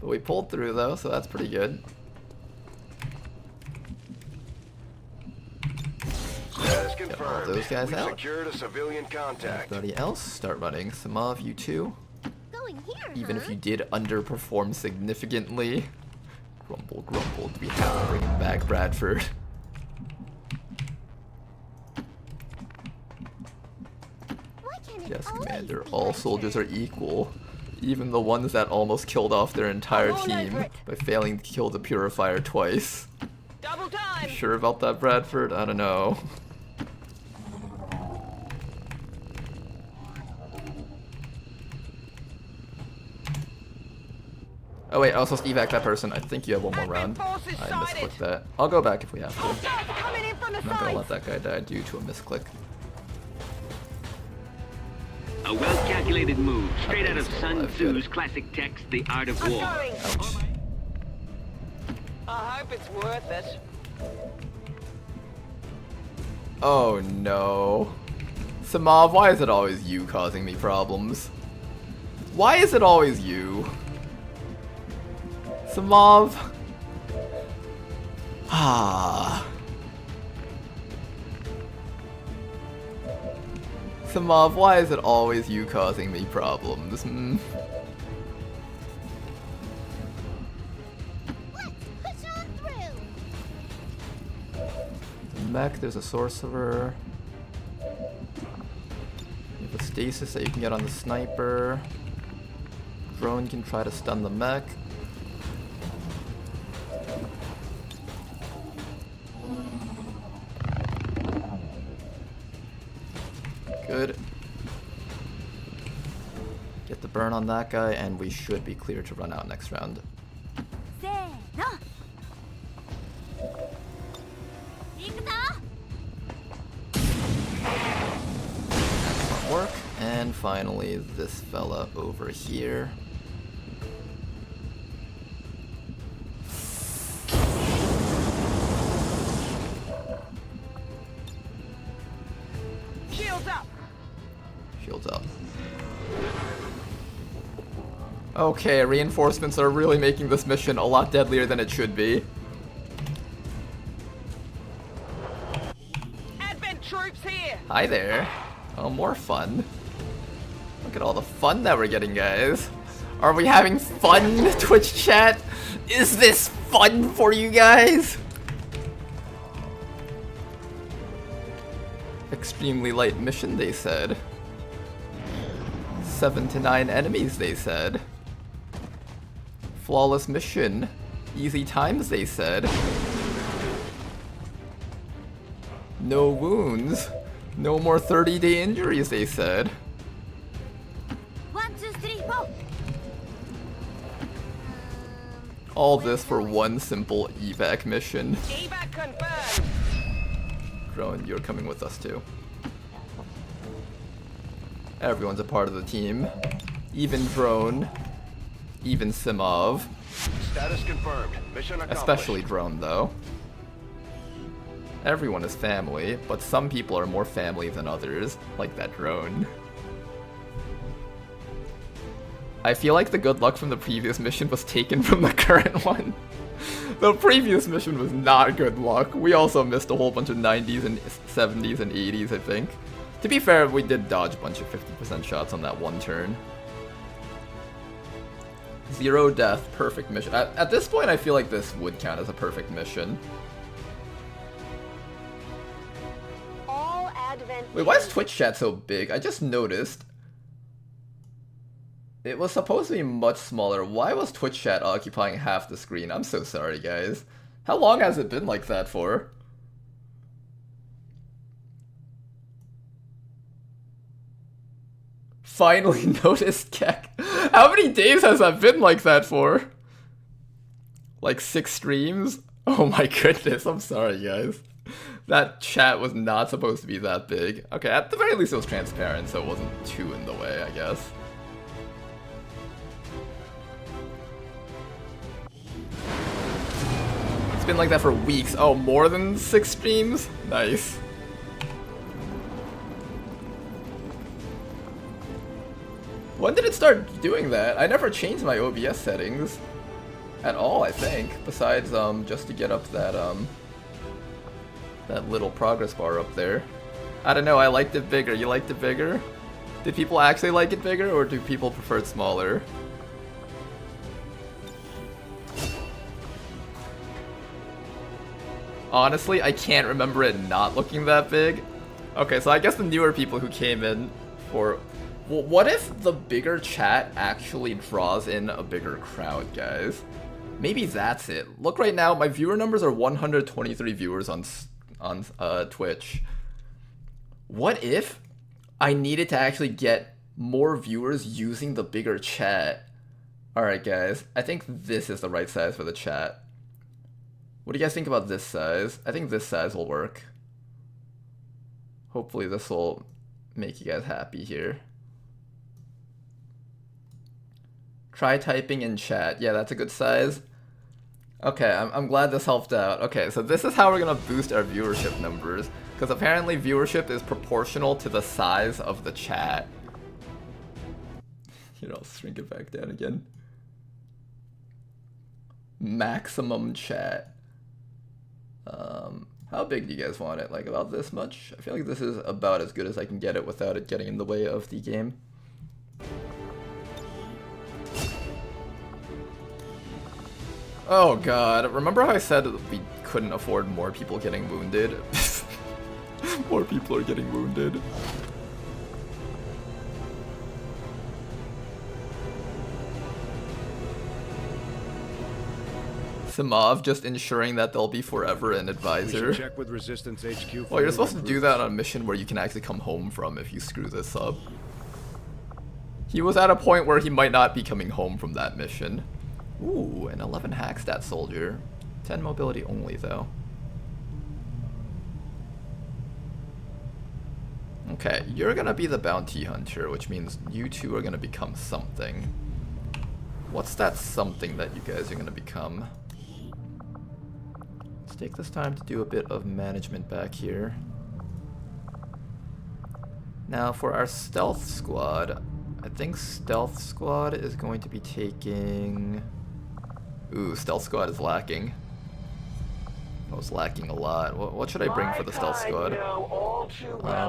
But we pulled through though, so that's pretty good. Status Get all confirmed. those guys We've out. secured a civilian contact. Everybody else, start running. Some of you too. Going here, Even huh? if you did underperform significantly. Grumble, grumble. Do we have to bring back Bradford? Why can't it Yes, always Commander. be All like soldiers this? are equal. Even the ones that almost killed off their entire I'm all team over it. by failing to kill the Purifier twice. Double time. Sure about that, Bradford? I don't know. Oh wait, I was supposed to evac that person. I think you have one more round. I misclicked that. I'll go back if we have to. Hostiles are coming in from the I'm not gonna let side. that guy die due to a misclick. A well-calculated move, straight out of still Sun alive, Tzu's good. classic text, The Art of I'm War. going. Ouch. I hope it's worth it. Oh no. Samav, why is it always you causing me problems? Why is it always you? Samav. Ah. Samav, why is it always you causing me problems? Hmm. Let's push on through. Mech, there's a sorcerer. You have a stasis that you can get on the sniper. Drone can try to stun the mech. Good. Get the burn on that guy, and we should be clear to run out next round. Excellent work. And finally, this fella over here. Shields up. Shields up. Okay, reinforcements are really making this mission a lot deadlier than it should be. Advent troops here. Hi there. Oh, more fun. Look at all the fun that we're getting, guys. Are we having fun, Twitch chat? Is this fun for you guys? Extremely light mission, they said. 7 to 9 enemies, they said. Flawless mission. Easy times, they said. No wounds. No more 30-day injuries, they said. 1, 2, 3, 4. All this for one simple evac mission. Evac confirmed. Drone, you're coming with us too. Everyone's a part of the team. Even Drone. Even Simov. Status confirmed. Mission accomplished. Especially Drone, though. Everyone is family, but some people are more family than others, like that Drone. I feel like the good luck from the previous mission was taken from the current one. The previous mission was not good luck. We also missed a whole bunch of 90s and 70s and 80s, I think. To be fair, we did dodge a bunch of 50% shots on that one turn. 0 death, perfect mission. At this point, I feel like this would count as a perfect mission. Wait, why is Twitch chat so big? I just noticed. It was supposed to be much smaller. Why was Twitch chat occupying half the screen? I'm so sorry, guys. How long has it been like that for? Finally noticed, Keck. How many days has that been like that for? Like 6 streams? Oh my goodness, I'm sorry, guys. That chat was not supposed to be that big. Okay, at the very least it was transparent, so it wasn't too in the way, I guess. It's been like that for weeks. Oh, more than 6 streams? Nice. When did it start doing that? I never changed my OBS settings at all, I think. Besides, just to get up that, that little progress bar up there. I don't know, I liked it bigger. You liked it bigger? Did people actually like it bigger, or do people prefer it smaller? Honestly, I can't remember it not looking that big. Okay, so I guess the newer people who came in for... Well, what if the bigger chat actually draws in a bigger crowd, guys? Maybe that's it. Look right now, my viewer numbers are 123 viewers on Twitch. What if I needed to actually get more viewers using the bigger chat? Alright guys, I think this is the right size for the chat. What do you guys think about this size? I think this size will work. Hopefully this will make you guys happy here. Try typing in chat. Yeah, that's a good size. Okay, I'm glad this helped out. Okay, so this is how we're gonna boost our viewership numbers. Because apparently viewership is proportional to the size of the chat. You know, I'll shrink it back down again. Maximum chat. How big do you guys want it? Like about this much? I feel like this is about as good as I can get it without it getting in the way of the game. Oh god, remember how I said we couldn't afford more people getting wounded? More people are getting wounded. Simov just ensuring that they'll be forever an advisor. Check with Resistance HQ. Well, you're supposed to do that on a mission where you can actually come home from if you screw this up. He was at a point where he might not be coming home from that mission. Ooh, an 11 hack stat soldier. 10 mobility only, though. Okay, you're gonna be the bounty hunter, which means you two are gonna become something. What's that something that you guys are gonna become? Let's take this time to do a bit of management back here. Now, for our stealth squad, I think stealth squad is going to be taking... Ooh, stealth squad is lacking. I was lacking a lot. What should I bring for the stealth squad?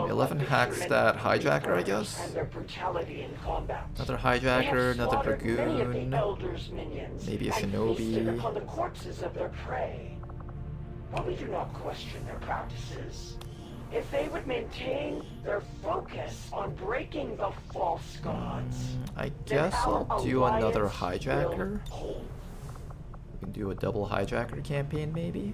11 hack stat hijacker, I guess? Another hijacker, another dragoon, maybe a shinobi. But we do not question their practices. If they would maintain their focus on breaking the false gods, I guess I'll do another hijacker. We can do a double hijacker campaign, maybe?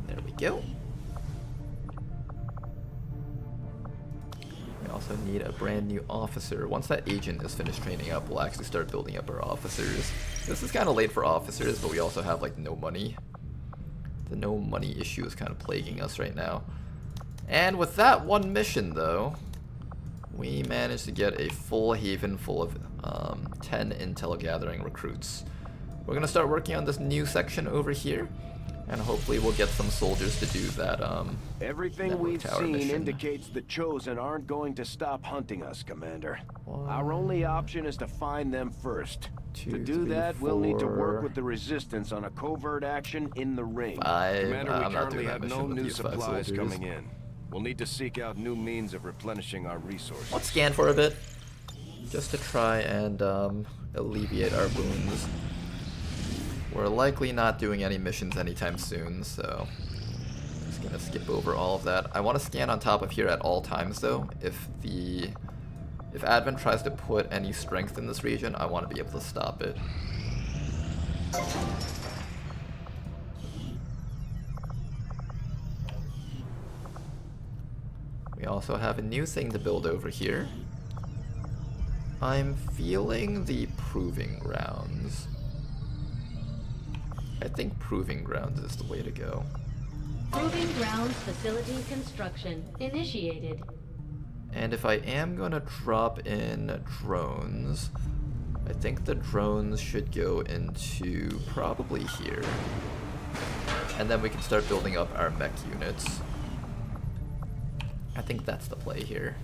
There we go. We also need a brand new officer. Once that agent is finished training up, we'll actually start building up our officers. This is kind of late for officers, but we also have like no money. The no money issue is kind of plaguing us right now. And with that one mission though, we managed to get a full haven full of 10 intel gathering recruits. We're gonna start working on this new section over here, and hopefully we'll get some soldiers to do that Everything we've seen indicates the Chosen aren't going to stop hunting us, Commander. Our only option is to find them first. To do that, we'll need to work with the Resistance on a covert action in the ring. Commander, we currently have no new supplies coming in. We'll need to seek out new means of replenishing our resources. Let's scan for a bit, just to try and alleviate our wounds. We're likely not doing any missions anytime soon, so I'm just gonna skip over all of that. I want to scan on top of here at all times though. If Advent tries to put any strength in this region, I want to be able to stop it. We also have a new thing to build over here. I'm feeling the Proving Grounds. I think Proving Grounds is the way to go. Proving Grounds facility construction initiated. And if I am gonna drop in drones, I think the drones should go into probably here. And then we can start building up our mech units. I think that's the play here.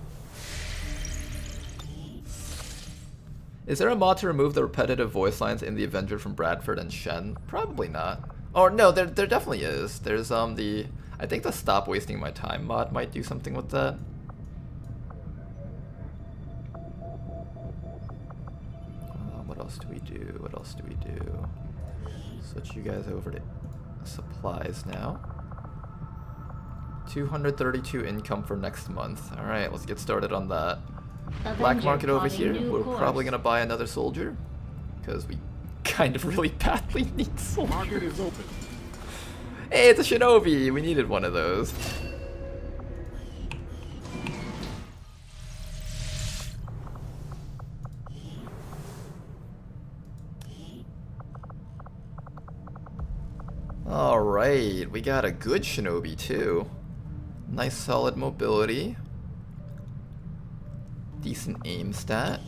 Is there a mod to remove the repetitive voice lines in the Avenger from Bradford and Shen? Probably not. Or no, there definitely is. There's I think the Stop Wasting My Time mod might do something with that. What else do we do? What else do we do? Switch you guys over to supplies now. 232 income for next month. Alright, let's get started on that. Black market over here. We're probably gonna buy another soldier, because we kind of really badly need soldiers. Market is open. Hey, it's a shinobi! We needed one of those. Alright, we got a good shinobi too. Nice solid mobility. Decent aim stat.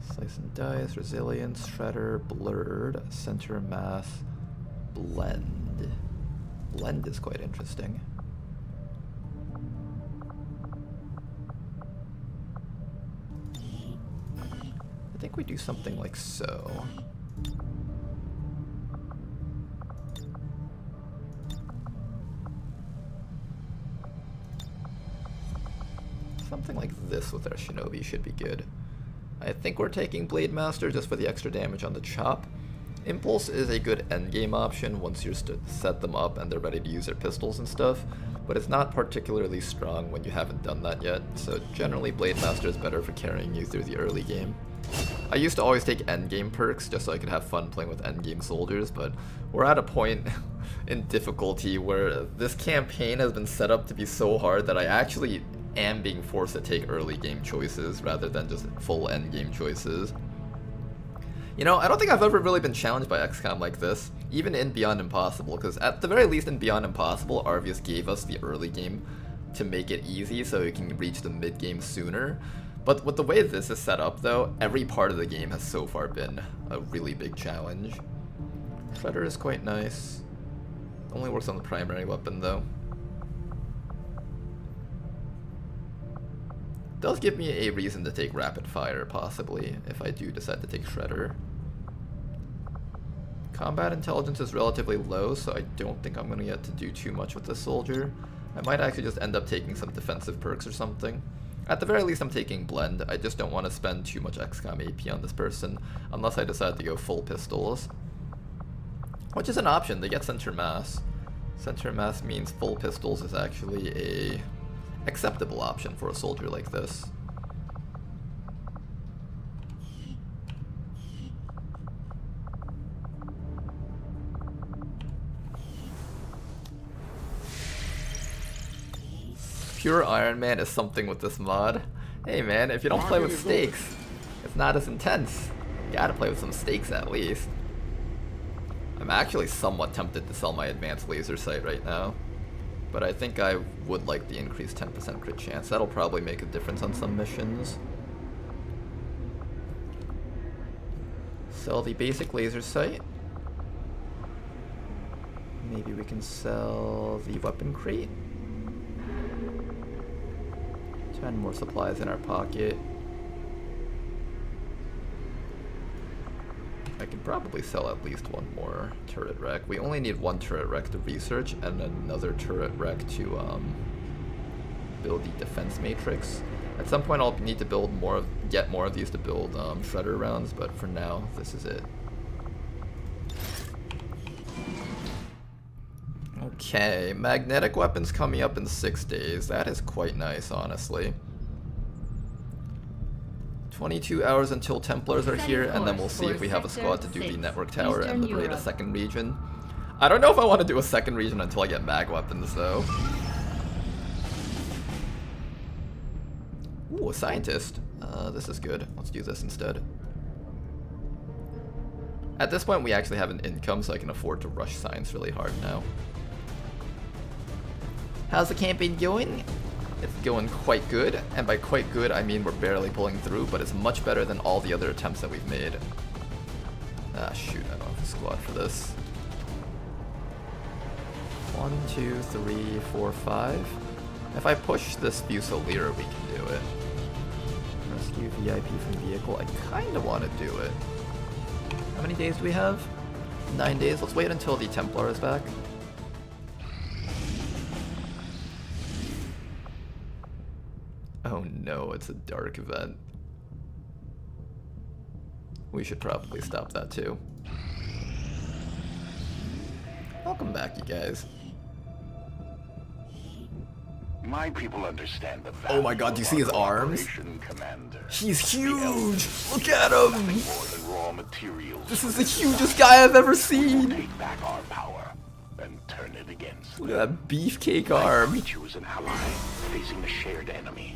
Slice and dice, resilience, shredder, blurred, center mass, blend. Blend is quite interesting. I think we do something like so. Something like this with our shinobi should be good. I think we're taking Blade Master just for the extra damage on the chop. Impulse is a good endgame option once you set them up and they're ready to use their pistols and stuff, but it's not particularly strong when you haven't done that yet, so generally Blade Master is better for carrying you through the early game. I used to always take endgame perks just so I could have fun playing with endgame soldiers, but we're at a point in difficulty where this campaign has been set up to be so hard that I actually am being forced to take early game choices rather than just full end game choices. You know, I don't think I've ever really been challenged by XCOM like this, even in Beyond Impossible, because at the very least in Beyond Impossible, Arvius gave us the early game to make it easy so we can reach the mid game sooner. But with the way this is set up though, every part of the game has so far been a really big challenge. Shredder is quite nice. Only works on the primary weapon though. Does give me a reason to take rapid fire, possibly, if I do decide to take Shredder. Combat intelligence is relatively low, so I don't think I'm going to get to do too much with this soldier. I might actually just end up taking some defensive perks or something. At the very least, I'm taking Blend. I just don't want to spend too much XCOM AP on this person, unless I decide to go full pistols. Which is an option, they get Center Mass. Center Mass means full pistols is actually a acceptable option for a soldier like this. pure Iron Man is something with this mod. Hey man, if you don't play with stakes, it's not as intense. You gotta play with some stakes at least. I'm actually somewhat tempted to sell my advanced laser sight right now, but I think I would like the increased 10% crit chance. That'll probably make a difference on some missions. Sell the basic laser sight. Maybe we can sell the weapon crate. 10 more supplies in our pocket. I could probably sell at least one more turret wreck. We only need one turret wreck to research and another turret wreck to build the defense matrix. At some point I'll need to build get more of these to build shredder rounds, but for now this is it. Okay, magnetic weapons coming up in 6 days. That is quite nice, honestly. 22 hours until Templars are here, and then we'll see if we have a squad to do the network tower and liberate a second region. I don't know if I want to do a second region until I get mag weapons, though. Ooh, a scientist. This is good. Let's do this instead. At this point, we actually have an income, so I can afford to rush science really hard now. How's the campaign going? It's going quite good, and by quite good I mean we're barely pulling through, but it's much better than all the other attempts that we've made. Ah shoot, I don't have a squad for this. 1, 2, 3, 4, 5. If I push this Fusilier, we can do it. Rescue VIP from vehicle, I kinda wanna do it. How many days do we have? 9 days, let's wait until the Templar is back. Oh no, it's a dark event. We should probably stop that too. Welcome back, you guys. My people understand the value. Oh my god, do you see his arms? Commander. He's huge! Look at him! More than raw materials. This is the hugest guy I've ever seen! Take back our power and turn it against. Look at that beefcake arm. We choose an ally facing a shared enemy.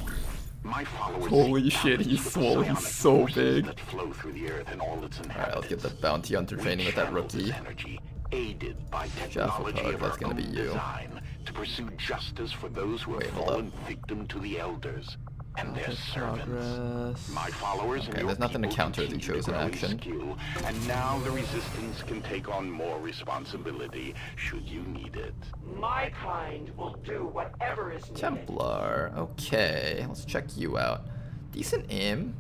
My followers. Holy shit, he's swole, he's so big. That flow through the earth and all its Alright, let's get the bounty hunter training with that rookie. Energy, aided by technology of that's gonna be you. Design, to pursue justice for those who have fallen victim to the elders and their servants. My followers and there's nothing to counter the chosen action. Skill, and now the resistance can take on more responsibility should you need it. My kind will do whatever is needed. Templar, okay, let's check you out. Decent aim.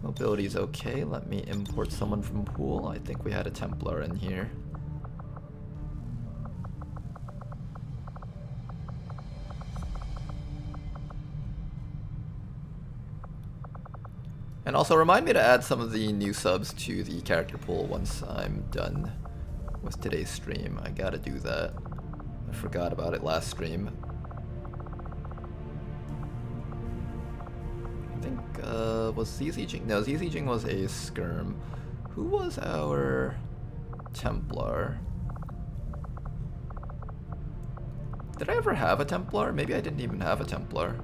Mobility's okay. Let me import someone from pool. I think we had a Templar in here. And also remind me to add some of the new subs to the character pool once I'm done with today's stream. I gotta do that. I forgot about it last stream. I think, was ZZ Jing? No, ZZ Jing was a skirm. Who was our Templar? Did I ever have a Templar? Maybe I didn't even have a Templar.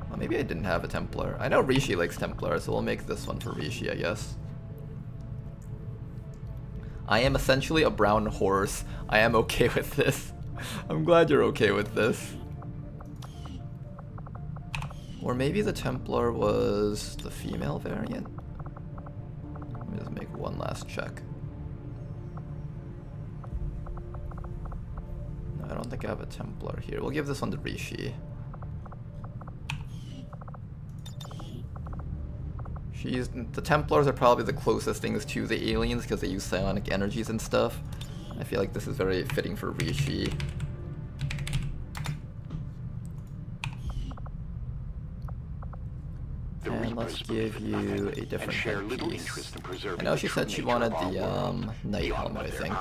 Well, maybe I didn't have a Templar. I know Rishi likes Templar, so we'll make this one for Rishi, I guess. I am essentially a brown horse. I am okay with this. I'm glad you're okay with this. Or maybe the Templar was the female variant? Let me just make one last check. No, I don't think I have a Templar here. We'll give this one to Rishi. The Templars are probably the closest things to the aliens because they use psionic energies and stuff. I feel like this is very fitting for Rishi. And let's give you a different headpiece. I know she said she wanted the Knight helmet, I think.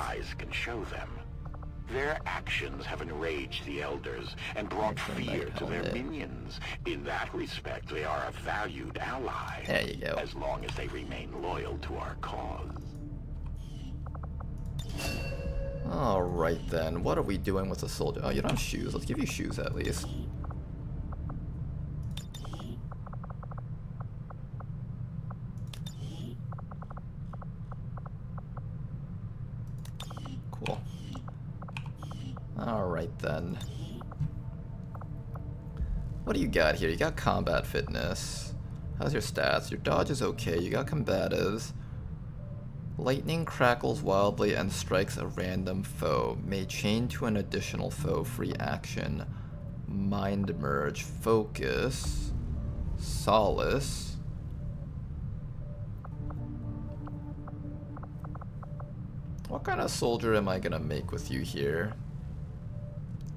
Their actions have enraged the elders and brought fear to their minions. In that respect, they are a valued ally. There you go. As long as they remain loyal to our cause. Alright then, what are we doing with the soldier? Oh, you don't have shoes. Let's give you shoes at least. Cool. Alright then. What do you got here? You got combat fitness. How's your stats? Your dodge is okay. You got combatives. Lightning crackles wildly and strikes a random foe. May chain to an additional foe. Free action. Mind merge. Focus. Solace. What kind of soldier am I gonna make with you here?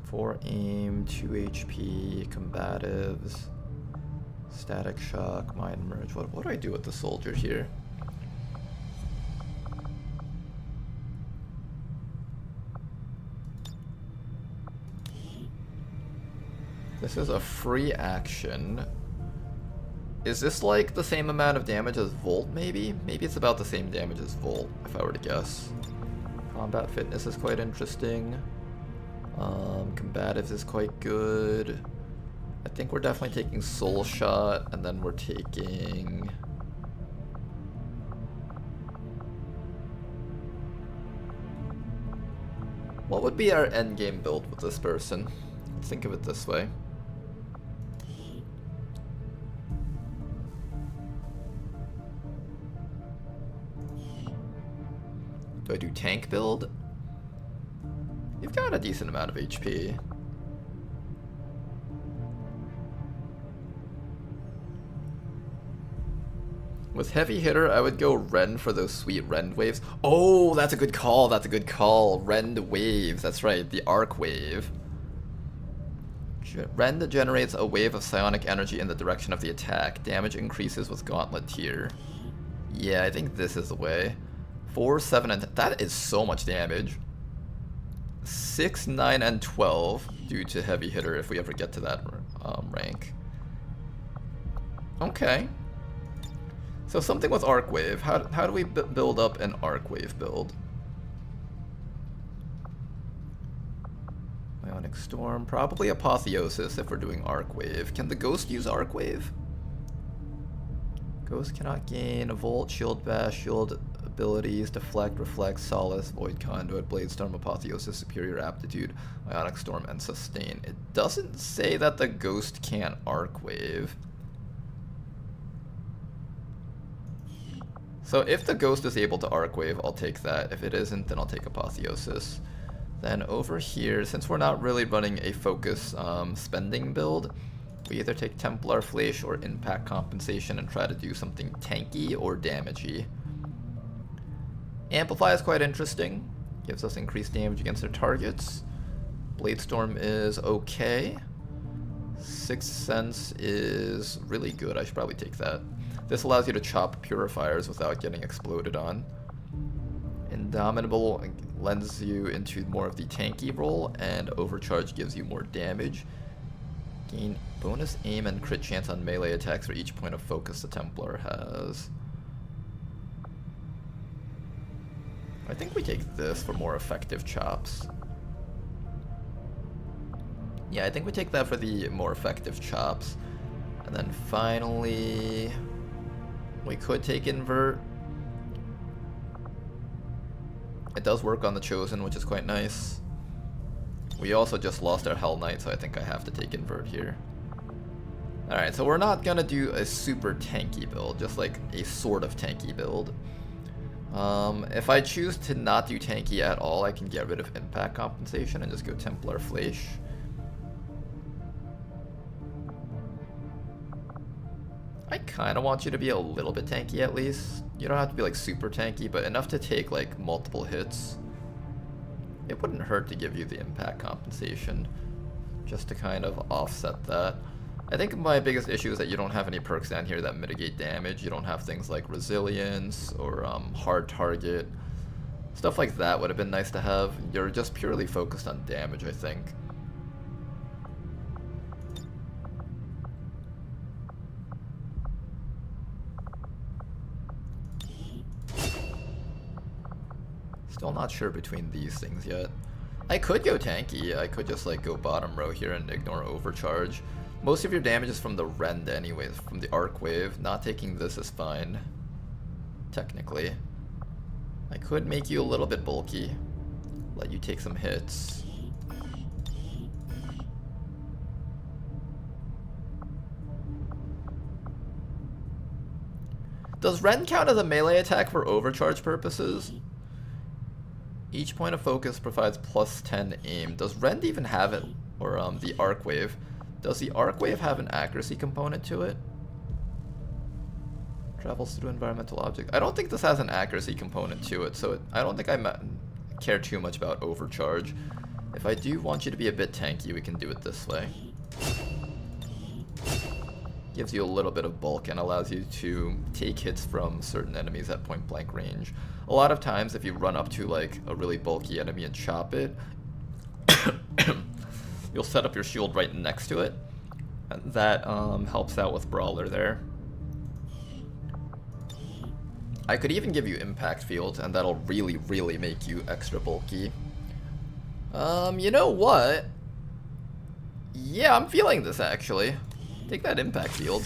4 aim, 2 HP, combatives, static shock, mind merge. What do I do with the soldier here? This is a free action. Is this like the same amount of damage as Volt, maybe? Maybe it's about the same damage as Volt, if I were to guess. Combat fitness is quite interesting. Combatives is quite good. I think we're definitely taking Soul Shot, and then we're taking... What would be our endgame build with this person? Let's think of it this way. Do I do tank build? You've got a decent amount of HP. With heavy hitter, I would go Rend for those sweet Rend waves. Oh, that's a good call. That's a good call. Rend waves. That's right. The arc wave. Rend generates a wave of psionic energy in the direction of the attack. Damage increases with Gauntlet tier. Yeah, I think this is the way. 4, 7, and 10. That is so much damage. 6, 9, and 12 due to heavy hitter if we ever get to that rank. Okay. So something with arc wave. How do we build up an arc wave build? Ionic Storm. Probably Apotheosis if we're doing arc wave. Can the Ghost use arc wave? Ghost cannot gain a Volt, Shield Bash, Shield abilities, Deflect, Reflect, Solace, Void Conduit, Blade Storm, Apotheosis, Superior Aptitude, Ionic Storm, and Sustain. It doesn't say that the Ghost can't arc wave. So if the Ghost is able to arc wave, I'll take that. If it isn't, then I'll take Apotheosis. Then over here, since we're not really running a focus spending build, we either take Templar Flash or Impact Compensation and try to do something tanky or damagey. Amplify is quite interesting. Gives us increased damage against our targets. Blade Storm is okay. Sixth Sense is really good. I should probably take that. This allows you to chop purifiers without getting exploded on. Indomitable lends you into more of the tanky role, and Overcharge gives you more damage. Gain bonus aim and crit chance on melee attacks for each point of focus the Templar has. I think we take this for more effective chops. Yeah, I think we take that for the more effective chops. And then finally, we could take Invert. It does work on the Chosen, which is quite nice. We also just lost our Hell Knight, so I think I have to take Invert here. Alright, so we're not gonna do a super tanky build, just like a sort of tanky build. If I choose to not do tanky at all, I can get rid of Impact Compensation and just go Templar Flash. I kind of want you to be a little bit tanky at least. You don't have to be like super tanky, but enough to take like multiple hits. It wouldn't hurt to give you the Impact Compensation just to kind of offset that. I think my biggest issue is that you don't have any perks down here that mitigate damage. You don't have things like Resilience or Hard Target. Stuff like that would have been nice to have. You're just purely focused on damage, I think. Still not sure between these things yet. I could go tanky. I could just like go bottom row here and ignore overcharge. Most of your damage is from the rend anyways, from the arc wave. Not taking this is fine. Technically. I could make you a little bit bulky. Let you take some hits. Does rend count as a melee attack for overcharge purposes? Each point of focus provides plus 10 aim. Does rend even have it? Or the arc wave. Does the arc wave have an accuracy component to it? Travels through environmental objects. I don't think this has an accuracy component to it, so I don't think I care too much about overcharge. If I do want you to be a bit tanky, we can do it this way. Gives you a little bit of bulk and allows you to take hits from certain enemies at point blank range. A lot of times if you run up to like a really bulky enemy and chop it, you'll set up your shield right next to it. And that helps out with Brawler there. I could even give you impact fields and that'll really, really make you extra bulky. You know what? Yeah, I'm feeling this actually. Take that impact field.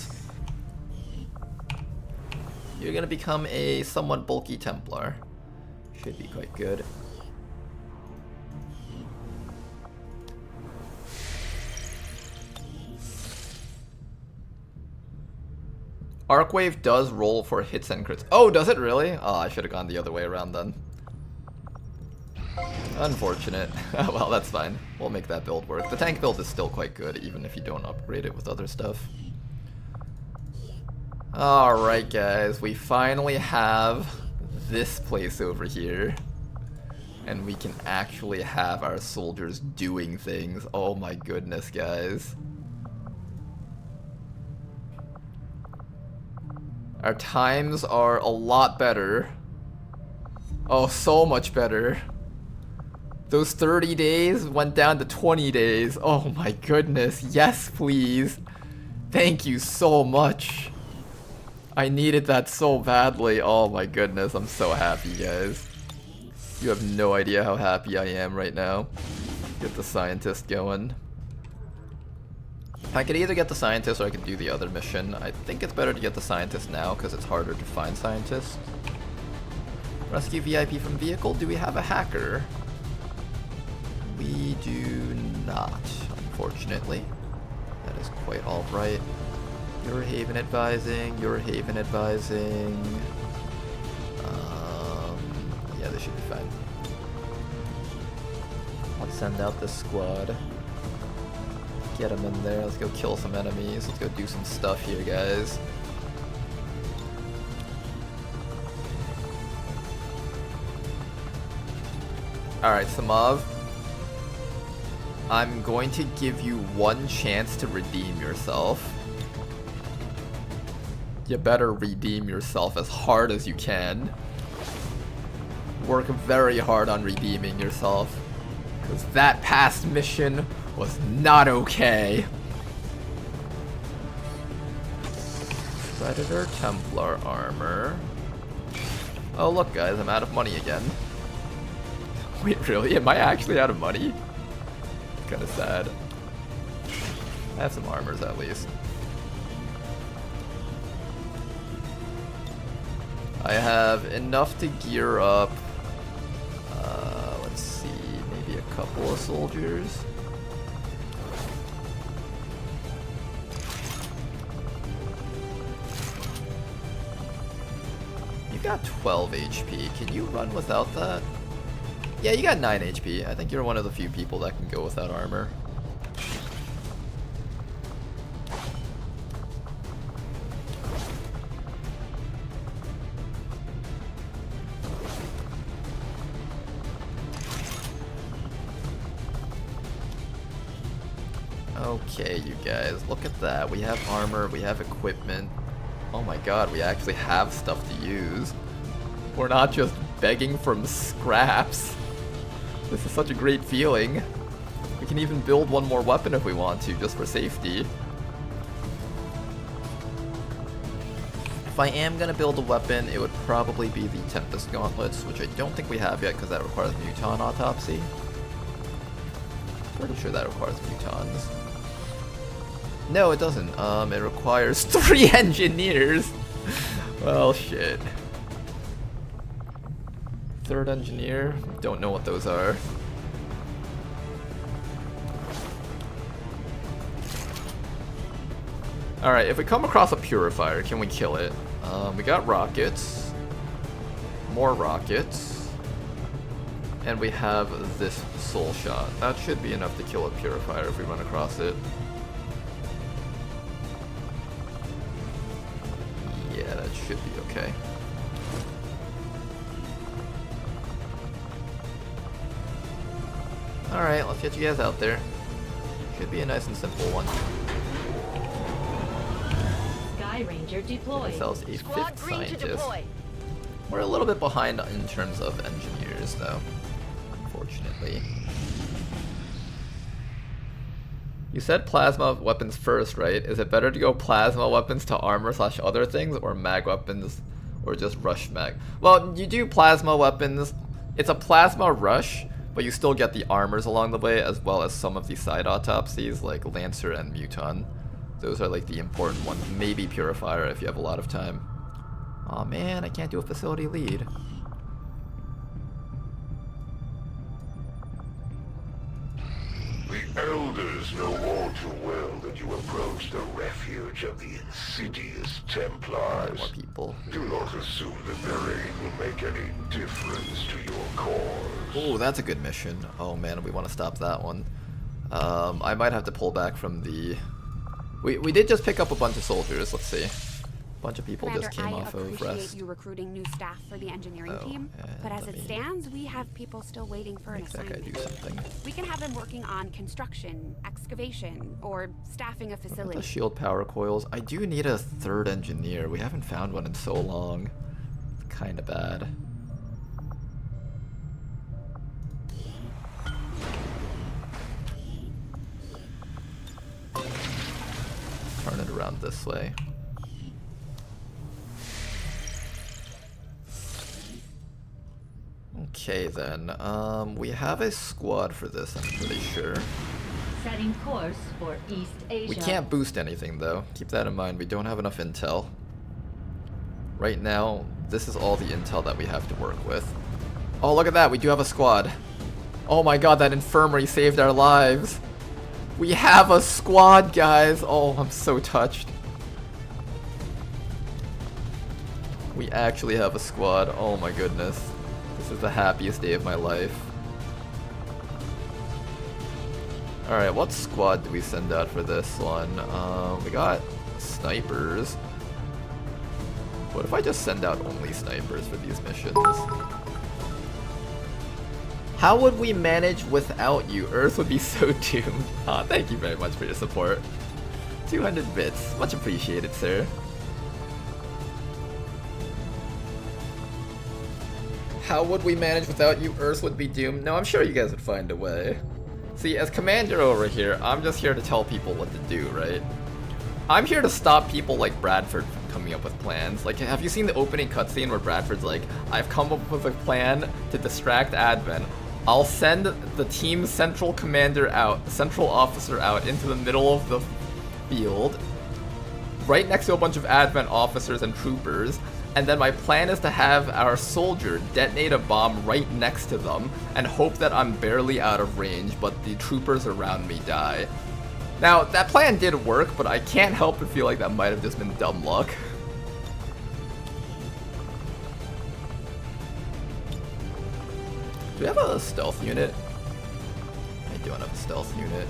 You're gonna become a somewhat bulky Templar. Should be quite good. Arcwave does roll for hits and crits. Oh, does it really? Oh, I should have gone the other way around then. Unfortunate. Well, that's fine. We'll make that build work. The tank build is still quite good, even if you don't upgrade it with other stuff. Alright, guys. We finally have this place over here. And we can actually have our soldiers doing things. Oh my goodness, guys. Our times are a lot better. Oh, so much better. Those 30 days went down to 20 days. Oh my goodness. Yes, please. Thank you so much. I needed that so badly. Oh my goodness. I'm so happy, guys. You have no idea how happy I am right now. Get the scientist going. I could either get the scientist or I could do the other mission. I think it's better to get the scientist now because it's harder to find scientists. Rescue VIP from vehicle. Do we have a hacker? We do not, unfortunately. That is quite alright. Your Haven advising, your Haven advising. Yeah, this should be fine. Let's send out this squad. Get them in there. Let's go kill some enemies. Let's go do some stuff here, guys. Alright, Samav. I'm going to give you one chance to redeem yourself. You better redeem yourself as hard as you can. Work very hard on redeeming yourself. Because that past mission was not okay. Predator Templar armor. Oh look guys, I'm out of money again. Wait, really? Am I actually out of money? Kinda sad. I have some armors at least. I have enough to gear up. Let's see, maybe a couple of soldiers. You got 12 HP. Can you run without that? Yeah, you got 9 HP. I think you're one of the few people that can go without armor. Okay, you guys, look at that. We have armor, we have equipment. Oh my god, we actually have stuff to use. We're not just begging from scraps. This is such a great feeling. We can even build one more weapon if we want to, just for safety. If I am gonna build a weapon, it would probably be the Tempest Gauntlets, which I don't think we have yet because that requires Muton Autopsy. Pretty sure that requires Mutons. No, it doesn't. It requires 3 engineers. Well, shit. 3rd engineer? Don't know what those are. Alright, if we come across a purifier, can we kill it? We got rockets. More rockets. And we have this soul shot. That should be enough to kill a purifier if we run across it. Yeah, that should be okay. Alright, let's get you guys out there. Should be a nice and simple one. Sky Ranger deployed. Ourselves a 5th scientist. We're a little bit behind in terms of engineers, though. Unfortunately. You said plasma weapons first, right? Is it better to go plasma weapons to armor / other things, or mag weapons, or just rush mag? Well, you do plasma weapons. It's a plasma rush, but you still get the armors along the way, as well as some of the side autopsies, like Lancer and Muton. Those are like the important ones. Maybe Purifier if you have a lot of time. Aw man, I can't do a facility lead. The Elders know all too well that you approach the refuge of the insidious Templars. More people. Do not assume that their aid will make any difference to your cause. Oh, that's a good mission. Oh man, we want to stop that one. I might have to pull back from the... We did just pick up a bunch of soldiers, let's see. A bunch of people Commander, just came off of rest. I appreciate you recruiting new staff for the engineering team, but as it stands, we have people still waiting for an assignment. That guy do something. We can have them working on construction, excavation, or staffing a facility. The shield power coils. I do need a 3rd engineer. We haven't found one in so long. It's kind of bad. Turn it around this way. Okay then, we have a squad for this, I'm pretty sure. Setting course for East Asia. We can't boost anything though, keep that in mind, we don't have enough intel. Right now, this is all the intel that we have to work with. Oh look at that, we do have a squad. Oh my god, that infirmary saved our lives. We have a squad, guys! Oh, I'm so touched. We actually have a squad, oh my goodness. This is the happiest day of my life. Alright, what squad do we send out for this one? We got snipers. What if I just send out only snipers for these missions? How would we manage without you? Earth would be so doomed. Aw, thank you very much for your support. 200 bits. Much appreciated, sir. How would we manage without you? Earth would be doomed. No, I'm sure you guys would find a way. See, as commander over here, I'm just here to tell people what to do, right? I'm here to stop people like Bradford from coming up with plans. Like, have you seen the opening cutscene where Bradford's like, I've come up with a plan to distract Advent. I'll send the team's central commander out, central officer out into the middle of the field, right next to a bunch of Advent officers and troopers, and then my plan is to have our soldier detonate a bomb right next to them and hope that I'm barely out of range, but the troopers around me die. Now, that plan did work, but I can't help but feel like that might have just been dumb luck. Do we have a stealth unit? I don't have a stealth unit.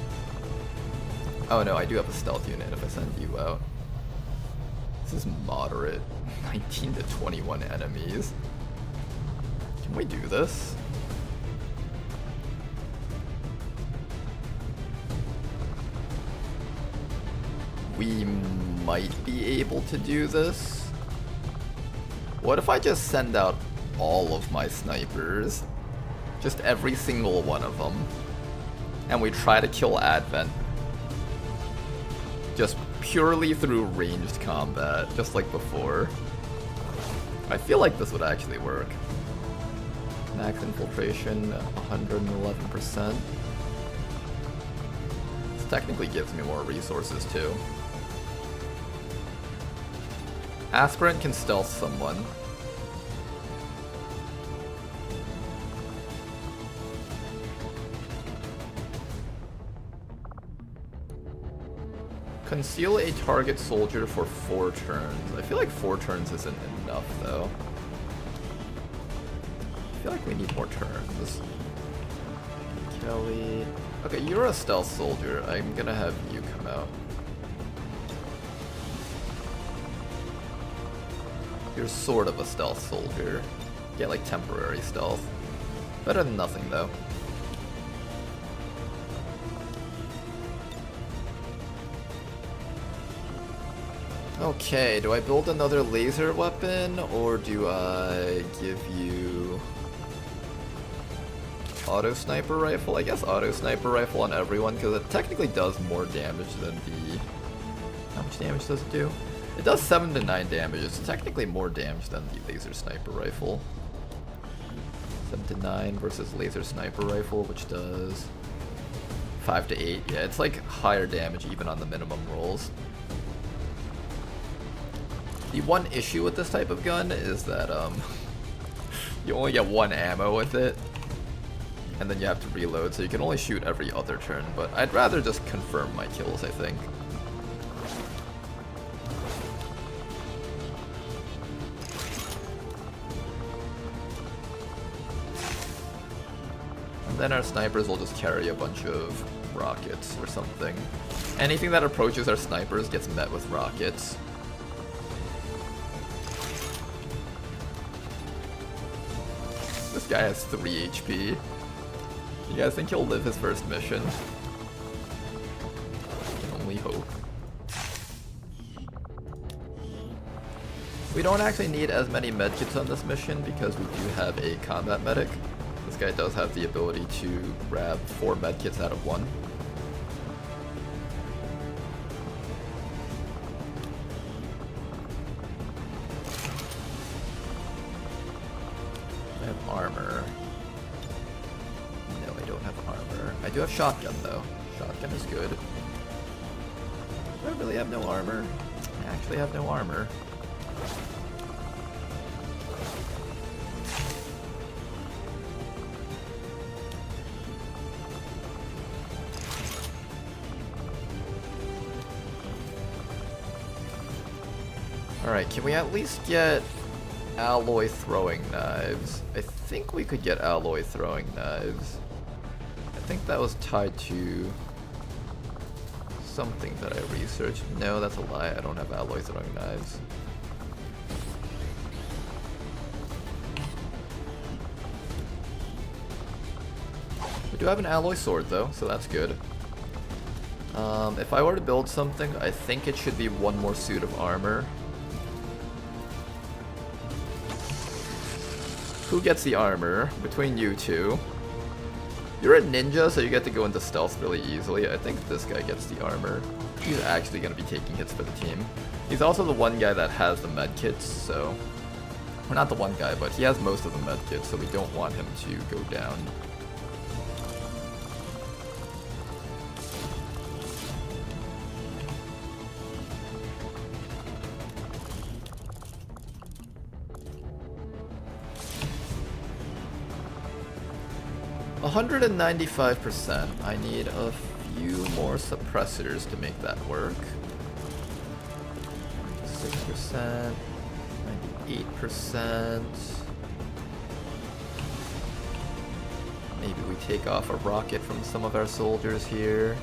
Oh no, I do have a stealth unit if I send you out. This is moderate. 19 to 21 enemies. Can we do this? We might be able to do this. What if I just send out all of my snipers? Just every single one of them. And we try to kill Advent. Just purely through ranged combat, just like before. I feel like this would actually work. Max infiltration, 111%. This technically gives me more resources too. Aspirant can stealth someone. Conceal a target soldier for 4 turns. I feel like 4 turns isn't enough though. I feel like we need more turns. Kelly. Okay, you're a stealth soldier. I'm gonna have you come out. You're sort of a stealth soldier. Get like temporary stealth. Better than nothing though. Okay, do I build another laser weapon, or do I give you auto sniper rifle? I guess auto sniper rifle on everyone, because it technically does more damage than the... How much damage does it do? It does 7 to 9 damage. It's technically more damage than the laser sniper rifle. 7 to 9 versus laser sniper rifle, which does 5 to 8. Yeah, it's like higher damage even on the minimum rolls. The one issue with this type of gun is that you only get 1 ammo with it, and then you have to reload, so you can only shoot every other turn, but I'd rather just confirm my kills, I think. And then our snipers will just carry a bunch of rockets or something. Anything that approaches our snipers gets met with rockets. This guy has 3 HP. You guys think he'll live his first mission? I can only hope. We don't actually need as many medkits on this mission because we do have a combat medic. This guy does have the ability to grab 4 medkits out of 1. Armor. No, I don't have armor. I do have shotgun though. Shotgun is good. Do I really have no armor? I actually have no armor. Alright, can we at least get alloy throwing knives? I think we could get alloy throwing knives. I think that was tied to something that I researched. No, that's a lie. I don't have alloy throwing knives. We do have an alloy sword though, so that's good. If I were to build something, I think it should be 1 more suit of armor. Who gets the armor between you two? You're a ninja, so you get to go into stealth really easily. I think this guy gets the armor. He's actually going to be taking hits for the team. He's also the one guy that has the medkits, so... Well, not the one guy, but he has most of the medkits, so we don't want him to go down. %195%. I need a few more suppressors to make that work. 6%, 98%. Maybe we take off a rocket from some of our soldiers here.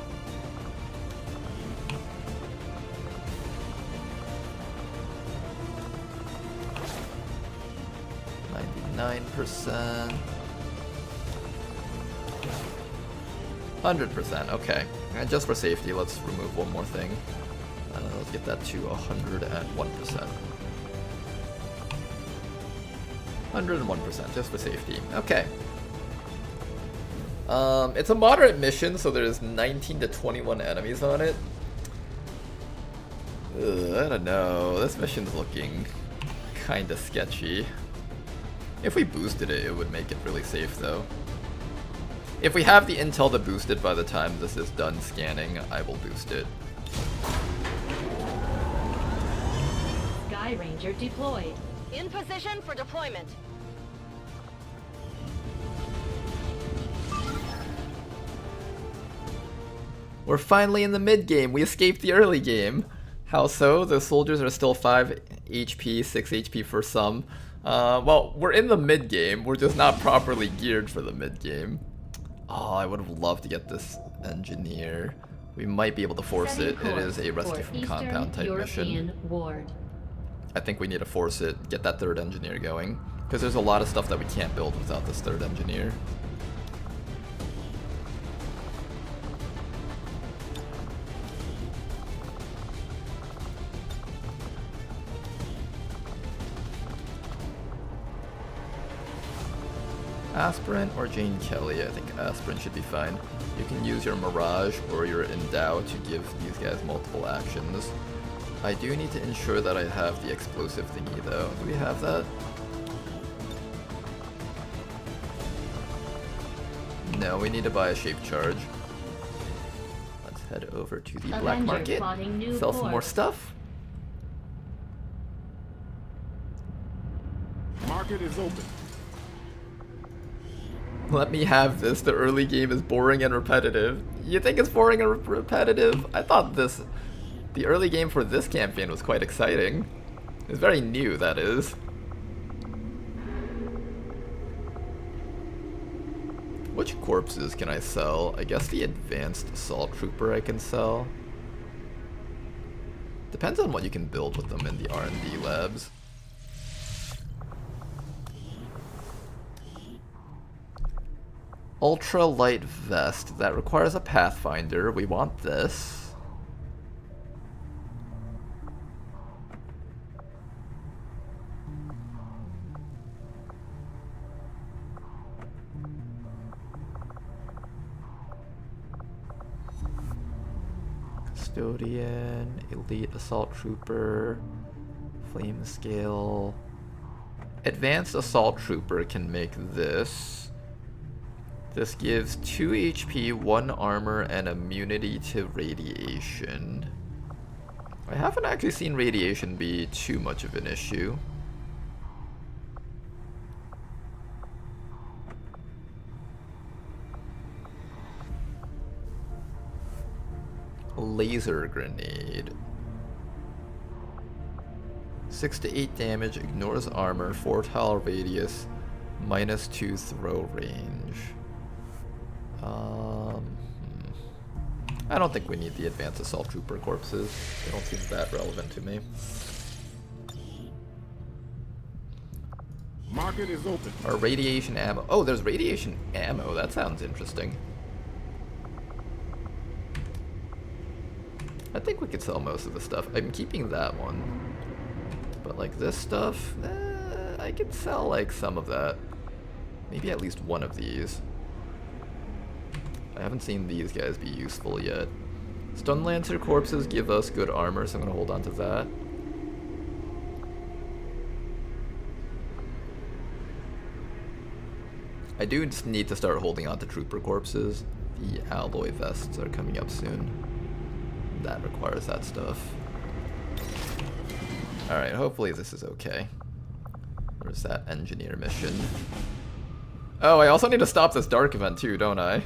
%. 100%, okay. And just for safety, let's remove one more thing. Let's get that to 101%. 101%, just for safety. Okay. It's a moderate mission, so there's 19 to 21 enemies on it. I don't know. This mission's looking kinda sketchy. If we boosted it, it would make it really safe though. If we have the intel to boost it by the time this is done scanning, I will boost it. Sky Ranger deployed. In position for deployment. We're finally in the mid-game. We escaped the early game. How so? The soldiers are still 5 HP, 6 HP for some. Well, we're in the mid-game. We're just not properly geared for the mid-game. Oh, I would have loved to get this engineer. We might be able to force it. It is a rescue from compound type mission. Ward. I think we need to force it, get that third engineer going. Because there's a lot of stuff that we can't build without this third engineer. Aspirin or Jane Kelly? I think Aspirin should be fine. You can use your Mirage or your Endow to give these guys multiple actions. I do need to ensure that I have the explosive thingy though. Do we have that? No, we need to buy a shape charge. Let's head over to the black market, sell some more stuff. Market is open. Let me have this. The early game is boring and repetitive. You think it's boring and repetitive? I thought the early game for this campaign was quite exciting. It's very new, that is. Which corpses can I sell? I guess the advanced assault trooper I can sell. Depends on what you can build with them in the R&D labs. Ultra light vest. That requires a pathfinder. We want this. Custodian, elite assault trooper, flame scale. Advanced assault trooper can make this. This gives 2 HP, 1 armor, and immunity to radiation. I haven't actually seen radiation be too much of an issue. Laser grenade. 6 to 8 damage, ignores armor, 4 tile radius, -2 throw range. I don't think we need the advanced assault trooper corpses. They don't seem that relevant to me. Market is open. Our radiation ammo. Oh, there's radiation ammo. That sounds interesting. I think we could sell most of the stuff. I'm keeping that one. But like this stuff, I could sell like some of that. Maybe at least one of these. I haven't seen these guys be useful yet. Stun Lancer corpses give us good armor, so I'm going to hold on to that. I do just need to start holding on to trooper corpses. The alloy vests are coming up soon. That requires that stuff. Alright, hopefully this is okay. Where's that engineer mission? Oh, I also need to stop this dark event too, don't I?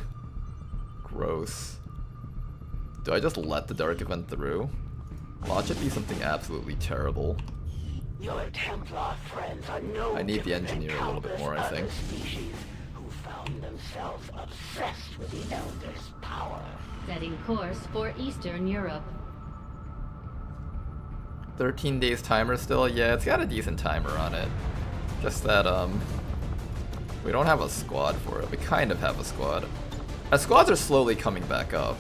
Gross. Do I just let the dark event through? Watch it be something absolutely terrible. Your Templar friends are no I need the engineer a little bit more, I think. Species who found themselves obsessed with the Elder's power. Setting course for Eastern Europe. 13 days timer still? Yeah, it's got a decent timer on it. Just that, we don't have a squad for it. We kind of have a squad. Our squads are slowly coming back up.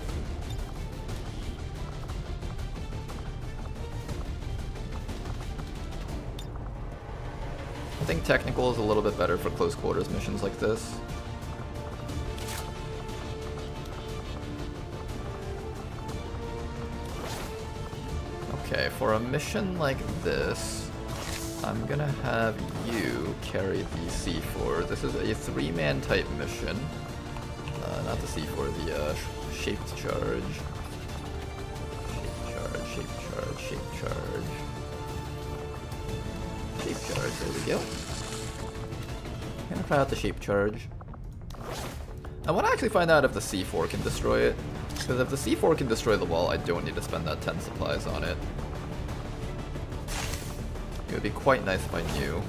I think technical is a little bit better for close quarters missions like this. Okay, for a mission like this, I'm gonna have you carry the C4. This is a 3-man type mission. Not the C4, the shaped charge. Shape charge. There we go. I'm gonna try out the shape charge. I want to actually find out if the C4 can destroy it. Because if the C4 can destroy the wall, I don't need to spend that 10 supplies on it. It would be quite nice if I knew.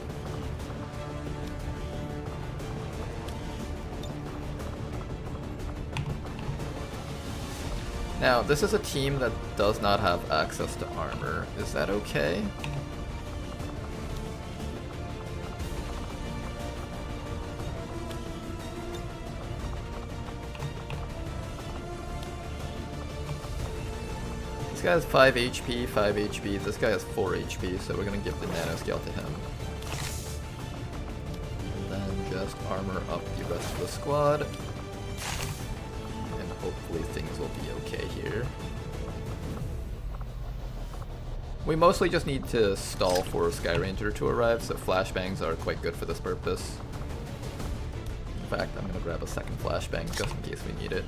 Now, this is a team that does not have access to armor. Is that okay? This guy has 5 HP, 5 HP. This guy has 4 HP, so we're gonna give the nanoscale to him. And then just armor up the rest of the squad. And hopefully things will be okay here. We mostly just need to stall for Sky Ranger to arrive, so flashbangs are quite good for this purpose. In fact, I'm gonna grab a second flashbang just in case we need it.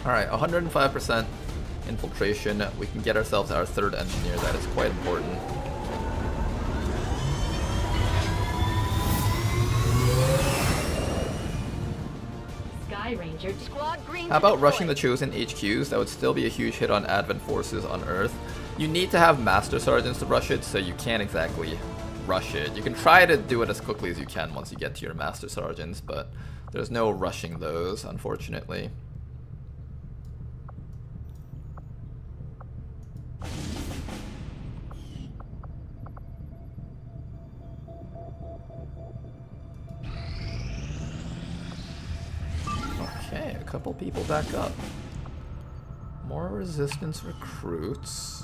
Alright, 105% infiltration. We can get ourselves our 3rd engineer. That is quite important. Sky Ranger Squad Green. How about rushing the Chosen HQs? That would still be a huge hit on Advent forces on Earth. You need to have Master Sergeants to rush it, so you can't exactly rush it. You can try to do it as quickly as you can once you get to your Master Sergeants, but there's no rushing those, unfortunately. Okay, a couple people back up. More resistance recruits.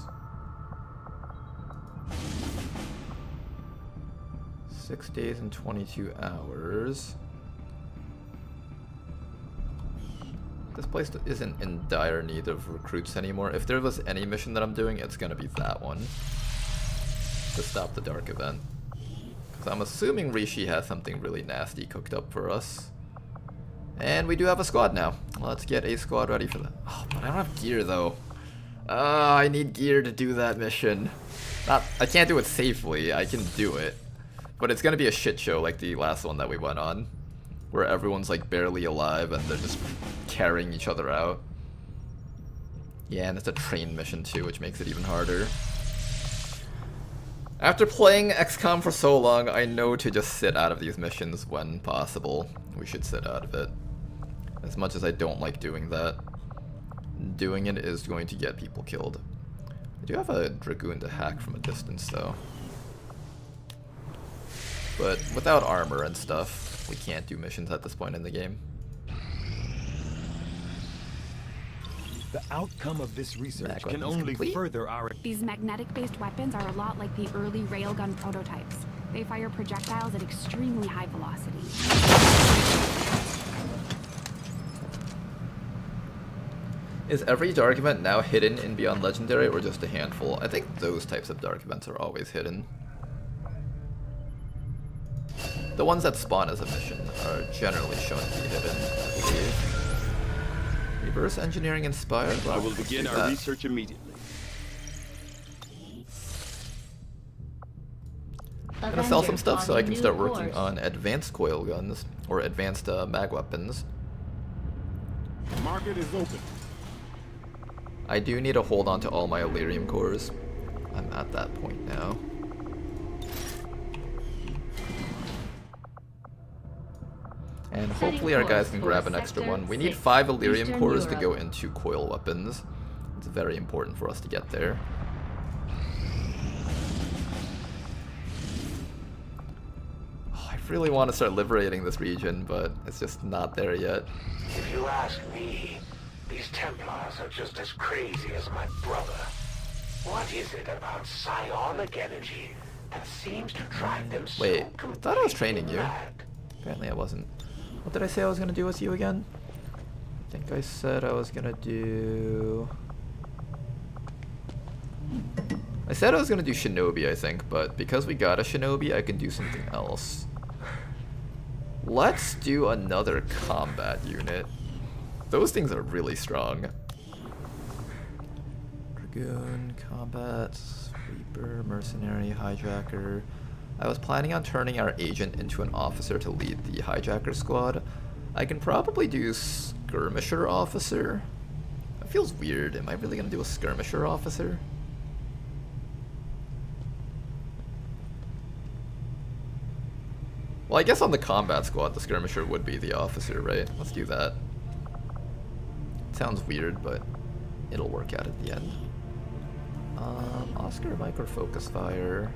6 days and 22 hours. This place isn't in dire need of recruits anymore. If there was any mission that I'm doing, it's gonna be that one. To stop the dark event. Because I'm assuming Rishi has something really nasty cooked up for us. And we do have a squad now. Let's get a squad ready for that. Oh, but I don't have gear though. I need gear to do that mission. I can't do it safely. I can do it. But it's gonna be a shit show like the last one that we went on. Where everyone's like barely alive and they're just carrying each other out. Yeah, and it's a train mission too, which makes it even harder. After playing XCOM for so long, I know to just sit out of these missions when possible. We should sit out of it. As much as I don't like doing that, doing it is going to get people killed. I do have a Dragoon to hack from a distance though. But without armor and stuff, we can't do missions at this point in the game. The outcome of this research can only further our... These magnetic-based weapons are a lot like the early railgun prototypes. They fire projectiles at extremely high velocity. Is every dark event now hidden in Beyond Legendary or just a handful? I think those types of dark events are always hidden. The ones that spawn as a mission are generally shown to be hidden, I believe. Reverse engineering inspired? I will begin our research immediately. I'm gonna sell some stuff so I can start working on advanced coil guns, or advanced mag weapons. The market is open. I do need to hold on to all my Elerium cores. I'm at that point now. And hopefully our guys can grab an extra one. We need 5 Elerium cores to go into coil weapons. It's very important for us to get there. Oh, I really want to start liberating this region, but it's just not there yet. If you ask me, these Templars are just as crazy as my brother. What is it about psionic energy that seems to drive them so Wait, I thought I was training you. Apparently I wasn't. What did I say I was going to do with you again? I think I said I was going to do... said I was gonna do Shinobi, I think, but because we got a Shinobi, I can do something else. Let's do another combat unit. Those things are really strong. Dragoon, combat, sweeper, mercenary, hijacker. I was planning on turning our agent into an officer to lead the hijacker squad. I can probably do skirmisher officer. That feels weird. Am I really gonna do a skirmisher officer? Well, I guess on the combat squad, the skirmisher would be the officer, right? Let's do that. Sounds weird, but it'll work out at the end. Oscar micro focus fire.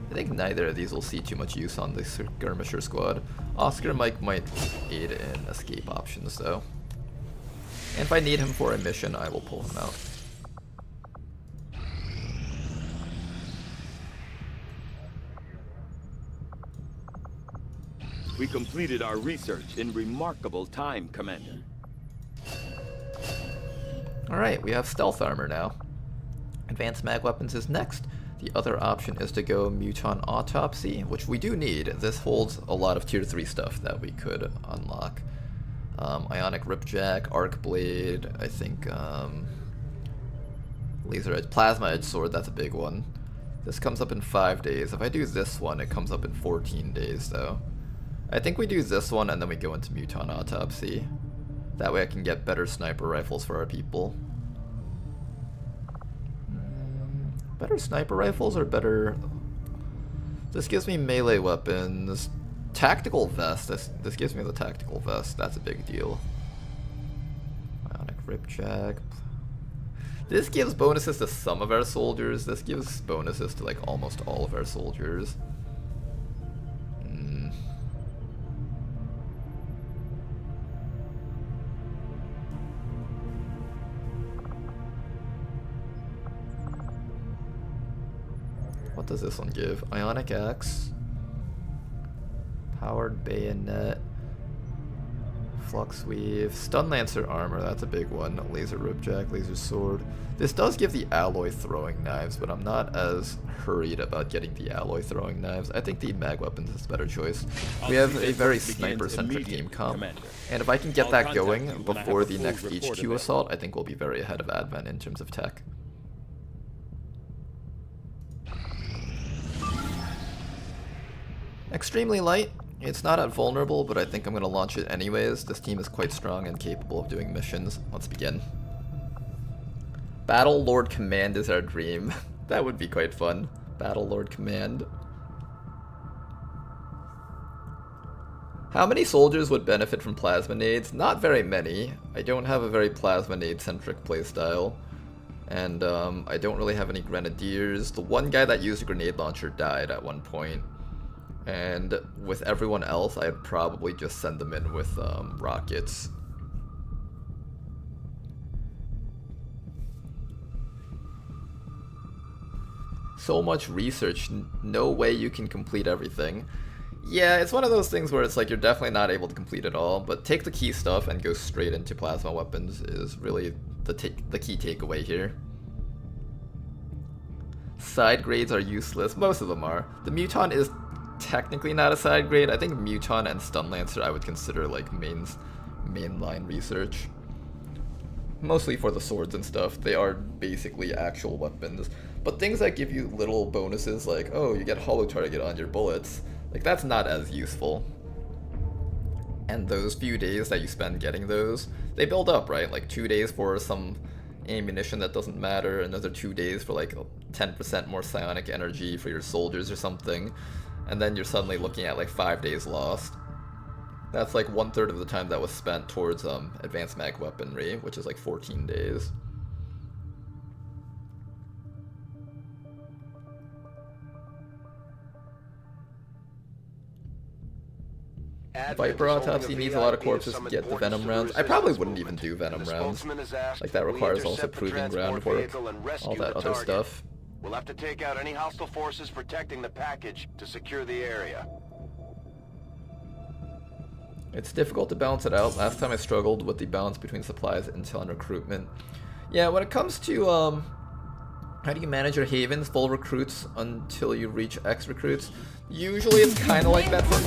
I think neither of these will see too much use on the skirmisher squad. Oscar Mike might aid in escape options though. And if I need him for a mission, I will pull him out. We completed our research in remarkable time, Commander. Alright, we have stealth armor now. Advanced mag weapons is next. The other option is to go Muton Autopsy, which we do need. This holds a lot of tier 3 stuff that we could unlock. Ionic Ripjack, Arc Blade, I think Laser Edge, Plasma Edge Sword, that's a big one. This comes up in 5 days. If I do this one, it comes up in 14 days though. I think we do this one and then we go into Muton Autopsy. That way I can get better sniper rifles for our people. Better sniper rifles or better... This gives me melee weapons. Tactical vest. This gives me the tactical vest. That's a big deal. Ionic Ripjack. This gives bonuses to some of our soldiers. This gives bonuses to like almost all of our soldiers. What does this one give? Ionic Axe, Powered Bayonet, Flux Weave, Stun Lancer Armor, that's a big one, Laser Ripjack, Laser Sword. This does give the alloy throwing knives, but I'm not as hurried about getting the alloy throwing knives. I think the mag weapons is a better choice. We have a very sniper-centric team comp, and if I can get that going before the next HQ assault, I think we'll be very ahead of Advent in terms of tech. Extremely light. It's not at vulnerable, but I think I'm going to launch it anyways. This team is quite strong and capable of doing missions. Let's begin. Battle Lord Command is our dream. That would be quite fun. Battle Lord Command. How many soldiers would benefit from plasma nades? Not very many. I don't have a very plasma nade centric playstyle. And I don't really have any grenadiers. The one guy that used a grenade launcher died at one point. And with everyone else, I'd probably just send them in with rockets. So much research, no way you can complete everything. Yeah, it's one of those things where it's like you're definitely not able to complete it all, but take the key stuff and go straight into plasma weapons is really the key takeaway here. Side grades are useless, most of them are. The Muton is technically not a side grade. I think Muton and Stun Lancer I would consider like mainline research. Mostly for the swords and stuff. They are basically actual weapons. But things that give you little bonuses like, oh, you get hollow target on your bullets, like that's not as useful. And those few days that you spend getting those, they build up, right? Like 2 days for some ammunition that doesn't matter, another 2 days for like 10% more psionic energy for your soldiers or something. And then you're suddenly looking at like 5 days lost. That's like 1/3 of the time that was spent towards advanced mag weaponry, which is like 14 days. Viper Autopsy needs a lot of corpses to get the Venom rounds. I probably wouldn't even do Venom rounds. Like that requires also proving groundwork, all that other stuff. We'll have to take out any hostile forces protecting the package to secure the area. It's difficult to balance it out. Last time I struggled with the balance between supplies, intel, and recruitment. Yeah, when it comes to How do you manage your havens? Full recruits until you reach X recruits. Usually it's kind of like that for me.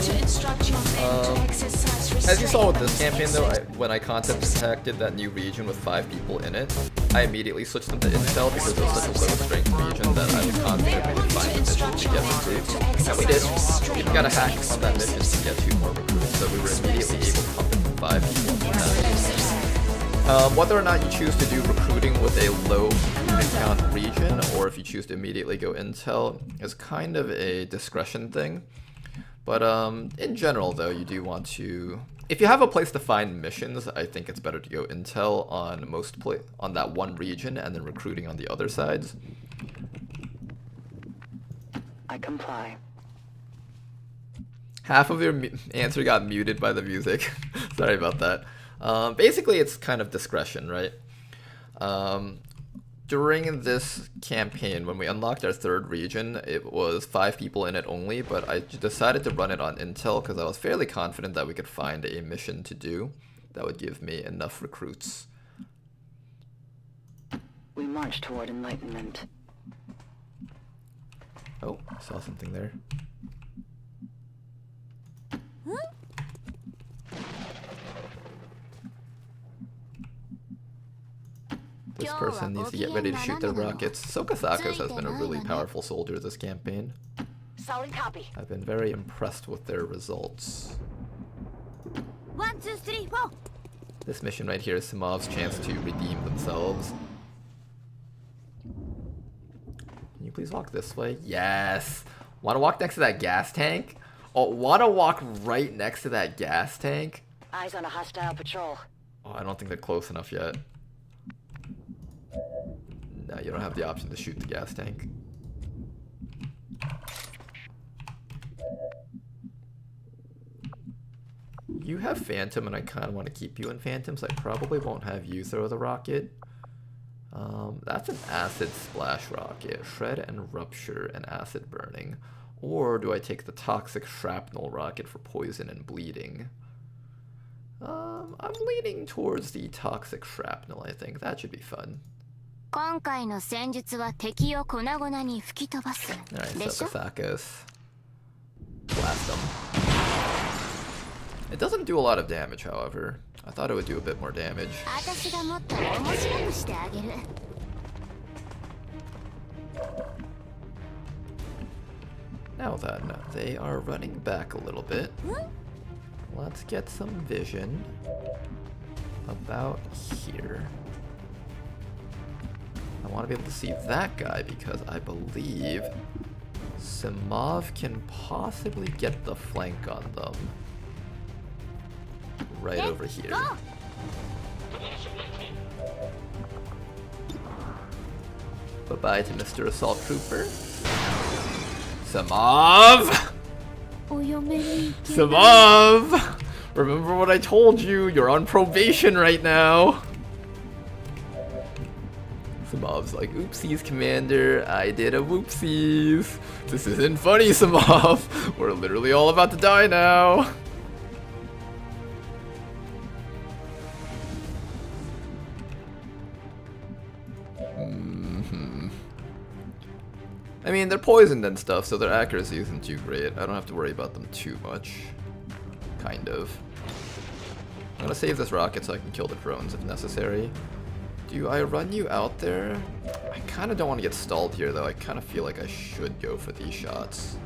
As you saw with this campaign though, when I concept detected that new region with 5 people in it, I immediately switched them to Intel because it was such a low strength region that I was confident we would find a mission to get recruits. And we did. We got a hack on that mission to get 2 more recruits, so we were immediately able to pump it from 5 people to 10. Whether or not you choose to do recruiting with a low unit count region, or if you choose to immediately go Intel, is kind of a discretion thing. But in general though, you do want to, if you have a place to find missions, I think it's better to go Intel on on that one region and then recruiting on the other sides. I comply. Half of your answer got muted by the music. Sorry about that. Basically, it's kind of discretion, right? During this campaign, when we unlocked our 3rd region, it was 5 people in it only, but I decided to run it on Intel because I was fairly confident that we could find a mission to do that would give me enough recruits. We march toward enlightenment. Oh, I saw something there. This person needs to get ready to shoot their rockets. Sokasakos has been a really powerful soldier this campaign. Solid copy. I've been very impressed with their results. 1, 2, 3, 4. This mission right here is Simov's chance to redeem themselves. Can you please walk this way? Yes! Wanna walk next to that gas tank? Oh, wanna walk right next to that gas tank? Eyes on a hostile patrol. Oh, I don't think they're close enough yet. No, you don't have the option to shoot the gas tank. You have Phantom, and I kind of want to keep you in Phantom, so I probably won't have you throw the rocket. That's an acid splash rocket. Shred and rupture and acid burning. Or do I take the toxic shrapnel rocket for poison and bleeding? I'm leaning towards the toxic shrapnel, I think. That should be fun. Alright, Sokasakos. Blast them. It doesn't do a lot of damage, however. I thought it would do a bit more damage. Now then, they are running back a little bit. Let's get some vision about here. I want to be able to see that guy because I believe Simov can possibly get the flank on them. Right over here. Bye-bye to Mr. Assault Trooper. Simov! Simov! Remember what I told you, you're on probation right now. Simov's like, oopsies, Commander, I did a whoopsies. This isn't funny, Simov. We're literally all about to die now. I mean, they're poisoned and stuff, so their accuracy isn't too great. I don't have to worry about them too much. Kind of. I'm gonna save this rocket so I can kill the drones if necessary. Do I run you out there? I kind of don't want to get stalled here, though. I kind of feel like I should go for these shots.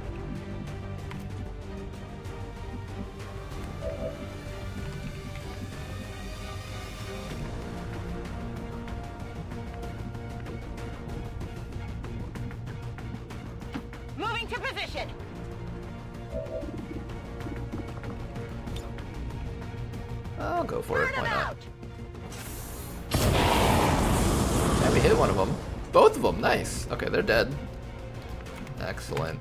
Moving to position. I'll go for it. Why not? Yeah, we hit one of them. Both of them. Nice. Okay, they're dead. Excellent.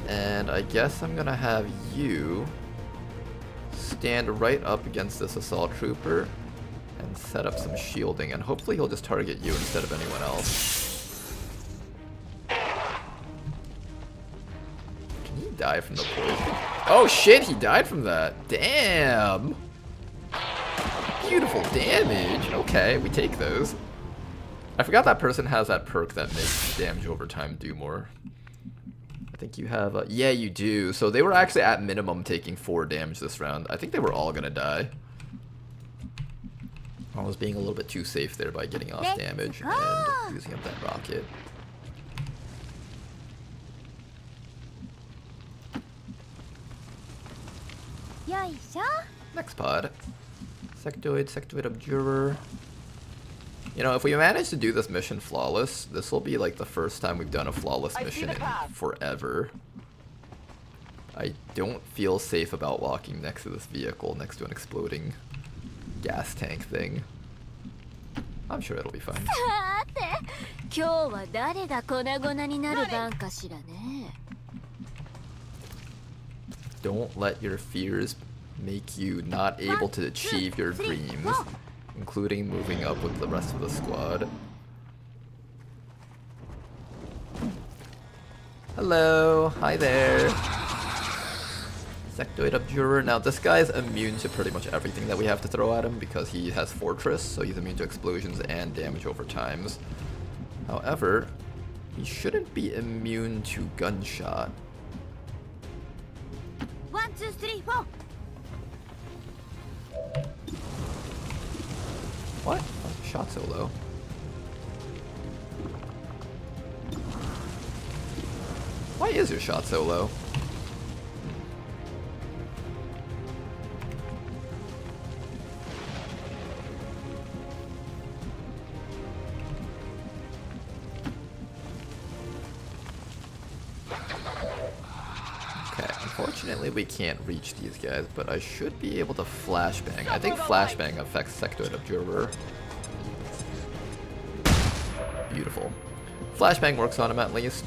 And I guess I'm gonna have you stand right up against this assault trooper and set up some shielding, and hopefully he'll just target you instead of anyone else. Can he die from the poison? Oh shit, he died from that. Damn. Beautiful damage. Okay, we take those. I forgot that person has that perk that makes damage over time do more. I think you have yeah, you do. So they were actually at minimum taking 4 damage this round. I think they were all gonna die. I was being a little bit too safe there by getting off damage and using up that rocket. Next pod. Sectoid Observer. You know, if we manage to do this mission flawless, this will be like the first time we've done a flawless mission in forever. I don't feel safe about walking next to this vehicle, next to an exploding gas tank thing. I'm sure it'll be fine. Don't let your fears make you not able to achieve your dreams, including moving up with the rest of the squad. Hello, hi there. Sectoid Observer. Now this guy's immune to pretty much everything that we have to throw at him because he has Fortress, so he's immune to explosions and damage over times. However, he shouldn't be immune to gunshot. 1, 2, 3, 4. What? Shot so low. Why is your shot so low? Unfortunately, we can't reach these guys, but I should be able to flashbang. I think flashbang affects Sectoid Observer. Beautiful. Flashbang works on him at least.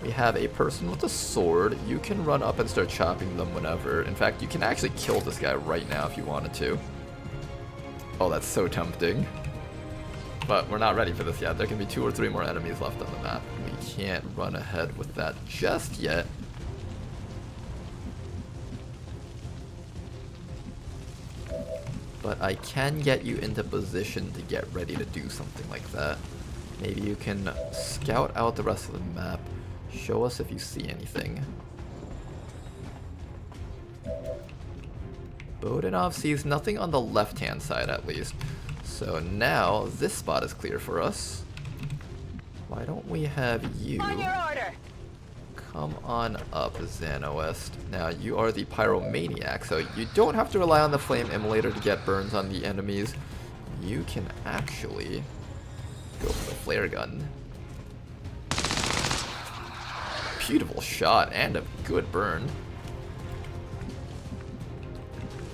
We have a person with a sword. You can run up and start chopping them whenever. In fact, you can actually kill this guy right now if you wanted to. Oh, that's so tempting. But we're not ready for this yet. There can be 2 or 3 more enemies left on the map. We can't run ahead with that just yet. But I can get you into position to get ready to do something like that. Maybe you can scout out the rest of the map. Show us if you see anything. Bodanov sees nothing on the left-hand side at least. So now this spot is clear for us. Why don't we have you come on up, Xanowest. Now you are the Pyromaniac, so you don't have to rely on the Flame Immolator to get burns on the enemies. You can actually go for the flare gun. Beautiful shot and a good burn.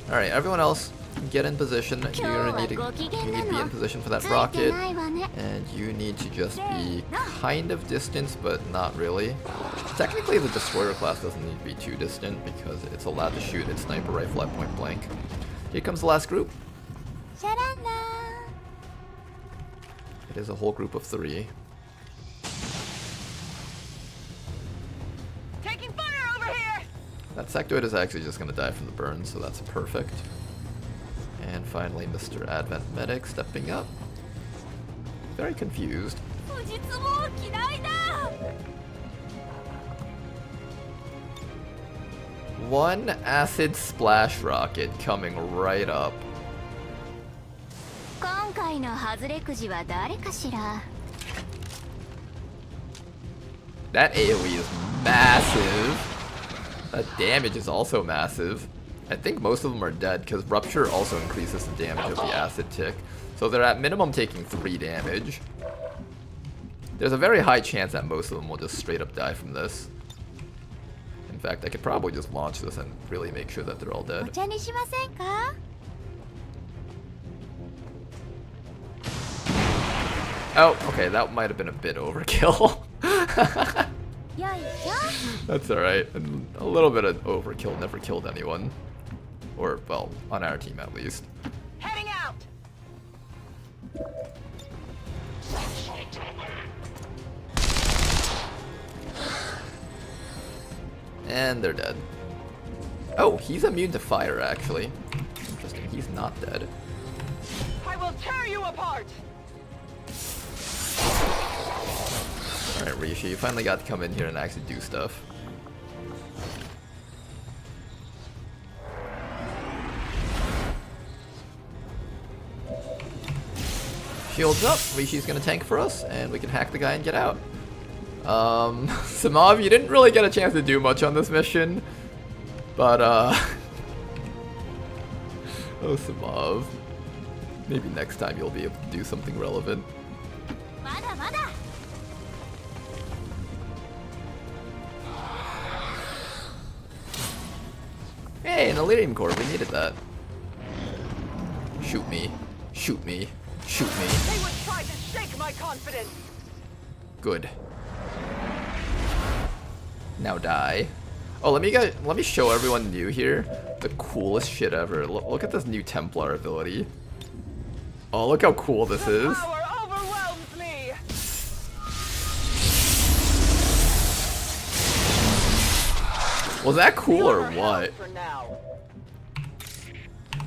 Alright, everyone else, get in position. You're gonna need to be in position for that rocket. And you need to just be kind of distant, but not really. Technically, the Destroyer class doesn't need to be too distant because it's allowed to shoot its sniper rifle at point blank. Here comes the last group. It is a whole group of 3. Taking fire over here. That Sectoid is actually just going to die from the burn, so that's perfect. And finally, Mr. Advent Medic stepping up. Very confused. One acid splash rocket coming right up. That AoE is massive. That damage is also massive. I think most of them are dead because Rupture also increases the damage of the acid tick. So they're at minimum taking 3 damage. There's a very high chance that most of them will just straight up die from this. In fact, I could probably just launch this and really make sure that they're all dead. Oh, okay, that might have been a bit overkill. That's alright. A little bit of overkill never killed anyone. Or, well, on our team at least. Heading out. And they're dead. Oh, he's immune to fire, actually. Interesting, he's not dead. I will tear you apart. Alright, Rishi, you finally got to come in here and actually do stuff. Shields up, Rishi's gonna tank for us, and we can hack the guy and get out. Samav, you didn't really get a chance to do much on this mission, but oh, Samav. Maybe next time you'll be able to do something relevant. Hey, an Elerium core, we needed that. Shoot me. Shoot me. Shoot me. They would try to shake my confidence. Good. Now die. Oh, let me show everyone new here the coolest shit ever. Look at this new Templar ability. Oh, look how cool this is. Power overwhelms me. Was that cool or what?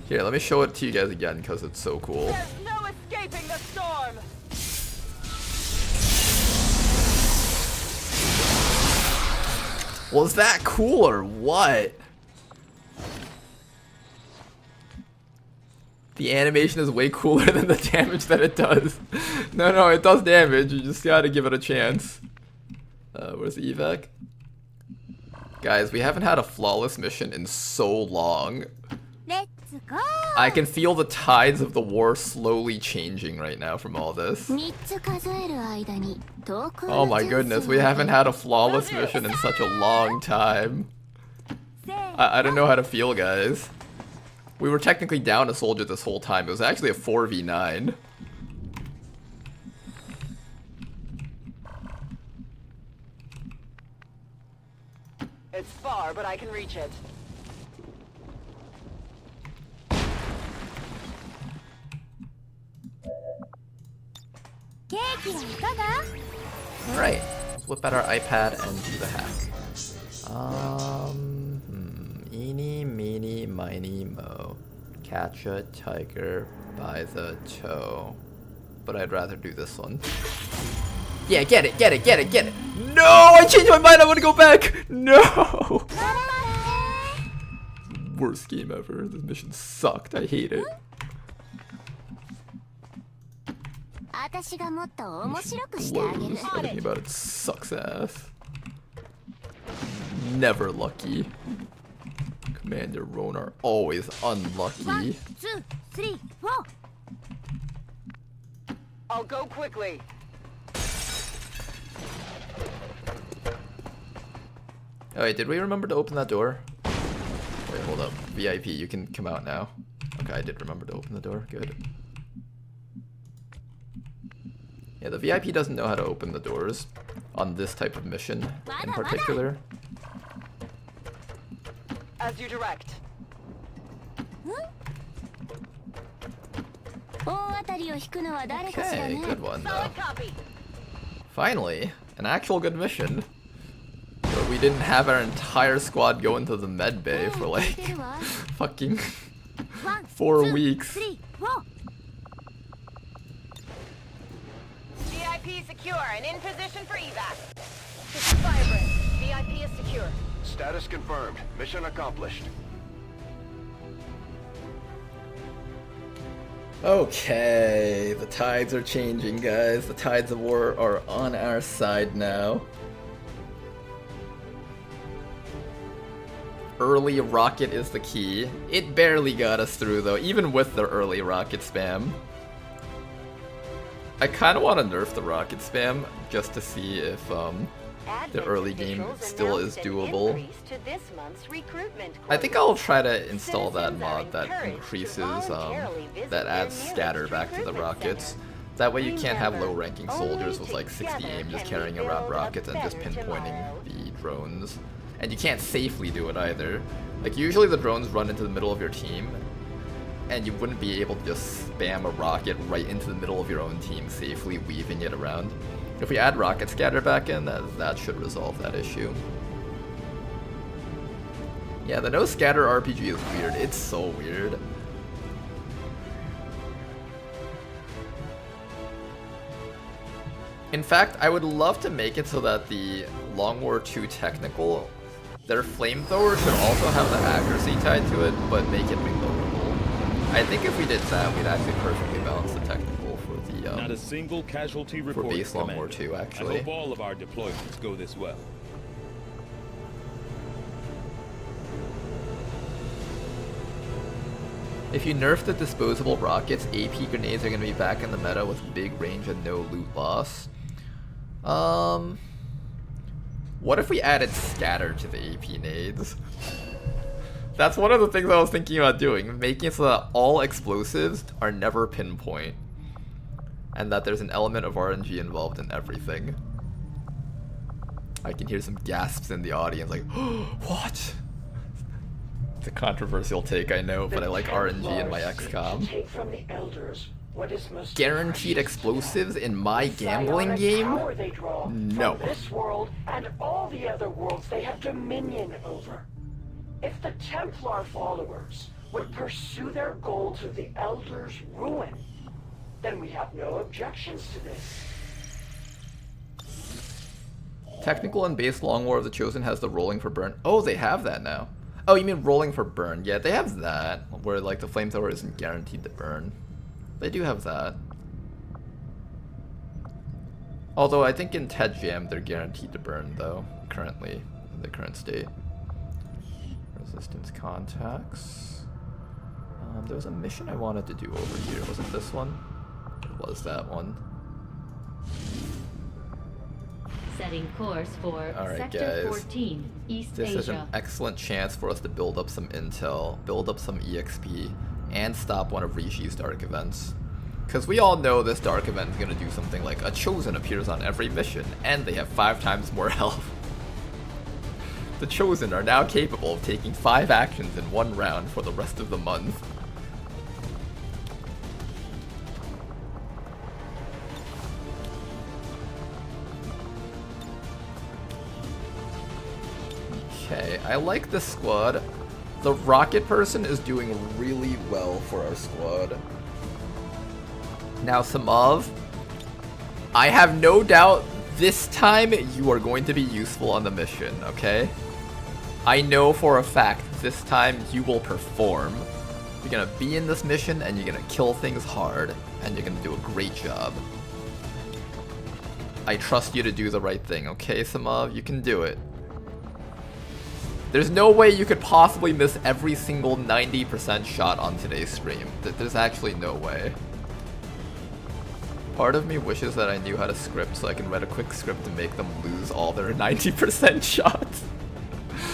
Here, let me show it to you guys again because it's so cool. There's no escaping the storm. Was that cool or what? The animation is way cooler than the damage that it does. No, it does damage. You just gotta give it a chance. Where's the evac? Guys, we haven't had a flawless mission in so long. Let's go. I can feel the tides of the war slowly changing right now from all this. Oh my goodness, we haven't had a flawless mission in such a long time. I don't know how to feel, guys. We were technically down a soldier this whole time. It was actually a 4v9. It's far, but I can reach it. Alright, let's whip out our iPad and do the hack. Eeny, meeny, miny, mo. Catch a tiger by the toe. But I'd rather do this one. Yeah, get it. No, I changed my mind, I want to go back. No. Worst game ever. This mission sucked. I hate it. Everything about it sucks ass. Never lucky. Commander Ronar always unlucky. 1, 2, 3, 4. I'll go quickly. Oh wait, did we remember to open that door? Wait, hold up. VIP, you can come out now. Okay, I did remember to open the door. Good. Yeah, the VIP doesn't know how to open the doors on this type of mission in particular. As you direct. Okay, good one though. Finally, an actual good mission. Where we didn't have our entire squad go into the med bay for like fucking 4 weeks. VIP secure and in position for evac. This is Firebrand. VIP is secure. Status confirmed. Mission accomplished. Okay, the tides are changing, guys. The tides of war are on our side now. Early rocket is the key. It barely got us through though, even with the early rocket spam. I kind of want to nerf the rocket spam just to see if the early game still is doable. I think I'll try to install that mod that increases, that adds scatter back to the rockets. That way you can't have low ranking soldiers with like 60 aim just carrying around rockets and just pinpointing the drones. And you can't safely do it either. Like usually the drones run into the middle of your team and you wouldn't be able to just spam a rocket right into the middle of your own team safely, weaving it around. If we add rocket scatter back in, that should resolve that issue. Yeah, the no scatter RPG is weird. It's so weird. In fact, I would love to make it so that the Long War 2 technical, their flamethrower should also have the accuracy tied to it, but make it reloadable. I think if we did that, we'd actually perfectly balance the technical for the not a single casualty for base Long War 2, actually. I hope all of our deployments go this well. If you nerf the disposable rockets, AP grenades are going to be back in the meta with big range and no loot loss. What if we added scatter to the AP nades? That's one of the things I was thinking about doing, making it so that all explosives are never pinpoint. And that there's an element of RNG involved in everything. I can hear some gasps in the audience like, what? It's a controversial take, I know, but I like RNG in my XCOM. Guaranteed explosives in my gambling game? No. This world and all the other worlds they have dominion over. If the Templar followers would pursue their goal to the Elders' ruin, then we have no objections to this. Technical and base Long War of the Chosen has the rolling for burn. Oh, they have that now. Oh, you mean rolling for burn? Yeah, they have that, where like the flamethrower isn't guaranteed to burn. They do have that. Although I think in TED Jam they're guaranteed to burn though, currently, in the current state. Resistance contacts. There was a mission I wanted to do over here. Was it this one? It was that one. Setting course for Sector 14, East Asia. This is an excellent chance for us to build up some intel, build up some EXP, and stop one of Rishi's dark events. Because we all know this dark event is going to do something like a Chosen appears on every mission, and they have 5 times more health. The Chosen are now capable of taking 5 actions in 1 round for the rest of the month. Okay, I like this squad. The rocket person is doing really well for our squad. Now, Samav, I have no doubt this time you are going to be useful on the mission, okay? I know for a fact this time you will perform. You're gonna be in this mission and you're gonna kill things hard, and you're gonna do a great job. I trust you to do the right thing, okay, Samav? You can do it. There's no way you could possibly miss every single 90% shot on today's stream. There's actually no way. Part of me wishes that I knew how to script so I can write a quick script to make them lose all their 90% shots.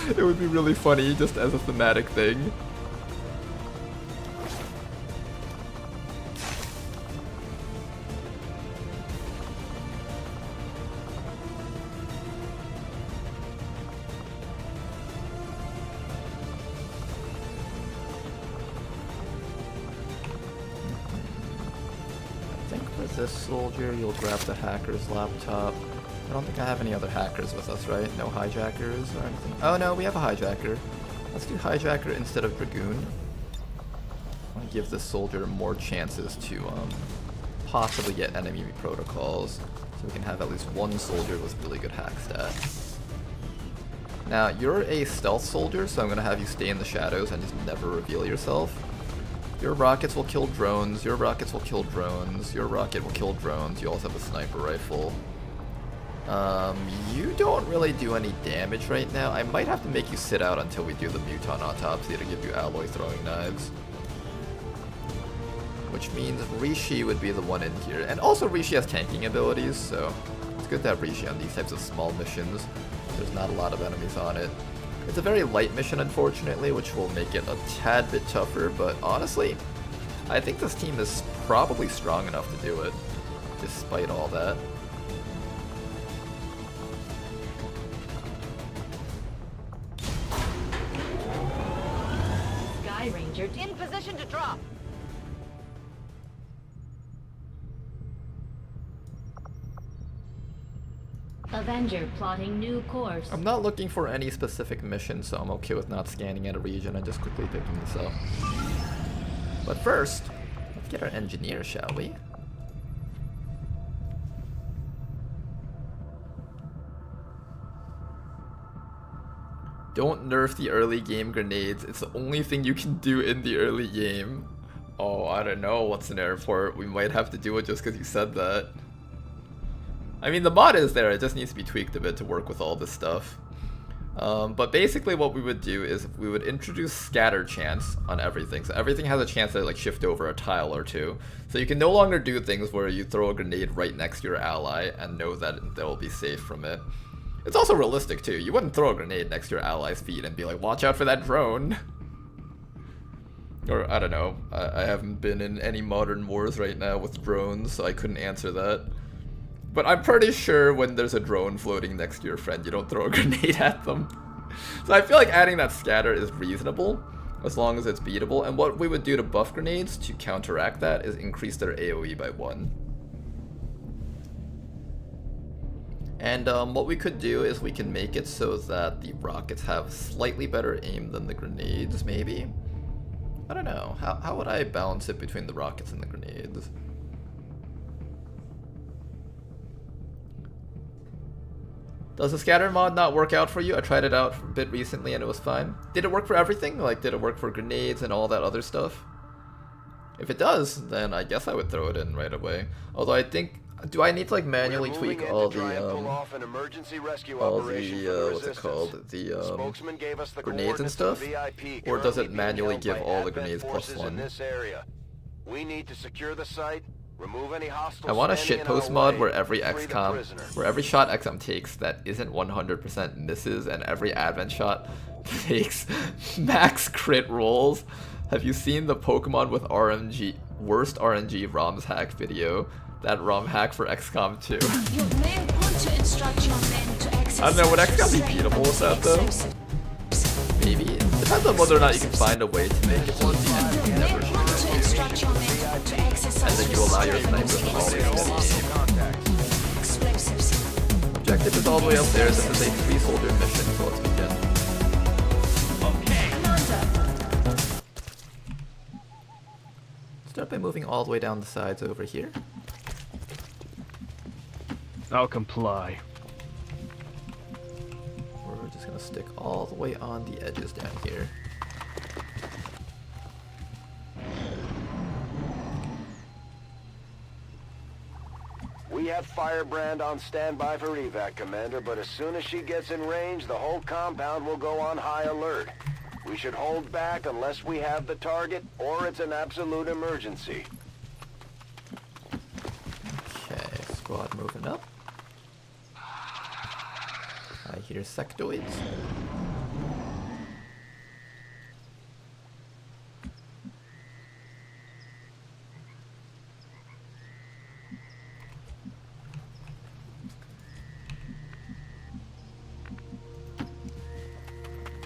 It would be really funny just as a thematic thing. This soldier, you'll grab the hacker's laptop. I don't think I have any other hackers with us, right? No hijackers or anything. Oh no, we have a hijacker. Let's do hijacker instead of dragoon. I want to give this soldier more chances to possibly get enemy protocols, so we can have at least 1 soldier with really good hack stats. Now, you're a stealth soldier, so I'm going to have you stay in the shadows and just never reveal yourself. Your rockets will kill drones, your rockets will kill drones, your rocket will kill drones, you also have a sniper rifle. You don't really do any damage right now. I might have to make you sit out until we do the mutant autopsy to give you alloy throwing knives. Which means Rishi would be the one in here. And also Rishi has tanking abilities, so it's good to have Rishi on these types of small missions. There's not a lot of enemies on it. It's a very light mission, unfortunately, which will make it a tad bit tougher, but honestly, I think this team is probably strong enough to do it, despite all that. Sky Ranger in position to drop. Avenger plotting new course. I'm not looking for any specific mission, so I'm okay with not scanning at a region and just quickly picking this up. But first, let's get our engineer, shall we? Don't nerf the early game grenades. It's the only thing you can do in the early game. Oh, I don't know what's an airport. We might have to do it just because you said that. I mean, the mod is there. It just needs to be tweaked a bit to work with all this stuff. But basically what we would do is we would introduce scatter chance on everything. So everything has a chance to like shift over a tile or two. So you can no longer do things where you throw a grenade right next to your ally and know that they'll be safe from it. It's also realistic too. You wouldn't throw a grenade next to your ally's feet and be like, watch out for that drone. Or I don't know. I haven't been in any modern wars right now with drones, so I couldn't answer that. But I'm pretty sure when there's a drone floating next to your friend, you don't throw a grenade at them. So I feel like adding that scatter is reasonable, as long as it's beatable. And what we would do to buff grenades to counteract that is increase their AoE by 1. And what we could do is we can make it so that the rockets have slightly better aim than the grenades, maybe? I don't know. How would I balance it between the rockets and the grenades? Does the scatter mod not work out for you? I tried it out a bit recently and it was fine. Did it work for everything? Like, did it work for grenades and all that other stuff? If it does, then I guess I would throw it in right away. Although I think, do I need to like manually tweak all the what's it called? The grenades and stuff? Or does it manually give all the grenades +1? We need to secure the site. Remove any hostile. I want a shitpost mod where every XCOM, where every shot XCOM takes that isn't 100% misses, and every advent shot takes max crit rolls. Have you seen the Pokemon with RNG worst RNG ROMs hack video? That ROM hack for XCOM 2. I don't know, would XCOM be beatable with that though? Maybe. It depends on whether or not you can find a way to make it so at the end you can never shoot it. And then you allow your snipers to always get the objective is all the way upstairs. This is a 3-soldier mission, so let's begin. Start by moving all the way down the sides over here. I'll comply. We're just gonna stick all the way on the edges down here. We have Firebrand on standby for evac, Commander, but as soon as she gets in range, the whole compound will go on high alert. We should hold back unless we have the target, or it's an absolute emergency. Okay, squad moving up. I hear sectoids.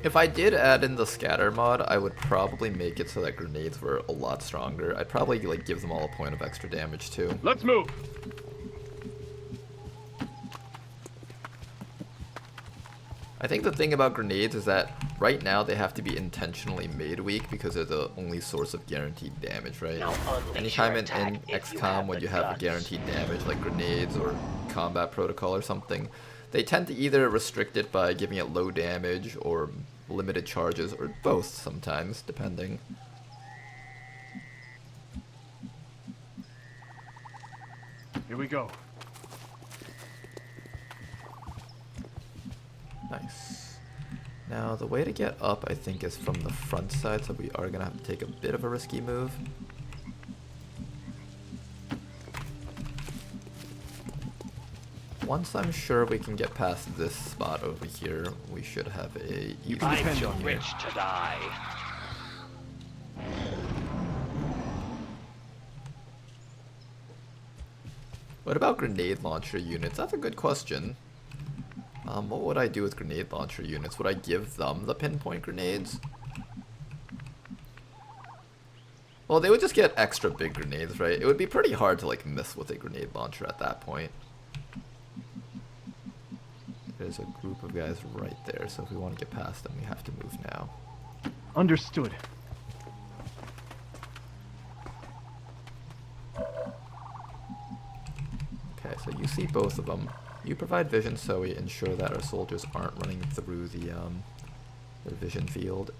If I did add in the scatter mod, I would probably make it so that grenades were a lot stronger. I'd probably like give them all a point of extra damage too. Let's move! I think the thing about grenades is that right now they have to be intentionally made weak because they're the only source of guaranteed damage, right? Anytime in XCOM when you have guaranteed damage like grenades or combat protocol or something, they tend to either restrict it by giving it low damage or limited charges, or both sometimes, depending. Here we go. Nice. Now the way to get up, I think, is from the front side, so we are going to have to take a bit of a risky move. Once I'm sure we can get past this spot over here, we should have a easy Find your wish to die. What about grenade launcher units? That's a good question. What would I do with grenade launcher units? Would I give them the pinpoint grenades? Well, they would just get extra big grenades, right? It would be pretty hard to like miss with a grenade launcher at that point. There's a group of guys right there, so if we want to get past them, we have to move now. Understood. Okay, so you see both of them. You provide vision, so we ensure that our soldiers aren't running through the their vision field.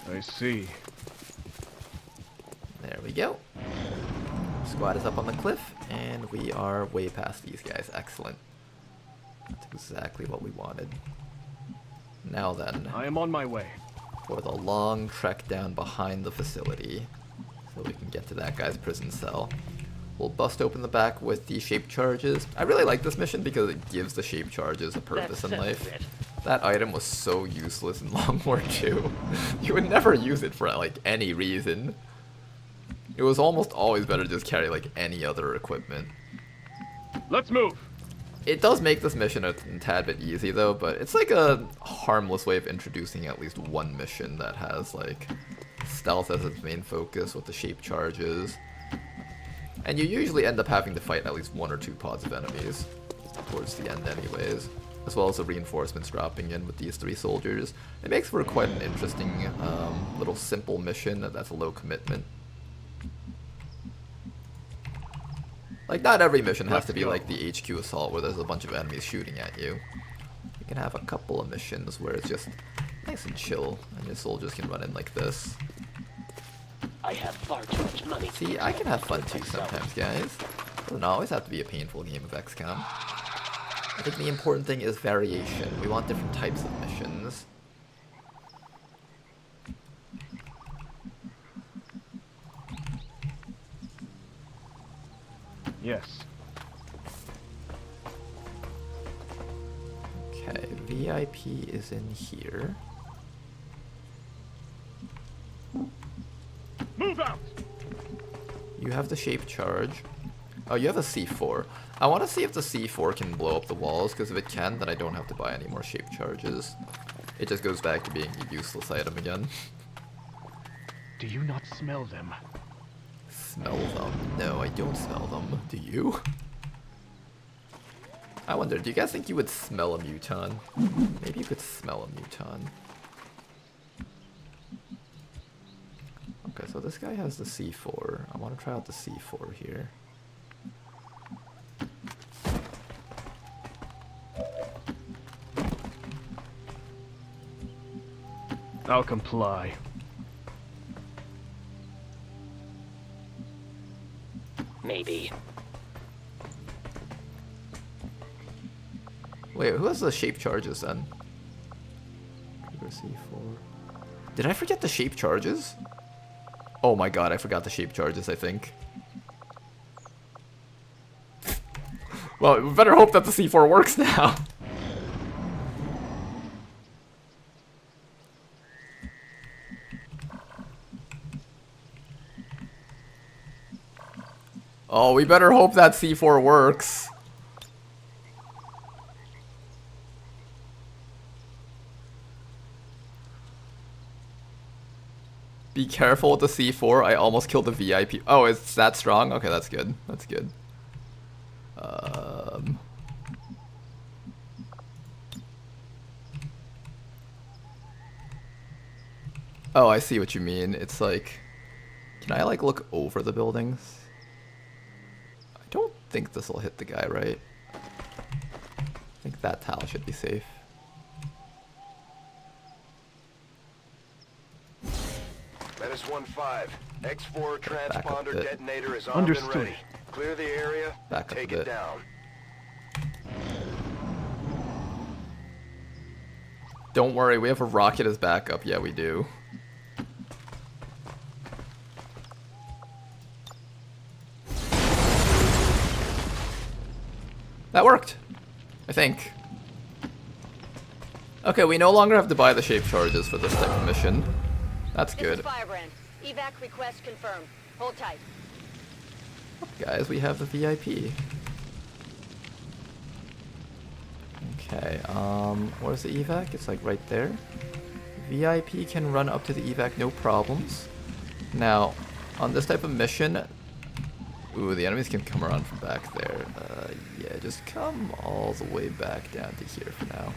I see. There we go. Squad is up on the cliff, and we are way past these guys. Excellent. That's exactly what we wanted. Now then. I am on my way. For the long trek down behind the facility, so we can get to that guy's prison cell. We'll bust open the back with the shape charges. I really like this mission because it gives the shape charges a purpose in life. That item was so useless in Long War 2. You would never use it for like any reason. It was almost always better to just carry like any other equipment. Let's move! It does make this mission a tad bit easy though, but it's like a harmless way of introducing at least one mission that has like stealth as its main focus with the shape charges. And you usually end up having to fight at least 1 or 2 pods of enemies towards the end anyways, as well as the reinforcements dropping in with these 3 soldiers. It makes for quite an interesting little simple mission that's a low commitment. Like, not every mission has to be like the HQ assault where there's a bunch of enemies shooting at you. You can have a couple of missions where it's just nice and chill, and your soldiers can run in like this. I have far too much money. See, I can have fun too sometimes, guys. It doesn't always have to be a painful game of XCOM. I think the important thing is variation. We want different types of missions. Yes. Okay, VIP is in here. Move out! You have the shape charge. Oh, you have a C4. I want to see if the C4 can blow up the walls, because if it can, then I don't have to buy any more shape charges. It just goes back to being a useless item again. Do you not smell them? Smell them? No, I don't smell them. Do you? I wonder, do you guys think you would smell a muton? Maybe you could smell a muton. Okay, so this guy has the C4. I want to try out the C4 here. I'll comply. Maybe. Wait, who has the shape charges then? C4. Did I forget the shape charges? Oh my god, I forgot the shape charges, I think. Well, we better hope that the C4 works now. Oh, we better hope that C4 works. Be careful with the C4. I almost killed the VIP. Oh, it's that strong? Okay, that's good. That's good. Oh, I see what you mean. It's like... Can I, like, look over the buildings? I don't think this will hit the guy, right? I think that tile should be safe. Menace 1-5. X4 transponder detonator is armed Understood. and ready. Clear the area. Back up take a it bit. down. Don't worry, we have a rocket as backup. Yeah, we do. That worked, I think. Okay, we no longer have to buy the shape charges for this type of mission. That's good. This is Firebrand. Evac request confirmed. Hold tight. Guys, we have the VIP. Okay, where's the evac? It's like right there. VIP can run up to the evac, no problems. Now, on this type of mission, ooh, the enemies can come around from back there. Yeah, just come all the way back down to here for now.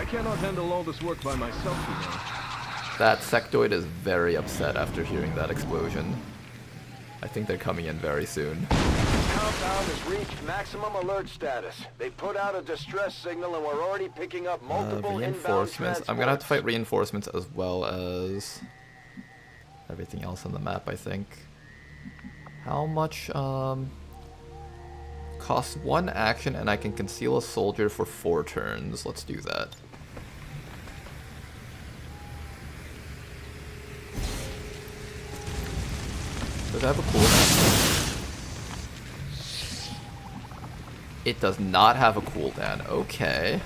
I cannot handle all this work by myself, you know. That sectoid is very upset after hearing that explosion. I think they're coming in very soon. Compound has reached maximum alert status. They put out a distress signal and we're already picking up multiple reinforcements. I'm gonna have to fight reinforcements as well as everything else on the map, I think. How much, costs 1 action and I can conceal a soldier for 4 turns. Let's do that. Does it have a cooldown? It does not have a cooldown. Okay.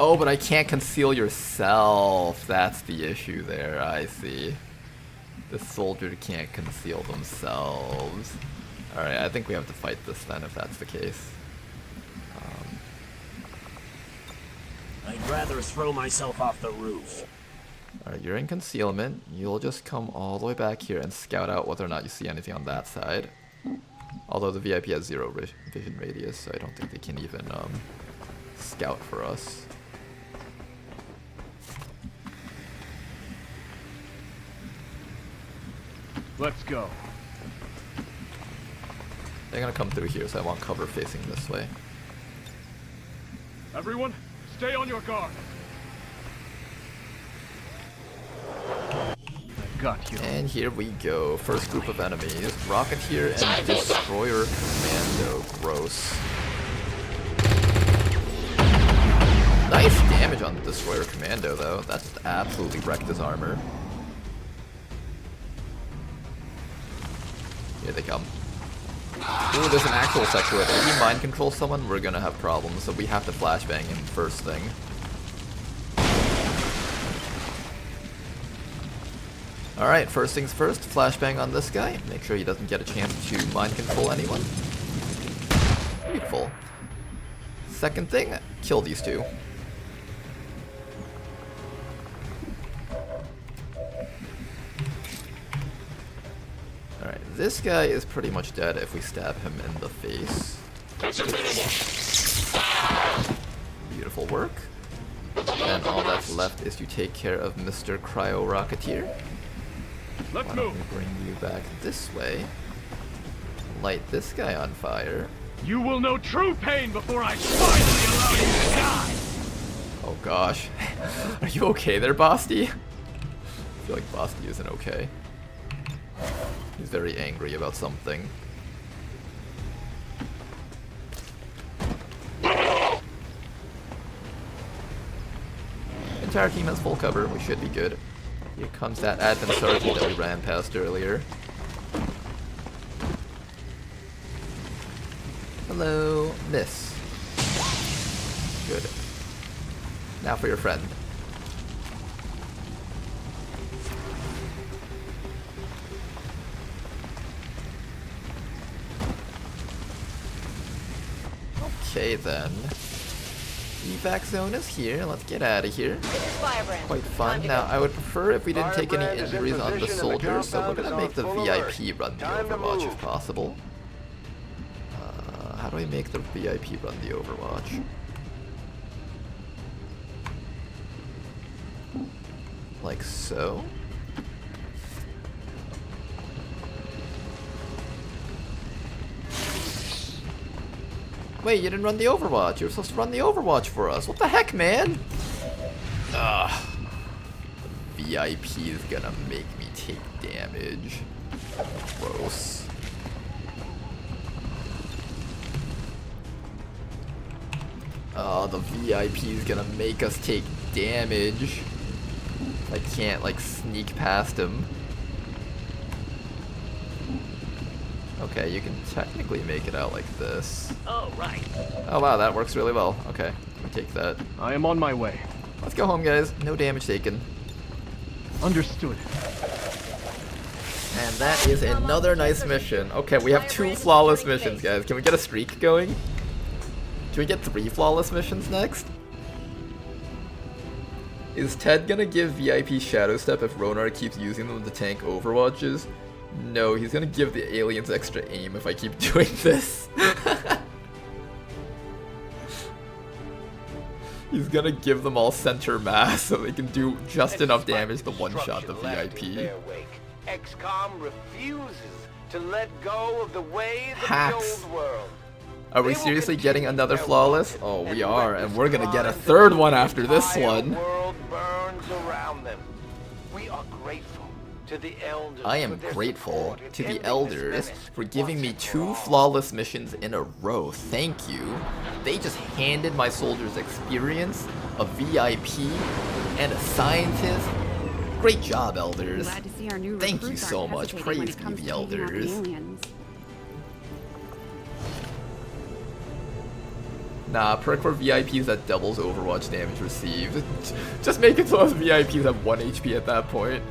Oh, but I can't conceal yourself. That's the issue there. I see. The soldier can't conceal themselves. Alright, I think we have to fight this then if that's the case. I'd rather throw myself off the roof. Alright, you're in concealment. You'll just come all the way back here and scout out whether or not you see anything on that side. Although the VIP has 0 vision radius, so I don't think they can even scout for us. Let's go. They're gonna come through here, so I want cover facing this way. Everyone, stay on your guard. I've got you. And here we go. First group of enemies. Rocketeer and Destroyer Commando. Gross. Nice damage on the Destroyer Commando, though. That just absolutely wrecked his armor. Here they come. Ooh, there's an actual sectoid. If we mind control someone, we're gonna have problems, so we have to flashbang him first thing. Alright, first things first, flashbang on this guy. Make sure he doesn't get a chance to mind control anyone. Beautiful. Second thing, kill these two. Alright, this guy is pretty much dead if we stab him in the face. Beautiful work. And all that's left is to take care of Mr. Cryo Rocketeer. Let's Why don't we bring you back this way? Light this guy on fire. You will know true pain before I finally allow you to die! Oh gosh. Are you okay there, Basti? I feel like Basti isn't okay. He's very angry about something. Entire team has full cover. We should be good. Here comes that advent sergeant that we ran past earlier. Hello, miss. Good. Now for your friend. Okay then. Evac zone is here. Let's get out of here. Quite fun. Now, I would prefer if we didn't take any injuries on the soldiers, so we're gonna make the VIP run the Overwatch if possible. How do I make the VIP run the Overwatch? Like so. Wait, you didn't run the Overwatch. You were supposed to run the Overwatch for us. What the heck, man? Ugh. The VIP is gonna make me take damage. Gross. Oh, the VIP is gonna make us take damage. I can't, like, sneak past him. Okay, you can technically make it out like this. Oh, right. Oh wow, that works really well. Okay, we take that. I am on my way. Let's go home, guys. No damage taken. Understood. And that is another nice mission. Okay, we have 2 flawless missions, guys. Can we get a streak going? Can we get 3 flawless missions next? Is Ted gonna give VIP Shadow Step if Ronar keeps using them to tank Overwatches? No, he's gonna give the aliens extra aim if I keep doing this. He's gonna give them all center mass so they can do just enough damage to one-shot the VIP. XCOM refuses to let go of the ways of the old world. Are we seriously getting another flawless? Oh, we are, and we're gonna get a third one after this one. We are grateful to the elders. I am grateful to the elders for giving me 2 flawless missions in a row. Thank you. They just handed my soldiers experience, a VIP, and a scientist. Great job, elders. Glad to see our new Thank you recruits so aren't much. hesitating when Praise it be comes the to taking out the elders. aliens. Nah, perk for VIPs that doubles Overwatch damage received. Just make it so those VIPs have 1 HP at that point.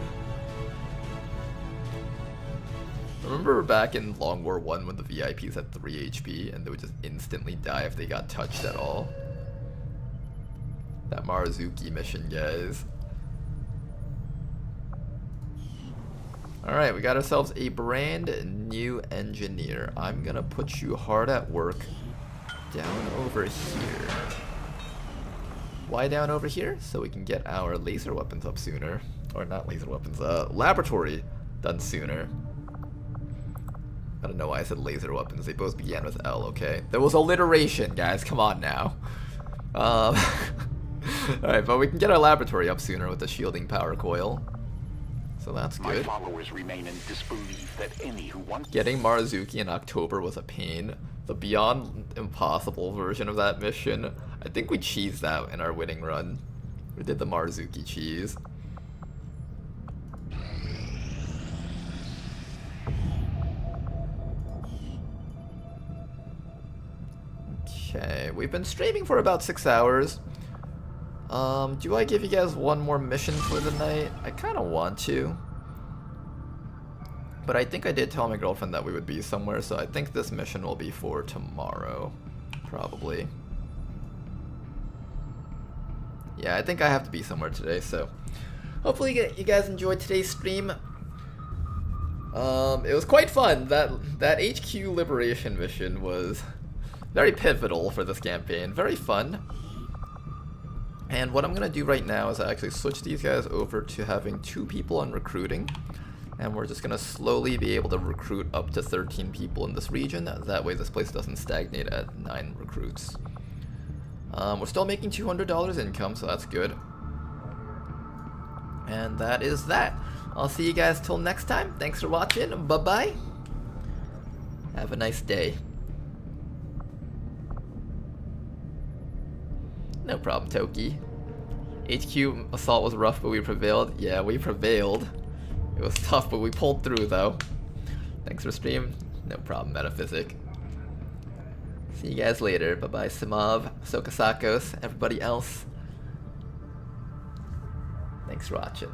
Remember back in Long War 1 when the VIPs had 3 HP and they would just instantly die if they got touched at all? That Marazuki mission, guys. Alright, we got ourselves a brand new engineer. I'm gonna put you hard at work down over here. Why down over here? So we can get our laser weapons up sooner. Or not laser weapons, laboratory done sooner. I don't know why I said laser weapons. They both began with L, okay? There was alliteration, guys. Come on now. Alright, but we can get our laboratory up sooner with the shielding power coil. So that's good. My followers remain in disbelief that any who want Getting Marazuki in October was a pain. The beyond impossible version of that mission, I think we cheesed that in our winning run. We did the Marazuki cheese. Okay, we've been streaming for about 6 hours. Do I give you guys one more mission for the night? I kind of want to. But I think I did tell my girlfriend that we would be somewhere, so I think this mission will be for tomorrow. Probably. Yeah, I think I have to be somewhere today, so hopefully you guys enjoyed today's stream. It was quite fun. That HQ liberation mission was very pivotal for this campaign. Very fun. And what I'm going to do right now is I actually switch these guys over to having 2 people on recruiting. And we're just going to slowly be able to recruit up to 13 people in this region. That way this place doesn't stagnate at 9 recruits. We're still making $200 income, so that's good. And that is that. I'll see you guys till next time. Thanks for watching. Bye-bye. Have a nice day. No problem, Toki. HQ assault was rough, but we prevailed. Yeah, we prevailed. It was tough, but we pulled through, though. Thanks for stream. No problem, Metaphysic. See you guys later. Bye-bye, Simav, Sokasakos, everybody else. Thanks for watching.